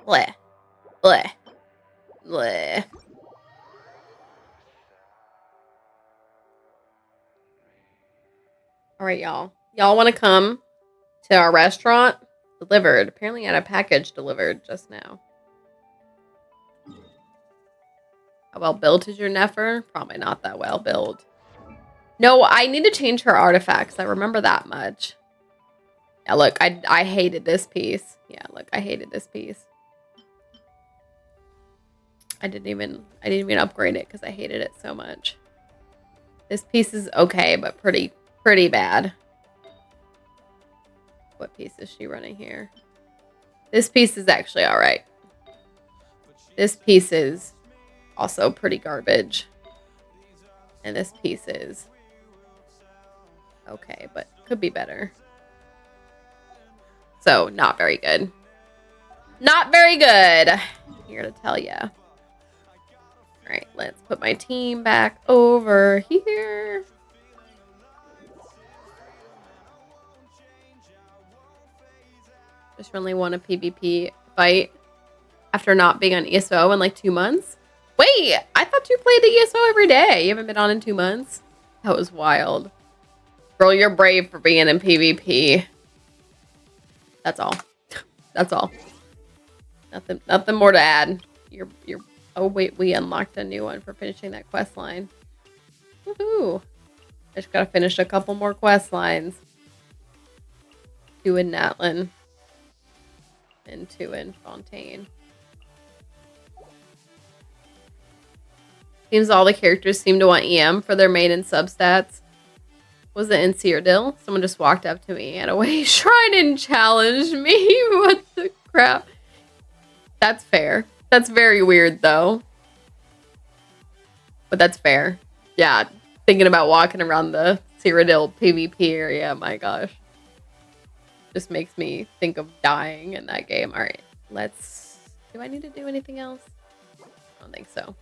Bleh. Bleh. Bleh. Alright, y'all. Y'all want to come to our restaurant? Delivered. Apparently I had a package delivered just now. How well built is your Nefer? Probably not that well built. No, I need to change her artifacts. I remember that much. Yeah, look, I hated this piece. Yeah, look, I hated this piece. I didn't even upgrade it because I hated it so much. This piece is okay, but pretty bad. What piece is she running here? This piece is actually all right. This piece is also pretty garbage. And this piece is okay, but could be better. So, not very good. Not very good. Here to tell ya. Alright, let's put my team back over here. Just really want a PvP fight after not being on ESO in like 2 months. Wait, I thought you played the ESO every day. You haven't been on in 2 months. That was wild. Girl, you're brave for being in PvP. That's all. That's all. Nothing more to add. You're oh wait, we unlocked a new one for finishing that quest line. Woohoo. I just gotta finish a couple more quest lines. 2 in Natlin. And 2 in Fontaine. Seems all the characters seem to want EM for their main and substats. Was it in Cyrodiil? Someone just walked up to me at a way shrine and challenged me. What the crap? That's fair. That's very weird though. But that's fair. Yeah, thinking about walking around the Cyrodiil PvP area, my gosh. Just makes me think of dying in that game. Alright, let's... Do I need to do anything else? I don't think so.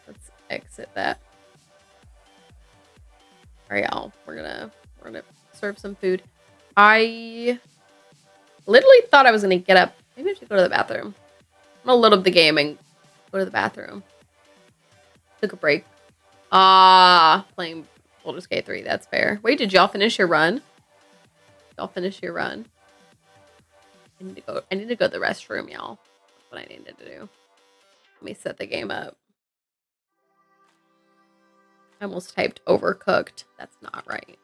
Let's exit that. Alright, y'all. We're gonna serve some food. I literally thought I was gonna get up. Maybe I should go to the bathroom. I'm gonna load up the game and go to the bathroom. Took a break. Playing Baldur's Gate 3. That's fair. Wait, did y'all finish your run? Y'all finish your run? I need to go to the restroom, y'all. That's what I needed to do. Let me set the game up. I almost typed overcooked. That's not right.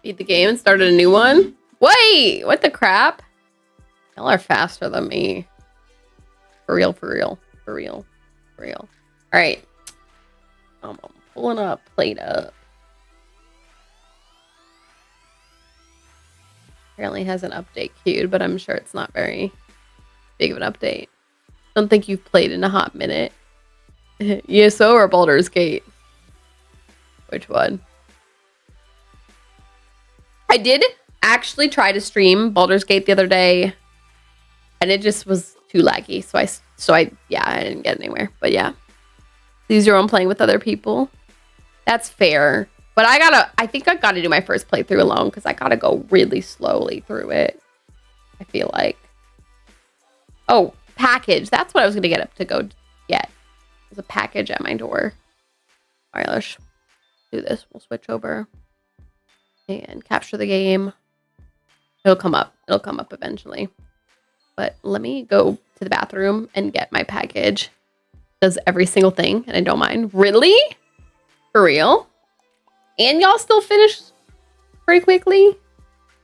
Beat the game and started a new one? Wait! What the crap? Y'all are faster than me. For real, for real. For real. For real. Alright. I'm pulling up. Plate up. Apparently has an update queued, but I'm sure it's not very big of an update. Don't think you've played in a hot minute. ESO or Baldur's Gate? Which one? I did actually try to stream Baldur's Gate the other day, and it just was too laggy. So I didn't get anywhere. But yeah, use your own playing with other people. That's fair. But I think I gotta do my first playthrough alone because I gotta go really slowly through it. I feel like. Oh, package. That's what I was gonna get up to go get. There's a package at my door. All right, let's do this. We'll switch over and capture the game. It'll come up. It'll come up eventually. But let me go to the bathroom and get my package. Does every single thing, and I don't mind. Really? For real? And y'all still finish pretty quickly?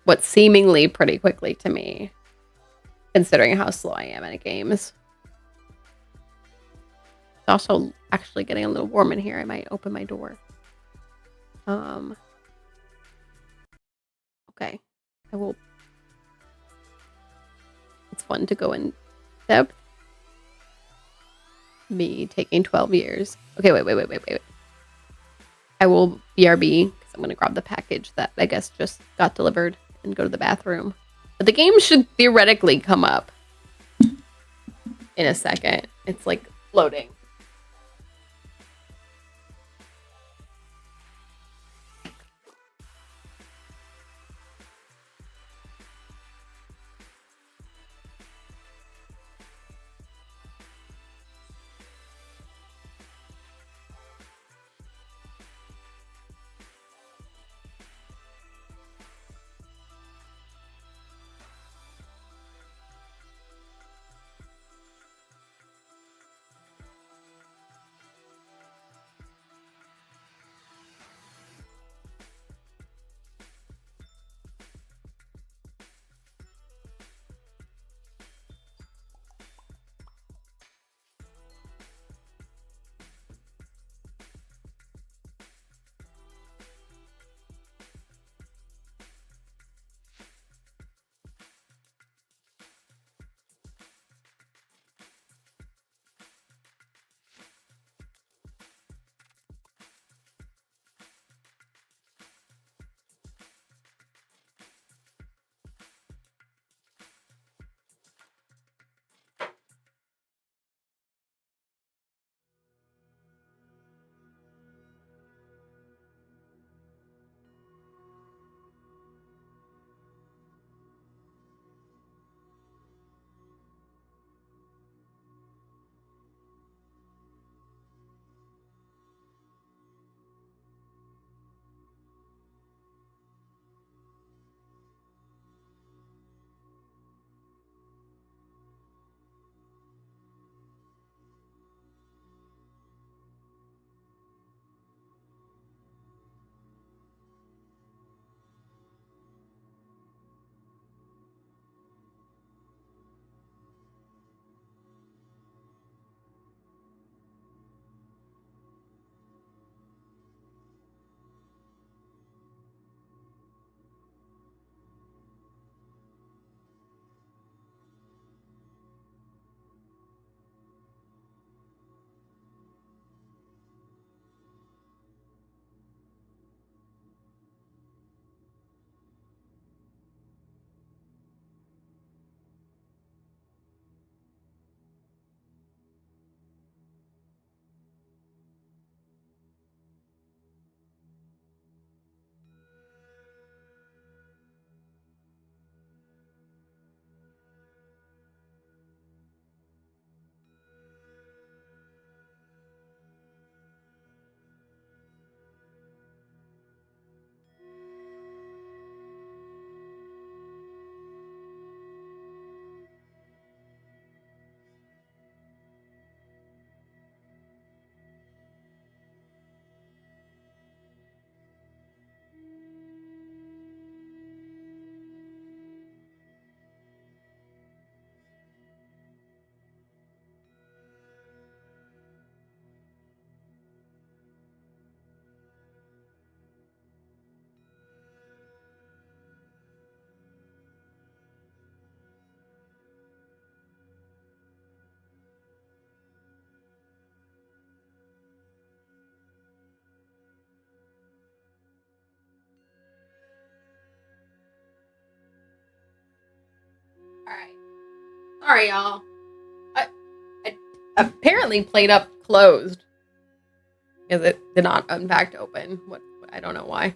What seemingly pretty quickly to me, considering how slow I am at games. It's also actually getting a little warm in here. I might open my door. Okay. I will. It's fun to go in depth. Me taking 12 years. Okay, wait. I will BRB because I'm going to grab the package that I guess just got delivered and go to the bathroom. But the game should theoretically come up in a second. It's like loading. Sorry, y'all. I apparently played up closed because it did not in fact open. What? I don't know why. I'm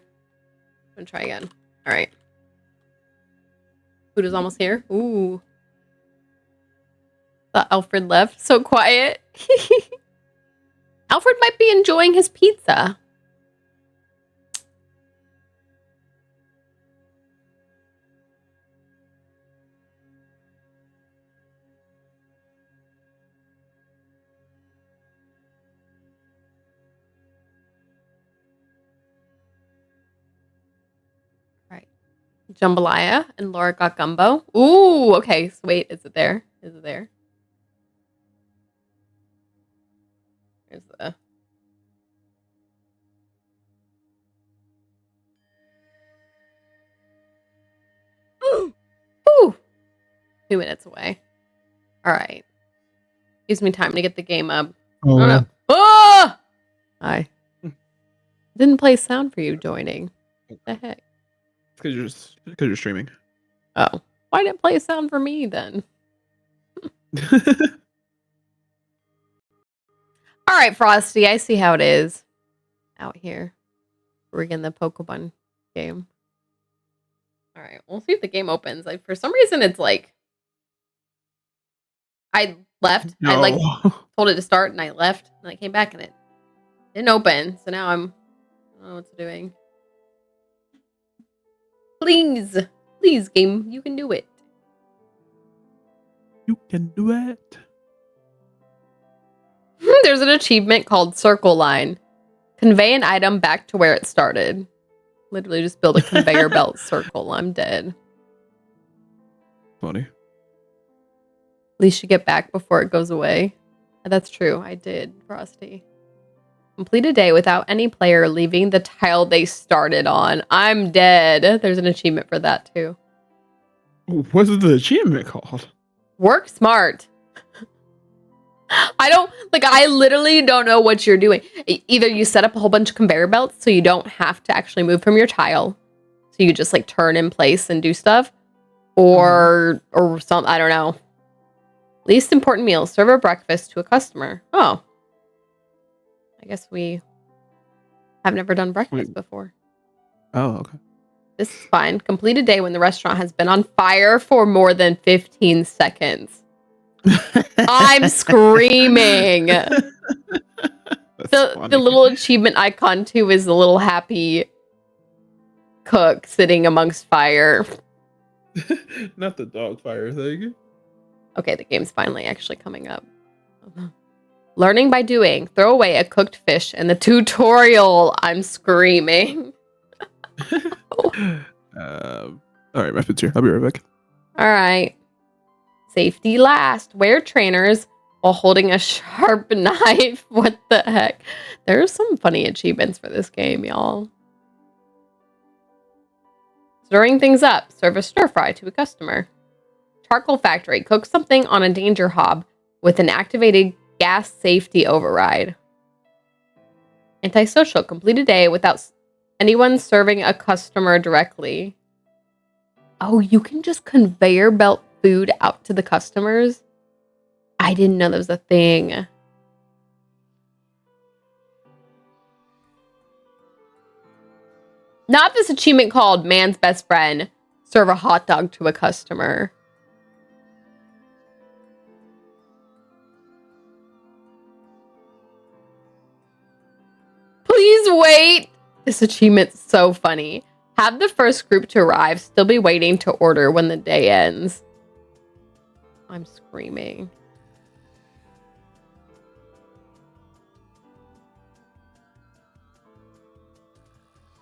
gonna try again. All right. Food is almost here. Ooh. Thought Alfred left. So quiet. Alfred might be enjoying his pizza. Right. Jambalaya and Laura got gumbo. Ooh, okay. So wait, is it there? Is it there? There's the... Ooh. 2 minutes away. All right. Gives me time to get the game up. Oh, Oh no. Oh! Hi. Didn't play sound for you joining. What the heck? Because you're streaming. Oh. Why didn't it play sound for me then? All right, Frosty. I see how it is out here. Rigging the Pokemon game. All right. We'll see if the game opens. Like, for some reason, it's like... I left. No. I, like, told it to start, and I left. And I came back, and it didn't open. So now I don't know what it's doing. Please. Please, game. You can do it. You can do it. There's an achievement called Circle Line. Convey an item back to where it started. Literally just build a conveyor belt circle. I'm dead. Funny. At least you get back before it goes away. That's true. I did, Frosty. Complete a day without any player leaving the tile they started on. I'm dead. There's an achievement for that too. What's the achievement called? Work smart. I literally don't know what you're doing. Either you set up a whole bunch of conveyor belts so you don't have to actually move from your tile. So you just like turn in place and do stuff. Or some, I don't know. Least important meal, serve a breakfast to a customer. Oh. I guess we have never done breakfast before. Oh, okay. This is fine. Complete a day when the restaurant has been on fire for more than 15 seconds. I'm screaming. The little achievement icon too is the little happy cook sitting amongst fire. Not the dog fire thing. Okay, the game's finally actually coming up. Learning by doing. Throw away a cooked fish in the tutorial. I'm screaming. All right, my food's here. I'll be right back. All right. Safety last. Wear trainers while holding a sharp knife. What the heck? There's some funny achievements for this game, y'all. Stirring things up. Serve a stir fry to a customer. Charcoal factory. Cook something on a danger hob with an activated gas safety override. Antisocial. Complete a day without anyone serving a customer directly. Oh, you can just conveyor belt food out to the customers? I didn't know that was a thing. Not this achievement called Man's Best Friend. Serve a hot dog to a customer. Please wait. This achievement's so funny. Have the first group to arrive still be waiting to order when the day ends. I'm screaming.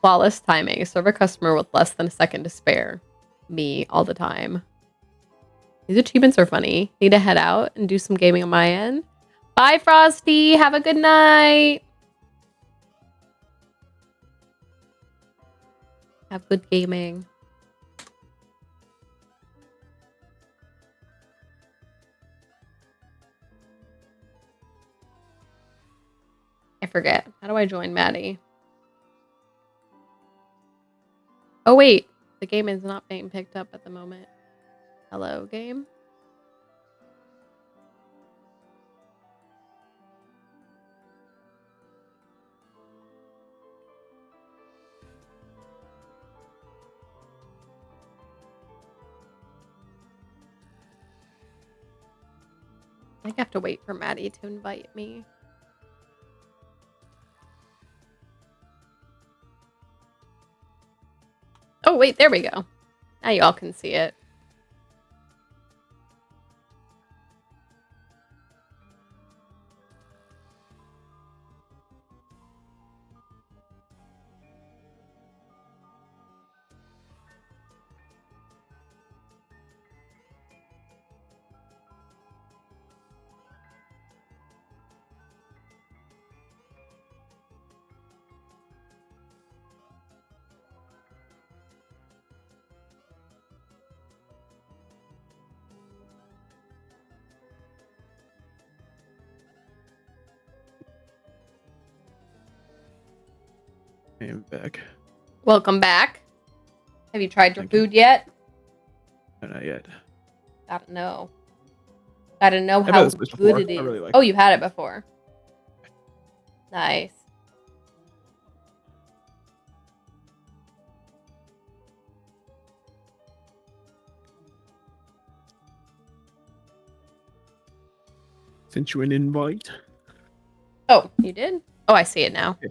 Flawless timing. Serve a customer with less than a second to spare. Me all the time. These achievements are funny. Need to head out and do some gaming on my end. Bye, Frosty. Have a good night. Have good gaming. I forget. How do I join Maddie? Oh, wait. The game is not being picked up at the moment. Hello, game? I think I have to wait for Maddie to invite me. Oh, wait, there we go. Now y'all can see it. I am back. Welcome back. Have you tried your food yet? No, not yet. Gotta know. Gotta know I've had how this place good before. it is. I really like Oh, it. you've had it before. Nice. Sent you an invite. Oh, you did? Oh, I see it now. Yeah.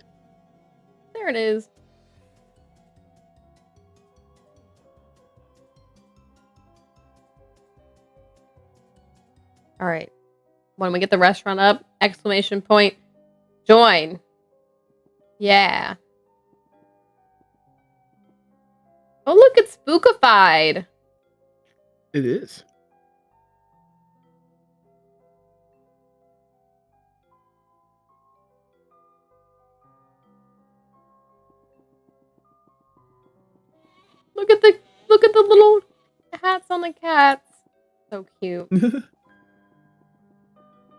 There it is. All right. When we get the restaurant up, exclamation point, join. Yeah. Oh, look, it's spookified. It is. Look at the little hats on the cats. So cute.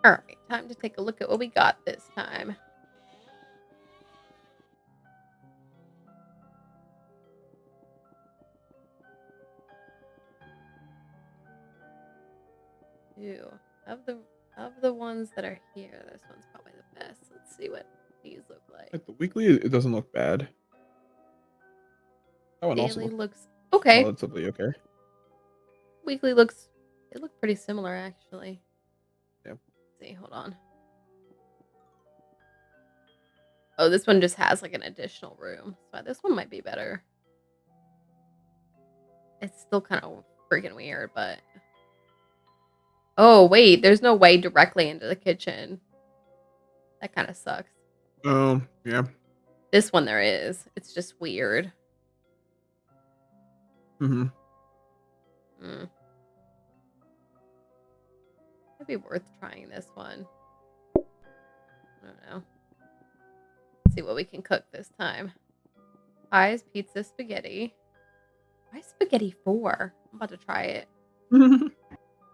All right, time to take a look at what we got this time. Two of the ones that are here, this one's probably the best. Let's see what these look like. Like the weekly, it doesn't look bad. That one also Daily looks looks okay. relatively okay. Weekly looks, they look pretty similar actually. Yeah. Let's see, hold on. Oh, this one just has like an additional room. So this one might be better. It's still kind of freaking weird, but oh wait, there's no way directly into the kitchen. That kind of sucks. Yeah. This one there is. It's just weird. Mm-hmm. It'd be worth trying this one. I don't know. Let's see what we can cook this time. Pies, pizza, spaghetti. Why spaghetti 4? I'm about to try it.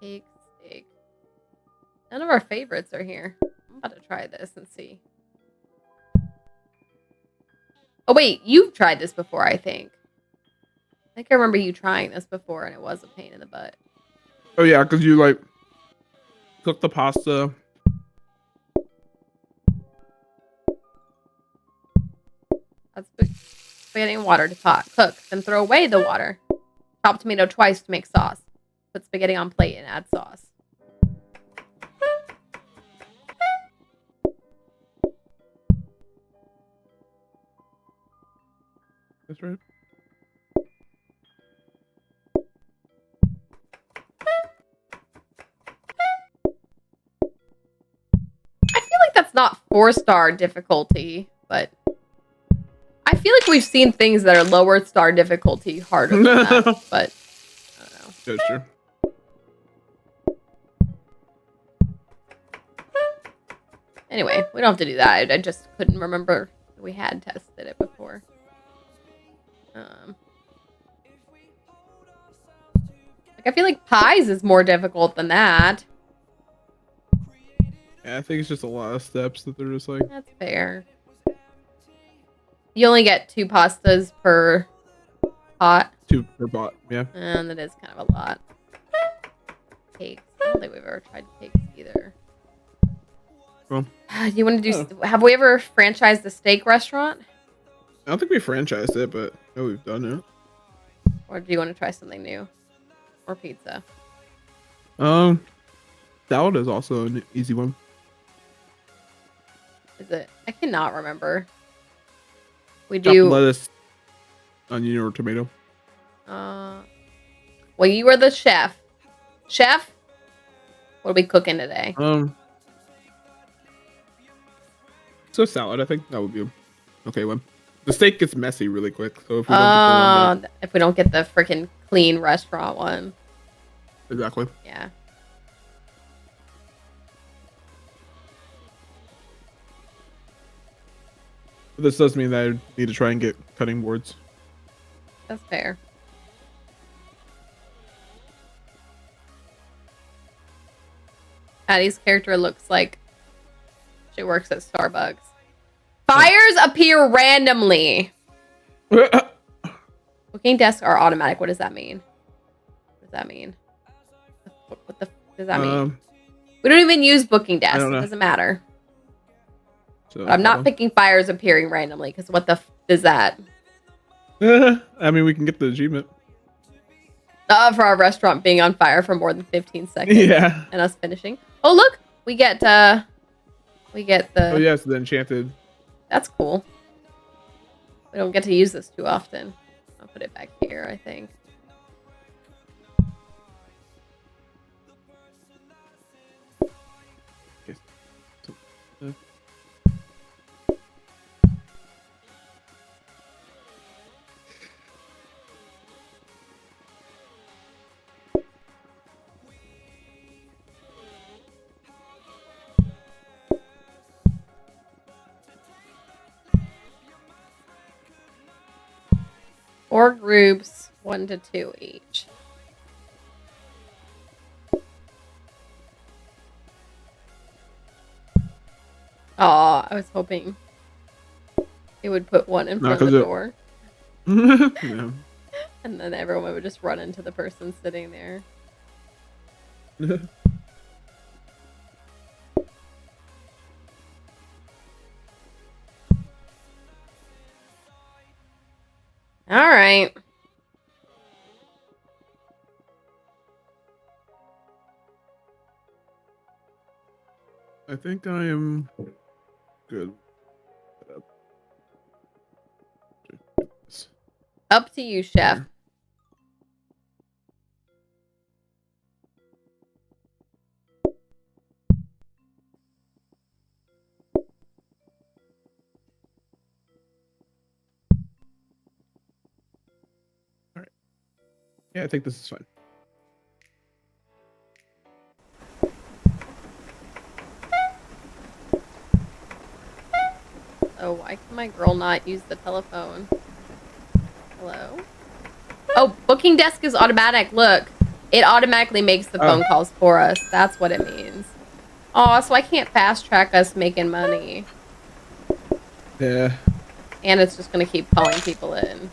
Cake, steak. None of our favorites are here. I'm about to try this and see. Oh wait, you've tried this before, I think. I think I remember you trying this before and it was a pain in the butt. Oh yeah, because you like cook the pasta. That's spaghetti and water to cook. Then throw away the water. Chop tomato twice to make sauce. Put spaghetti on plate and add sauce. That's right. I feel like that's not 4-star difficulty, but I feel like we've seen things that are lower star difficulty harder than that, but I don't know. That's true. Anyway, we don't have to do that. I just couldn't remember we had tested it before. Like I feel like pies is more difficult than that. Yeah, I think it's just a lot of steps that they're just like. That's fair. You only get 2 pastas per pot. 2 per pot, yeah. And that is kind of a lot. Cakes. I don't think we've ever tried cakes either. Well, Do you want to do? Have we ever franchised a steak restaurant? I don't think we franchised it, but no, we've done it. Or do you want to try something new? Or pizza? I Salad is also an easy one. Is it? I cannot remember. We Chopped do. lettuce, onion, or tomato. Well, you were the chef. Chef, what are we cooking today? So salad, I think that would be a okay one. The steak gets messy really quick, so if we don't get the one that if we don't get the freaking clean restaurant one. exactly. Yeah. This does mean that I need to try and get cutting boards. That's fair. Patty's character looks like she works at Starbucks. Fires appear randomly. Booking desks are automatic. What does that mean? What does that mean? What the does that mean? We don't even use booking desks. It doesn't matter. So, I'm not picking fires appearing randomly because what the is that? I mean, we can get the achievement. For our restaurant being on fire for more than 15 seconds. Yeah. And us finishing. Oh, look. We get the... Oh, yes, the enchanted. That's cool. We don't get to use this too often. I'll put it back here, I think. Four groups, 1 to 2 each. Aw, I was hoping it would put one in front of the door. Yeah. And then everyone would just run into the person sitting there. All right. I think I am good. Up to you, chef. All right. Yeah, I think this is fine. Oh, why can my girl not use the telephone? Hello? Oh, booking desk is automatic. Look, it automatically makes the phone calls for us. That's what it means. Oh, so I can't fast track us making money. Yeah. And it's just going to keep calling people in.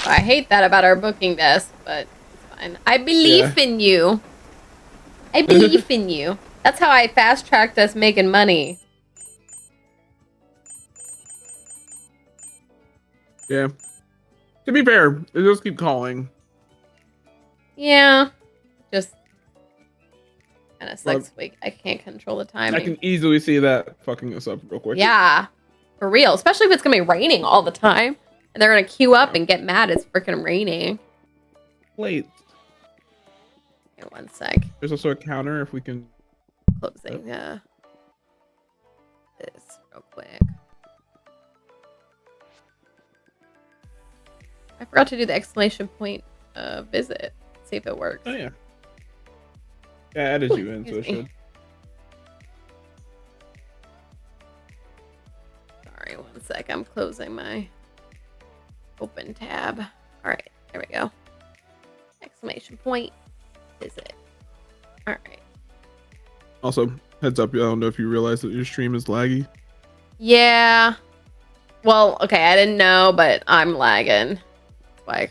I hate that about our booking desk, but it's fine. I believe in you. I believe in you. That's how I fast-tracked us making money. Yeah. To be fair, they just keep calling. Yeah. Just kind of sucks. I can't control the timing. I can easily see that fucking us up real quick. Yeah. For real. Especially if it's going to be raining all the time. And they're gonna queue up and get mad. It's freaking raining. Wait. Okay, one sec. There's also a counter if we can. Closing this real quick. I forgot to do the exclamation point visit. See if it works. Oh yeah. Yeah, I added you in, so it should. Sorry, one sec. I'm closing my open tab. All right, there we go. Exclamation point visit. All right. Also, heads up, I don't know if you realize that your stream is laggy. Yeah. Well, okay, I didn't know, but I'm lagging. That's why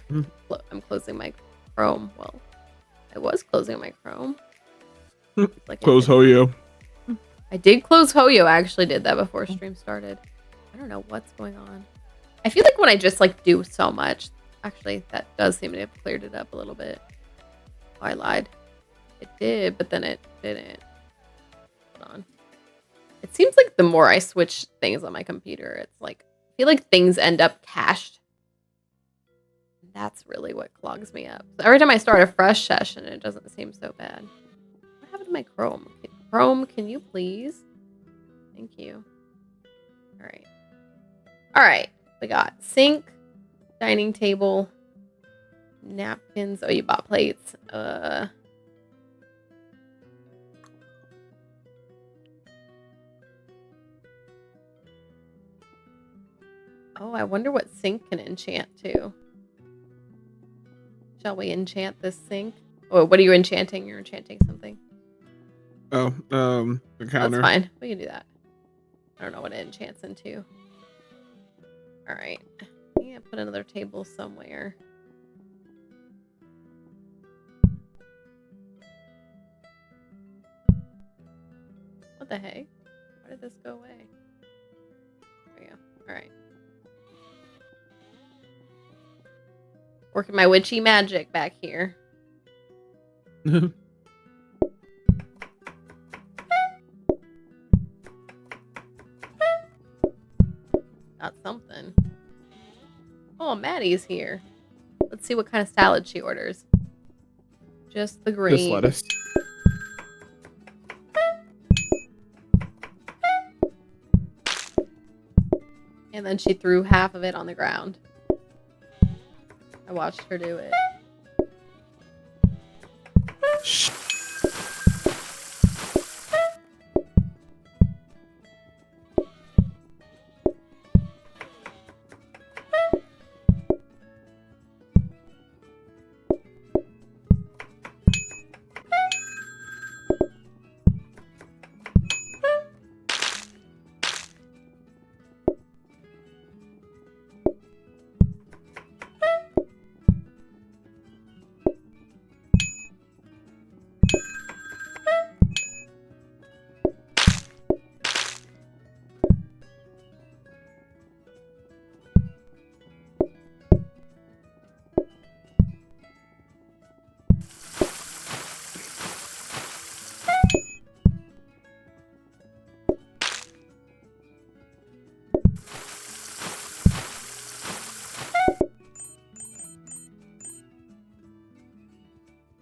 I'm closing my Chrome. Well, I was closing my Chrome. Like Close Hoyo. I did close Hoyo. I actually did that before stream started. I don't know what's going on. I feel like when I just like do so much, actually, that does seem to have cleared it up a little bit. Oh, I lied. It did, but then it didn't. Hold on. It seems like the more I switch things on my computer, it's like I feel like things end up cached. That's really what clogs me up. So every time I start a fresh session, it doesn't seem so bad. What happened to my Chrome? Chrome, can you please? Thank you. All right. All right. We got sink, dining table, napkins. Oh, you bought plates. Oh, I wonder what sink can enchant to. Shall we enchant this sink? Oh, what are you enchanting? You're enchanting something. Oh, the counter. That's fine. We can do that. I don't know what it enchants into. All right. Yeah, put another table somewhere. What the heck? Why did this go away? There we go. All right. Working my witchy magic back here. Got something. Oh, Maddie's here. Let's see what kind of salad she orders. Just the green. Just lettuce. And then she threw half of it on the ground. I watched her do it.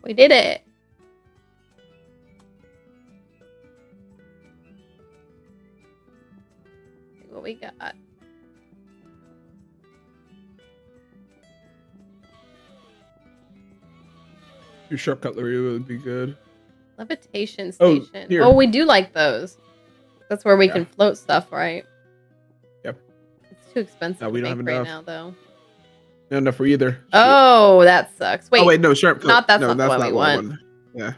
We did it. See what we got. Your sharp cutlery would be good. Levitation Oh, station. here. Oh, we do like those. That's where we can float stuff, right? Yep. It's too expensive No, we to don't make have right enough. now, though. Not enough for either. Oh, that sucks. Wait. Oh wait, no, sharp cut. Not that's no, not the that's one not we what I want. wanted. Yeah.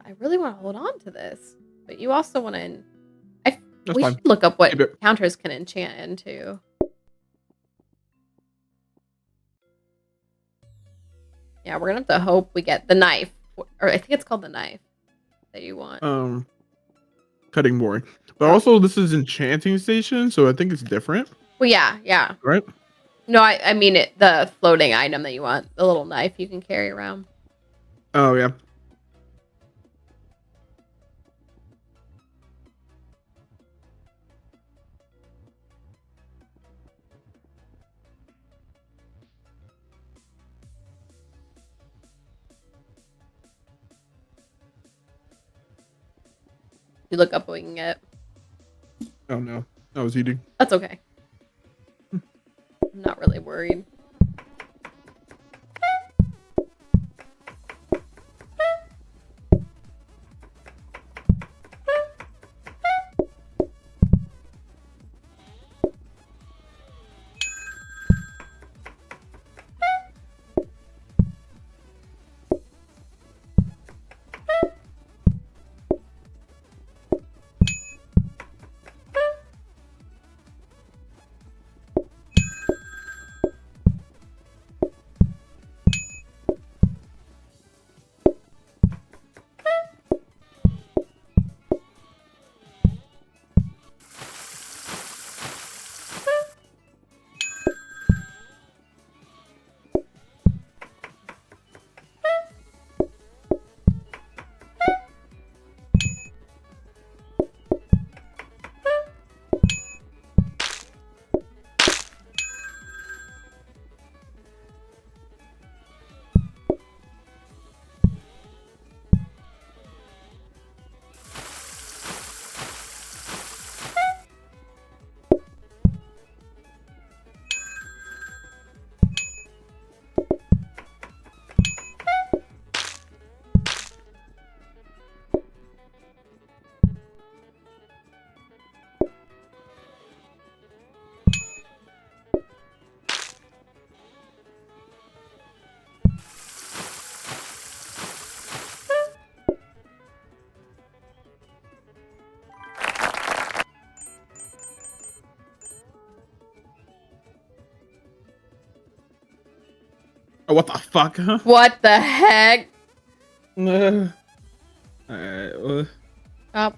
I really want to hold on to this, but you also want to. That's We fine. should look up what Keep it. counters can enchant into. Yeah, we're gonna have to hope we get the knife, or I think it's called the knife that you want. Cutting board. But also, this is enchanting station, so I think it's different. Well, yeah. Right? No, I mean the floating item that you want, the little knife you can carry around. Oh yeah. You look up what we can get. Oh no, I was eating. That's okay. I'm not really worried. Oh, what the fuck, huh? What the heck? Alright, well,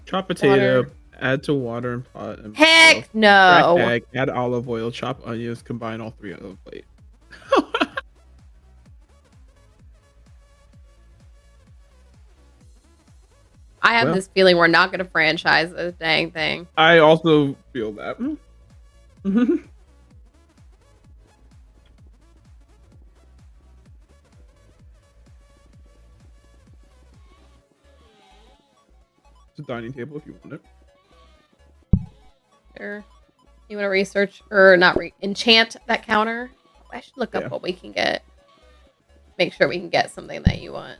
chop potato, water. add to water and pot. And Heck boil. no. Crack egg, add olive oil, chop onions, combine all three on a plate. I have Well. this feeling we're not going to franchise this dang thing. I also feel that. It's a dining table if you want it. Sure. You want to research or not enchant that counter? I should look up Yeah. what we can get. Make sure we can get something that you want.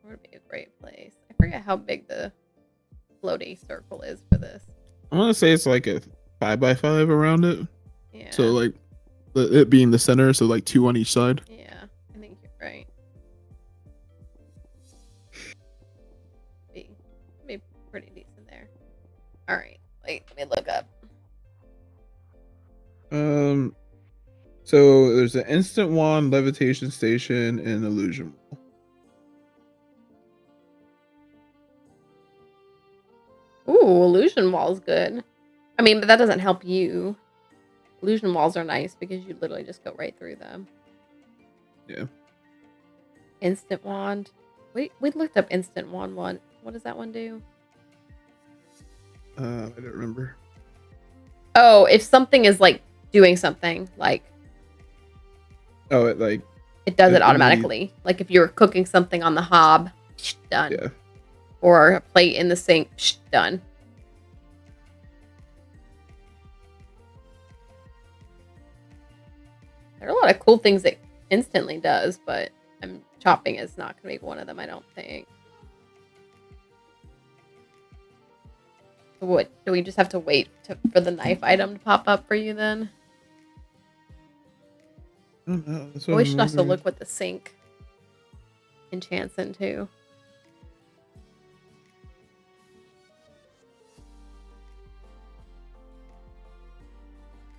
Would be a great place. I forget how big the floaty circle is for this. I want to say it's like a 5x5 around it. Yeah. So like it being the center, so like 2 on each side. Yeah, I think you're right. Be pretty decent there. All right, wait, let me look up. So there's an instant wand, levitation station, and illusion wall. Ooh, illusion wall's good. I mean, but that doesn't help you. Illusion walls are nice because you literally just go right through them. Yeah. Instant wand. We looked up instant wand one. What does that one do? I don't remember. Oh, if something is like doing something, like Oh, it does it automatically. Like if you're cooking something on the hob, done. Yeah. Or a plate in the sink, done. There are a lot of cool things it instantly does, but chopping is not going to be one of them, I don't think. What, do we just have to wait for the knife item to pop up for you then? We should also look what the sink enchants into.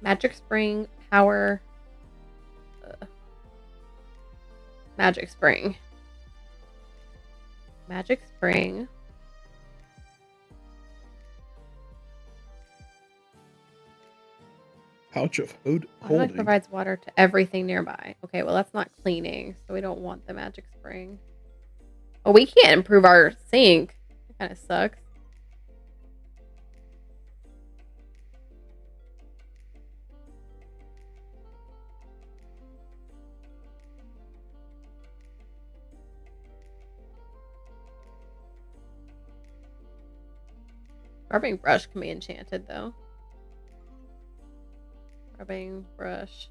Magic Spring, Power, Magic Spring. Magic Spring. Pouch of holding. Automatic provides water to everything nearby. Okay, well that's not cleaning, so we don't want the Magic Spring. Oh, we can't improve our sink. That kind of sucks. Rubbing brush can be enchanted, though. Rubbing brush.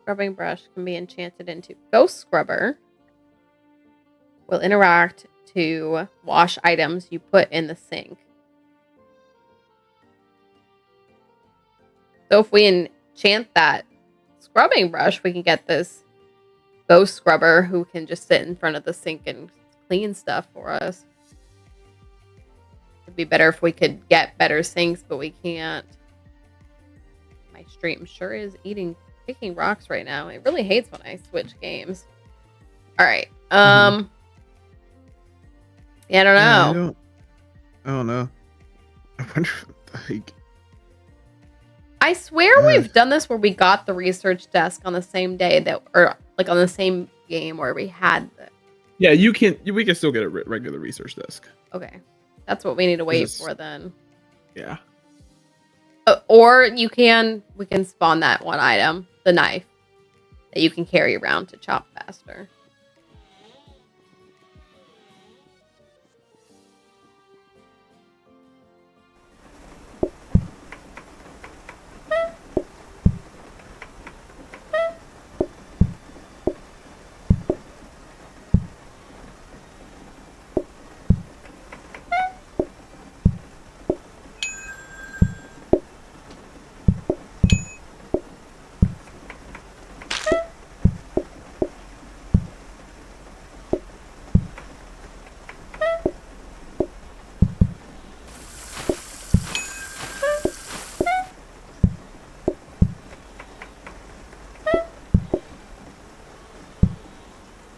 Scrubbing brush can be enchanted into Ghost Scrubber. Will interact to wash items you put in the sink. So if we enchant that scrubbing brush, we can get this Ghost Scrubber who can just sit in front of the sink and clean stuff for us. It'd be better if we could get better sinks, but we can't. My stream sure is kicking rocks right now. It really hates when I switch games. All right. Yeah, I don't know. I don't know. I wonder, like, I swear we've done this where we got the research desk on the same day or like on the same game where we had the. Yeah, we can still get a regular research desk. Okay, that's what we need to wait for then. Yeah. Or we can spawn that one item, the knife, that you can carry around to chop faster.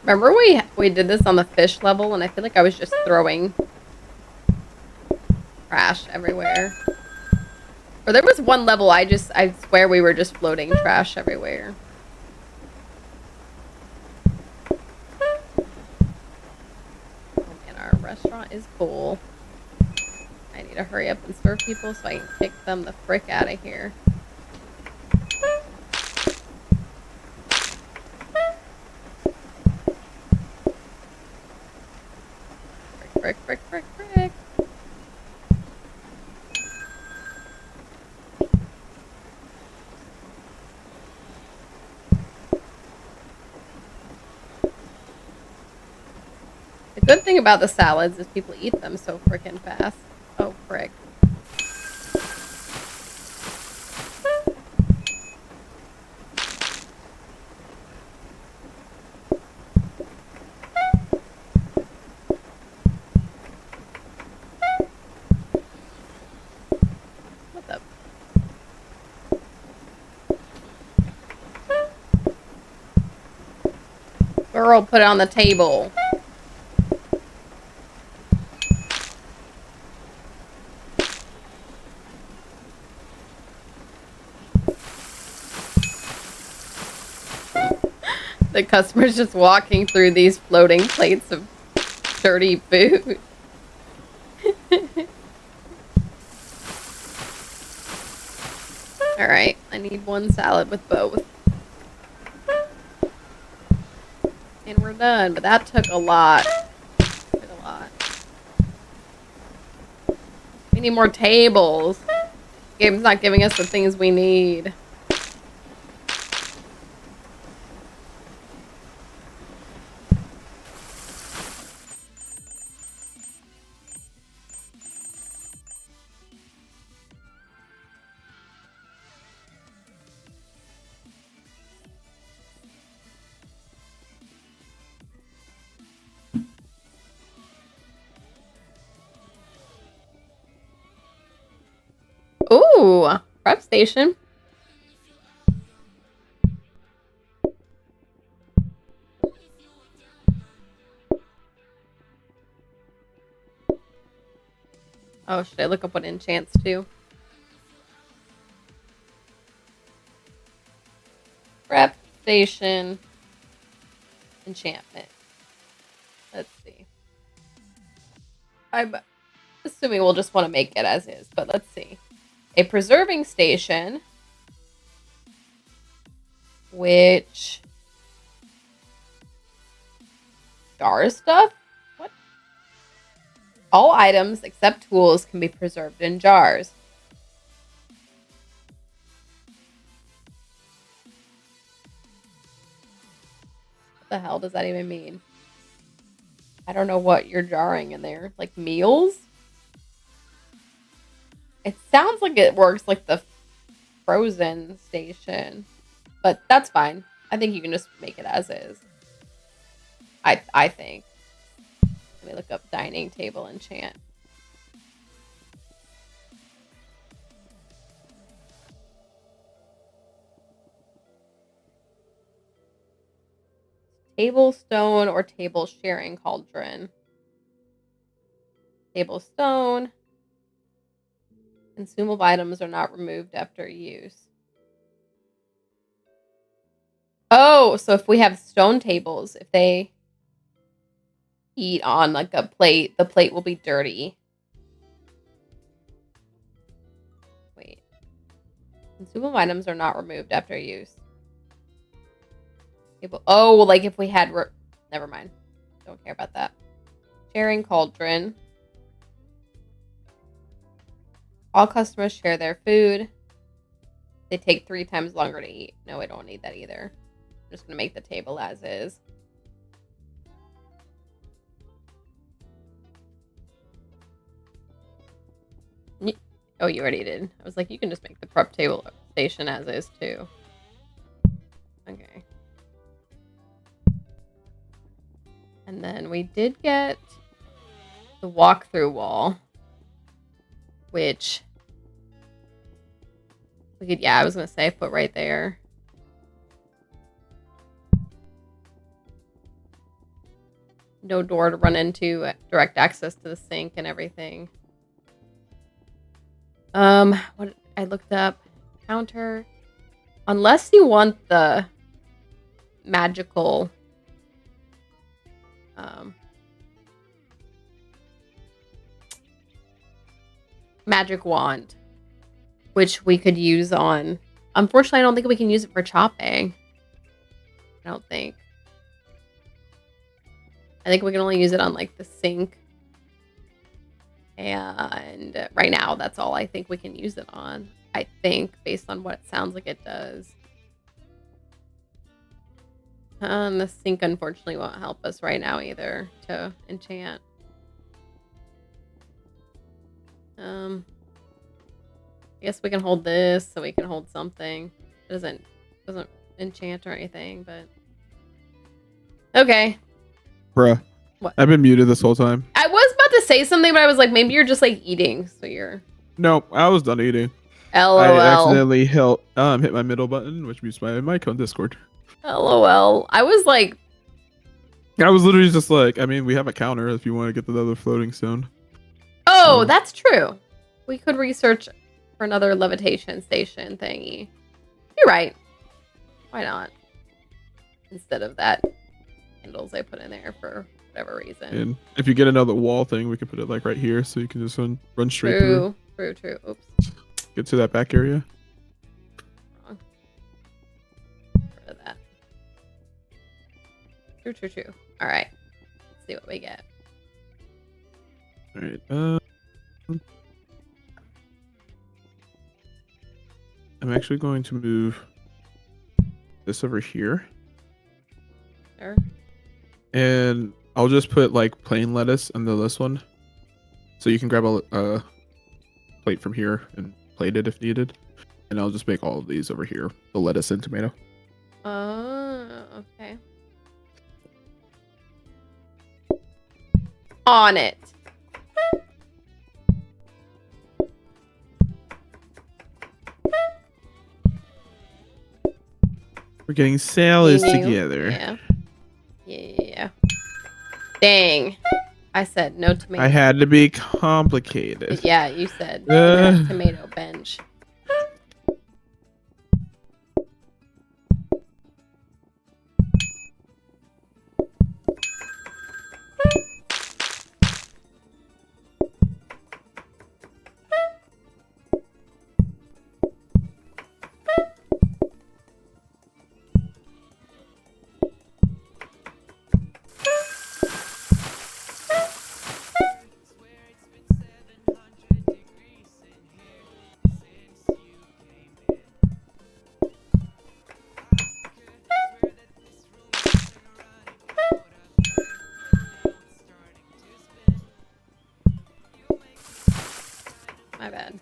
Remember we did this on the fish level, and I feel like I was just throwing trash everywhere. Or there was one level I swear we were just floating trash everywhere. Oh man, our restaurant is full. I need to hurry up and serve people so I can kick them the frick out of here. Frick, frick, frick, frick. The good thing about the salads is people eat them so frickin' fast. Oh, frick. What the? Girl, put it on the table. The customer's just walking through these floating plates of dirty food. Alright, I need one salad with both. And we're done, but that took a lot. We need more tables. The game's not giving us the things we need. Ooh, prep station. Oh, should I look up what enchants too? Prep station. Enchantment. Let's see. I'm assuming we'll just want to make it as is, but let's see. A preserving station, which jar stuff? What? All items except tools can be preserved in jars. What the hell does that even mean? I don't know what you're jarring in there. Like meals? It sounds like it works like the frozen station. But that's fine. I think you can just make it as is. I think. Let me look up dining table enchant. Table stone or table sharing cauldron. Table stone. Consumable items are not removed after use. Oh, so if we have stone tables, if they eat on like a plate, the plate will be dirty. Wait. Consumable items are not removed after use. Oh, like if we had... Never mind. Don't care about that. Sharing cauldron. All customers share their food. They take 3 times longer to eat. No, we don't need that either. I'm just going to make the table as is. Oh, you already did. I was like, you can just make the prep table station as is too. Okay. And then we did get the walkthrough wall, which we could, yeah, I was going to say put right there. No door to run into, direct access to the sink and everything. What I looked up, counter, unless you want the magical, magic wand, which we could use on, unfortunately, I don't think we can use it for chopping. I don't think. I think we can only use it on like the sink. And right now, that's all I think we can use it on. I think, based on what it sounds like it does. The sink, unfortunately, won't help us right now either to enchant. I guess we can hold this so we can hold something. It doesn't enchant or anything, but okay. Bruh. What? I've been muted this whole time. I was about to say something, but I was like, maybe you're just like eating, so you're. No, I was done eating. LOL. I accidentally hit my middle button, which mutes my mic on Discord. LOL. I was like. I was literally just like, I mean, we have a counter if you want to get the other floating stone. Oh, that's true. We could research for another levitation station thingy. You're right. Why not? Instead of that candles I put in there for whatever reason. And if you get another wall thing, we can put it like right here so you can just run straight through. True. Oops. Get to that back area. Wrong. Get rid of that. True. All right. Let's see what we get. All right. I'm actually going to move this over here. Sure. And I'll just put like plain lettuce under this one. So you can grab a plate from here and plate it if needed. And I'll just make all of these over here. The lettuce and tomato. Okay. On it. We're getting salads together. Yeah. Dang. I said no tomato. I had to be complicated. Yeah, you said tomato bench. My bad.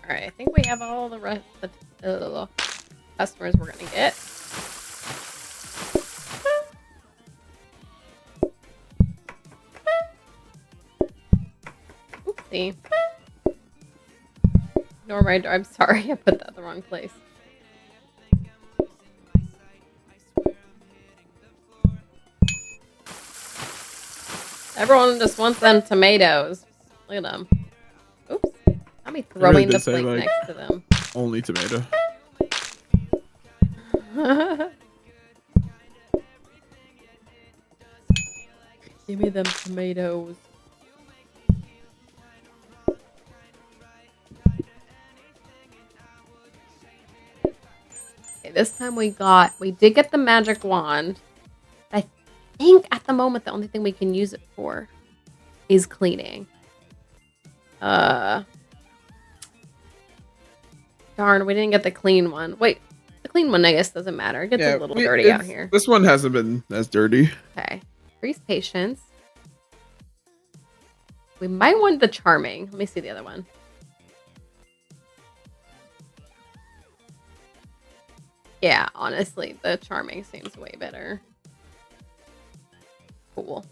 Alright, I think we have all the rest of the customers we're gonna get. Oopsie. Ignore my door. I'm sorry, I put that in the wrong place. Everyone just wants them tomatoes. Look at them. Oops. I'll be throwing the plate like, next to them. Only tomato. Give me them tomatoes. Okay, this time we did get the magic wand. I think at the moment the only thing we can use it for is cleaning. Darn, we didn't get the clean one. Wait, the clean one I guess doesn't matter. It gets a little dirty out here. This one hasn't been as dirty. Okay. Increase patience. We might want the charming. Let me see the other one. Yeah, honestly, the charming seems way better. Cool.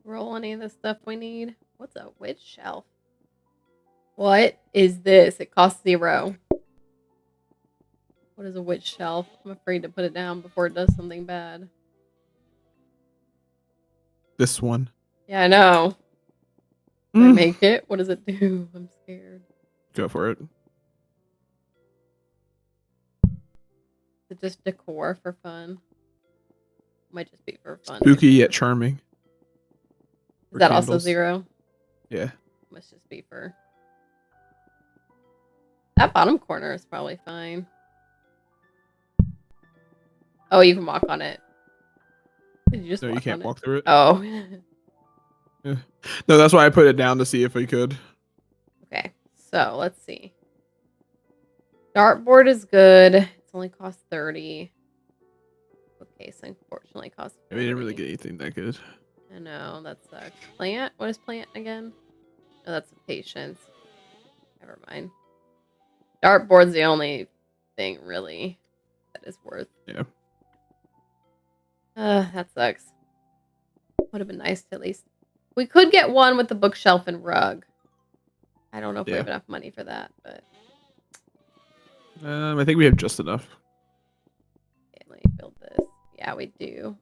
Roll any of the stuff we need. What's a witch shelf? What is this? It costs 0. What is a witch shelf? I'm afraid to put it down before it does something bad. This one. Yeah, I know. Can I make it? What does it do? I'm scared. Go for it. Is it just decor for fun? Might just be for fun. Spooky yet charming. Is that also 0? Yeah. Must just be for... That bottom corner is probably fine. Oh, you can walk on it. Did you just No, you can't walk through it. Oh. Yeah. No, that's why I put it down to see if we could. Okay, so let's see. Dartboard is good. It's only cost 30. Bookcase unfortunately costs 40. We didn't really get anything that good. I know, that sucks. Plant? What is plant again? Oh, that's patience. Never mind. Dartboard's the only thing really that is worth. Yeah. That sucks. Would have been nice to at least. We could get one with the bookshelf and rug. I don't know if we have enough money for that, but. I think we have just enough. Okay, let me build this. Yeah, we do.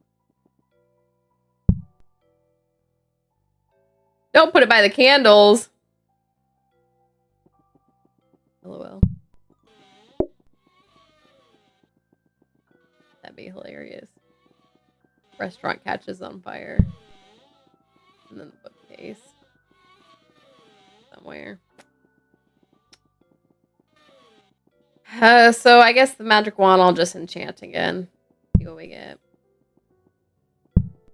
Don't put it by the candles. LOL. That'd be hilarious. Restaurant catches on fire. And then the bookcase. Somewhere. So I guess the magic wand I'll just enchant again. See what we get.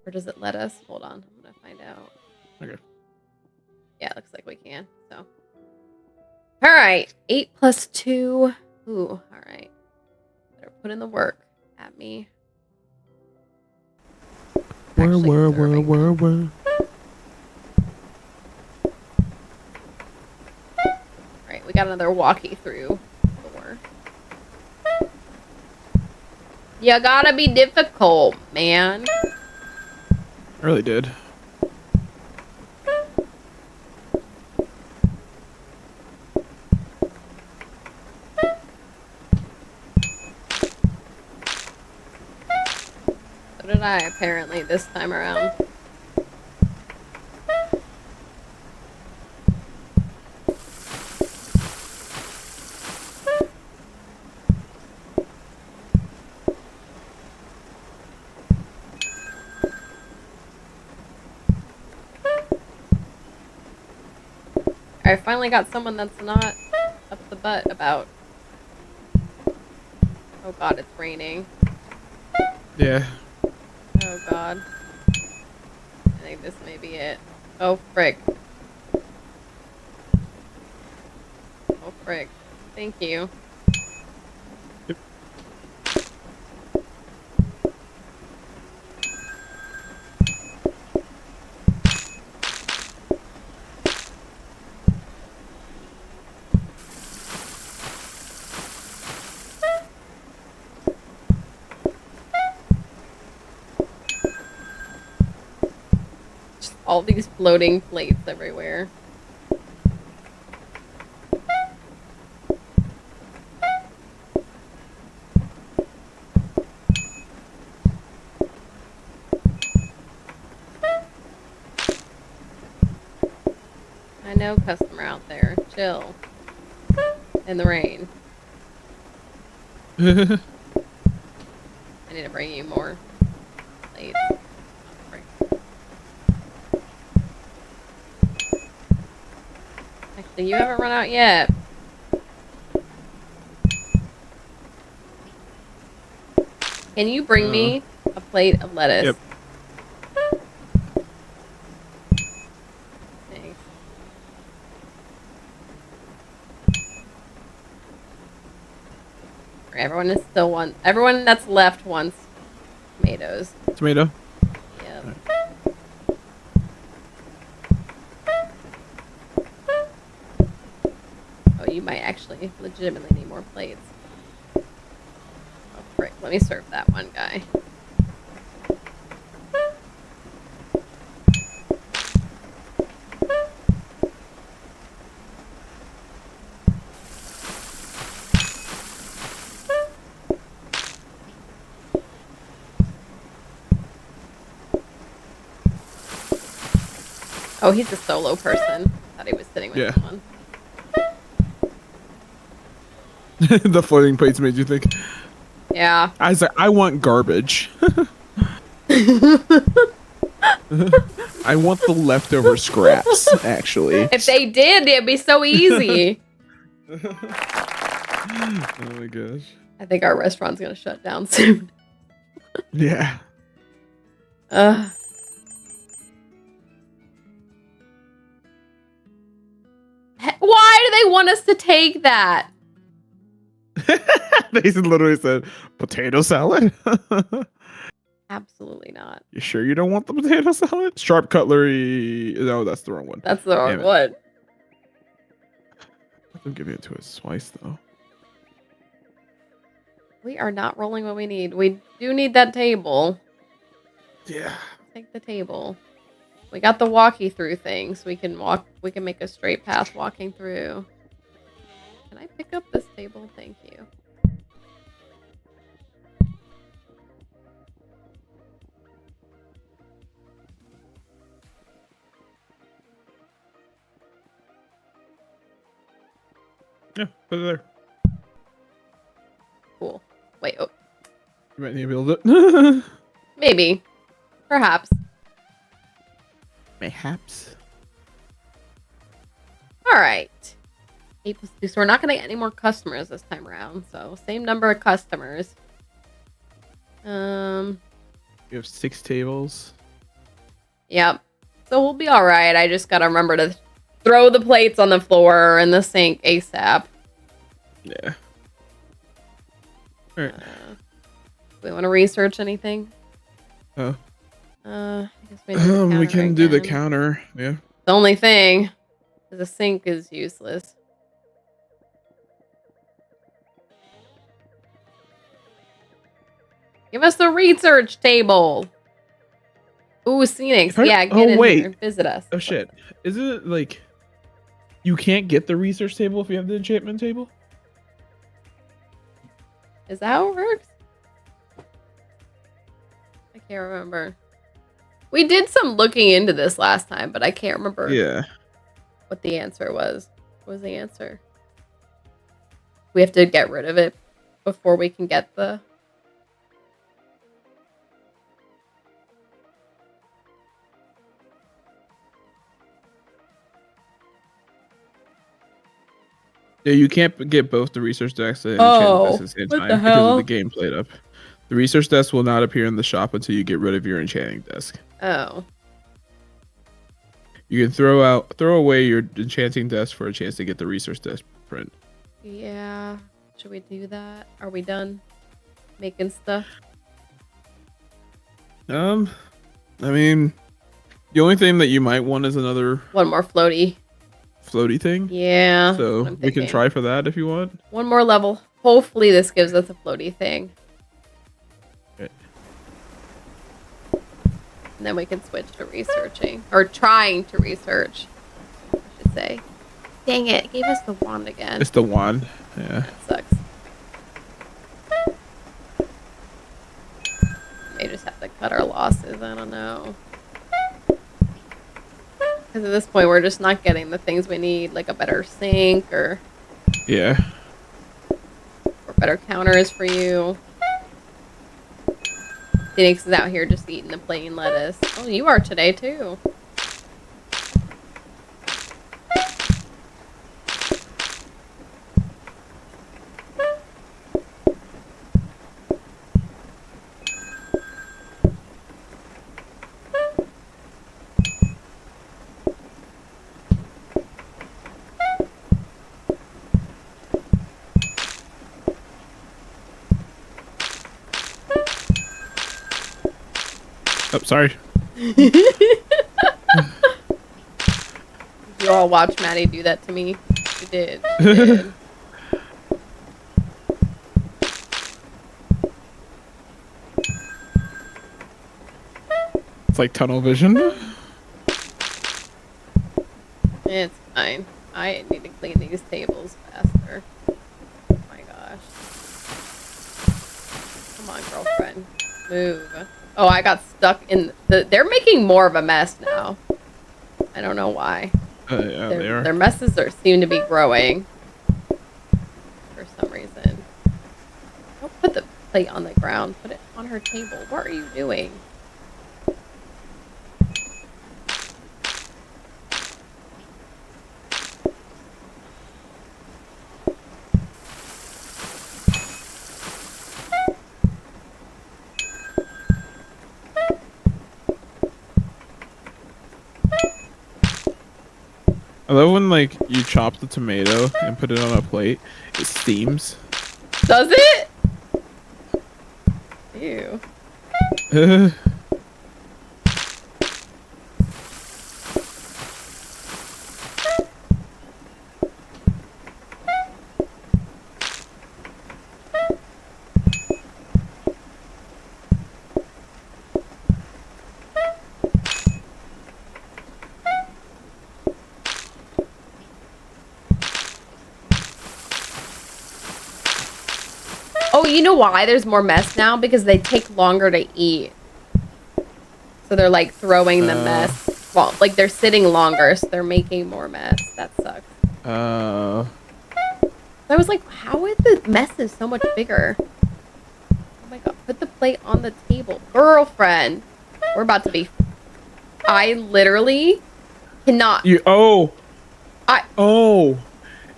Or does it let us? Hold on. I'm going to find out. Okay. Yeah, it looks like we can. So. Alright. 8 plus 2. Ooh, alright. Better put in the work at me. Where? Alright, we got another walkie through door. You gotta be difficult, man. I really did. did I, apparently, this time around. I finally got someone that's not up the butt about. Oh god, it's raining. Yeah. Oh god. I think this may be it. Oh frick. Oh frick. Thank you. Yep. Just all these floating plates everywhere. I know, customer out there. Chill. In the rain. I need to bring you more plates. Actually, you haven't run out yet. Can you bring me a plate of lettuce? Yep. Thanks. Everyone that's left wants tomatoes. Tomato. Yep. Right. Oh, you might actually legitimately need more plates. Oh, frick. Let me serve that one guy. Oh, he's a solo person. Thought he was sitting with someone. The floating plates made you think. Yeah. I was like, I want garbage. I want the leftover scraps, actually. If they did, it'd be so easy. Oh my gosh. I think our restaurant's gonna shut down soon. Yeah. Why do they want us to take that? They literally said, potato salad? Absolutely not. You sure you don't want the potato salad? Sharp cutlery. No, that's the wrong one. That's the wrong one. I'm giving it to us twice, though. We are not rolling what we need. We do need that table. Yeah. Take the table. We got the walkie through thing, so we can walk. We can make a straight path walking through. Can I pick up this table? Thank you. Yeah, put it there. Cool. Wait. Oh. You might need to build it. Maybe. Perhaps. Mayhaps. All right. 8 plus 2. So we're not going to get any more customers this time around. So same number of customers. You have 6 tables. Yep. So we'll be all right. I just got to remember to throw the plates on the floor and the sink ASAP. Yeah. All right. We want to research anything? Oh. I guess we can do the counter. Yeah. The only thing is the sink is useless. Give us the research table. Ooh, scenics. Yeah, get in here. Visit us. Oh shit. Is it like you can't get the research table if you have the enchantment table? Is that how it works? I Can't remember. We did some looking into this last time, but I can't remember Yeah. what the answer was. What was the answer? We have to get rid of it before we can get the... Yeah, you can't get both the research desks and enchanting desks at the same what time the because of hell? the game played up. The research desk will not appear in the shop until you get rid of your enchanting desk. Oh. You can throw away your enchanting desk for a chance to get the research desk print. Yeah. Should we do that? Are we done making stuff? I mean, the only thing that you might want is another One more floaty thing. Yeah. So I'm we can thinking. try for that if you want. One more level. Hopefully this gives us a floaty thing. Okay. And then we can switch to researching. Or trying to research, I should say. Dang it. It gave us the wand again. It's the wand. Yeah. That sucks. May just have to cut our losses. I don't know. Because at this point, we're just not getting the things we need, like a better sink or better counters for you. Phoenix is out here just eating the plain lettuce. Oh, you are today too. Oh, sorry. You all watch Maddie do that to me. She did. She did. It's like tunnel vision. It's fine. I need to clean these tables faster. Oh my gosh. Come on, girlfriend. Move. Oh, I got stuck in the... They're making more of a mess now. I don't know why. Yeah, they are. Their messes seem to be growing. For some reason. Don't put the plate on the ground. Put it on her table. What are you doing? I love when like you chop the tomato and put it on a plate. It steams. Does it? Ew. Oh, you know why there's more mess now? Because they take longer to eat. So they're like throwing the mess. Well, like they're sitting longer, so they're making more mess. That sucks. I was like, how is the mess is so much bigger? Oh my god, put the plate on the table. Girlfriend. We're about to be... I literally cannot... Because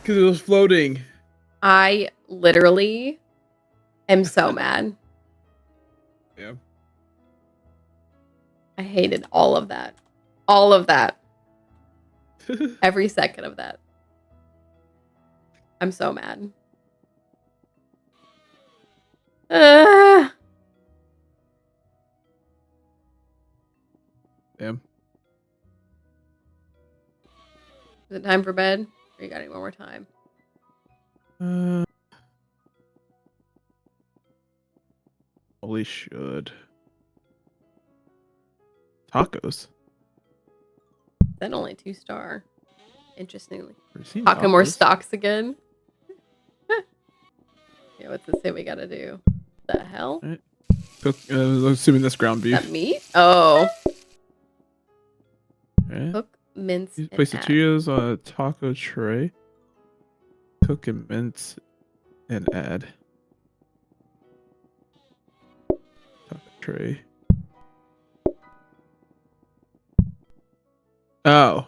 it was floating. I literally am so mad. Yeah. I hated all of that. All of that. Every second of that. I'm so mad. Damn. Is it time for bed? Or you got any more time? Probably should. Tacos. Then only 2-star. Interestingly. seen Talking more tacos. stocks again. Yeah, what's it say we gotta do? The hell? Right. Cook. Assuming that's ground beef. That meat? Oh. Okay. Cook, mince, You and place the add. tortillas on a taco tray. Cook and mince and add. Taco tray. Oh.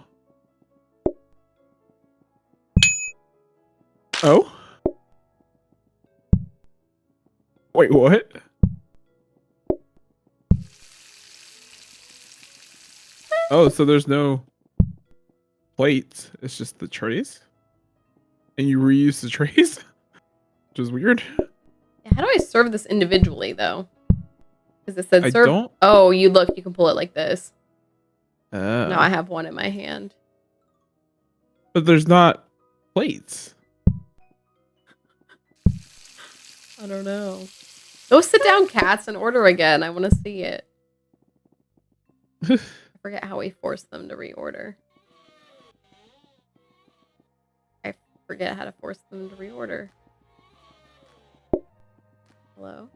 Oh? Wait, what? Oh, so there's no plates. It's just the trays? And you reuse the trays? Which is weird. Yeah, how do I serve this individually, though? Because it said I serve. don't. Oh, you look, you can pull it like this. Now I Oh. have one in my hand. But there's not plates. I don't know. Go sit down, cats, and order again. I want to see it. I forget how we forced them to reorder. I forget how to force them to reorder. Hello?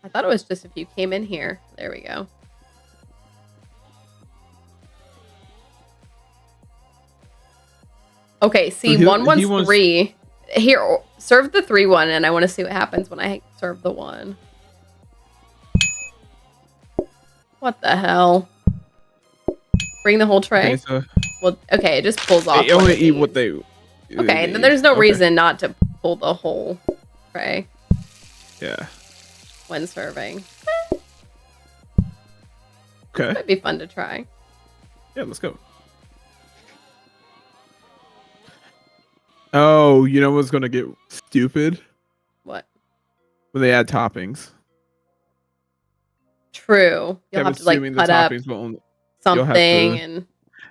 I thought it was just if you came in here. There we go. Okay, see, So one he wants wants- 3. Here, serve the 3 one, and I want to see what happens when I serve the 1. What the hell? Bring the whole tray? Okay, so Well, okay, it just pulls off. they only one of eat what these. they. Okay, they then there's no okay. reason not to pull the whole tray Yeah. when serving. Okay. Might be fun to try. Yeah, let's go. Oh, you know what's gonna get stupid? What? When they add toppings. True. You'll I'm have to like assuming cut the up toppings will only, something you'll have to and.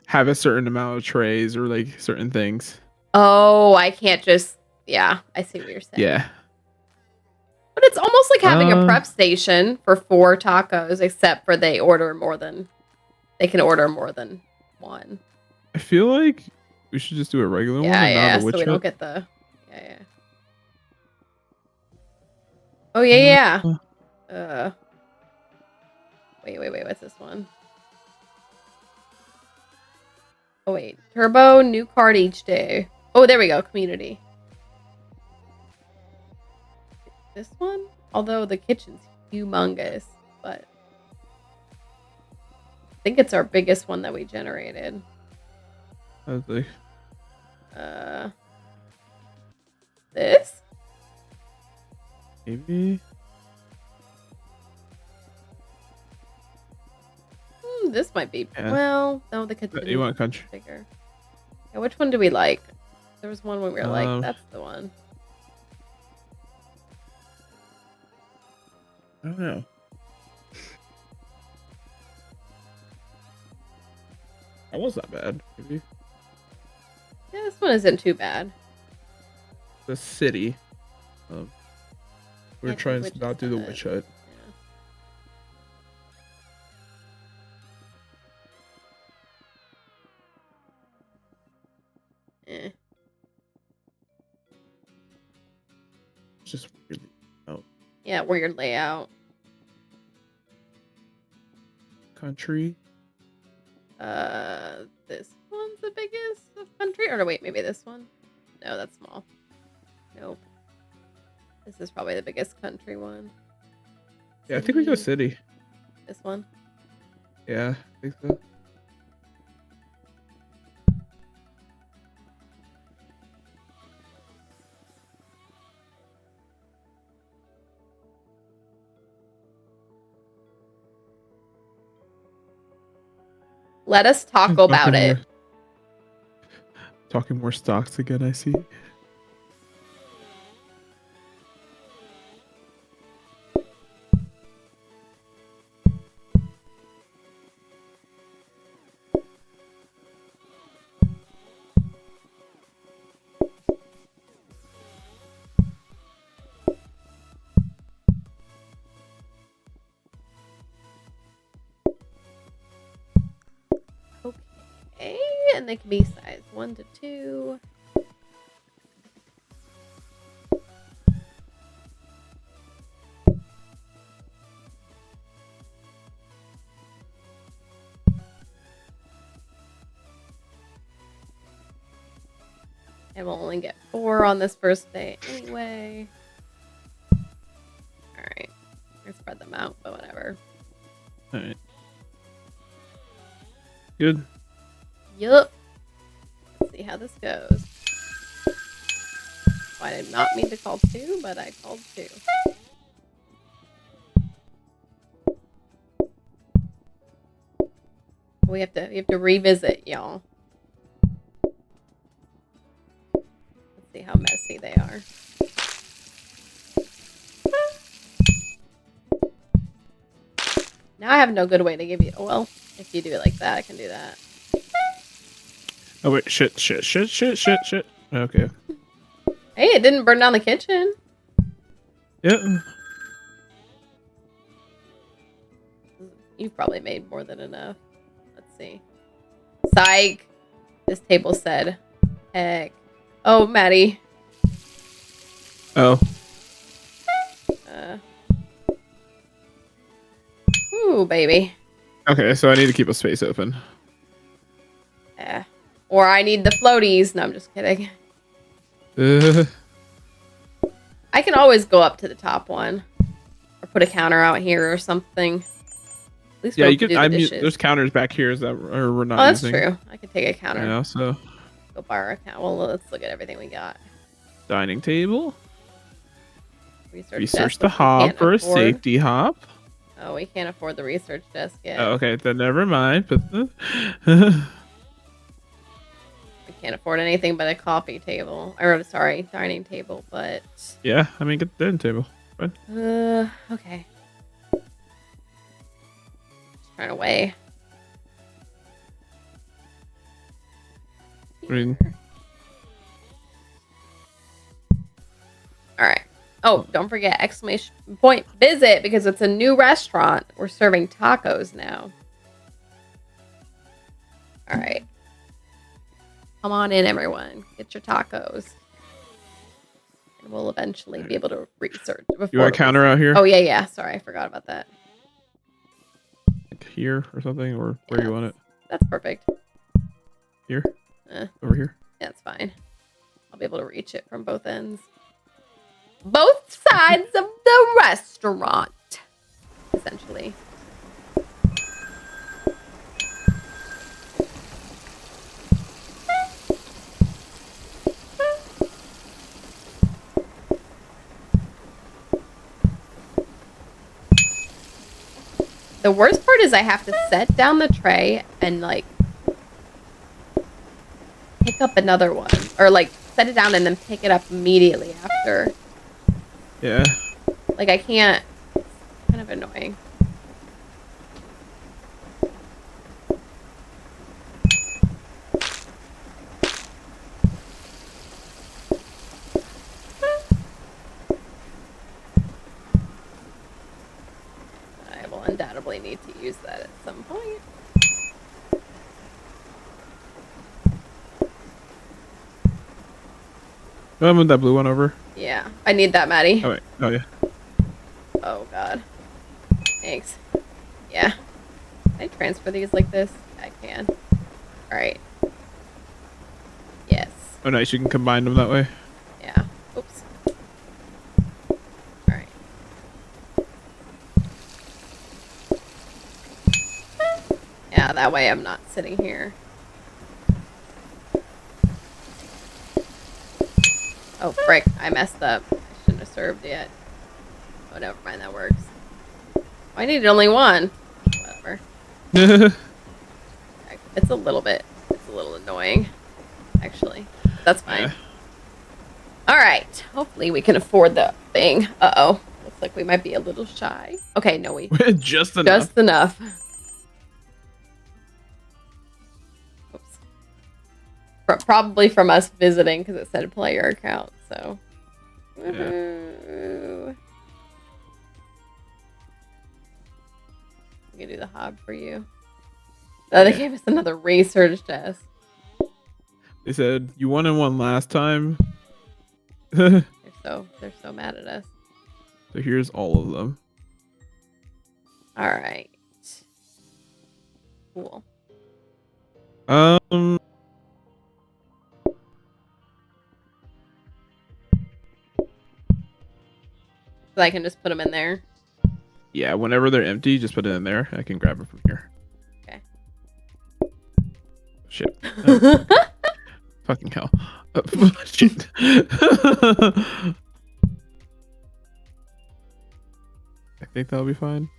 have a certain amount of trays or like certain things. Oh, I can't just. Yeah, I see what you're saying. Yeah. But it's almost like having a prep station for 4 tacos, except for they can order more than 1. I feel like we should just do a regular one Yeah, and yeah. not a So witch we don't hut. get the. Yeah. Oh yeah. Wait. What's this one? Oh wait, turbo, new card each day. Oh, there we go. Community. This one, although the kitchen's humongous, but I think it's our biggest one that we generated. I think. This? Maybe. This might be. Yeah. Well, no, the kitchen. You want country? Bigger. Yeah, which one do we like? There was one where we were like, that's the one. I don't know. That was not bad. Maybe. Yeah, this one isn't too bad. The city. We're Yeah, trying witch to not do the hut. witch hut. Eh. It's just weird. Oh, Yeah, weird layout. country. This one's the biggest of country. Or no, wait, maybe this one. No, that's small. Nope. This is probably the biggest country one. Yeah, I think we go city. This one. Yeah, I think so. Let us talk about it. Talking more stocks again, I see. and they can be size 1 to 2. And we'll only get 4 on this first day anyway. Alright. I spread them out, but whatever. Alright. Good. Yup. Let's see how this goes. Well, I did not mean to call 2, but I called 2. We have to revisit, y'all. Let's see how messy they are. Now I have no good way to give you. Well, if you do it like that, I can do that. Oh wait, shit. Okay. Hey, it didn't burn down the kitchen. Yeah. You probably made more than enough. Let's see. Psych. This table said, heck. Oh, Maddie. Oh. Ooh, baby. Okay, so I need to keep a space open. Yeah. Or I need the floaties. No, I'm just kidding. I can always go up to the top one. Or put a counter out here or something. At least Yeah, we'll you can. do the dishes. There's counters back here that we're not that's using. true. I could take a counter. Yeah, so. Go borrow a counter. Well, let's look at everything we got. Dining table. Research the desk, hob for a afford. safety hob. Oh, we can't afford the research desk yet. Oh, okay, then never mind. But we can't afford anything but a coffee table. Or sorry, dining table. But yeah, I mean, get the dining table. Fine. Okay. Just trying to weigh. I mean, all right. Oh, don't forget exclamation point visit because it's a new restaurant. We're serving tacos now. All right. Come on in, everyone. Get your tacos. And we'll eventually be able to research. You want a counter out here? Oh, yeah. Sorry, I forgot about that. Like here or something, or where you want it? That's perfect. Here? Over here? Yeah, that's fine. I'll be able to reach it from both ends. Both sides of the restaurant, essentially. The worst part is I have to set down the tray and like pick up another one, or like set it down and then pick it up immediately after. Yeah. Like I can't. It's kind of annoying. I will undoubtedly need to use that at some point. Oh, I moved that blue one over. Yeah, I need that, Maddie. Oh wait. Oh yeah. Oh god. Thanks. Yeah. Can I transfer these like this? I can. Alright. Yes. Oh nice, you can combine them that way. Yeah. Oops. Alright. Yeah, that way I'm not sitting here. Oh, frick. I messed up. I shouldn't have served yet. Oh, never mind. That works. I needed only one. Whatever. It's a little annoying, actually. That's fine. Yeah. All right. Hopefully we can afford the thing. Uh-oh. Looks like we might be a little shy. Okay, no, we... Just enough. Just enough. Oops. Probably from us visiting, because it said player account, so... Woohoo. We can do the hob for you. Oh, they gave us another research desk. They said you won and won last time. They're so mad at us. So here's all of them. All right. Cool. So I can just put them in there. Yeah, whenever they're empty, just put it in there. I can grab it from here. Okay. Shit. Oh. Fucking hell. Shit. I think that'll be fine.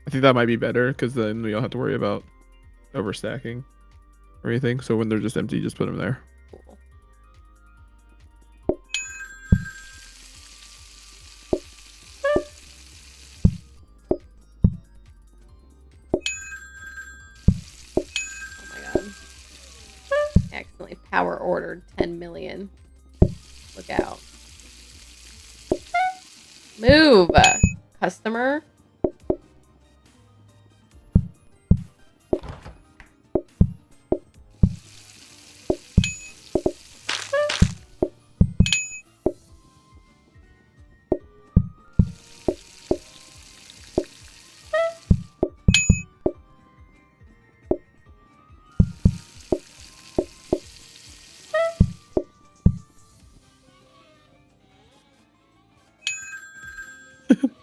I think that might be better because then we don't have to worry about overstacking or anything. So when they're just empty, just put them there. Cool. Oh my god. I accidentally power ordered 10 million. Look out. Move, customer.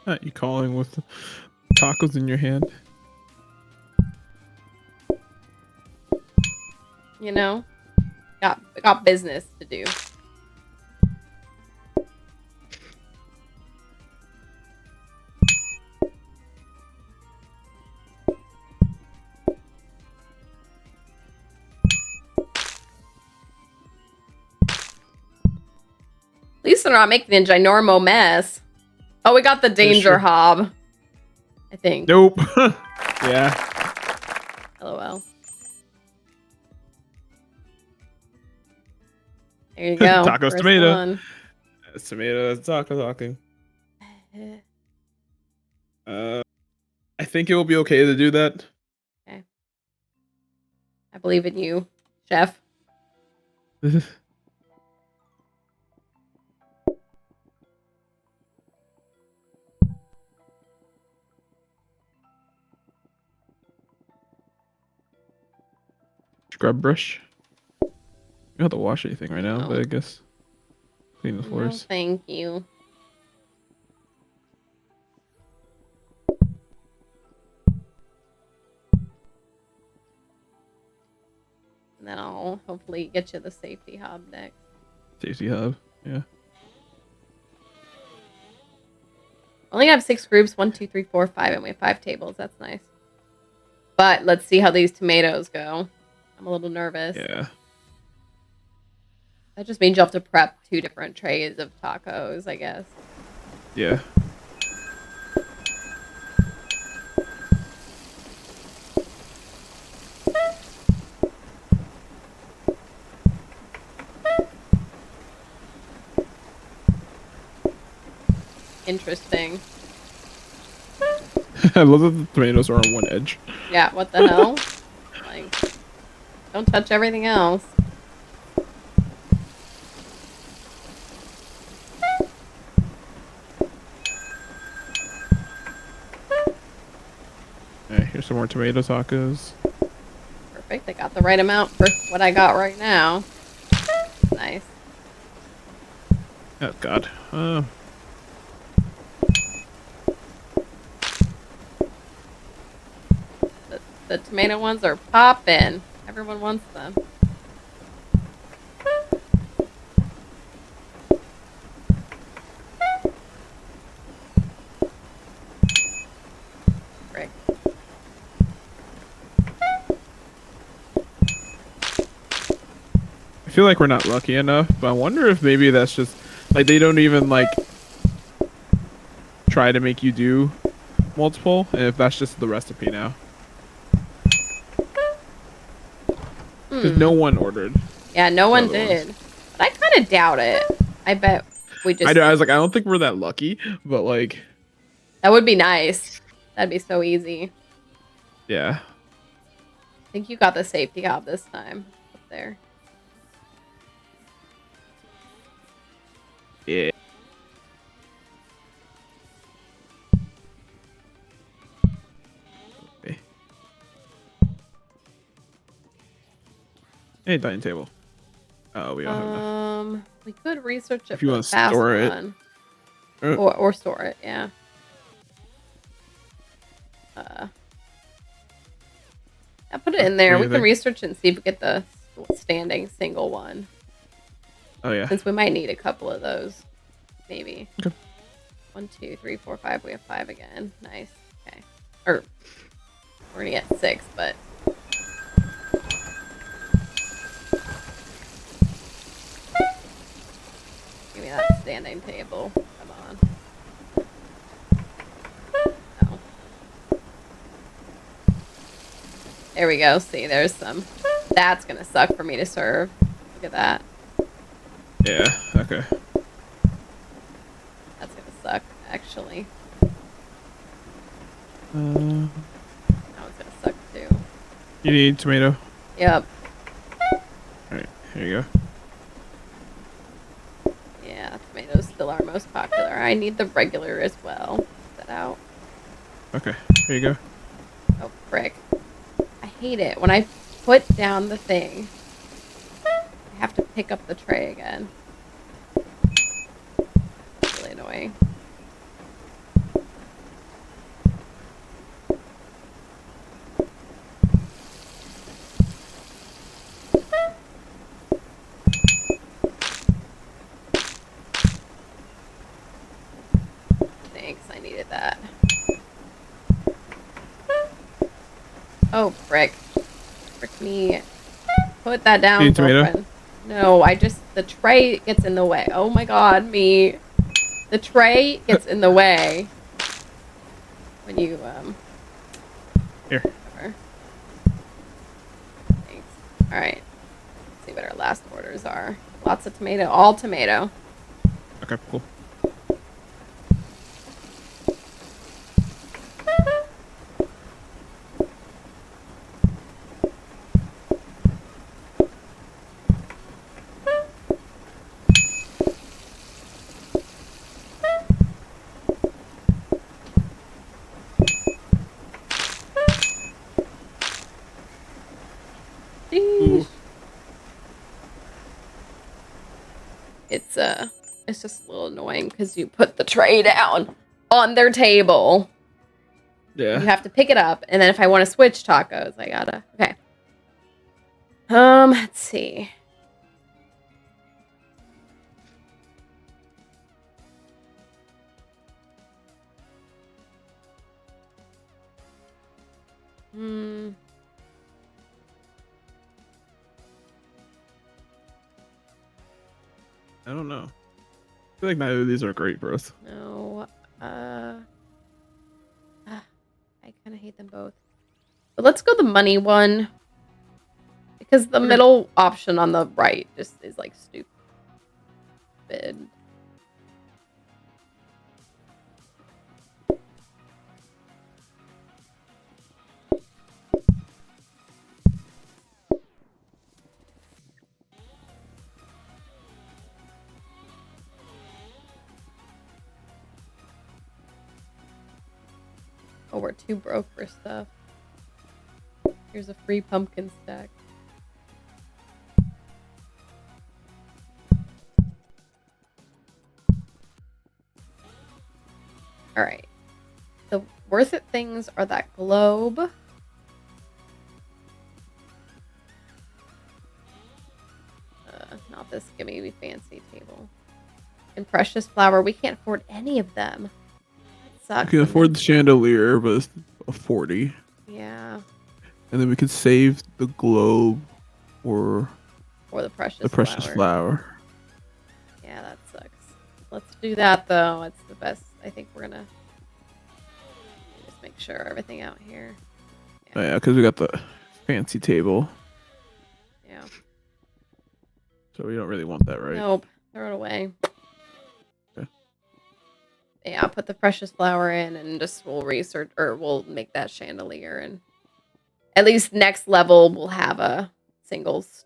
Not you calling with tacos in your hand. You know, got business to do. At least they're not making a ginormo mess. Oh, we got the danger hob. I think. Nope. Yeah. LOL. There you go. Tacos, First tomato. one. That's tomato. That's taco talking. I think it will be okay to do that. Okay. I believe in you, chef. Scrub brush. You don't have to wash anything right now, No. but I guess clean the No, floors. thank you. And then I'll hopefully get you the safety hob next. Safety hub. Yeah. Only have 6 groups, 1, 2, 3, 4, 5, and we have 5 tables. That's nice. But let's see how these tomatoes go. I'm a little nervous. Yeah. That just means you'll have to prep 2 different trays of tacos, I guess. Yeah. Interesting. I love that the tomatoes are on one edge. Yeah, what the hell? Like, don't touch everything else. Alright, here's some more tomato tacos. Perfect. I got the right amount for what I got right now. Nice. Oh god. The tomato ones are popping. Everyone wants them. Frick. I feel like we're not lucky enough, but I wonder if maybe that's just like they don't even like try to make you do multiple, and if that's just the recipe now. Because no one ordered. Yeah, no one did. But I kind of doubt it. I bet we just... I know. I was like, I don't think we're that lucky, but like... That would be nice. That'd be so easy. Yeah. I think you got the safety hob this time. Up there. Yeah. Okay. Hey, dining table. Oh, we don't have enough. We could research it If you for the want to fast store it. one. Or store it, yeah. I'll put it in there. What do We you can think? research it and see if we get the standing single one. Oh, yeah. Since we might need a couple of those. Maybe. Okay. 1, 2, 3, 4, 5. We have 5 again. Nice. Okay. Or we're gonna get 6, but give me that standing table. Come on. No. There we go. See, there's some. That's gonna suck for me to serve. Look at that. Yeah, okay. That's gonna suck, actually. Uh, That one's gonna suck too. you need tomato? Yep. Alright, here you go. Yeah, tomatoes still our most popular. I need the regular as well. Put that out. Okay, here you go. Oh, frick. I hate it. When I put down the thing, I have to pick up the tray again. It's really annoying. Thanks, I needed that. Oh, frick. Frick me. Put that down, Need tomato? girlfriend. No, the tray gets in the way. Oh my god, me. The tray gets in the way. When you, Here. Whatever. Thanks. Alright. Let's see what our last orders are. Lots of tomato. All tomato. Okay, cool. Sheesh. It's just a little annoying because you put the tray down on their table. Yeah. You have to pick it up, and then if I want to switch tacos, I gotta. Okay. Let's see. I don't know. I feel like neither of these are great for us. No. I kind of hate them both. But let's go the money one. Because the middle option on the right just is like stupid. Oh, we're too broke for stuff. Here's a free pumpkin stack. Alright. The worth it things are that globe. Not this gimme fancy table. And precious flower. We can't afford any of them. That I sucks. can afford the chandelier, but it's a 40. Yeah. And then we could save the globe or the precious flower. Yeah, that sucks. Let's do that though. It's the best. I think we're gonna just make sure everything out here. Yeah, because we got the fancy table. Yeah. So we don't really want that, right? Nope. Throw it away. Okay. Yeah, I'll put the precious flower in and just we'll research or we'll make that chandelier and at least next level we'll have a singles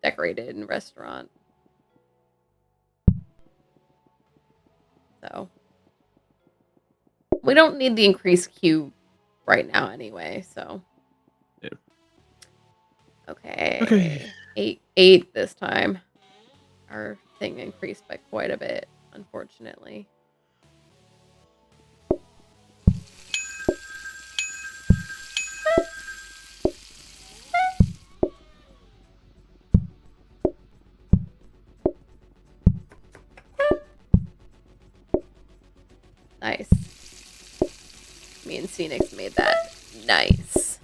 decorated restaurant. So we don't need the increased queue right now anyway, so. Yeah. Okay. Okay. 8 this time. Our thing increased by quite a bit, unfortunately. Nice. Me and Phoenix made that nice.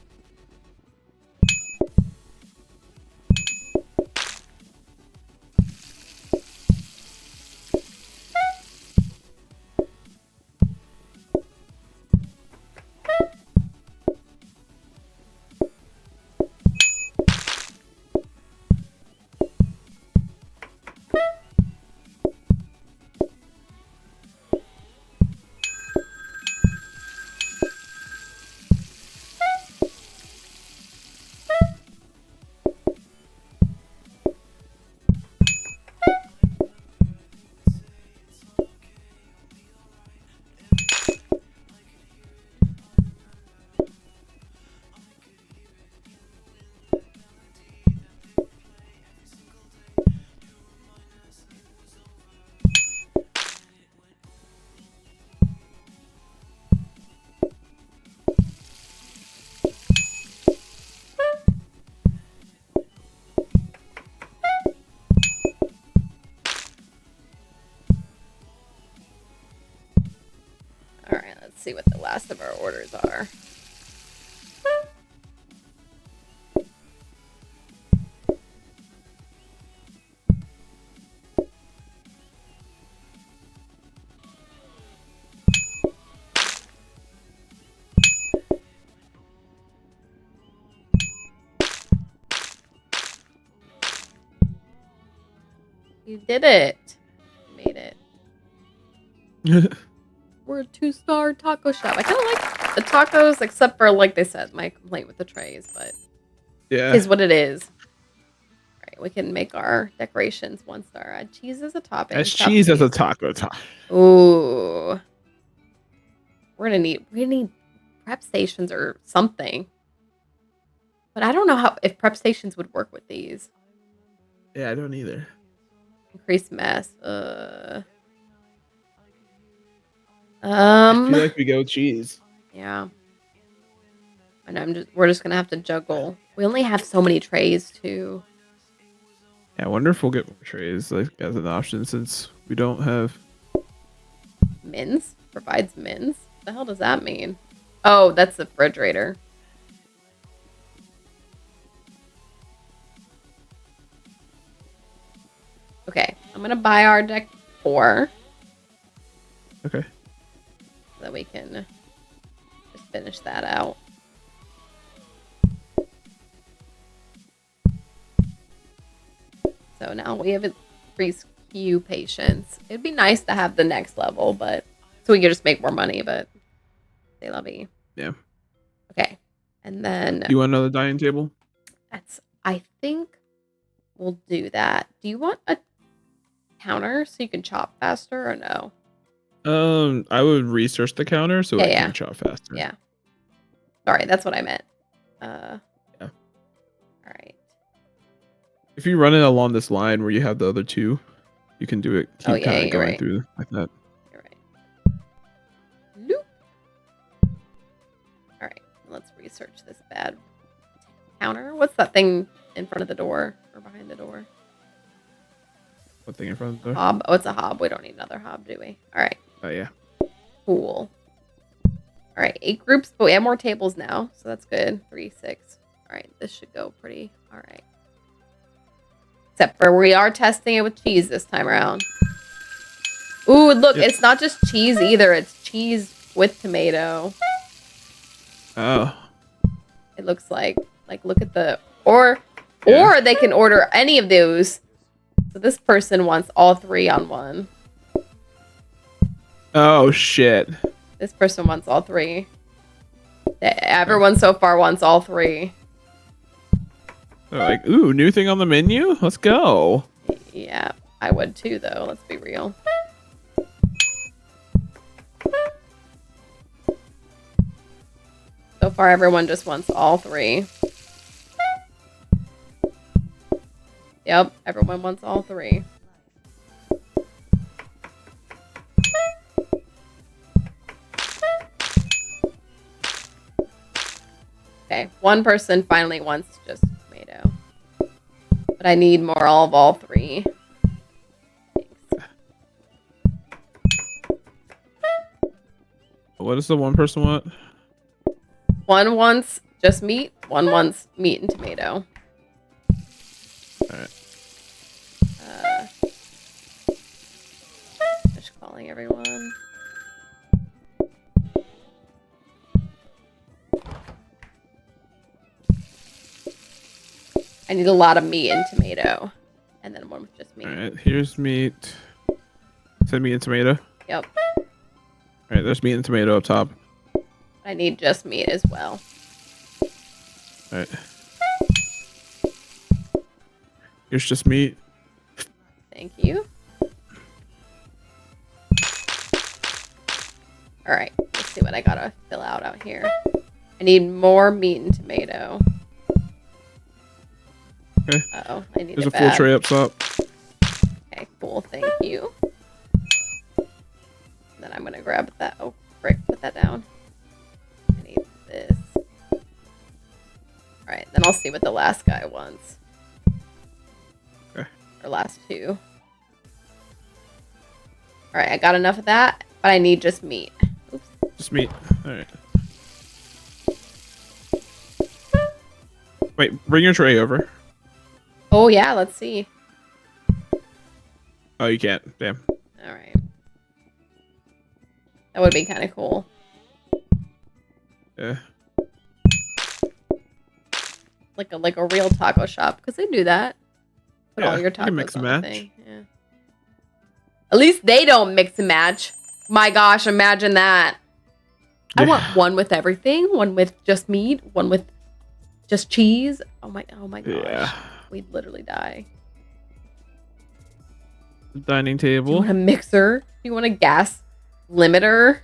Alright, let's see what the last of our orders are. You did it. You made it. We're a 2-star taco shop. I kind of like the tacos, except for, like they said, my complaint with the trays, but Yeah. is what it is. All right, we can make our decorations 1-star. Add cheese as a topping. As cheese as a taco. Ooh. We're gonna need prep stations or something. But I don't know if prep stations would work with these. Yeah, I don't either. Increased mass. I feel like we go cheese. Yeah. And we're just gonna have to juggle. We only have so many trays too. Yeah, I wonder if we'll get more trays like as an option since we don't have Mins? Provides mins? What the hell does that mean? Oh, that's the refrigerator. Okay, I'm gonna buy our deck 4. Okay. So that we can just finish that out. So now we have increased queue patience. It'd be nice to have the next level, but so we can just make more money, but they love me. Yeah. Okay. And then you want another dining table? I think we'll do that. Do you want a counter so you can chop faster or no? I would research the counter so I Yeah. can chop faster. Yeah. Sorry, that's what I meant. Yeah. All right. If you run it along this line where you have the other two, you can do it. Keep kind of going through like that. You're right. Loop. All right. Let's research this bad counter. What's that thing in front of the door or behind the door? What thing in front of the door? Hob. Oh, it's a hob. We don't need another hob, do we? All right. Oh, yeah. Cool. All right. 8 groups, but we have more tables now, so that's good. 3, 6. All right. This should go pretty. All right. Except for we are testing it with cheese this time around. Ooh, look, It's not just cheese either. It's cheese with tomato. Oh. It looks like look at the or they can order any of those. So this person wants all 3 on one. Oh shit. This person wants all 3. Everyone so far wants all 3. They're like, ooh, new thing on the menu? Let's go. Yeah, I would too, though. Let's be real. So far, everyone just wants all 3. Yep, everyone wants all 3. Okay, one person finally wants just tomato. But I need more of all 3. What does the one person want? One wants just meat, one wants meat and tomato. Alright. Just calling everyone. I need a lot of meat and tomato. And then one with just meat. Alright, here's meat. Send meat and tomato. Yep. Alright, there's meat and tomato up top. I need just meat as well. Alright. Here's just meat. Thank you. Alright, let's see what I gotta fill out here. I need more meat and tomato. Okay. Uh-oh, I need There's a a full bag. tray up top. Okay, cool, thank you. Then I'm gonna grab that. Oh, frick, put that down. I need this. Alright, then I'll see what the last guy wants. Okay. Or last 2. Alright, I got enough of that, but I need just meat. Oops. Just meat. Alright. Wait, bring your tray over. Oh yeah, let's see. Oh, you can't. Damn. Alright. That would be kind of cool. Yeah. Like a real taco shop, because they do that. Put Yeah, all your you can mix tacos and on the match. thing. Yeah. At least they don't mix and match. My gosh, imagine that. I want one with everything, one with just meat, one with just cheese. Oh my gosh. Yeah. We'd literally die. Dining Do you table. want a mixer? Do you want a gas limiter?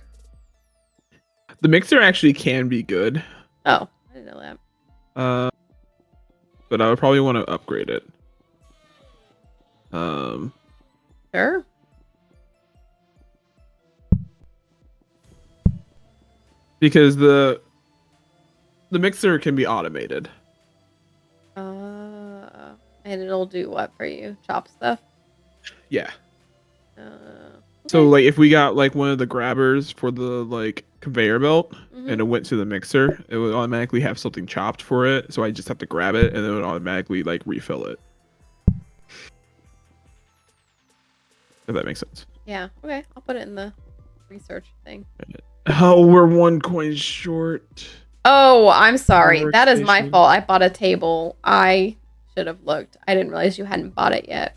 The mixer actually can be good. Oh, I didn't know that. But I would probably want to upgrade it. Sure. Because the mixer can be automated. And it'll do what for you? Chop stuff? Yeah. Okay. So like if we got like one of the grabbers for the like conveyor belt and it went to the mixer, it would automatically have something chopped for it. So I just have to grab it and it would automatically like refill it. If that makes sense. Yeah, okay. I'll put it in the research thing. Oh, we're 1 coin short. Oh, I'm sorry. That is my Workstation. fault. I bought a table. I should have looked. I didn't realize you hadn't bought it yet.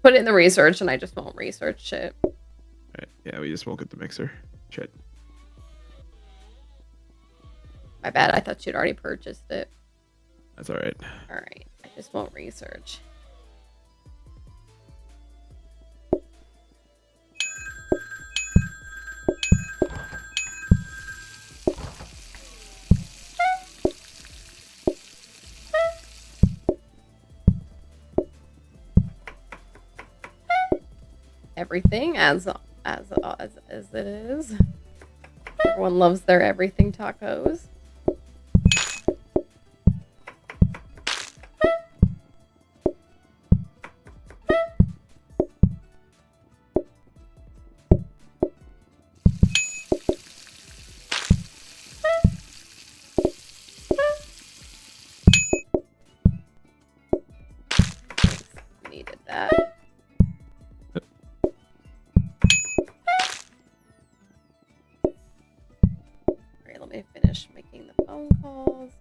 Put it in the research and I just won't research it. Right. Yeah, we just won't get the mixer. Shit. My bad. I thought you'd already purchased it. That's alright. Alright. I just won't research. Everything as it is. Everyone loves their everything tacos. Needed that. Alright, let me finish making the phone calls.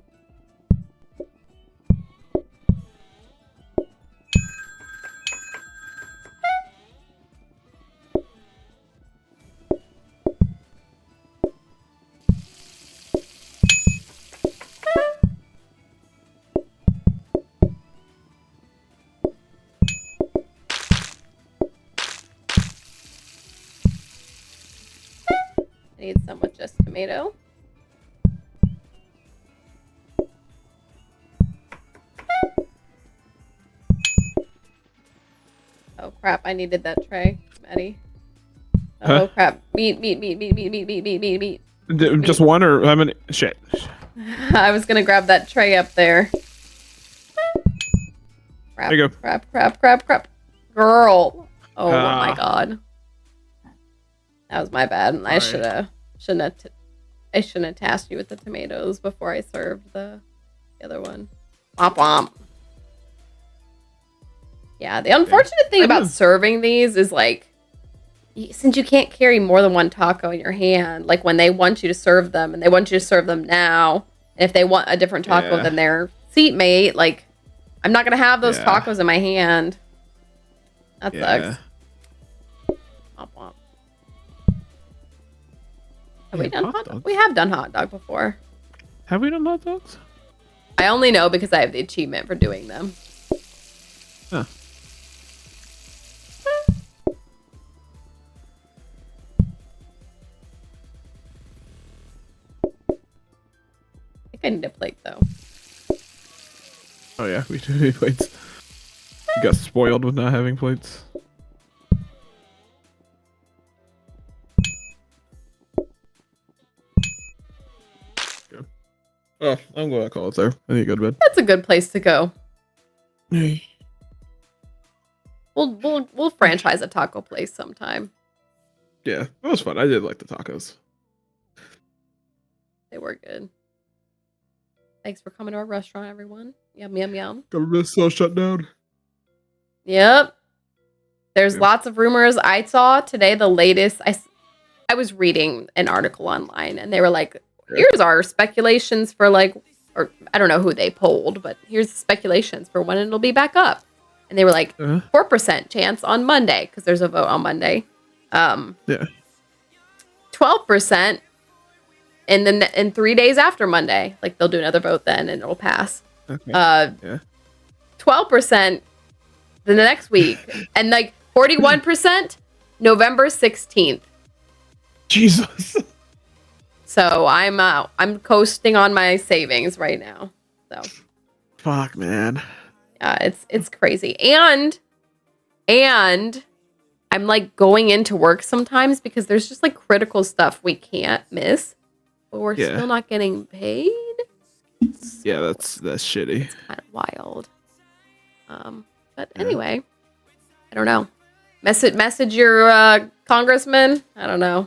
I need some with just tomato. Oh crap! I needed that tray, Maddie. Oh Huh? crap! Meat. Just one or how many? Shit. I was gonna grab that tray up there. Crap! There you go. Crap! Girl. Oh my god. That was my bad. I Sorry. shouldn't have tasked you with the tomatoes before I served the other one. Womp womp. Yeah, the unfortunate thing about serving these is like, since you can't carry more than one taco in your hand, like when they want you to serve them and they want you to serve them now, and if they want a different taco than their seatmate, like I'm not gonna have those tacos in my hand. That sucks. Womp womp. Have we done hot dog? We have done hot dog before. Have we done hot dogs? I only know because I have the achievement for doing them. Huh. I think I need a plate though. Oh yeah, we do need plates. You got spoiled with not having plates. Okay. Oh, I'm going to call it there. I need to go to bed. That's a good place to go. We'll franchise a taco place sometime. Yeah, that was fun. I did like the tacos. They were good. Thanks for coming to our restaurant, everyone. Yum, yum, yum. Government still shut down. Yep. There's lots of rumors. I saw today the latest. I was reading an article online and they were like, here's our speculations for like, or I don't know who they polled, but here's the speculations for when it'll be back up. And they were like 4% chance on Monday because there's a vote on Monday. 12% and then in 3 days after Monday, like they'll do another vote then and it'll pass. 12% the next week and like 41% November 16th. Jesus. So I'm coasting on my savings right now. So fuck, man. It's crazy. And I'm like going into work sometimes because there's just like critical stuff we can't miss, but we're still not getting paid. Yeah, that's shitty. It's kind of wild. But anyway, I don't know. Message your congressman. I don't know.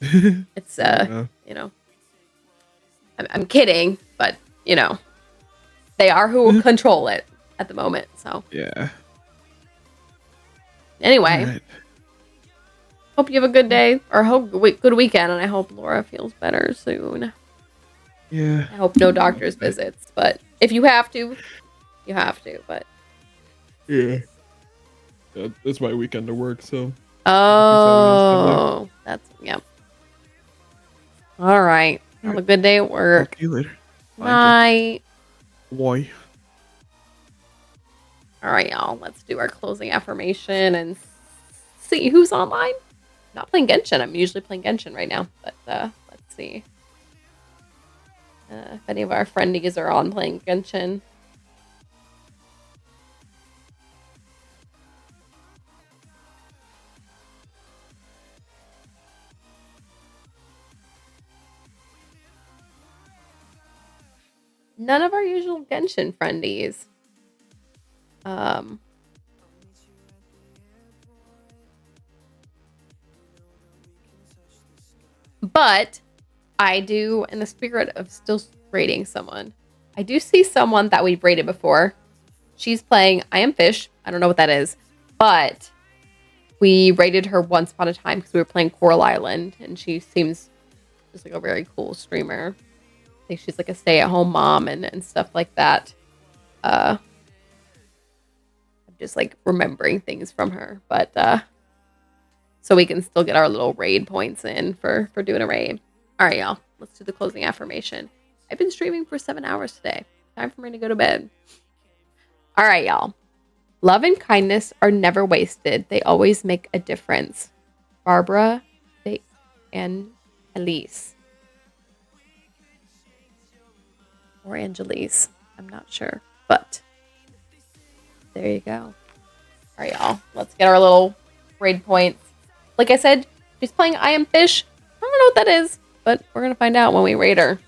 It's you know, I'm kidding, but you know, they are who control it at the moment. So anyway, hope you have a good day or good weekend, and I hope Laura feels better soon. Yeah. I hope no doctor's visits, but if you have to, you have to. But yeah, it's my weekend to work, so. Oh, that's All right. Have a good day at work. Talk to you later. Bye. Bye. All right, y'all. Let's do our closing affirmation and see who's online. Not playing Genshin. I'm usually playing Genshin right now, but let's see if any of our friendies are on playing Genshin. None of our usual Genshin friendies. But I do, in the spirit of still rating someone, I do see someone that we've rated before. She's playing I Am Fish. I don't know what that is, but we rated her once upon a time because we were playing Coral Island, and she seems just like a very cool streamer. I think she's like a stay-at-home mom and stuff like that. I'm just like remembering things from her, but so we can still get our little raid points in for doing a raid. All right, y'all, let's do the closing affirmation. I've been streaming for 7 hours today. Time for me to go to bed. All right, y'all. Love and kindness are never wasted. They always make a difference. Barbara and Elise. Or Angelise. I'm not sure. But there you go. All Alright, y'all. Let's get our little raid points. Like I said, she's playing I Am Fish. I don't know what that is, but we're gonna find out when we raid her.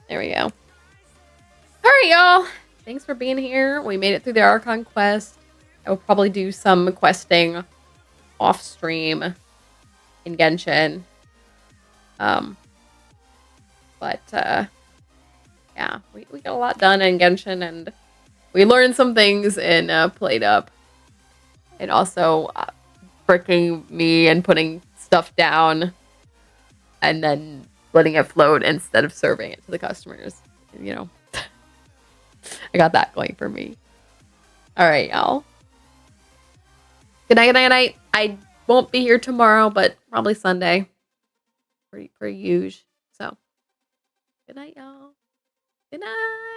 There we go. Alright, y'all. Thanks for being here. We made it through the Archon quest. I will probably do some questing off stream in Genshin. Yeah, we got a lot done in Genshin, and we learned some things in Played Up. And also bricking me and putting stuff down and then letting it float instead of serving it to the customers. You know, I got that going for me. All right, y'all. Good night, good night, good night. I won't be here tomorrow, but probably Sunday. Pretty huge. So, good night, y'all. Good night.